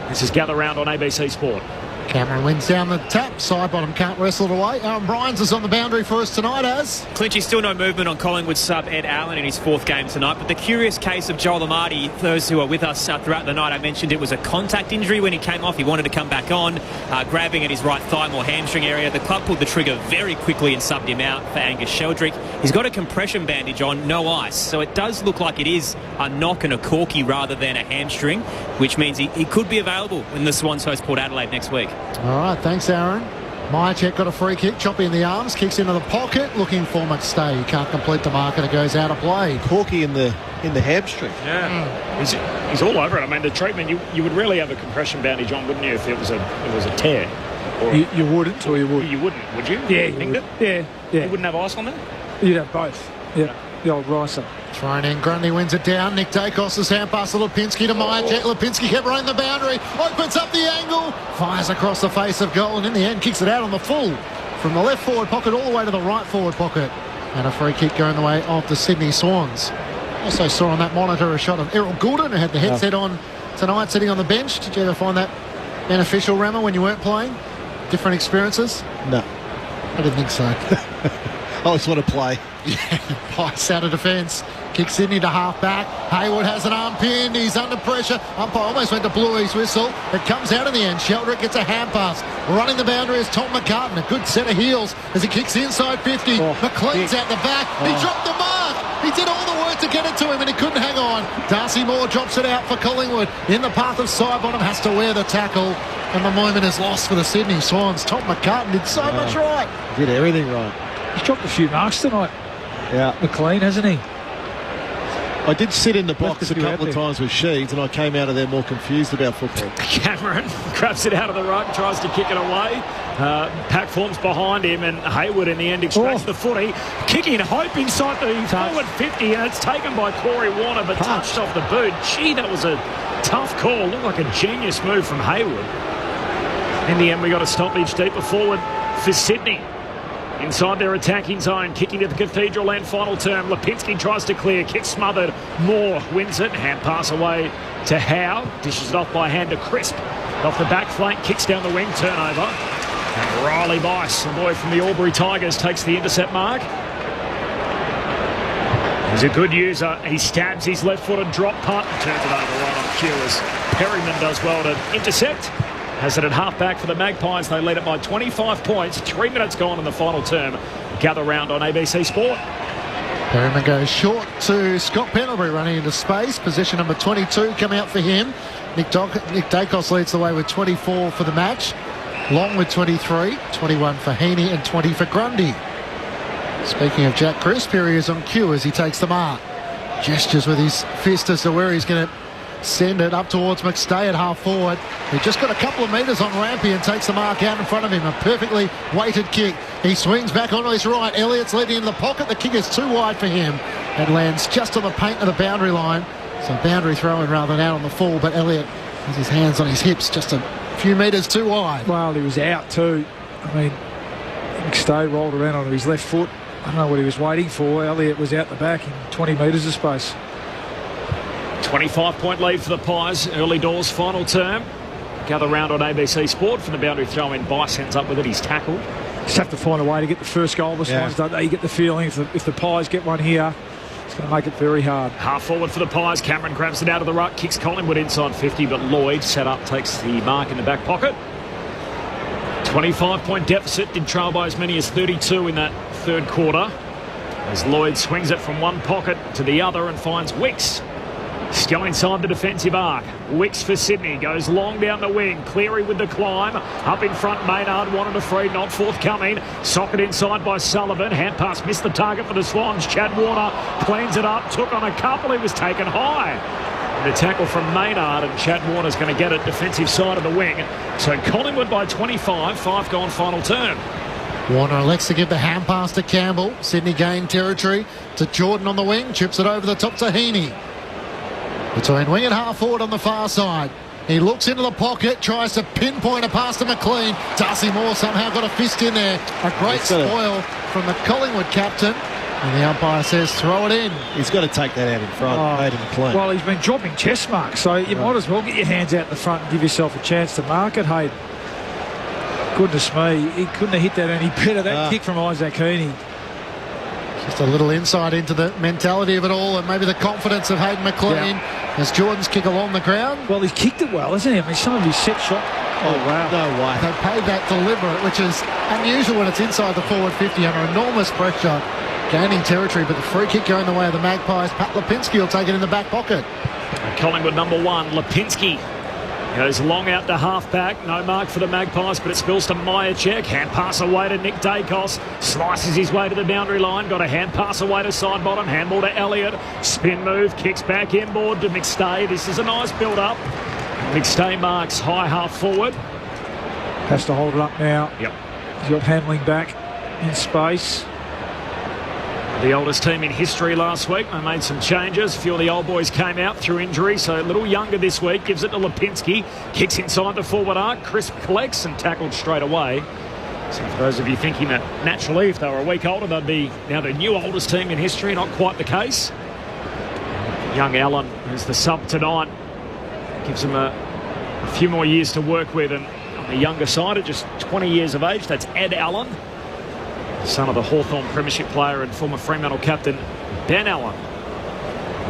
This is Gather Round on ABC Sport. Cameron wins down the tap. Side bottom can't wrestle it away. Aaron Bryans is on the boundary for us tonight as... Clinchy, still no movement on Collingwood sub Ed Allen in his fourth game tonight. But the curious case of Joel Amartey, those who are with us throughout the night, I mentioned it was a contact injury when he came off. He wanted to come back on, grabbing at his right thigh or hamstring area. The club pulled the trigger very quickly and subbed him out for Angus Sheldrick. He's got a compression bandage on, no ice. So it does look like it is a knock and a corky rather than a hamstring, which means he could be available when the Swans host Port Adelaide next week. All right, thanks, Aaron. Myercheck got a free kick, choppy in the arms, kicks into the pocket, looking for McStay. He can't complete the mark and it goes out of play. Corky in the hamstring. Yeah, he's all over it. I mean, the treatment, you would really have a compression bandage on, wouldn't you, if it was a tear? Or you wouldn't, or you would? You wouldn't, would you? Yeah, you would. Yeah. You wouldn't have ice on there? You'd have both. Yeah, the old ricer. Thrown in, Grundy wins it down. Nick Dacos' hand pass to Lipinski to Myercheck. Lipinski kept running the boundary, opens up the angle, fires across the face of goal, and in the end kicks it out on the full from the left forward pocket all the way to the right forward pocket. And a free kick going the way of the Sydney Swans. Also saw on that monitor a shot of Errol Goulden, who had the headset on tonight, sitting on the bench. Did you ever find that beneficial, Rammer, when you weren't playing? Different experiences? No. I didn't think so. I just want to play. Yeah, Pice out of defence. Kicks Sydney to half back. Hayward has an arm pinned. He's under pressure. Umpire almost went to blow his whistle. It comes out in the end. Sheldrick gets a hand pass. Running the boundary is Tom McCartan. A good set of heels as he kicks inside 50. McLean's out the back. He dropped the mark. He did all the work to get it to him and he couldn't hang on. Darcy Moore drops it out for Collingwood. In the path of Sidebottom, has to wear the tackle. And the moment is lost for the Sydney Swans. Tom McCartan did so much right. Did everything right. He's dropped a few marks tonight. Yeah. McLean, hasn't he? I did sit in the box a couple of times with Sheeds and I came out of there more confused about football. Cameron grabs it out of the ruck, tries to kick it away. Pack forms behind him and Hayward in the end extracts the footy. Kicking hope inside the forward 50 and it's taken by Corey Warner but touched off the boot. Gee, that was a tough call. Looked like a genius move from Hayward. In the end, we got a stoppage deeper forward for Sydney. Inside their attacking zone, kicking to the Cathedral end final term. Lipinski tries to clear, kick smothered. Moore wins it. Hand pass away to Howe. Dishes it off by hand to Crisp. Off the back flank, kicks down the wing, turnover. And Riley Bice, the boy from the Albury Tigers, takes the intercept mark. He's a good user. He stabs his left-footed drop punt. Turns it over right on cue as Perryman does well to intercept. Has it at half-back for the Magpies. They lead it by 25 points. 3 minutes gone in the final term. Gather round on ABC Sport. Perryman goes short to Scott Pendlebury running into space. Position number 22 come out for him. Nick Dacos leads the way with 24 for the match. Long with 23. 21 for Heaney and 20 for Grundy. Speaking of Jack Crisp, here he is on cue as he takes the mark. Gestures with his fist as to where he's going to send it up towards McStay at half forward. He just got a couple of metres on Rampy and takes the mark out in front of him. A perfectly weighted kick. He swings back onto his right. Elliott's leading in the pocket. The kick is too wide for him. It lands just on the paint of the boundary line. So boundary throw-in rather than out on the full. But Elliott has his hands on his hips just a few metres too wide. Well, he was out too. I mean, McStay rolled around onto his left foot. I don't know what he was waiting for. Elliott was out the back in 20 metres of space. 25-point lead for the Pies. Early doors final term. Gather round on ABC Sport for the boundary throw-in. Bice ends up with it. He's tackled. Just have to find a way to get the first goal. The Swans don't they? You get the feeling if the Pies get one here, it's going to make it very hard. Half forward for the Pies. Cameron grabs it out of the ruck. Kicks Collingwood inside 50, but Lloyd set up, takes the mark in the back pocket. 25-point deficit. Did trail by as many as 32 in that third quarter. As Lloyd swings it from one pocket to the other and finds Wicks. Still inside the defensive arc. Wicks for Sydney. Goes long down the wing. Cleary with the climb. Up in front, Maynard wanted a free. Not forthcoming. Socket inside by Sullivan. Hand pass missed the target for the Swans. Chad Warner cleans it up. Took on a couple. He was taken high. The tackle from Maynard and Chad Warner's going to get it defensive side of the wing. So Collingwood by 25. 5 gone final term. Warner elects to give the hand pass to Campbell. Sydney gain territory to Jordan on the wing. Chips it over the top to Heaney. Between wing and half forward on the far side. He looks into the pocket, tries to pinpoint a pass to McLean. Darcy Moore somehow got a fist in there. A great spoil from the Collingwood captain. And the umpire says throw it in. He's got to take that out in front. Made him clean. Well, he's been dropping chest marks, so you might as well get your hands out the front and give yourself a chance to mark it, Hayden. Goodness me, he couldn't have hit that any better. That kick from Isaac Heaney. Just a little insight into the mentality of it all and maybe the confidence of Hayden McLean as Jordan's kick along the ground. Well, he's kicked it well, hasn't he? I mean, some of his set shot. Oh, wow. No way. They paid that deliberate, which is unusual when it's inside the forward 50 under enormous pressure, gaining territory. But the free kick going the way of the Magpies. Pat Lipinski will take it in the back pocket. Collingwood number 1, Lipinski. Goes long out to half-back. No mark for the Magpies, but it spills to Myercheck. Hand pass away to Nick Dacos. Slices his way to the boundary line. Got a hand pass away to side bottom. Handball to Elliott. Spin move. Kicks back inboard to McStay. This is a nice build-up. McStay marks high half forward. Has to hold it up now. Yep. He's got handling back in space. The oldest team in history last week. They made some changes. A few of the old boys came out through injury, so a little younger this week. Gives it to Lipinski. Kicks inside the forward arc. Crisp collects and tackled straight away. So for those of you thinking that naturally, if they were a week older, they'd be now the new oldest team in history. Not quite the case. Young Allen is the sub tonight. Gives them a few more years to work with. And on the younger side at just 20 years of age, that's Ed Allen, son of the Hawthorn Premiership player and former Fremantle captain Ben Allen.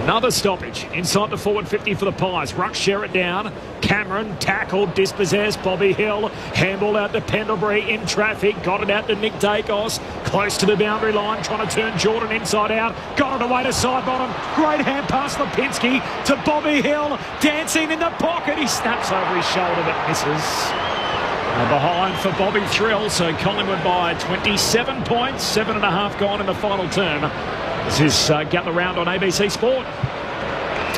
Another stoppage inside the forward 50 for the Pies. Ruck share it down. Cameron tackled, dispossessed. Bobby Hill handball out to Pendlebury in traffic. Got it out to Nick Dacos. Close to the boundary line, trying to turn Jordan inside out. Got it away to side bottom. Great hand pass Lipinski to Bobby Hill. Dancing in the pocket. He snaps over his shoulder but misses. Behind for Bobby Thrill, so Collingwood by 27 points, 7.5 gone in the final term. This is Gather Round on ABC Sport.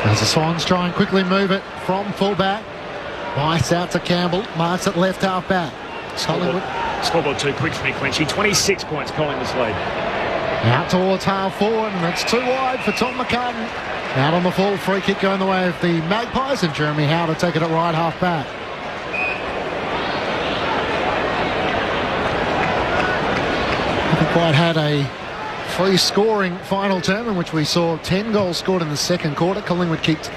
As the Swans try and quickly move it from fullback. Mice out to Campbell, marks at left half back. Collingwood. Scoreboard too quick for me, Quenchy. 26 points, Collingwood's lead. Out towards half forward, and that's too wide for Tom McCartan. Out on the full, free kick going the way of the Magpies, and Jeremy Howard taking it right half back. Quite had a free scoring final term in which we saw 10 goals scored in the second quarter. Collingwood kicked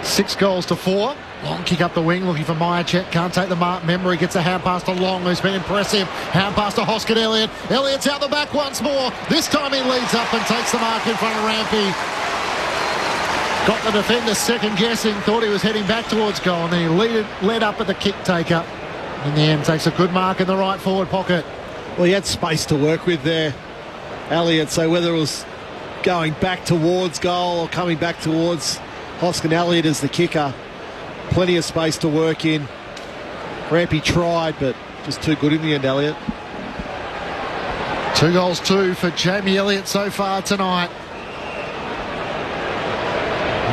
6 goals to 4. Long kick up the wing looking for Myercheck. Can't take the mark. Memory gets a hand pass to Long, who's been impressive. Hand pass to Hoskin Elliott. Elliott's out the back once more. This time he leads up and takes the mark in front of Rampy. Got the defender second guessing. Thought he was heading back towards goal, and then he led up at the kick taker. In the end takes a good mark in the right forward pocket. Well, he had space to work with there, Elliott, so whether it was going back towards goal or coming back towards Hoskin Elliott as the kicker, plenty of space to work in. Rampy tried, but just too good in the end, Elliott. 2 goals, 2 for Jamie Elliott so far tonight.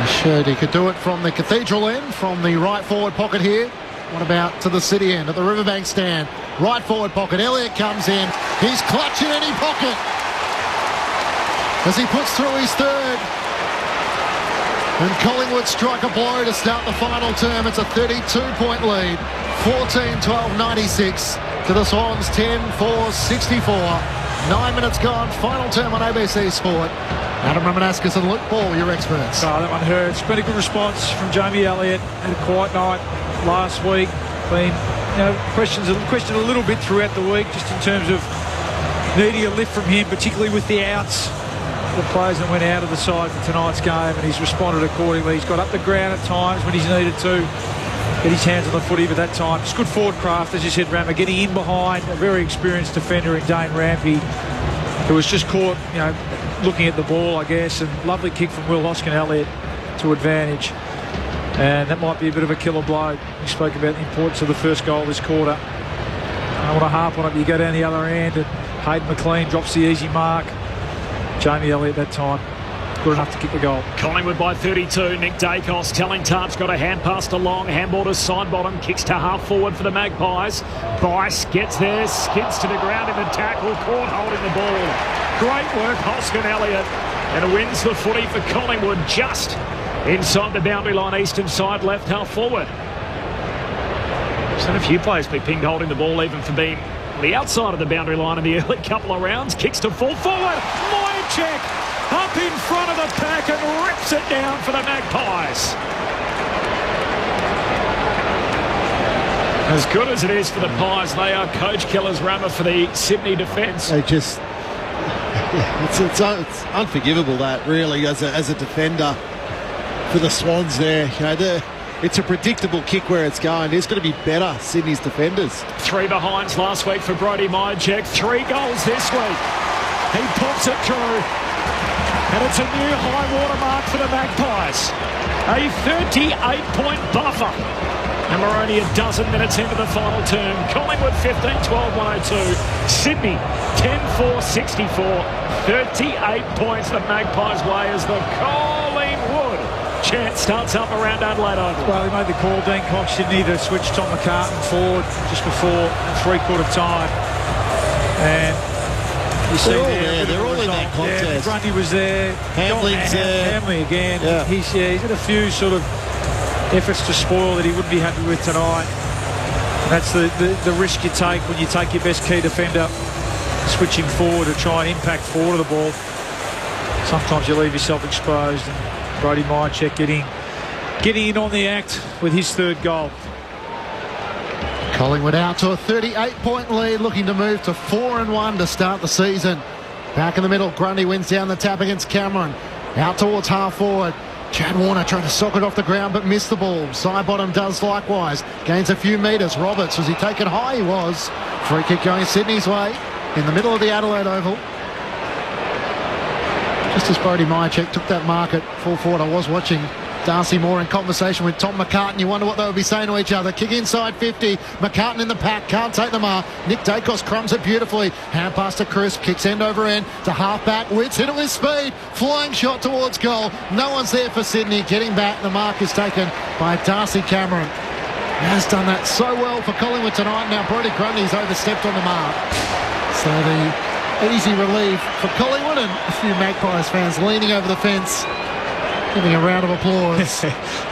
He showed he could do it from the Cathedral end, from the right forward pocket here. What about to the City end at the Riverbank stand? Right forward pocket. Elliott comes in. He's clutching any pocket as he puts through his third. And Collingwood strike a blow to start the final term. It's a 32-point lead. 14-12-96 to the Swans. 10-4-64. 9 minutes gone. Final term on ABC Sport. Adam Ramanaskas and Luke Ball, your experts. Oh, that one hurts. Been a good response from Jamie Elliott. Had a quiet night last week. Been, questioned a little bit throughout the week, just in terms of needing a lift from him, particularly with the outs, the players that went out of the side for tonight's game, and he's responded accordingly. He's got up the ground at times when he's needed to get his hands on the footy, but that time just good forward craft, as you said, Rammer, getting in behind a very experienced defender in Dane Rampy, who was just caught, looking at the ball, I guess, and lovely kick from Will Hoskin Elliott to advantage. And that might be a bit of a killer blow. We spoke about the importance of the first goal this quarter. I don't want to harp on it, but you go down the other end and Hayden McLean drops the easy mark. Jamie Elliott that time, good enough to kick the goal. Collingwood by 32. Nick Dacos telling Tarp's got a hand pass to Long. Handball to side bottom. Kicks to half forward for the Magpies. Bryce gets there, skids to the ground in the tackle. Caught holding the ball. Great work, Hoskin Elliott. And wins the footy for Collingwood just inside the boundary line, eastern side, left half forward. Seen a few players be pinged holding the ball, even for being on the outside of the boundary line in the early couple of rounds. Kicks to full forward. Myercheck up in front of the pack and rips it down for the Magpies. As good as it is for the Pies, they are coach killers, Rammer, for the Sydney defence. They just... It's unforgivable, that, really, as a defender for the Swans there. It's a predictable kick where it's going. There's going to be better, Sydney's defenders. 3 behinds last week for Brodie Myercheck. 3 goals this week. He pops it through. And it's a new high water mark for the Magpies. A 38-point buffer. And we're only a dozen minutes into the final term. Collingwood 15-12-102. Sydney 10-4-64. 38 points the Magpies way as the Collingwood chant starts up around Adelaide Oval. Well, he made the call, Dean Cox, didn't he, to switch Tom McCartan forward just before three-quarter time. And you see they're all in that contest. Yeah, Grundy was there. Hamlin's there. Hamlin again. Yeah. He's had a few sort of efforts to spoil that he wouldn't be happy with tonight. And that's the risk you take when you take your best key defender switching forward to try and impact forward of the ball. Sometimes you leave yourself exposed. And Brodie Myercheck getting in on the act with his 3rd goal. Collingwood out to a 38-point lead, looking to move to 4-1 to start the season. Back in the middle, Grundy wins down the tap against Cameron. Out towards half forward. Chad Warner trying to sock it off the ground but missed the ball. Sidebottom does likewise. Gains a few metres. Roberts, was he taken high? He was. Free kick going Sydney's way in the middle of the Adelaide Oval. Just as Brodie Myercheck took that mark at full forward, I was watching Darcy Moore in conversation with Tom McCartan. You wonder what they would be saying to each other. Kick inside 50. McCartan in the pack. Can't take the mark. Nick Dacos crumbs it beautifully. Hand pass to Crisp. Kicks end over end to half-back. Wits hit it with speed. Flying shot towards goal. No one's there for Sydney. Getting back. The mark is taken by Darcy Cameron. He has done that so well for Collingwood tonight. Now Brodie Grundy's overstepped on the mark. So the easy relief for Collingwood, and a few Magpies fans leaning over the fence, giving a round of applause.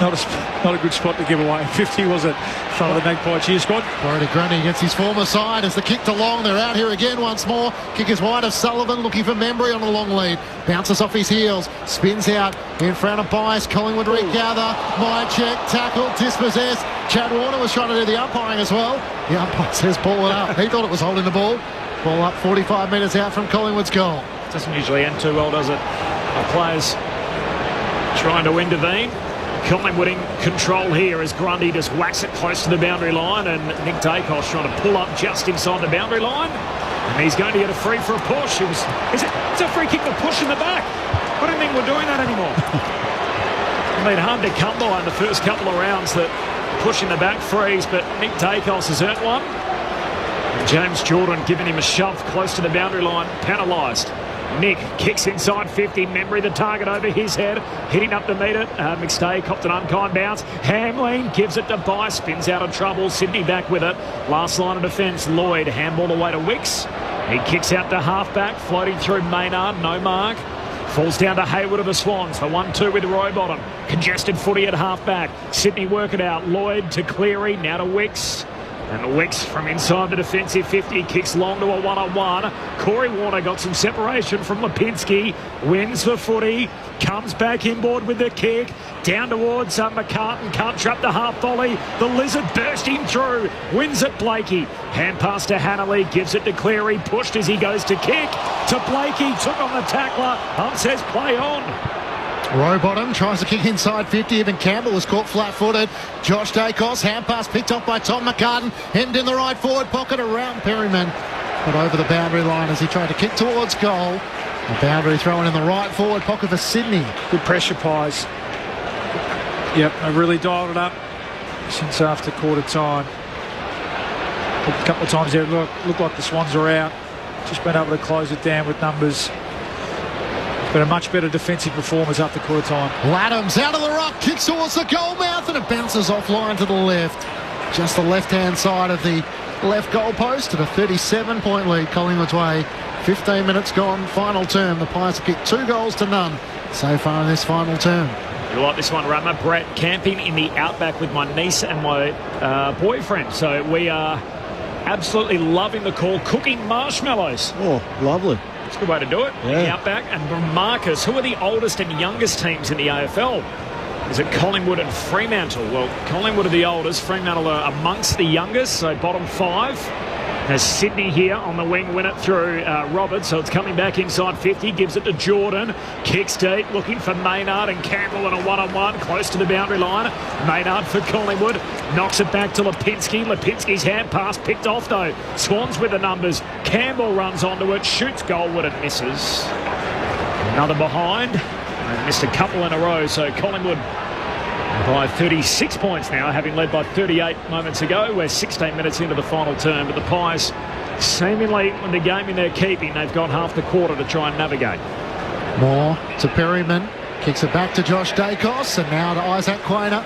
Not a good spot to give away. 50 was it? Front of the Magpie cheer squad. Brodie Grundy against his former side as the kick to Long. They're out here again once more. Kick is wide of Sullivan, looking for Membry on a long lead. Bounces off his heels, spins out in front of Bias. Collingwood regather. Myercheck tackled, dispossessed. Chad Warner was trying to do the umpiring as well. The umpire says ball it up. He thought it was holding the ball. Ball up 45 metres out from Collingwood's goal. Doesn't usually end too well, does it? Our players trying to intervene. Collingwood in control here as Grundy just whacks it close to the boundary line, and Nick Dacos trying to pull up just inside the boundary line. And he's going to get a free for a push. It's a free kick for push in the back. I don't think we're doing that anymore. I mean, hard to come by in the first couple of rounds that push in the back frees, but Nick Dacos has earned one. James Jordan giving him a shove close to the boundary line, penalised. Nick kicks inside 50. Membry the target over his head, hitting up to meet it. McStay copped an unkind bounce. Hamlin gives it to Bice, spins out of trouble. Sydney back with it. Last line of defence, Lloyd handball away to Wicks. He kicks out to half-back, floating through Maynard, no mark. Falls down to Hayward of the Swans. The 1-2 with Rowbottom. Congested footy at half-back. Sydney work it out. Lloyd to Cleary, now to Wicks. And Wicks from inside the defensive 50 kicks long to a 1-on-1. Corey Warner got some separation from Lipinski. Wins the footy. Comes back inboard with the kick. Down towards McCartan. Can't trap the half volley. The Lizard bursting through. Wins it Blakey. Hand pass to Hanley. Gives it to Cleary. Pushed as he goes to kick. To Blakey. Took on the tackler. Says play on. Rowbottom tries to kick inside 50. Even Campbell was caught flat-footed. Josh Dacos, hand pass picked off by Tom McCartan. Hemmed in the right forward pocket around Perryman. But over the boundary line as he tried to kick towards goal. A boundary thrown in the right forward pocket for Sydney. Good pressure, Pies. Yep, they've really dialed it up since after quarter time. A couple of times there it looked like the Swans are out. Just been able to close it down with numbers. But a much better defensive performance after quarter time. Laddams out of the ruck, kicks towards the goal mouth, and it bounces offline to the left. Just the left-hand side of the left goal post at a 37-point lead Collingwood's way. 15 minutes gone, final term. The Pies have kicked 2 goals to none so far in this final term. You like this one, Rammer? Brett camping in the outback with my niece and my boyfriend. So we are absolutely loving the call. Cooking marshmallows. Oh, lovely. It's a good way to do it. Yeah. In the outback. And Marcus, who are the oldest and youngest teams in the AFL? Is it Collingwood and Fremantle? Well, Collingwood are the oldest. Fremantle are amongst the youngest, so bottom 5. As Sydney here on the wing win it through Roberts, so it's coming back inside 50, gives it to Jordan, kicks deep, looking for Maynard and Campbell in a one-on-one, close to the boundary line. Maynard for Collingwood, knocks it back to Lipinski. Lipinski's hand pass picked off though. Swans with the numbers. Campbell runs onto it, shoots goalward and misses. Another behind. They missed a couple in a row, so Collingwood by 36 points now, having led by 38 moments ago. We're 16 minutes into the final term, but the Pies seemingly, with the game in their keeping, they've got half the quarter to try and navigate. Moore to Perryman, kicks it back to Josh Dacos, and now to Isaac Quainer.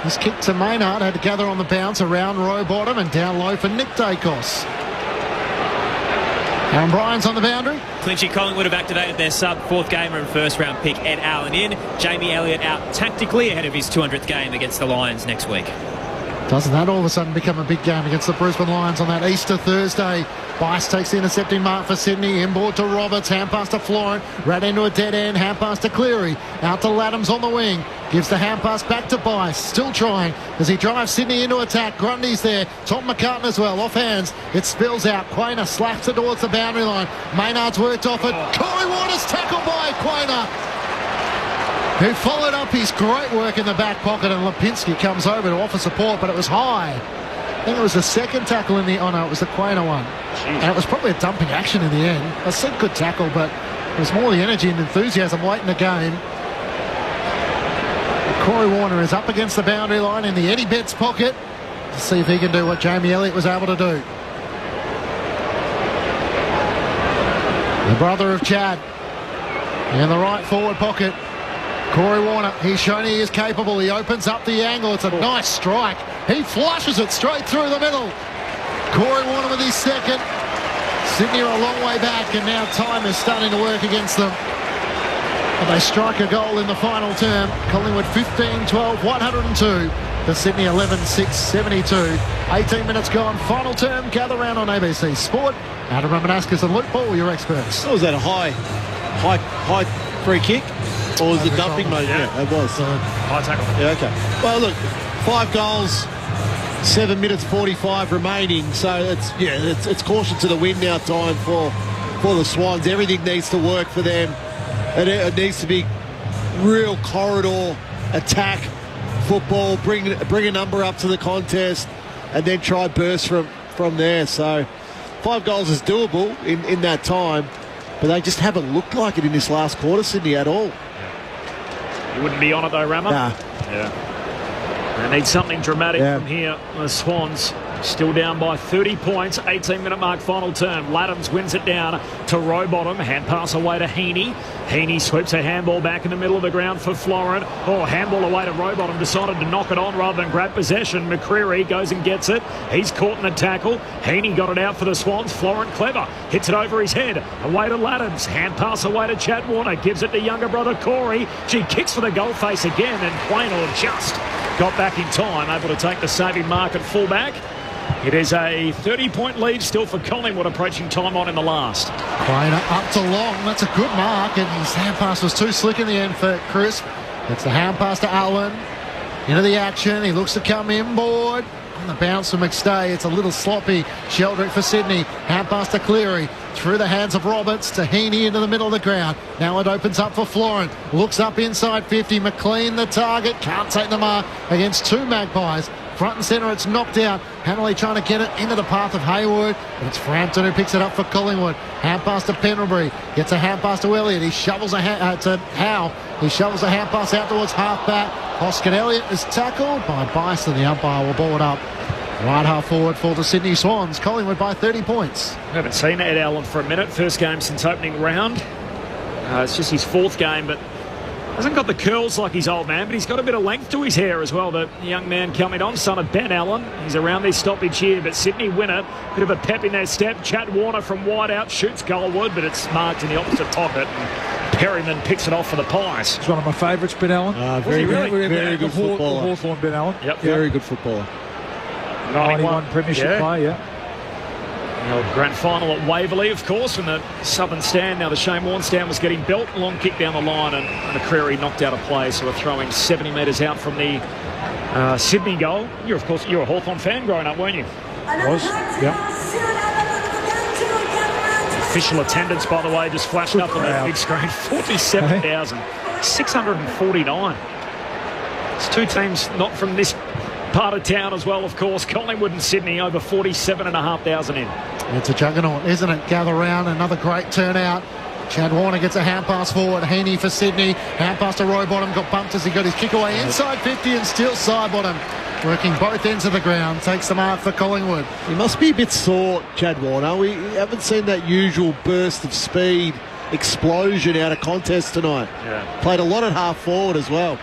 This kick to Maynard, had to gather on the bounce around row bottom and down low for Nick Dacos. Aaron Bryant's on the boundary. Clinchy Collingwood have activated their sub-4th gamer and first-round pick Ed Allen in. Jamie Elliott out tactically ahead of his 200th game against the Lions next week. Doesn't that all of a sudden become a big game against the Brisbane Lions on that Easter Thursday? Bice takes the intercepting mark for Sydney. Inboard to Roberts. Hand pass to Florent. Right into a dead end. Hand pass to Cleary. Out to Laddams on the wing. Gives the hand pass back to Bice. Still trying as he drives Sydney into attack. Grundy's there. Tom McCartan as well. Off hands. It spills out. Quainer slaps it towards the boundary line. Maynard's worked off it. Corey Waters tackled by Quainer, who followed up his great work in the back pocket, and Lipinski comes over to offer support, but it was high. I think it was the second tackle in the... Oh, no, it was the Quainer one. Jeez. And it was probably a dumping action in the end. I said good tackle, but it was more the energy and enthusiasm late in the game. Corey Warner is up against the boundary line in the Eddie Betts pocket to see if he can do what Jamie Elliott was able to do. The brother of Chad in the right forward pocket. Corey Warner, he's shown he is capable. He opens up the angle. It's a nice strike. He flushes it straight through the middle. Corey Warner with his second. Sydney are a long way back, and now time is starting to work against them. And they strike a goal in the final term. Collingwood 15-12, 102. The Sydney 11-6, 72. 18 minutes gone. Final term. Gather round on ABC Sport. Adam Romanaskas and Luke Ball, your experts. Oh, was that a high free kick? Or was it dumping, mate? Yeah, it was. High tackle. Yeah, okay. Well, look, 5 goals, 7 minutes 45 remaining. So it's caution to the wind now time for the Swans. Everything needs to work for them. It needs to be real corridor attack football. Bring a number up to the contest, and then try burst from there. So 5 goals is doable in that time, but they just haven't looked like it in this last quarter, Sydney, at all. You wouldn't be on it though, Rama? Nah. Yeah. They need something dramatic from here. The Swans still down by 30 points. 18-minute mark final term. Laddams wins it down to Rowbottom. Hand pass away to Heaney. Heaney sweeps a handball back in the middle of the ground for Florent. Handball away to Rowbottom. Decided to knock it on rather than grab possession. McCreary goes and gets it. He's caught in the tackle. Heaney got it out for the Swans. Florent clever. Hits it over his head. Away to Laddams. Hand pass away to Chad Warner. Gives it to younger brother Corey. She kicks for the goal face again, and Quainer just got back in time, able to take the saving mark at fullback. It is a 30-point lead still for Collingwood, approaching time on in the last. Quainer up to Long. That's a good mark, and his hand pass was too slick in the end for Crisp. It's the hand pass to Allen. Into the action. He looks to come inboard. On the bounce for McStay. It's a little sloppy. Sheldrick for Sydney. Hand pass to Cleary. Through the hands of Roberts to Heaney into the middle of the ground. Now it opens up for Florent. Looks up inside 50. McLean the target. Can't take the mark against 2 Magpies. Front and centre, it's knocked out. Hanley trying to get it into the path of Hayward, but it's Frampton who picks it up for Collingwood. Hand pass to Pendlebury. Gets a hand pass to Elliott. He shovels to Howe. He shovels a hand pass out towards half-back. Hoskin Elliott is tackled by Bice, and the umpire will ball it up. Right half forward for the Sydney Swans. Collingwood by 30 points. We haven't seen Ed Allen for a minute. First game since opening round. It's just his 4th game, but hasn't got the curls like his old man, but he's got a bit of length to his hair as well. The young man coming on, son of Ben Allen. He's around this stoppage here, but Sydney win it. Bit of a pep in their step. Chad Warner from wide out shoots goalward, but it's marked in the opposite pocket. And Perryman picks it off for the Pies. He's one of my favourites, Ben Allen. Very good footballer. Hawthorn Ben Allen. Very good footballer. 91 premiership player, The grand final at Waverley, of course, in the southern stand. Now the Shane Warne stand was getting built. Long kick down the line, and McCreary knocked out a play, so we're throwing 70 metres out from the Sydney goal. You're a Hawthorn fan growing up, weren't you? Was, yeah. Official attendance, by the way, just flashed up on that big screen. 47,649. It's two teams not from this part of town as well, of course. Collingwood and Sydney over 47,500 in. It's a juggernaut, isn't it? Gather round, another great turnout. Chad Warner gets a hand pass forward. Heaney for Sydney. Hand pass to Rowbottom. Got bumped as he got his kick away inside 50 and still side bottom. Working both ends of the ground. Takes the mark for Collingwood. He must be a bit sore, Chad Warner. We haven't seen that usual burst of speed, explosion out of contest tonight. Yeah. Played a lot at half forward as well.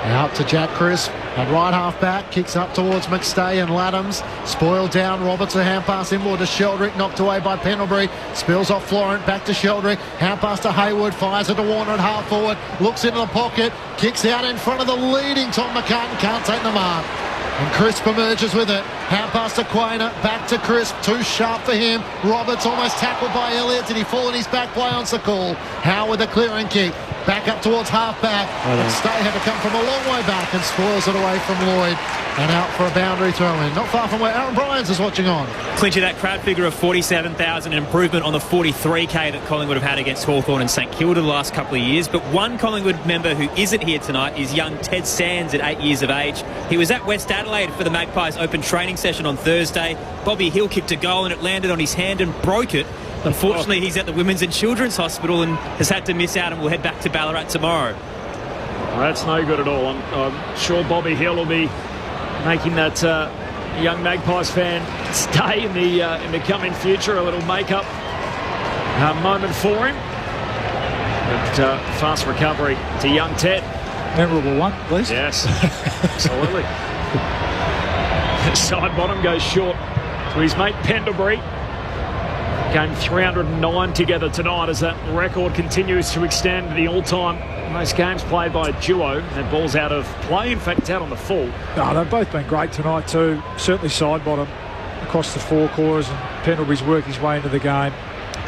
Out to Jack Crisp at right half back, kicks up towards McStay and Laddams. Spoiled down, Roberts a hand pass inboard to Sheldrick, knocked away by Pendlebury. Spills off Florent, back to Sheldrick. Hand pass to Hayward, fires it to Warner at half forward. Looks into the pocket, kicks out in front of the leading Tom McCartan, can't take the mark. And Crisp emerges with it. Hand pass to Quainer, back to Crisp, too sharp for him. Roberts almost tackled by Elliott. Did he fall in his back play on Sakul? Howe with a clearing kick. Back up towards half-back. McStay had to come from a long way back and spoils it away from Lloyd. And out for a boundary throw-in. Not far from where Aaron Bryans is watching on. Clinching that crowd figure of 47,000, an improvement on the 43k that Collingwood have had against Hawthorn and St Kilda the last couple of years. But one Collingwood member who isn't here tonight is young Ted Sands at 8 years of age. He was at West Adelaide for the Magpies open training session on Thursday. Bobby Hill kicked a goal and it landed on his hand and broke it. Unfortunately, he's at the Women's and Children's Hospital and has had to miss out and will head back to Ballarat tomorrow. Well, that's no good at all. I'm sure Bobby Hill will be making that young Magpies fan stay in the coming future. A little make-up moment for him. But fast recovery to young Ted. Memorable one, please. Yes, absolutely. Side bottom goes short to his mate Pendlebury. Game 309 together tonight as that record continues to extend. The all-time most games played by a duo. That ball's out of play. In fact, it's out on the full. No, they've both been great tonight too. Certainly side bottom across the four quarters, and Pendlebury's worked his way into the game.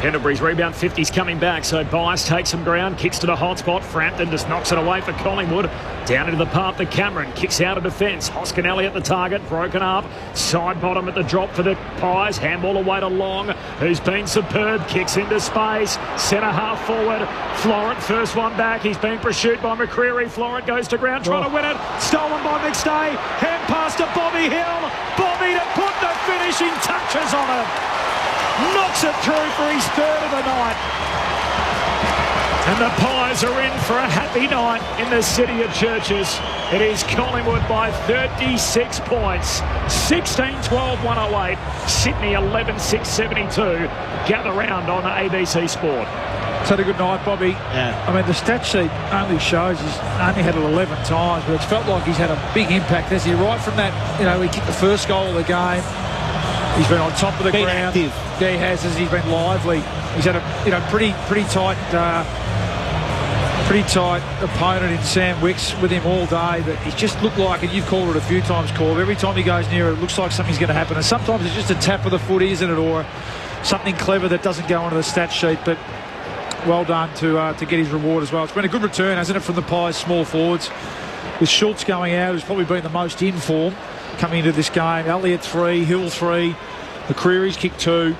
Pendlebury's rebound 50's coming back, so Bias takes some ground, kicks to the hot spot. Frampton just knocks it away for Collingwood. Down into the path to Cameron, kicks out of defence. Hoskinelli at the target, broken up. Side bottom at the drop for the Pies. Handball away to Long, who's been superb. Kicks into space. Centre half forward. Florent, first one back. He's been pursued by McCreary. Florent goes to ground, trying to win it. Stolen by McStay. Hand pass to Bobby Hill. Bobby to put the finishing touches on it. Knocks it through for his third of the night. And the Pies are in for a happy night in the city of churches. It is Collingwood by 36 points. 16-12-108. Sydney 11-6-72. Gather round on ABC Sport. It's had a good night, Bobby. Yeah. I mean, the stat sheet only shows he's only had it 11 times, but it's felt like he's had a big impact, hasn't he? Right from that, he kicked the first goal of the game. He's been on top of the ground. Active. Yeah, he has, as he's been lively. He's had a pretty tight opponent in Sam Wicks with him all day, but he's just looked like, and you've called it a few times, Corb, every time he goes near it, it looks like something's going to happen. And sometimes it's just a tap of the foot, isn't it, or something clever that doesn't go onto the stat sheet. But well done to get his reward as well. It's been a good return, hasn't it, from the Pies small forwards, with Schultz going out, who's probably been the most in form coming into this game. Elliott 3, Hill 3, McCreary's kick 2.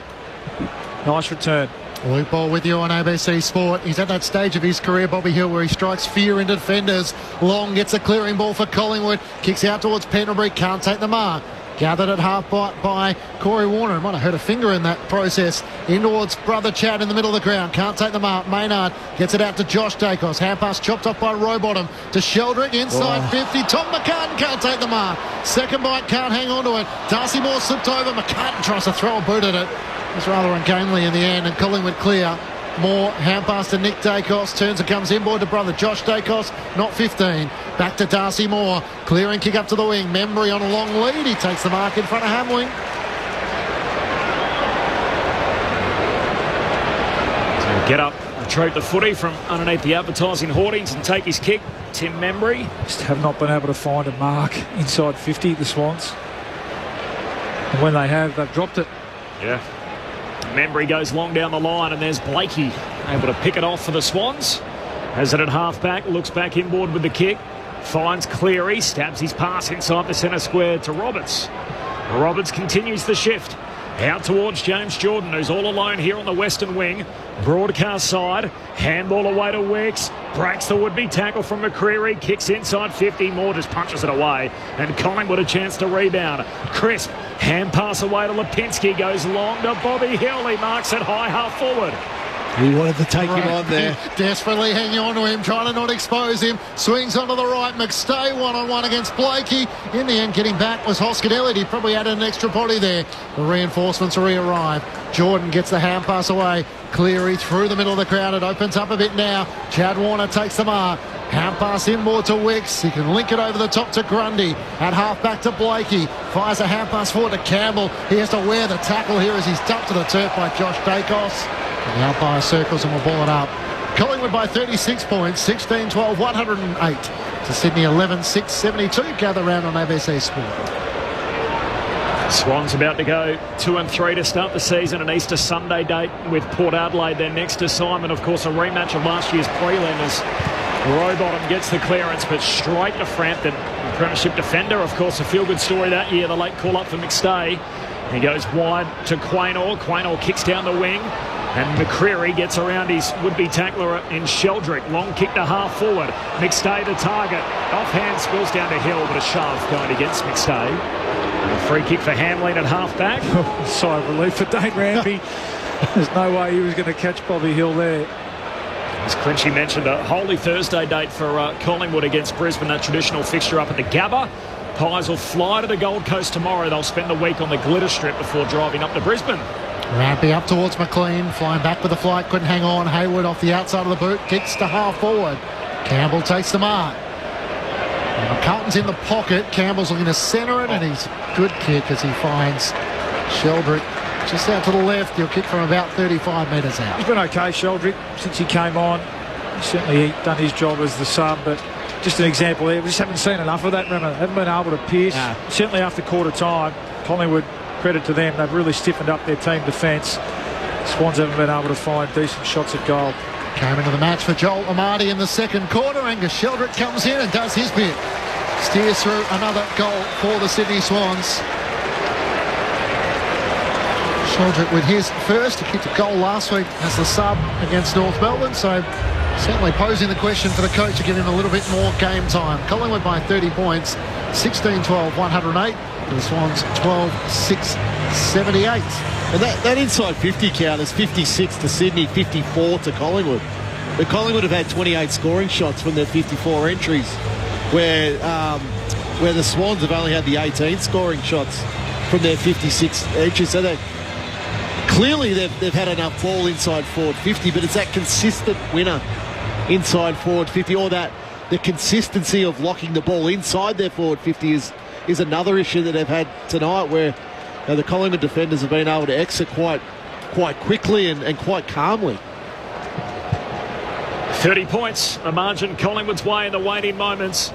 Nice return. Luke Ball with you on ABC Sport. He's at that stage of his career, Bobby Hill, where he strikes fear into defenders. Long gets a clearing ball for Collingwood. Kicks out towards Pendlebury. Can't take the mark. Gathered at half by Corey Warner. Might have hurt a finger in that process. In towards brother Chad in the middle of the ground. Can't take the mark. Maynard gets it out to Josh Dacos. Hand pass chopped off by Rowbottom to Sheldrick inside 50. Tom McCartan can't take the mark. Second bite, can't hang on to it. Darcy Moore slipped over. McCartan tries to throw a boot at it. It's rather ungainly in the end, and Collingwood clear. Moore, hand pass to Nick Dacos, turns and comes inboard to brother Josh Dacos, not 15. Back to Darcy Moore, clearing kick up to the wing. Membry on a long lead, he takes the mark in front of Hamling. So get up, retrieve the footy from underneath the advertising hoardings and take his kick. Tim Membry. Just have not been able to find a mark inside 50, the Swans. And when they have, they've dropped it. Yeah. Membry goes long down the line, and there's Blakey able to pick it off for the Swans. Has it at half-back, looks back inboard with the kick, finds Cleary, stabs his pass inside the centre square to Roberts. Roberts continues the shift. Out towards James Jordan, who's all alone here on the western wing. Broadcast side, handball away to Wicks, breaks the would-be tackle from McCreary, kicks inside 50, Moore just punches it away, and Collingwood a chance to rebound. Crisp, hand pass away to Lipinski, goes long to Bobby Hill, he marks it high half forward. He wanted to take him on there. Desperately hanging on to him, trying to not expose him. Swings onto the right. McStay one-on-one against Blakey. In the end, getting back was Hoskin-Elliott. He probably added an extra body there. The reinforcements re-arrive. Jordan gets the hand pass away. Cleary through the middle of the crowd. It opens up a bit now. Chad Warner takes the mark. Hand pass inboard to Wicks. He can link it over the top to Grundy. At half back to Blakey. Fires a hand pass forward to Campbell. He has to wear the tackle here as he's dumped to the turf by Josh Dacos. And the umpire circles and will ball it up. Collingwood by 36 points, 16-12, 108 to Sydney 11-6, 72. Gather round on ABC Sport. Swans about to go 2-3 to start the season. An Easter Sunday date with Port Adelaide. Their next assignment, of course, a rematch of last year's prelim as Rowbottom gets the clearance, but straight to Frampton. The premiership defender, of course, a feel-good story that year. The late call-up for McStay. He goes wide to Quaynor. Quaynor kicks down the wing. And McCreary gets around his would-be tackler in Sheldrick. Long kick to half forward. McStay the target. Offhand spills down to Hill, but a shove going against McStay. And a free kick for Hamlin at half-back. Sigh of relief for Dane Rampy. There's no way he was going to catch Bobby Hill there. As Clinchy mentioned, a Holy Thursday date for Collingwood against Brisbane, that traditional fixture up at the Gabba. Pies will fly to the Gold Coast tomorrow. They'll spend the week on the Glitter Strip before driving up to Brisbane. Rampy up towards McLean, flying back with the flight, couldn't hang on. Hayward off the outside of the boot, kicks to half forward. Campbell takes the mark. And McCartan's in the pocket. Campbell's looking to centre it, and he's good kick as he finds Sheldrick just out to the left. He'll kick from about 35 metres out. He's been okay, Sheldrick, since he came on. He's certainly done his job as the sub, but just an example there. We just haven't seen enough of that, remember. Haven't been able to pierce. No. Certainly after quarter time, Collingwood, credit to them, they've really stiffened up their team defence. Swans haven't been able to find decent shots at goal. Came into the match for Joel Amati in the second quarter. Angus Sheldrick comes in and does his bit. Steers through another goal for the Sydney Swans. Sheldrick with his first. He kicked a goal last week as the sub against North Melbourne, so certainly posing the question for the coach to give him a little bit more game time. Collingwood by 30 points, 16-12, 108. The Swans 12-6, 78. And that inside 50 count is 56 to Sydney, 54 to Collingwood. But Collingwood have had 28 scoring shots from their 54 entries, where the Swans have only had the 18 scoring shots from their 56 entries. So clearly they've had enough ball inside forward 50, but it's that consistent winner inside forward 50, or that the consistency of locking the ball inside their forward 50 is another issue that they've had tonight, where the Collingwood defenders have been able to exit quite quickly and quite calmly. 30 points, a margin Collingwood's way in the waning moments.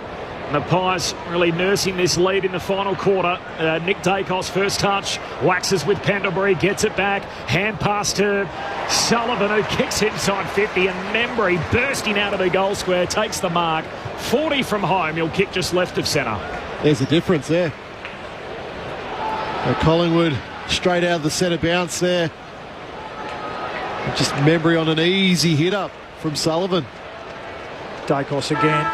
And the Pies really nursing this lead in the final quarter. Nick Dacos, first touch, waxes with Pendlebury, gets it back, hand pass to Sullivan, who kicks inside 50, and Membry bursting out of the goal square, takes the mark. 40 from home, he'll kick just left of centre. There's a difference there. Collingwood straight out of the centre bounce there. Just Membry on an easy hit up from Sullivan. Dacos again.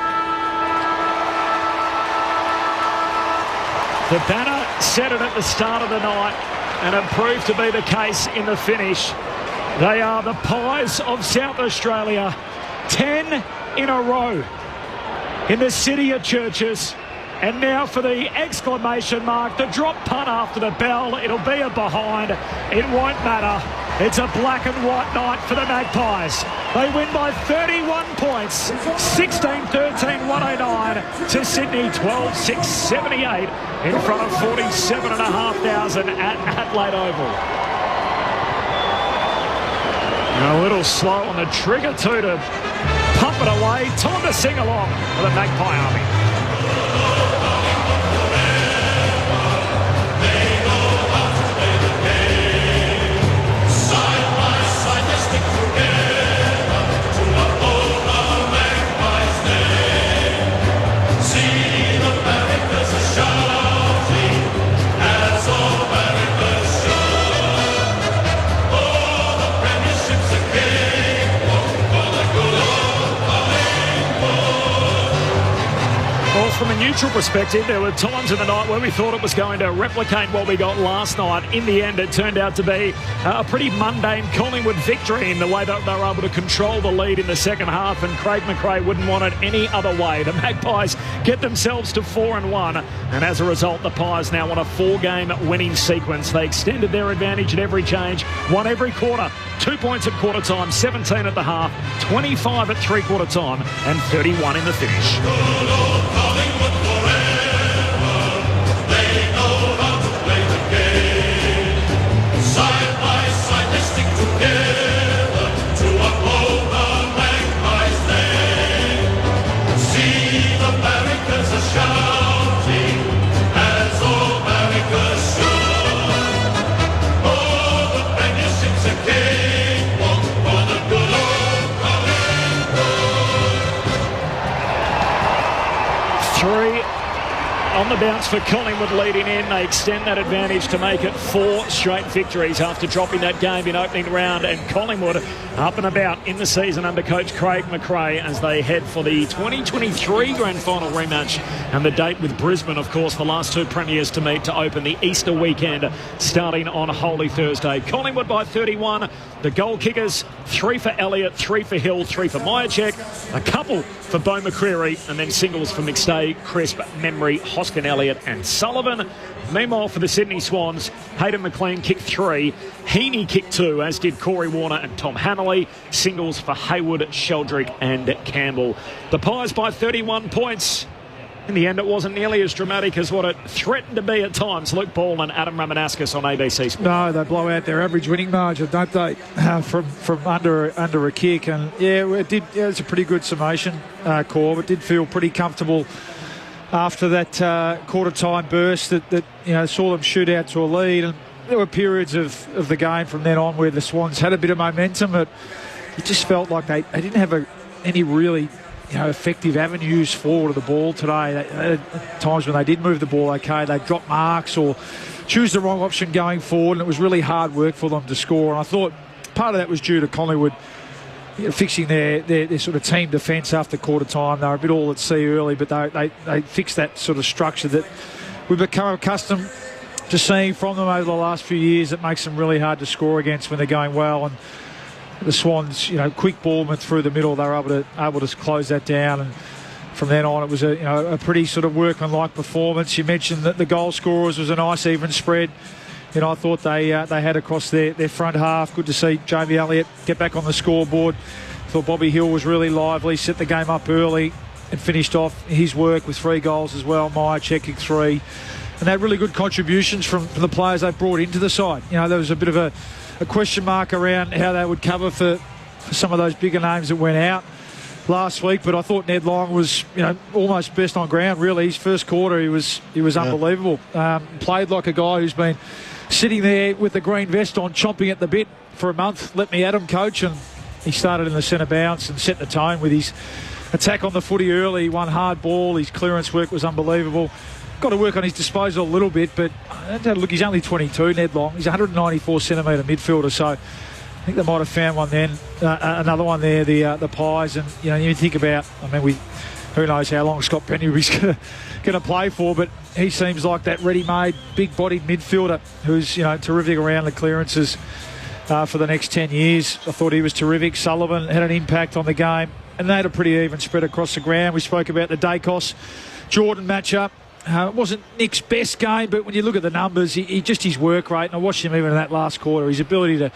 The banner said it at the start of the night, and it proved to be the case in the finish. They are the Pies of South Australia, 10 in a row in the city of churches. And now for the exclamation mark, the drop punt after the bell. It'll be a behind. It won't matter. It's a black and white night for the Magpies. They win by 31 points, 16-13, 109 to Sydney, 12-6, 78 in front of 47,500 at Adelaide Oval. And a little slow on the trigger too to pump it away. Time to sing along for the Magpie Army. neutral perspective, there were times in the night where we thought it was going to replicate what we got last night. In the end, it turned out to be a pretty mundane Collingwood victory in the way that they were able to control the lead in the second half, and Craig McRae wouldn't want it any other way. The Magpies get themselves to 4-1, and as a result, the Pies now want a 4-game winning sequence. They extended their advantage at every change, won every quarter. 2 points at quarter time, 17 at the half, 25 at three-quarter time, and 31 in the finish. On the bounce for Collingwood leading in. They extend that advantage to make it 4 straight victories after dropping that game in opening round, and Collingwood up and about in the season under coach Craig McRae as they head for the 2023 grand final rematch, and the date with Brisbane, of course, the last 2 premiers to meet to open the Easter weekend starting on Holy Thursday. Collingwood by 31. The goal kickers, 3 for Elliott, 3 for Hill, 3 for Myercheck, a couple for Beau McCreary, and then singles for McStay, Crisp, Memory, Hoskin, Elliott and Sullivan. Meanwhile, for the Sydney Swans, Hayden McLean kicked 3, Heaney kicked 2, as did Corey Warner and Tom Hanley. Singles for Haywood, Sheldrick and Campbell. The Pies by 31 points. In the end, it wasn't nearly as dramatic as what it threatened to be at times. Luke Ball and Adam Ramanauskas on ABC Sport. No, they blow out their average winning margin, don't they, from under a kick. And, yeah, it did. Yeah, it's a pretty good summation, Corb. It did feel pretty comfortable after that quarter-time burst that saw them shoot out to a lead. And there were periods of the game from then on where the Swans had a bit of momentum, but it just felt like they didn't have any really effective avenues forward of the ball today. At times when they did move the ball okay, they dropped marks or choose the wrong option going forward, and it was really hard work for them to score. And I thought part of that was due to Collingwood fixing their sort of team defence after quarter time. They were a bit all at sea early, but they fixed that sort of structure that we've become accustomed to seeing from them over the last few years. It makes them really hard to score against when they're going well. And the Swans, quick ball went through the middle. They were able to close that down, and from then on it was a pretty sort of workmanlike performance. You mentioned that the goal scorers was a nice even spread. I thought they had across their front half. Good to see Jamie Elliott get back on the scoreboard. Thought Bobby Hill was really lively, set the game up early and finished off his work with 3 goals as well. Myercheck kicked 3. And they had really good contributions from the players they brought into the side. There was a bit of a question mark around how they would cover for some of those bigger names that went out last week, but I thought Ned Long was almost best on ground. Really, his first quarter he was unbelievable. Played like a guy who's been sitting there with the green vest on, chomping at the bit for a month. Let me at him, coach. And he started in the centre bounce and set the tone with his attack on the footy early. He won hard ball. His clearance work was unbelievable. Got to work on his disposal a little bit, but look, he's only 22, Ned Long. He's a 194 centimetre midfielder, so I think they might have found one then, another one there, the Pies. And you think about, who knows how long Scott Penny's going to play for, but he seems like that ready-made, big-bodied midfielder who's terrific around the clearances for the next 10 years. I thought he was terrific. Sullivan had an impact on the game, and they had a pretty even spread across the ground. We spoke about the Dacos Jordan matchup. It wasn't Nick's best game, but when you look at the numbers, his work rate, and I watched him even in that last quarter, his ability to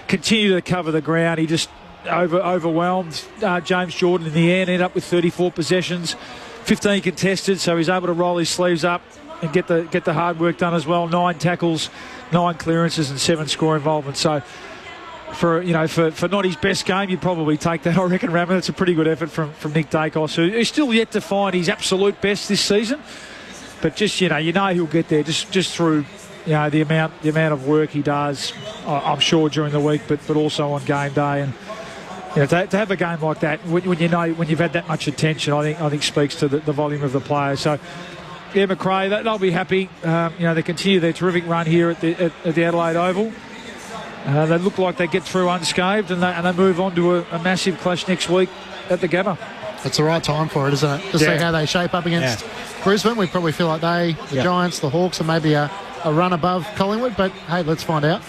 continue to cover the ground, he just overwhelmed James Jordan in the end, ended up with 34 possessions, 15 contested, so he's able to roll his sleeves up and get the hard work done as well. 9 tackles, 9 clearances and 7 score involvements. So for not his best game, you'd probably take that, I reckon, Ramon. It's a pretty good effort from Nick Dacos, who's still yet to find his absolute best this season. But just he'll get there just through the amount of work he does. I'm sure during the week, but also on game day. And to have a game like that when you've had that much attention, I think speaks to the volume of the players. So yeah, McRae, they'll be happy. They continue their terrific run here at the Adelaide Oval. They look like they get through unscathed, and they move on to a massive clash next week at the Gabba. It's the right time for it, isn't it? To see how they shape up against Brisbane. We probably feel like the Giants, the Hawks, are maybe a run above Collingwood, but hey, let's find out.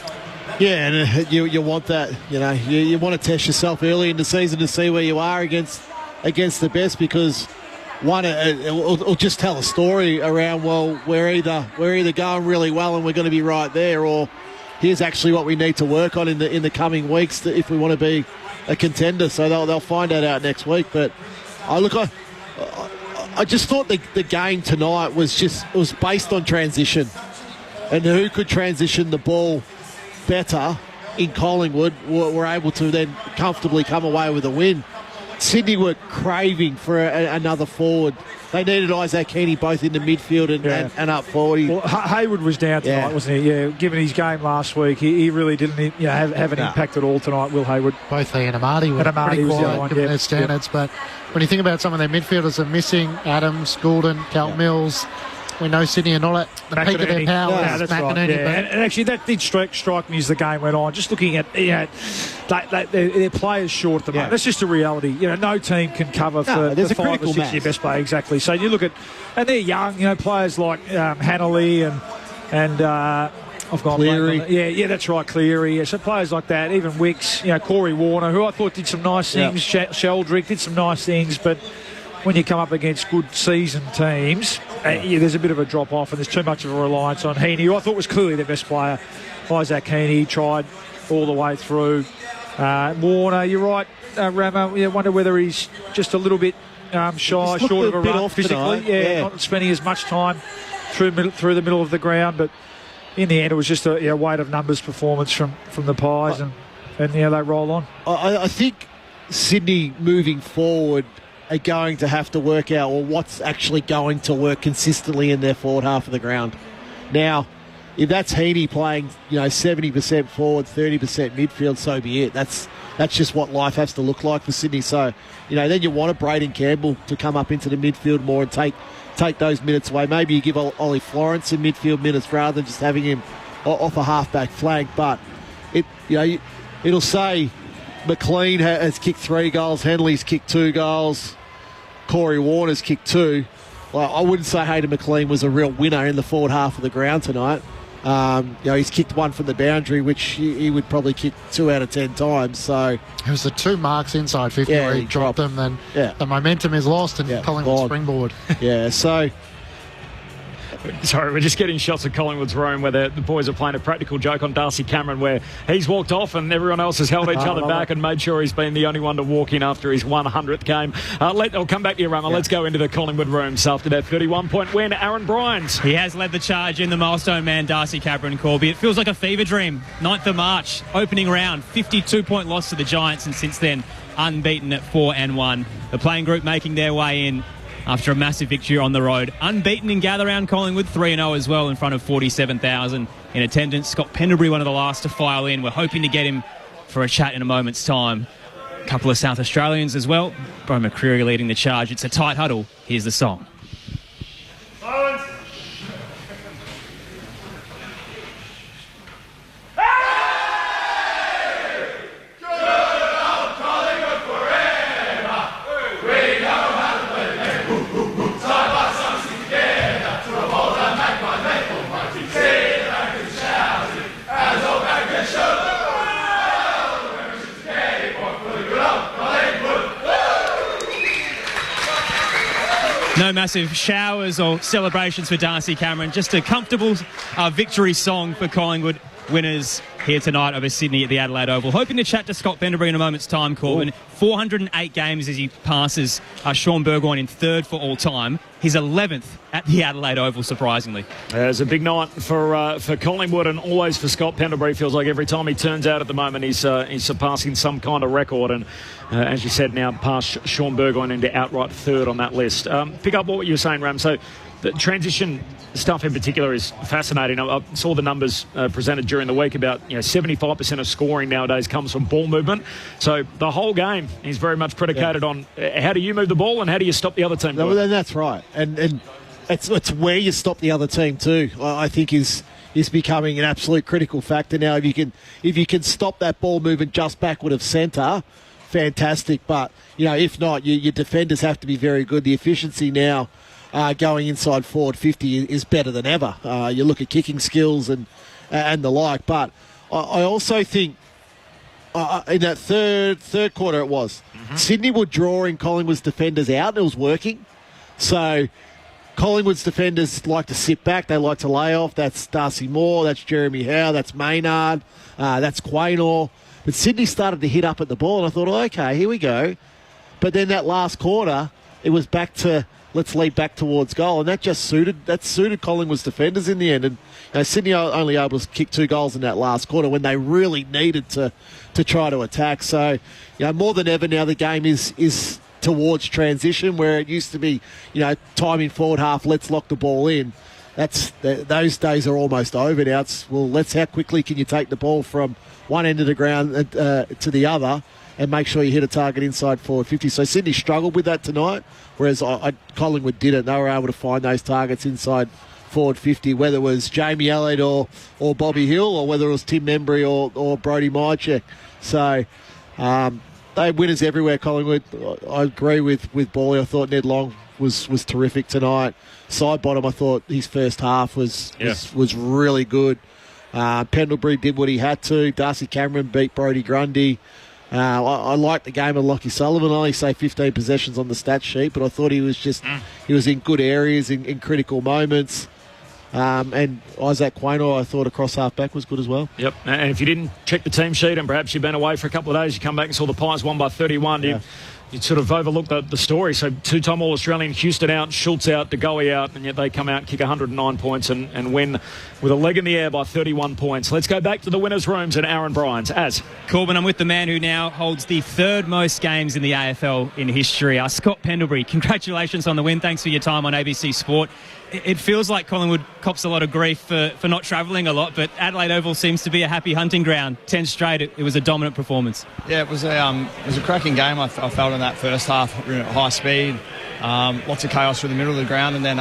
Yeah, and you want that. You want to test yourself early in the season to see where you are against the best, because one, it'll just tell a story around, well, we're either going really well and we're going to be right there, or here's actually what we need to work on in the coming weeks if we want to be a contender. So they'll find that out next week. But I just thought the game tonight was based on transition, and who could transition the ball better in Collingwood were able to then comfortably come away with a win. Sydney were craving for another forward. They needed Isaac Heaney both in the midfield and up forward. Well, Hayward was down tonight, wasn't he? Yeah, given his game last week, he really didn't have an impact at all tonight, Will Hayward. Both he and Amati were pretty quiet given their standards. But when you think about some of their midfielders are missing, Adams, Goulden, Cal Mills, we know Sydney are not at the peak of their powers. Yeah, that's right. And actually, that did strike me as the game went on. Just looking at their players short at the moment. That's just a reality. No team can cover for the 5 or 6 of your best player. Exactly. So you look at, and they're young. Players like Hanley and I've gone Cleary. Yeah, that's right, Cleary. Yeah, so players like that, even Wicks, Corey Warner, who I thought did some nice things. Sheldrick did some nice things, but when you come up against good season teams, there's a bit of a drop off, and there's too much of a reliance on Heaney, who I thought was clearly their best player. Isaac Heaney tried all the way through. Warner, you're right, Ramo. I wonder whether he's just a little bit shy, short of a run physically. Not spending as much time through the middle of the ground, but in the end, it was just a weight of numbers performance from the Pies, and they roll on. I think Sydney moving forward are going to have to work out what's actually going to work consistently in their forward half of the ground. Now, if that's Heaney playing 70% forward, 30% midfield, so be it. That's just what life has to look like for Sydney. So then you want a Braden Campbell to come up into the midfield more and take those minutes away. Maybe you give Ollie Florence some midfield minutes rather than just having him off a half-back flank. But it'll say McLean has kicked 3 goals, Henley's kicked 2 goals, Corey Warner's kicked 2. Well, I wouldn't say Hayden McLean was a real winner in the forward half of the ground tonight. He's kicked 1 from the boundary, which he would probably kick 2 out of 10 times. So it was the 2 marks inside 50 where he dropped them, and the momentum is lost, and Collingwood springboard. So Sorry, we're just getting shots of Collingwood's room where the boys are playing a practical joke on Darcy Cameron, where he's walked off and everyone else has held each other back and made sure he's been the only one to walk in after his 100th game. I'll come back to you, Rama. Let's go into the Collingwood rooms after that 31-point win. Aaron Bryant. He has led the charge in the milestone man, Darcy Cameron, Corby. It feels like a fever dream. 9th of March, opening round, 52-point loss to the Giants, and since then, unbeaten at 4-1. The playing group making their way in after a massive victory on the road. Unbeaten in gather round Collingwood, 3-0 as well in front of 47,000 in attendance. Scott Pendlebury, one of the last to file in. We're hoping to get him for a chat in a moment's time. A couple of South Australians as well. Bro McCreary leading the charge. It's a tight huddle. Here's the song. Silence. No massive showers or celebrations for Darcy Cameron. Just a comfortable victory song for Collingwood winners here tonight over Sydney at the Adelaide Oval. Hoping to chat to Scott Pendlebury in a moment's time, Corbin. Ooh. 408 games as he passes Sean Burgoyne in third for all time. His 11th at the Adelaide Oval, surprisingly. It's a big night for Collingwood and always for Scott Pendlebury. Feels like every time he turns out at the moment, he's surpassing some kind of record. And as you said, now past Sean Burgoyne into outright third on that list. Pick up what you were saying, Ram. So the transition stuff in particular is fascinating. I saw the numbers presented during the week about 75% of scoring nowadays comes from ball movement. So the whole game is very much predicated on how do you move the ball and how do you stop the other team. No, well, that's right, and it's where you stop the other team too. I think is becoming an absolute critical factor now. If you can stop that ball movement just backward of centre fantastic. But, if not, your defenders have to be very good. The efficiency now going inside forward 50 is better than ever. You look at kicking skills and the like. But I also think in that third quarter it was, Sydney were drawing Collingwood's defenders out and it was working. So Collingwood's defenders like to sit back. They like to lay off. That's Darcy Moore. That's Jeremy Howe. That's Maynard. That's Quaynor. But Sydney started to hit up at the ball, and I thought, okay, here we go. But then that last quarter, it was back to let's lead back towards goal, and that suited Collingwood's defenders in the end. And Sydney are only able to kick 2 goals in that last quarter when they really needed to try to attack. So, more than ever now, the game is towards transition, where it used to be, timing forward half, let's lock the ball in. Those days are almost over now. How quickly can you take the ball from one end of the ground to the other and make sure you hit a target inside forward 50. So Sydney struggled with that tonight, whereas Collingwood didn't. They were able to find those targets inside forward 50, whether it was Jamie Elliott or Bobby Hill, or whether it was Tim Membry or Brodie Mychek. So they winners everywhere, Collingwood. I agree with Bally. I thought Ned Long was terrific tonight. Sidebottom, I thought his first half was really good. Pendlebury did what he had to. Darcy Cameron beat Brodie Grundy. I liked the game of Lockie Sullivan. I only say 15 possessions on the stat sheet, but I thought he was in good areas in critical moments. And Isaac Quaynor, I thought across half-back was good as well. Yep, and if you didn't check the team sheet and perhaps you've been away for a couple of days, you come back and saw the Pies won by 31. Yeah. You'd sort of overlooked the story. So 2-time All-Australian, Houston out, Schultz out, De Goey out, and yet they come out and kick 109 points and win with a leg in the air by 31 points. Let's go back to the winners' rooms and Aaron Bryans. Corbin, I'm with the man who now holds the 3rd most games in the AFL in history, Scott Pendlebury. Congratulations on the win. Thanks for your time on ABC Sport. It feels like Collingwood cops a lot of grief for not travelling a lot, but Adelaide Oval seems to be a happy hunting ground. 10 straight, it was a dominant performance. Yeah, it was a cracking game. I felt in that first half, high speed, lots of chaos through the middle of the ground, and then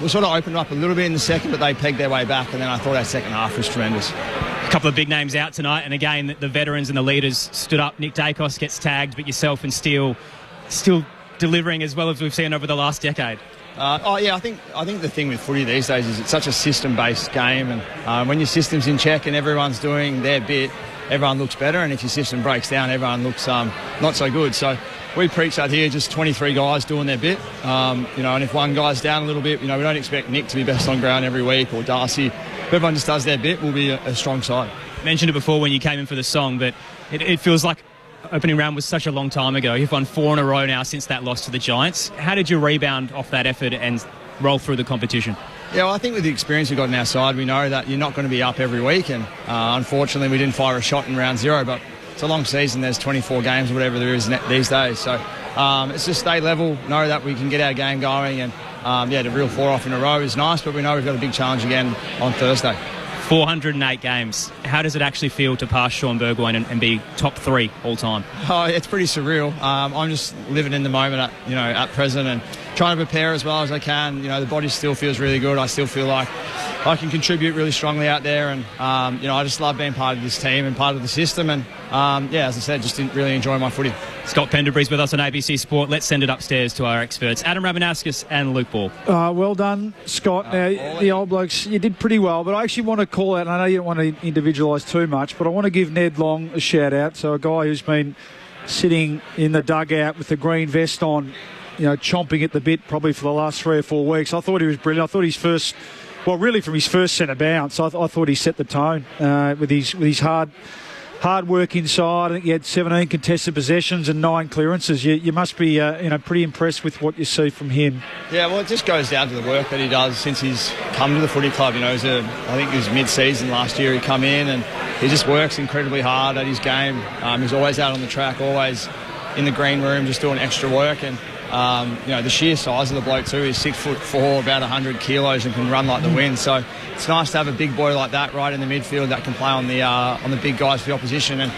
we sort of opened up a little bit in the second, but they pegged their way back, and then I thought our second half was tremendous. A couple of big names out tonight, and again, the veterans and the leaders stood up. Nick Dacos gets tagged, but yourself and Steele still delivering as well as we've seen over the last decade. I think the thing with footy these days is it's such a system-based game, and when your system's in check and everyone's doing their bit, everyone looks better, and if your system breaks down, everyone looks not so good. So we preach that here, just 23 guys doing their bit, and if one guy's down a little bit, we don't expect Nick to be best on ground every week or Darcy. If everyone just does their bit, we'll be a strong side. You mentioned it before when you came in for the song, but it feels like opening round was such a long time ago. You've won 4 in a row now since that loss to the Giants. How did you rebound off that effort and roll through the competition? Yeah, well, I think with the experience we've got on our side, we know that you're not going to be up every week, and unfortunately we didn't fire a shot in round 0, but it's a long season. There's 24 games or whatever there is these days. So it's just stay level, know that we can get our game going, and to reel 4 off in a row is nice, but we know we've got a big challenge again on Thursday. 408 games. How does it actually feel to pass Sean Burgoyne and be top 3 all time? Oh, it's pretty surreal. I'm just living in the moment at present and trying to prepare as well as I can. The body still feels really good. I still feel like I can contribute really strongly out there, and I just love being part of this team and part of the system, and as I said, just really enjoy my footy. Scott Pendlebury's with us on ABC Sport. Let's send it upstairs to our experts, Adam Rabanauskas and Luke Ball. Well done, Scott. Now, the old blokes, you did pretty well, but I actually want to call out, and I know you don't want to individualise too much, but I want to give Ned Long a shout out. So a guy who's been sitting in the dugout with the green vest on, chomping at the bit probably for the last 3 or 4 weeks. I thought he was brilliant. I thought his first, really from his first centre bounce, I thought he set the tone with his hard work inside. I think he had 17 contested possessions and 9 clearances. You must be pretty impressed with what you see from him. Yeah, well, it just goes down to the work that he does since he's come to the footy club. I think it was mid-season last year he come in, and he just works incredibly hard at his game. He's always out on the track, always in the green room, just doing extra work. And the sheer size of the bloke too. He's 6'4", about 100 kilos, and can run like the wind. So it's nice to have a big boy like that right in the midfield that can play on the big guys for the opposition. And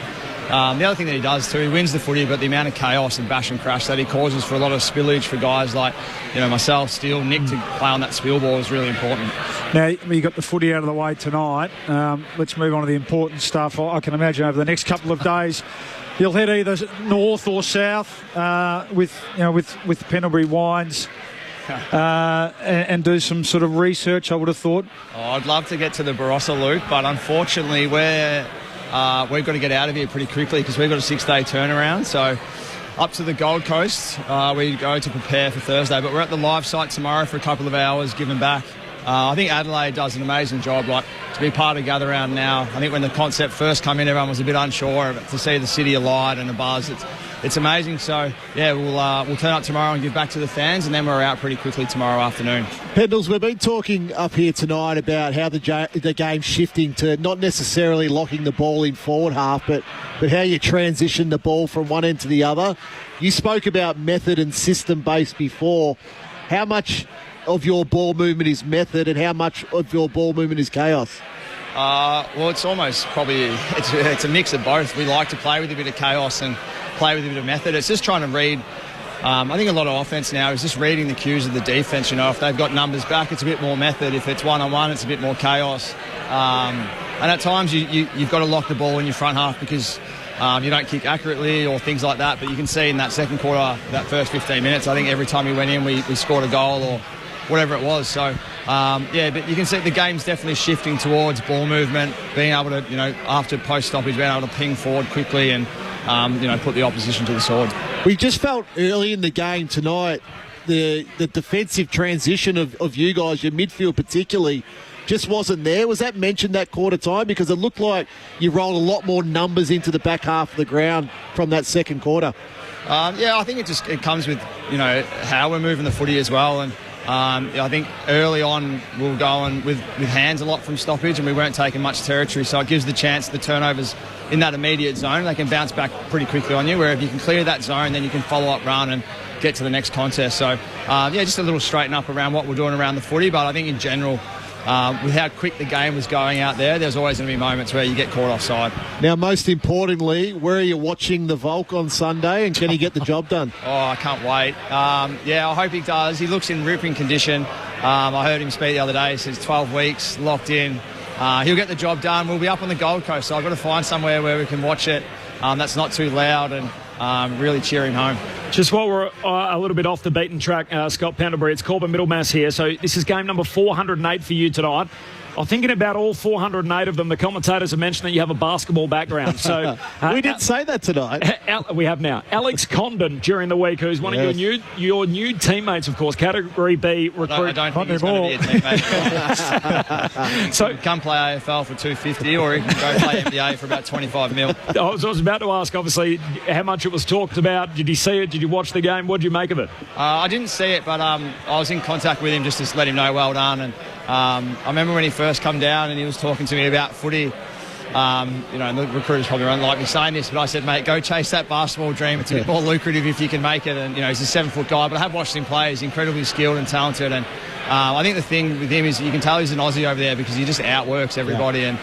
The other thing that he does too, he wins the footy, but the amount of chaos and bash and crash that he causes for a lot of spillage for guys like, myself, Steele, Nick to play on that spill ball is really important. Now, you got the footy out of the way tonight. Let's move on to the important stuff. I can imagine over the next couple of days, you'll head either north or south with Pendlebury Wines. And do some sort of research, I would have thought. I'd love to get to the Barossa loop, but unfortunately we've got to get out of here pretty quickly because we've got a 6-day turnaround. So up to the Gold Coast, we go to prepare for Thursday, but we're at the live site tomorrow for a couple of hours, giving back. I think Adelaide does an amazing job, to be part of Gather Round now. I think when the concept first came in, everyone was a bit unsure, but to see the city alight and the buzz, it's amazing. So, we'll turn up tomorrow and give back to the fans, and then we're out pretty quickly tomorrow afternoon. Pendles, we've been talking up here tonight about how the game's shifting to not necessarily locking the ball in forward half, but how you transition the ball from one end to the other. You spoke about method and system-based before. How much of your ball movement is method and how much of your ball movement is chaos? Well, it's almost probably it's a mix of both. We like to play with a bit of chaos and play with a bit of method. It's just trying to read. I think a lot of offense now is just reading the cues of the defense. If they've got numbers back, it's a bit more method. If it's one-on-one, it's a bit more chaos. And at times you've got to lock the ball in your front half because you don't kick accurately or things like that. But you can see in that second quarter, that first 15 minutes, I think every time we went in, we scored a goal or whatever it was. So, but you can see the game's definitely shifting towards ball movement, being able to, after post-stoppage, being able to ping forward quickly and, put the opposition to the sword. We just felt early in the game tonight, the defensive transition of you guys, your midfield particularly, just wasn't there. Was that mentioned that quarter time? Because it looked like you rolled a lot more numbers into the back half of the ground from that second quarter. I think it comes with, how we're moving the footy as well. And I think early on we were going with hands a lot from stoppage and we weren't taking much territory, so it gives the chance the turnovers in that immediate zone, they can bounce back pretty quickly on you, where if you can clear that zone, then you can follow up run and get to the next contest. So, just a little straighten up around what we're doing around the footy, but I think in general, with how quick the game was going out there's always going to be moments where you get caught offside. Now, most importantly, where are you watching the Volk on Sunday, and can he get the job done? I can't wait. I hope he does. He looks in ripping condition. I heard him speak the other day. He says 12 weeks, locked in. He'll get the job done. We'll be up on the Gold Coast, so I've got to find somewhere where we can watch it that's not too loud and really cheer him home. Just while we're a little bit off the beaten track, Scott Pendlebury, it's Corbin Middlemass here. So this is game number 408 for you tonight. I'm thinking about all 408 of them. The commentators have mentioned that you have a basketball background. So we didn't say that tonight. We have now. Alex Condon during the week, who's one of your new teammates, of course, Category B recruit. I don't think he's going to be a teammate. So come play AFL for $250, or he can go play NBA for about 25 mil. I was about to ask, obviously, how much it was talked about. Did you see it? Did you watch the game? What did you make of it? I didn't see it, but I was in contact with him just to let him know well done. And I remember when he first come down and he was talking to me about footy. And the recruiters probably won't like me saying this, but I said, mate, go chase that basketball dream. It's a bit more lucrative if you can make it. And, he's a 7-foot guy, but I have watched him play. He's incredibly skilled and talented. And I think the thing with him is you can tell he's an Aussie over there because he just outworks everybody. And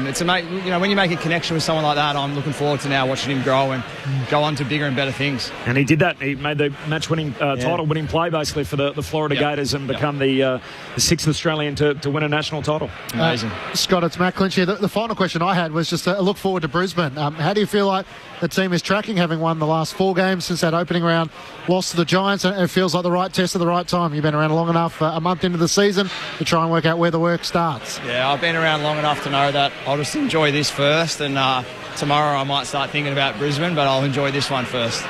it's when you make a connection with someone like that, I'm looking forward to now watching him grow and go on to bigger and better things. And he did that. He made the match-winning, title-winning play basically for the Florida Gators and become the sixth Australian to win a national title. Amazing. Scott, it's Matt Clinch here. The final question I had was just a look forward to Brisbane. How do you feel like the team is tracking, having won the last 4 games since that opening round loss to the Giants? And it feels like the right test at the right time. You've been around long enough, a month into the season, to try and work out where the work starts. Yeah, I've been around long enough to know that I'll just enjoy this first, and tomorrow I might start thinking about Brisbane, but I'll enjoy this one first.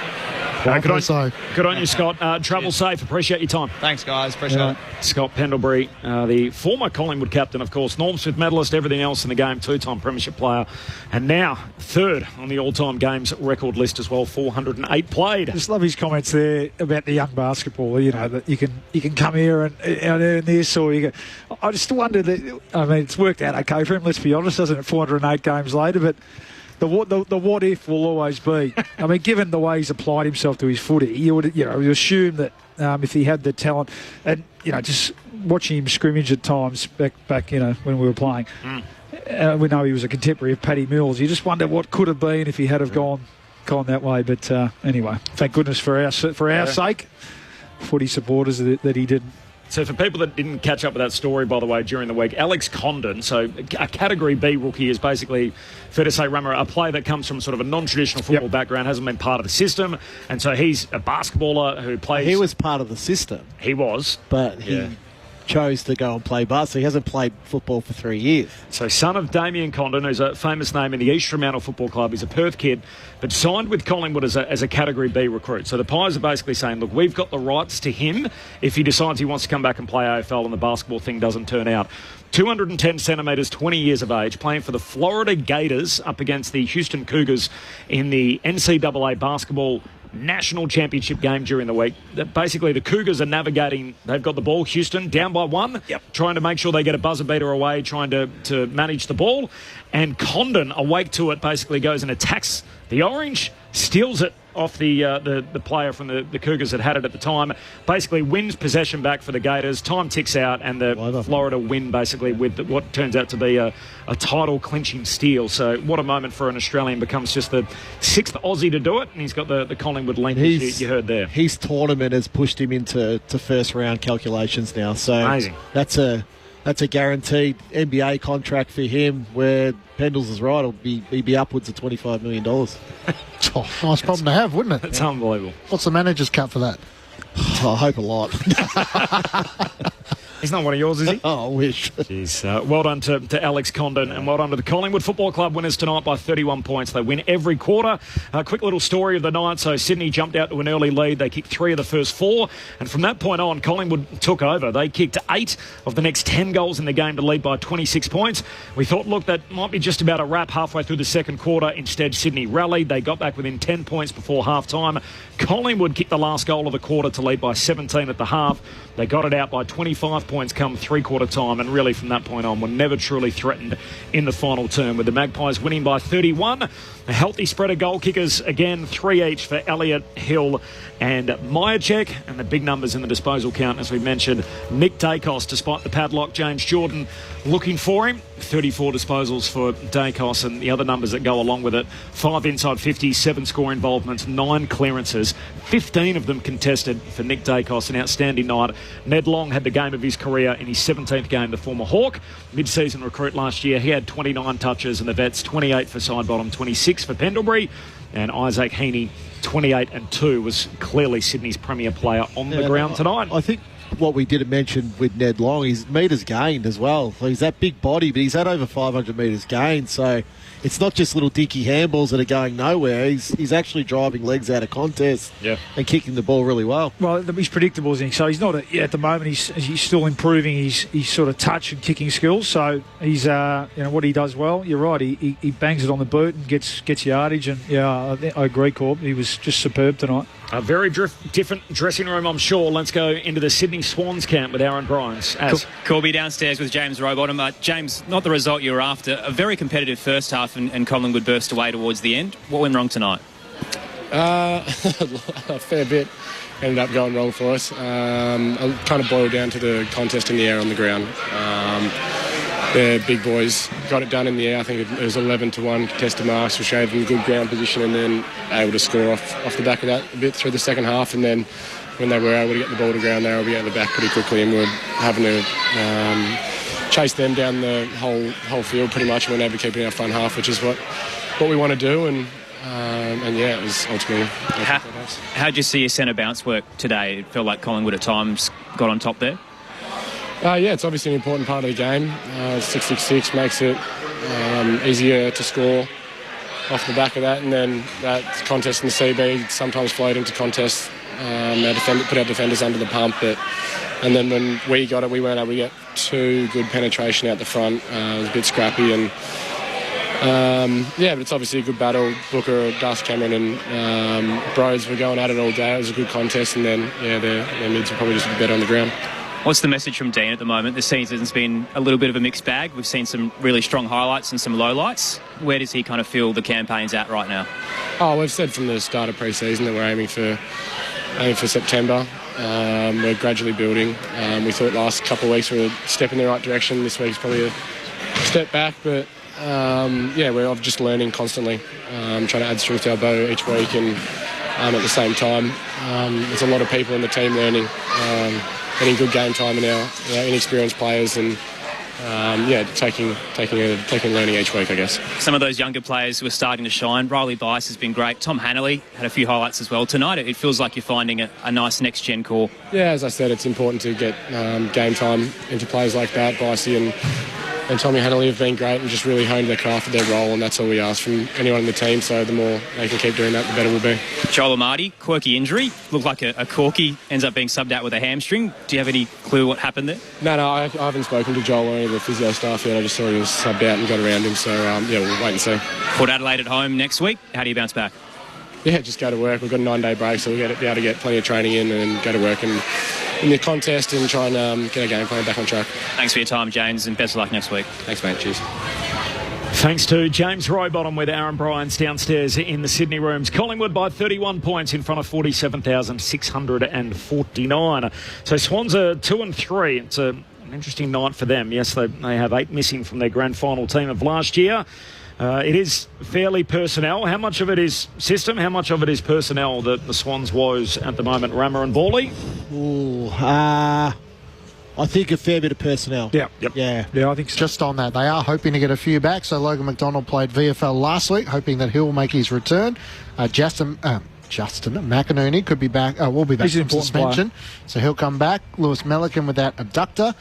Good on you, Scott. Travel safe. Appreciate your time. Thanks, guys. Appreciate it. Scott Pendlebury, the former Collingwood captain, of course, Norm Smith medalist, everything else in the game, 2-time premiership player, and now third on the all-time games record list as well, 408 played. Just love his comments there about the young basketball. That you can come here and earn this, or you can. I just wonder that. I mean, it's worked out okay for him. Let's be honest, doesn't it? 408 games later, but. The what if will always be. I mean, given the way he's applied himself to his footy, you would assume that if he had the talent, and just watching him scrimmage at times back when we were playing, we know he was a contemporary of Paddy Mills. You just wonder what could have been if he had have gone that way. But anyway, thank goodness for our sake, footy supporters, that he didn't. So for people that didn't catch up with that story, by the way, during the week, Alex Condon, so a Category B rookie, is basically, fair to say, Rummer, a player that comes from sort of a non-traditional football background, hasn't been part of the system, and so he's a basketballer who plays... He was part of the system. He was. But he chose to go and play basketball. He hasn't played football for 3 years. So son of Damien Condon, who's a famous name in the East Fremantle Football Club. He's a Perth kid, but signed with Collingwood as a Category B recruit. So the Pies are basically saying, look, we've got the rights to him if he decides he wants to come back and play AFL and the basketball thing doesn't turn out. 210 centimetres, 20 years of age, playing for the Florida Gators up against the Houston Cougars in the NCAA basketball national championship game during the week. Basically, the Cougars are navigating. They've got the ball, Houston, down by 1, trying to make sure they get a buzzer beater away, trying to manage the ball. And Condon, awake to it, basically goes and attacks the Orange, steals it off the player from the Cougars that had it at the time, basically wins possession back for the Gators. Time ticks out, and the Florida win basically with what turns out to be a title-clinching steal. So what a moment for an Australian. Becomes just the 6th Aussie to do it, and he's got the Collingwood link you heard there. His tournament has pushed him into first-round calculations now. So amazing. That's a guaranteed NBA contract for him, where Pendles is right, he'll be upwards of $25 million. Nice problem to have, wouldn't it? It's unbelievable. What's the manager's cut for that? I hope a lot. He's not one of yours, is he? Oh, I wish. Jeez. Well done to Alex Condon, and well done to the Collingwood Football Club, winners tonight by 31 points. They win every quarter. A quick little story of the night. So Sydney jumped out to an early lead. They kicked 3 of the first 4, and from that point on, Collingwood took over. They kicked 8 of the next 10 goals in the game to lead by 26 points. We thought, look, that might be just about a wrap halfway through the second quarter. Instead, Sydney rallied. They got back within 10 points before half-time. Collingwood kicked the last goal of the quarter to lead by 17 at the half. They got it out by 25 points come three-quarter time, and really from that point on were never truly threatened in the final term, with the Magpies winning by 31. A healthy spread of goal kickers, again, 3 each for Elliott, Hill and Myercheck, and the big numbers in the disposal count, as we mentioned, Nick Dacos, despite the padlock, James Jordan looking for him, 34 disposals for Dacos, and the other numbers that go along with it, 5 inside 50, 7 score involvements, 9 clearances, 15 of them contested for Nick Dacos, an outstanding night. Ned Long had the game of his career in his 17th game, the former Hawk, mid-season recruit last year. He had 29 touches, and the Vets 28 for Sidebottom, 26 for Pendlebury, and Isaac Heaney 28 and 2 was clearly Sydney's premier player on the ground tonight. I think what we didn't mention with Ned Long is metres gained as well. He's that big body, but he's had over 500 metres gained, so it's not just little dinky handballs that are going nowhere. He's actually driving legs out of contests and kicking the ball really well. Well, he's predictable, isn't he? So he's not at the moment. He's still improving his sort of touch and kicking skills. So he's what he does well. You're right. He bangs it on the boot and gets yardage. And I agree, Corb. He was just superb tonight. A very different dressing room, I'm sure. Let's go into the Sydney Swans camp with Aaron Bryans. Corby downstairs with James Rowbottom. James, not the result you were after. A very competitive first half, and Collingwood burst away towards the end. What went wrong tonight? A fair bit ended up going wrong for us. It kind of boiled down to the contest in the air on the ground. The big boys got it done in the air. I think it was 11-1 contested marks for Shaven, good ground position, and then able to score off the back of that a bit through the second half. And then when they were able to get the ball to ground, they were able to get the back pretty quickly, and we were having to chase them down the whole field pretty much, and we were able to keep it in our front half, which is what we want to do. And it was ultimately. How did you see your centre bounce work today? It felt like Collingwood at times got on top there. It's obviously an important part of the game. 666 makes it easier to score off the back of that, and then that contest in the CB sometimes flowed into contests. Put our defenders under the pump, and then when we got it, we weren't able to get too good penetration out the front. It was a bit scrappy, and but it's obviously a good battle. Booker, Darcy Cameron and Bros were going at it all day. It was a good contest, and then their mids were probably just a bit better on the ground. What's the message from Dean at the moment? The season's been a little bit of a mixed bag. We've seen some really strong highlights and some lowlights. Where does he kind of feel the campaign's at right now? We've said from the start of pre-season that we're aiming for September. We're gradually building. We thought last couple of weeks we were a step in the right direction. This week's probably a step back, but we're just learning constantly, trying to add string to our bow each week, and at the same time, there's a lot of people in the team learning, getting good game time in our inexperienced players, and taking learning each week, I guess. Some of those younger players who are starting to shine. Riley Bice has been great. Tom Hannelly had a few highlights as well tonight. It feels like you're finding a nice next-gen core. Yeah, as I said, it's important to get game time into players like that. Bice and Tommy Hannelly have been great and just really honed their craft of their role, and that's all we ask from anyone in the team. So the more they can keep doing that, the better we'll be. Joel Amartey, quirky injury. Looked like a corky, ends up being subbed out with a hamstring. Do you have any clue what happened there? No, I haven't spoken to Joel or any of the physio staff yet. I just saw he was subbed out and got around him. So, we'll wait and see. Port Adelaide at home next week. How do you bounce back? Yeah, just go to work. We've got a 9-day break, so we'll be able to get plenty of training in and go to work and in the contest and try and get our game plan back on track. Thanks for your time, James, and best of luck next week. Thanks, mate. Cheers. Thanks to James Rowbottom with Aaron Bryans downstairs in the Sydney rooms. Collingwood by 31 points in front of 47,649. So Swans are 2-3. It's an interesting night for them. Yes, they have 8 missing from their grand final team of last year. It is fairly personnel. How much of it is system? How much of it is personnel that the Swans woes at the moment, Rammer and Bawley? I think a fair bit of personnel. Yeah, I think so. Just on that, they are hoping to get a few back. So Logan McDonald played VFL last week, hoping that he'll make his return. Justin McInerney could be back. Will be back from suspension, so he'll come back. Lewis Melican with that abductor,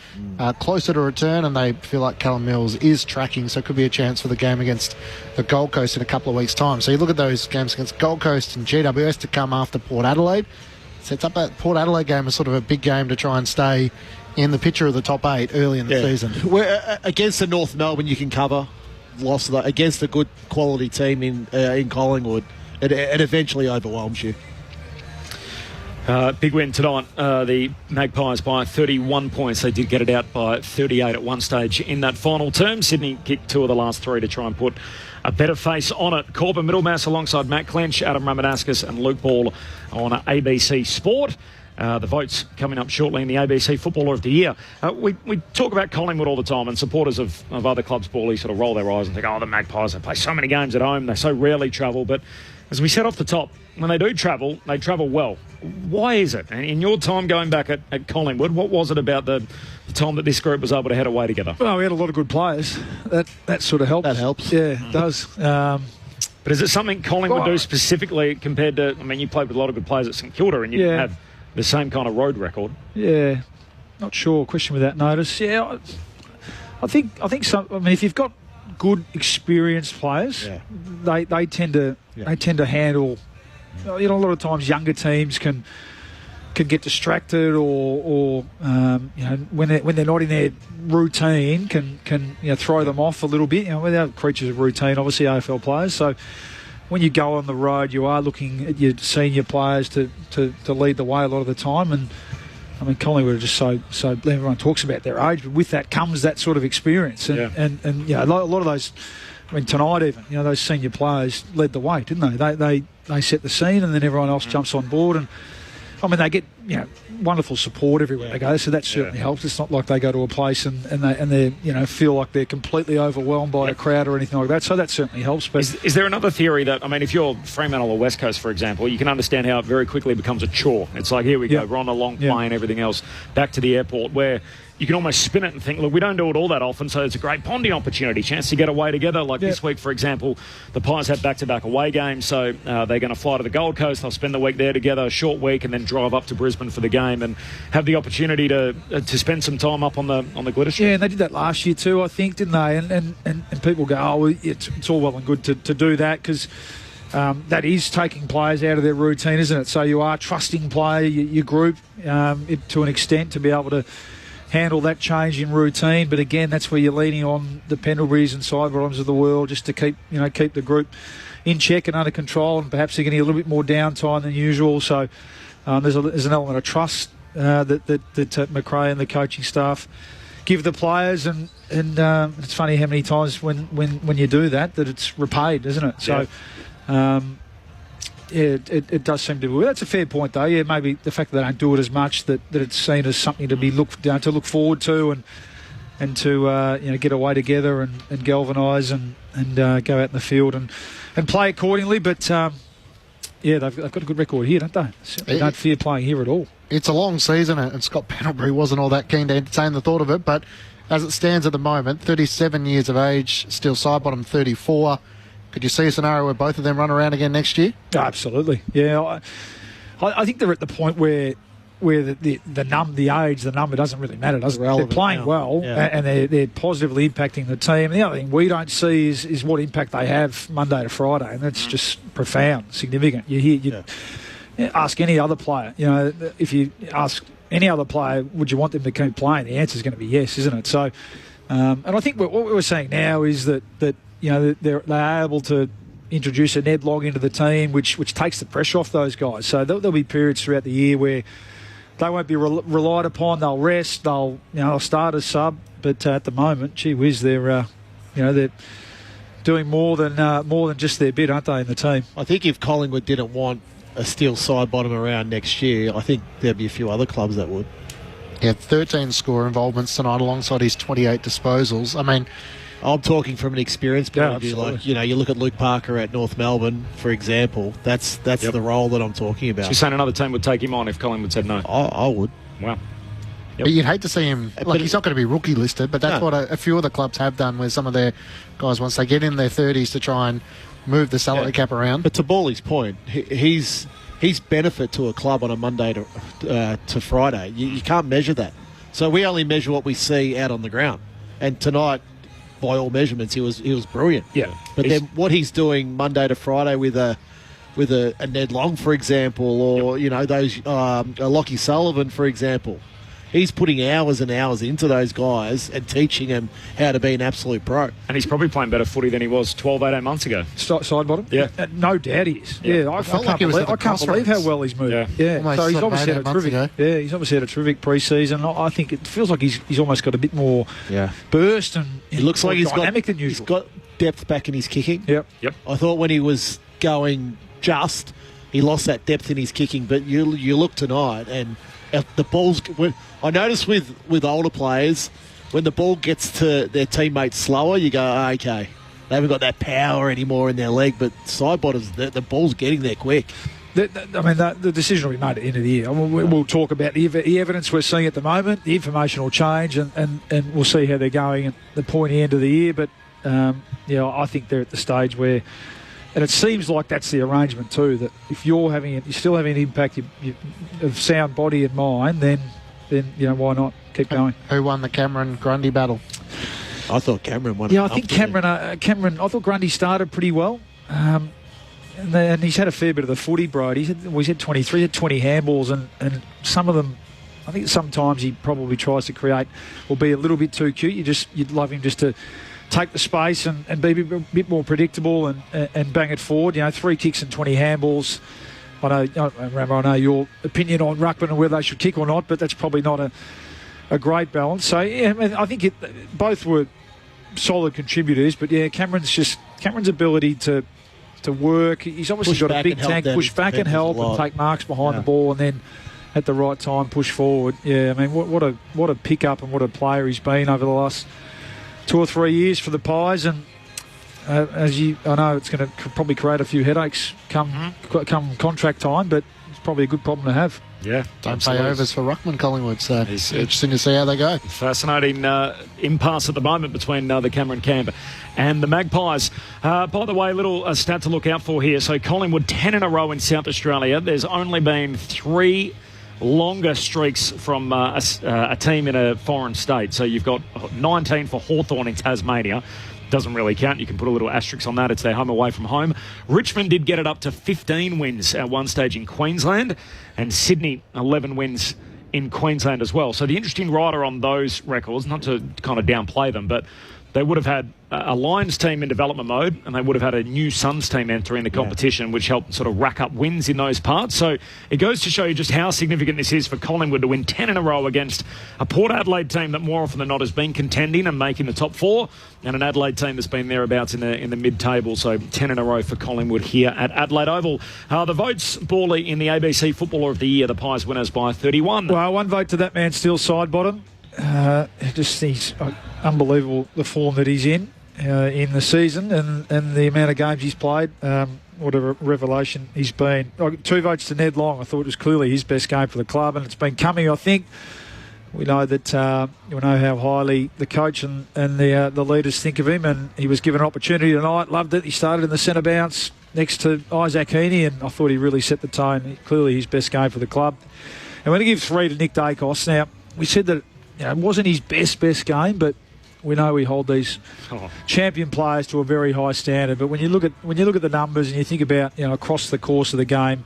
closer to return, and they feel like Callum Mills is tracking, so it could be a chance for the game against the Gold Coast in a couple of weeks' time. So you look at those games against Gold Coast and GWS to come after Port Adelaide. Sets up that Port Adelaide game as sort of a big game to try and stay in the picture of the top 8 early in the season. Against the North Melbourne, you can cover loss of that. Against a good quality team in Collingwood, it eventually overwhelms you. Big win tonight. The Magpies by 31 points. They did get it out by 38 at one stage in that final term. Sydney kicked 2 of the last 3 to try and put a better face on it. Corbin Middlemass alongside Matt Clench, Adam Ramanaskas and Luke Ball on ABC Sport. The votes coming up shortly in the ABC Footballer of the Year. We talk about Collingwood all the time, and supporters of other clubs, Bawley, sort of roll their eyes and think, the Magpies, they play so many games at home, they so rarely travel. But as we said off the top, when they do travel, they travel well. Why is it? And in your time going back at Collingwood, what was it about the time that this group was able to head away together? Well, we had a lot of good players. That sort of helps. That helps. Yeah, it does. But is it something Collingwood do specifically compared to, you played with a lot of good players at St Kilda and you have the same kind of road record? Yeah, not sure. Question without notice. Yeah, I think so. If you've got good, experienced players, they tend to handle. A lot of times younger teams can get distracted, or when they're not in their routine, can throw them off a little bit. They're creatures of routine, obviously AFL players. So when you go on the road, you are looking at your senior players to lead the way a lot of the time. And Collingwood are just so everyone talks about their age, but with that comes that sort of experience. And a lot of those, tonight even, those senior players led the way, didn't they? They set the scene, and then everyone else jumps on board. And they get wonderful support everywhere they go, so that certainly helps. It's not like they go to a place and they feel like they're completely overwhelmed by a crowd or anything like that. So that certainly helps. But is there another theory that if you're Fremantle or West Coast, for example, you can understand how it very quickly becomes a chore. It's like, here we go, we're on a long plane, everything else, back to the airport, where you can almost spin it and think, look, we don't do it all that often, so it's a great bonding opportunity, chance to get away together. Like this week, for example, the Pies have back-to-back away games, so they're going to fly to the Gold Coast. They'll spend the week there together, a short week, and then drive up to Brisbane for the game and have the opportunity to spend some time up on the Glitter Street. Yeah, and they did that last year too, I think, didn't they? And people go, it's all well and good to do that, because that is taking players out of their routine, isn't it? So you are trusting your group to an extent to be able to handle that change in routine. But again, that's where you're leaning on the Pendleburys and Sidebottoms of the world just to keep the group in check and under control, and perhaps they're getting a little bit more downtime than usual. So there's an element of trust that McRae and the coaching staff give the players, and it's funny how many times when you do that it's repaid, isn't it? So it does seem to be. That's a fair point, though. Yeah, maybe the fact that they don't do it as much, that it's seen as something to be look forward to, and and to get away together and galvanise and go out in the field and play accordingly. But they've got a good record here, don't they? They don't fear playing here at all. It's a long season, and Scott Pendlebury wasn't all that keen to entertain the thought of it, but as it stands at the moment, 37 years of age, still side bottom 34. Could you see a scenario where both of them run around again next year? Absolutely, yeah. I think they're at the point where the number doesn't really matter, does it? They're playing well, and they're positively impacting the team. The other thing we don't see is what impact they have Monday to Friday, and that's just profound, significant. You ask any other player, if you ask any other player, would you want them to keep playing? The answer is going to be yes, isn't it? So, and I think what we're saying now is that they're able to introduce a Ned Long into the team, which takes the pressure off those guys. So there'll be periods throughout the year where they won't be relied upon. They'll rest. They'll start as sub. But at the moment, gee whiz, they're doing more than just their bit, aren't they, in the team? I think if Collingwood didn't want a steel side bottom around next year, I think there'd be a few other clubs that would. He had 13 score involvements tonight alongside his 28 disposals. I mean, I'm talking from an experience point of view. Like, you look at Luke Parker at North Melbourne, for example. That's the role that I'm talking about. So you're saying another team would take him on if Collingwood said no? I would. Wow. Yep. But you'd hate to see him, he's not going to be rookie listed, but that's what a few of the clubs have done with some of their guys once they get in their 30s to try and move the salary cap around. But to Ballie's point, he's benefit to a club on a Monday to Friday. You can't measure that. So we only measure what we see out on the ground. And tonight, by all measurements, he was brilliant. Yeah. But then what he's doing Monday to Friday with a Ned Long, for example, or those Lockie Sullivan, for example, he's putting hours and hours into those guys and teaching them how to be an absolute pro. And he's probably playing better footy than he was 12, 18 months ago. Side bottom? Yeah. No doubt he is. Yeah, I can't believe how well he's moved. Yeah. So he's obviously had a terrific. Yeah, he's obviously had a terrific pre-season. I think it feels like he's almost got a bit more burst and it looks like he's dynamic than usual. He's got depth back in his kicking. Yep. I thought when he was going he lost that depth in his kicking, but you look tonight and the balls. I notice with older players, when the ball gets to their teammates slower, you go, okay, they haven't got that power anymore in their leg, but side bottoms, the ball's getting there quick. The decision will be made at the end of the year. We'll talk about the evidence we're seeing at the moment. The information will change, and we'll see how they're going at the pointy end of the year. But I think they're at the stage where, and it seems like that's the arrangement too. That if you're still having an impact of sound body and mind, then why not keep going? Who won the Cameron Grundy battle? I thought Cameron won. Yeah, I think Cameron. I thought Grundy started pretty well. And he's had a fair bit of the footy, bro. He's had 23, had 20 handballs, and some of them, I think sometimes he probably tries to create or be a little bit too cute. You'd love him just to take the space and be a bit more predictable and bang it forward. 3 kicks and 20 handballs. I know your opinion on ruckman and whether they should kick or not, but that's probably not a great balance. So yeah, I think both were solid contributors. But yeah, Cameron's ability to work. He's obviously got a big tank, push back and help and take marks behind the ball, and then at the right time push forward. Yeah, I mean, what a pick-up and what a player he's been over the last 2 or 3 years for the Pies. And I know it's going to probably create a few headaches come contract time, but it's probably a good problem to have. Yeah, don't pay overs for ruckman Collingwood, so it's interesting to see how they go. Fascinating impasse at the moment between the Cameron camp and the Magpies. By the way, a little stat to look out for here. So Collingwood 10 in a row in South Australia. There's only been 3 longer streaks from a team in a foreign state. So you've got 19 for Hawthorn in Tasmania. Doesn't really count. You can put a little asterisk on that. It's their home away from home. Richmond did get it up to 15 wins at one stage in Queensland, and Sydney 11 wins in Queensland as well. So the interesting rider on those records, not to kind of downplay them, but they would have had a Lions team in development mode, and they would have had a new Suns team entering the competition, which helped sort of rack up wins in those parts. So it goes to show you just how significant this is for Collingwood to win 10 in a row against a Port Adelaide team that more often than not has been contending and making the top 4, and an Adelaide team that's been thereabouts in the mid-table. So 10 in a row for Collingwood here at Adelaide Oval. The votes, Bawley, in the ABC Footballer of the Year, the Pies winners by 31. Well, one vote to that man, still side bottom. unbelievable the form that he's in the season and the amount of games he's played. What a revelation he's been. 2 votes to Ned Long. I thought it was clearly his best game for the club, and it's been coming, I think. We know that we know how highly the coach and the leaders think of him, and he was given an opportunity tonight. Loved it. He started in the centre bounce next to Isaac Heaney, and I thought he really set the tone. Clearly his best game for the club. And we're going to give 3 to Nick Dacos. Now, we said that it wasn't his best game, but we know we hold these champion players to a very high standard. But when you look at the numbers and you think about across the course of the game,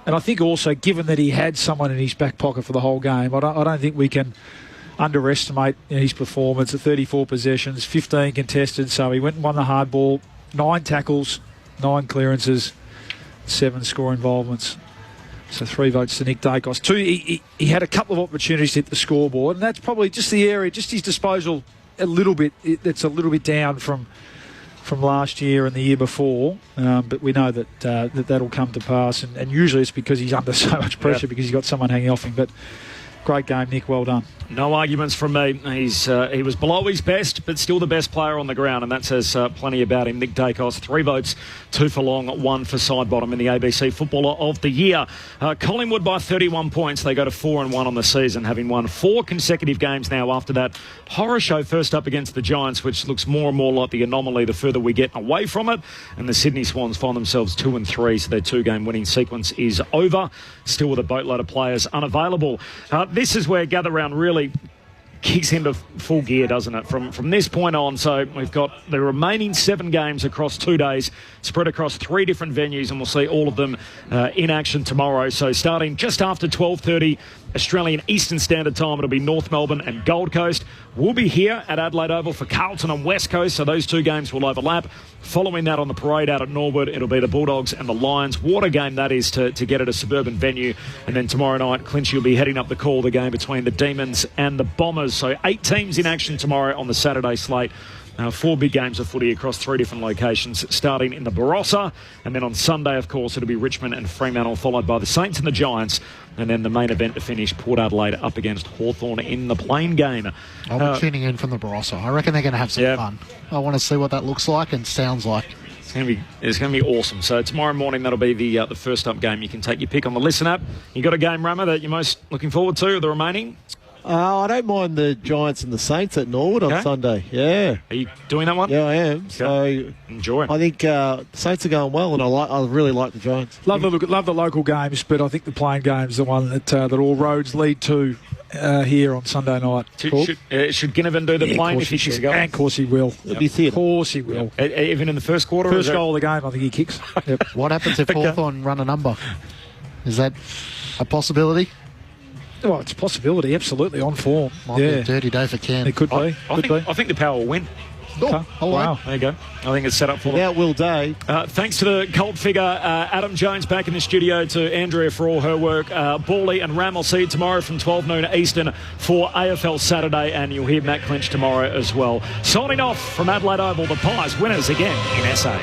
and I think also given that he had someone in his back pocket for the whole game, I don't think we can underestimate his performance at 34 possessions, 15 contested. So he went and won the hard ball, 9 tackles, 9 clearances, 7 score involvements. So 3 votes to Nick Dacos. 2, he had a couple of opportunities to hit the scoreboard, and that's probably just the area, just his disposal. A little bit, it's a little bit down from last year and the year before, but we know that that'll come to pass, and usually it's because he's under so much pressure because he's got someone hanging off him. But great game, Nick. Well done. No arguments from me. He was below his best, but still the best player on the ground, and that says plenty about him. Nick Dacos, 3 votes, 2 for Long, 1 for Sidebottom in the ABC Footballer of the Year. Collingwood by 31 points. They go to 4-1 on the season, having won 4 consecutive games now after that horror show first up against the Giants, which looks more and more like the anomaly the further we get away from it. And the Sydney Swans find themselves 2-3, so their 2-game winning sequence is over, still with a boatload of players unavailable. This is where Gather Round really kicks into full gear, doesn't it, from this point on. So we've got the remaining 7 games across 2 days, spread across 3 different venues, and we'll see all of them in action tomorrow. So starting just after 12:30 Australian Eastern Standard Time, it'll be North Melbourne and Gold Coast. We'll be here at Adelaide Oval for Carlton and West Coast, so those 2 games will overlap. Following that on the parade out at Norwood, it'll be the Bulldogs and the Lions. What a game that is to get at a suburban venue. And then tomorrow night, Clinchy will be heading up the call, the game between the Demons and the Bombers. So 8 teams in action tomorrow on the Saturday slate. 4 big games of footy across 3 different locations, starting in the Barossa. And then on Sunday, of course, it'll be Richmond and Fremantle, followed by the Saints and the Giants. And then the main event to finish, Port Adelaide up against Hawthorn in the playing game. I'll be tuning in from the Barossa. I reckon they're going to have some fun. I want to see what that looks like and sounds like. It's going to be awesome. So tomorrow morning, that'll be the first up game. You can take your pick on the Listen app. You got a game, Rammer, that you're most looking forward to, the remaining? I don't mind the Giants and the Saints at Norwood on Sunday. Yeah. Are you doing that one? Yeah, I am. Okay. So enjoy. I think the Saints are going well, and I really like the Giants. Love the local games, but I think the playing game's the one that all roads lead to here on Sunday night. Should Ginnivan do the playing if he kicks a goal? And of course he will. Of course he will. Even in the first quarter? First goal of the game, I think he kicks. Yep. What happens if Hawthorn run a number? Is that a possibility? Oh, it's a possibility, absolutely, on form. Might be a dirty day for Cam. It could be. I think the Power will win. Oh, wow. There you go. I think it's set up for them. Without Will Day. Thanks to the cult figure Adam Jones back in the studio, to Andrea for all her work. Bawley and Ram, I'll see you tomorrow from 12 noon Eastern for AFL Saturday, and you'll hear Matt Clinch tomorrow as well. Signing off from Adelaide Oval, the Pies winners again in SA.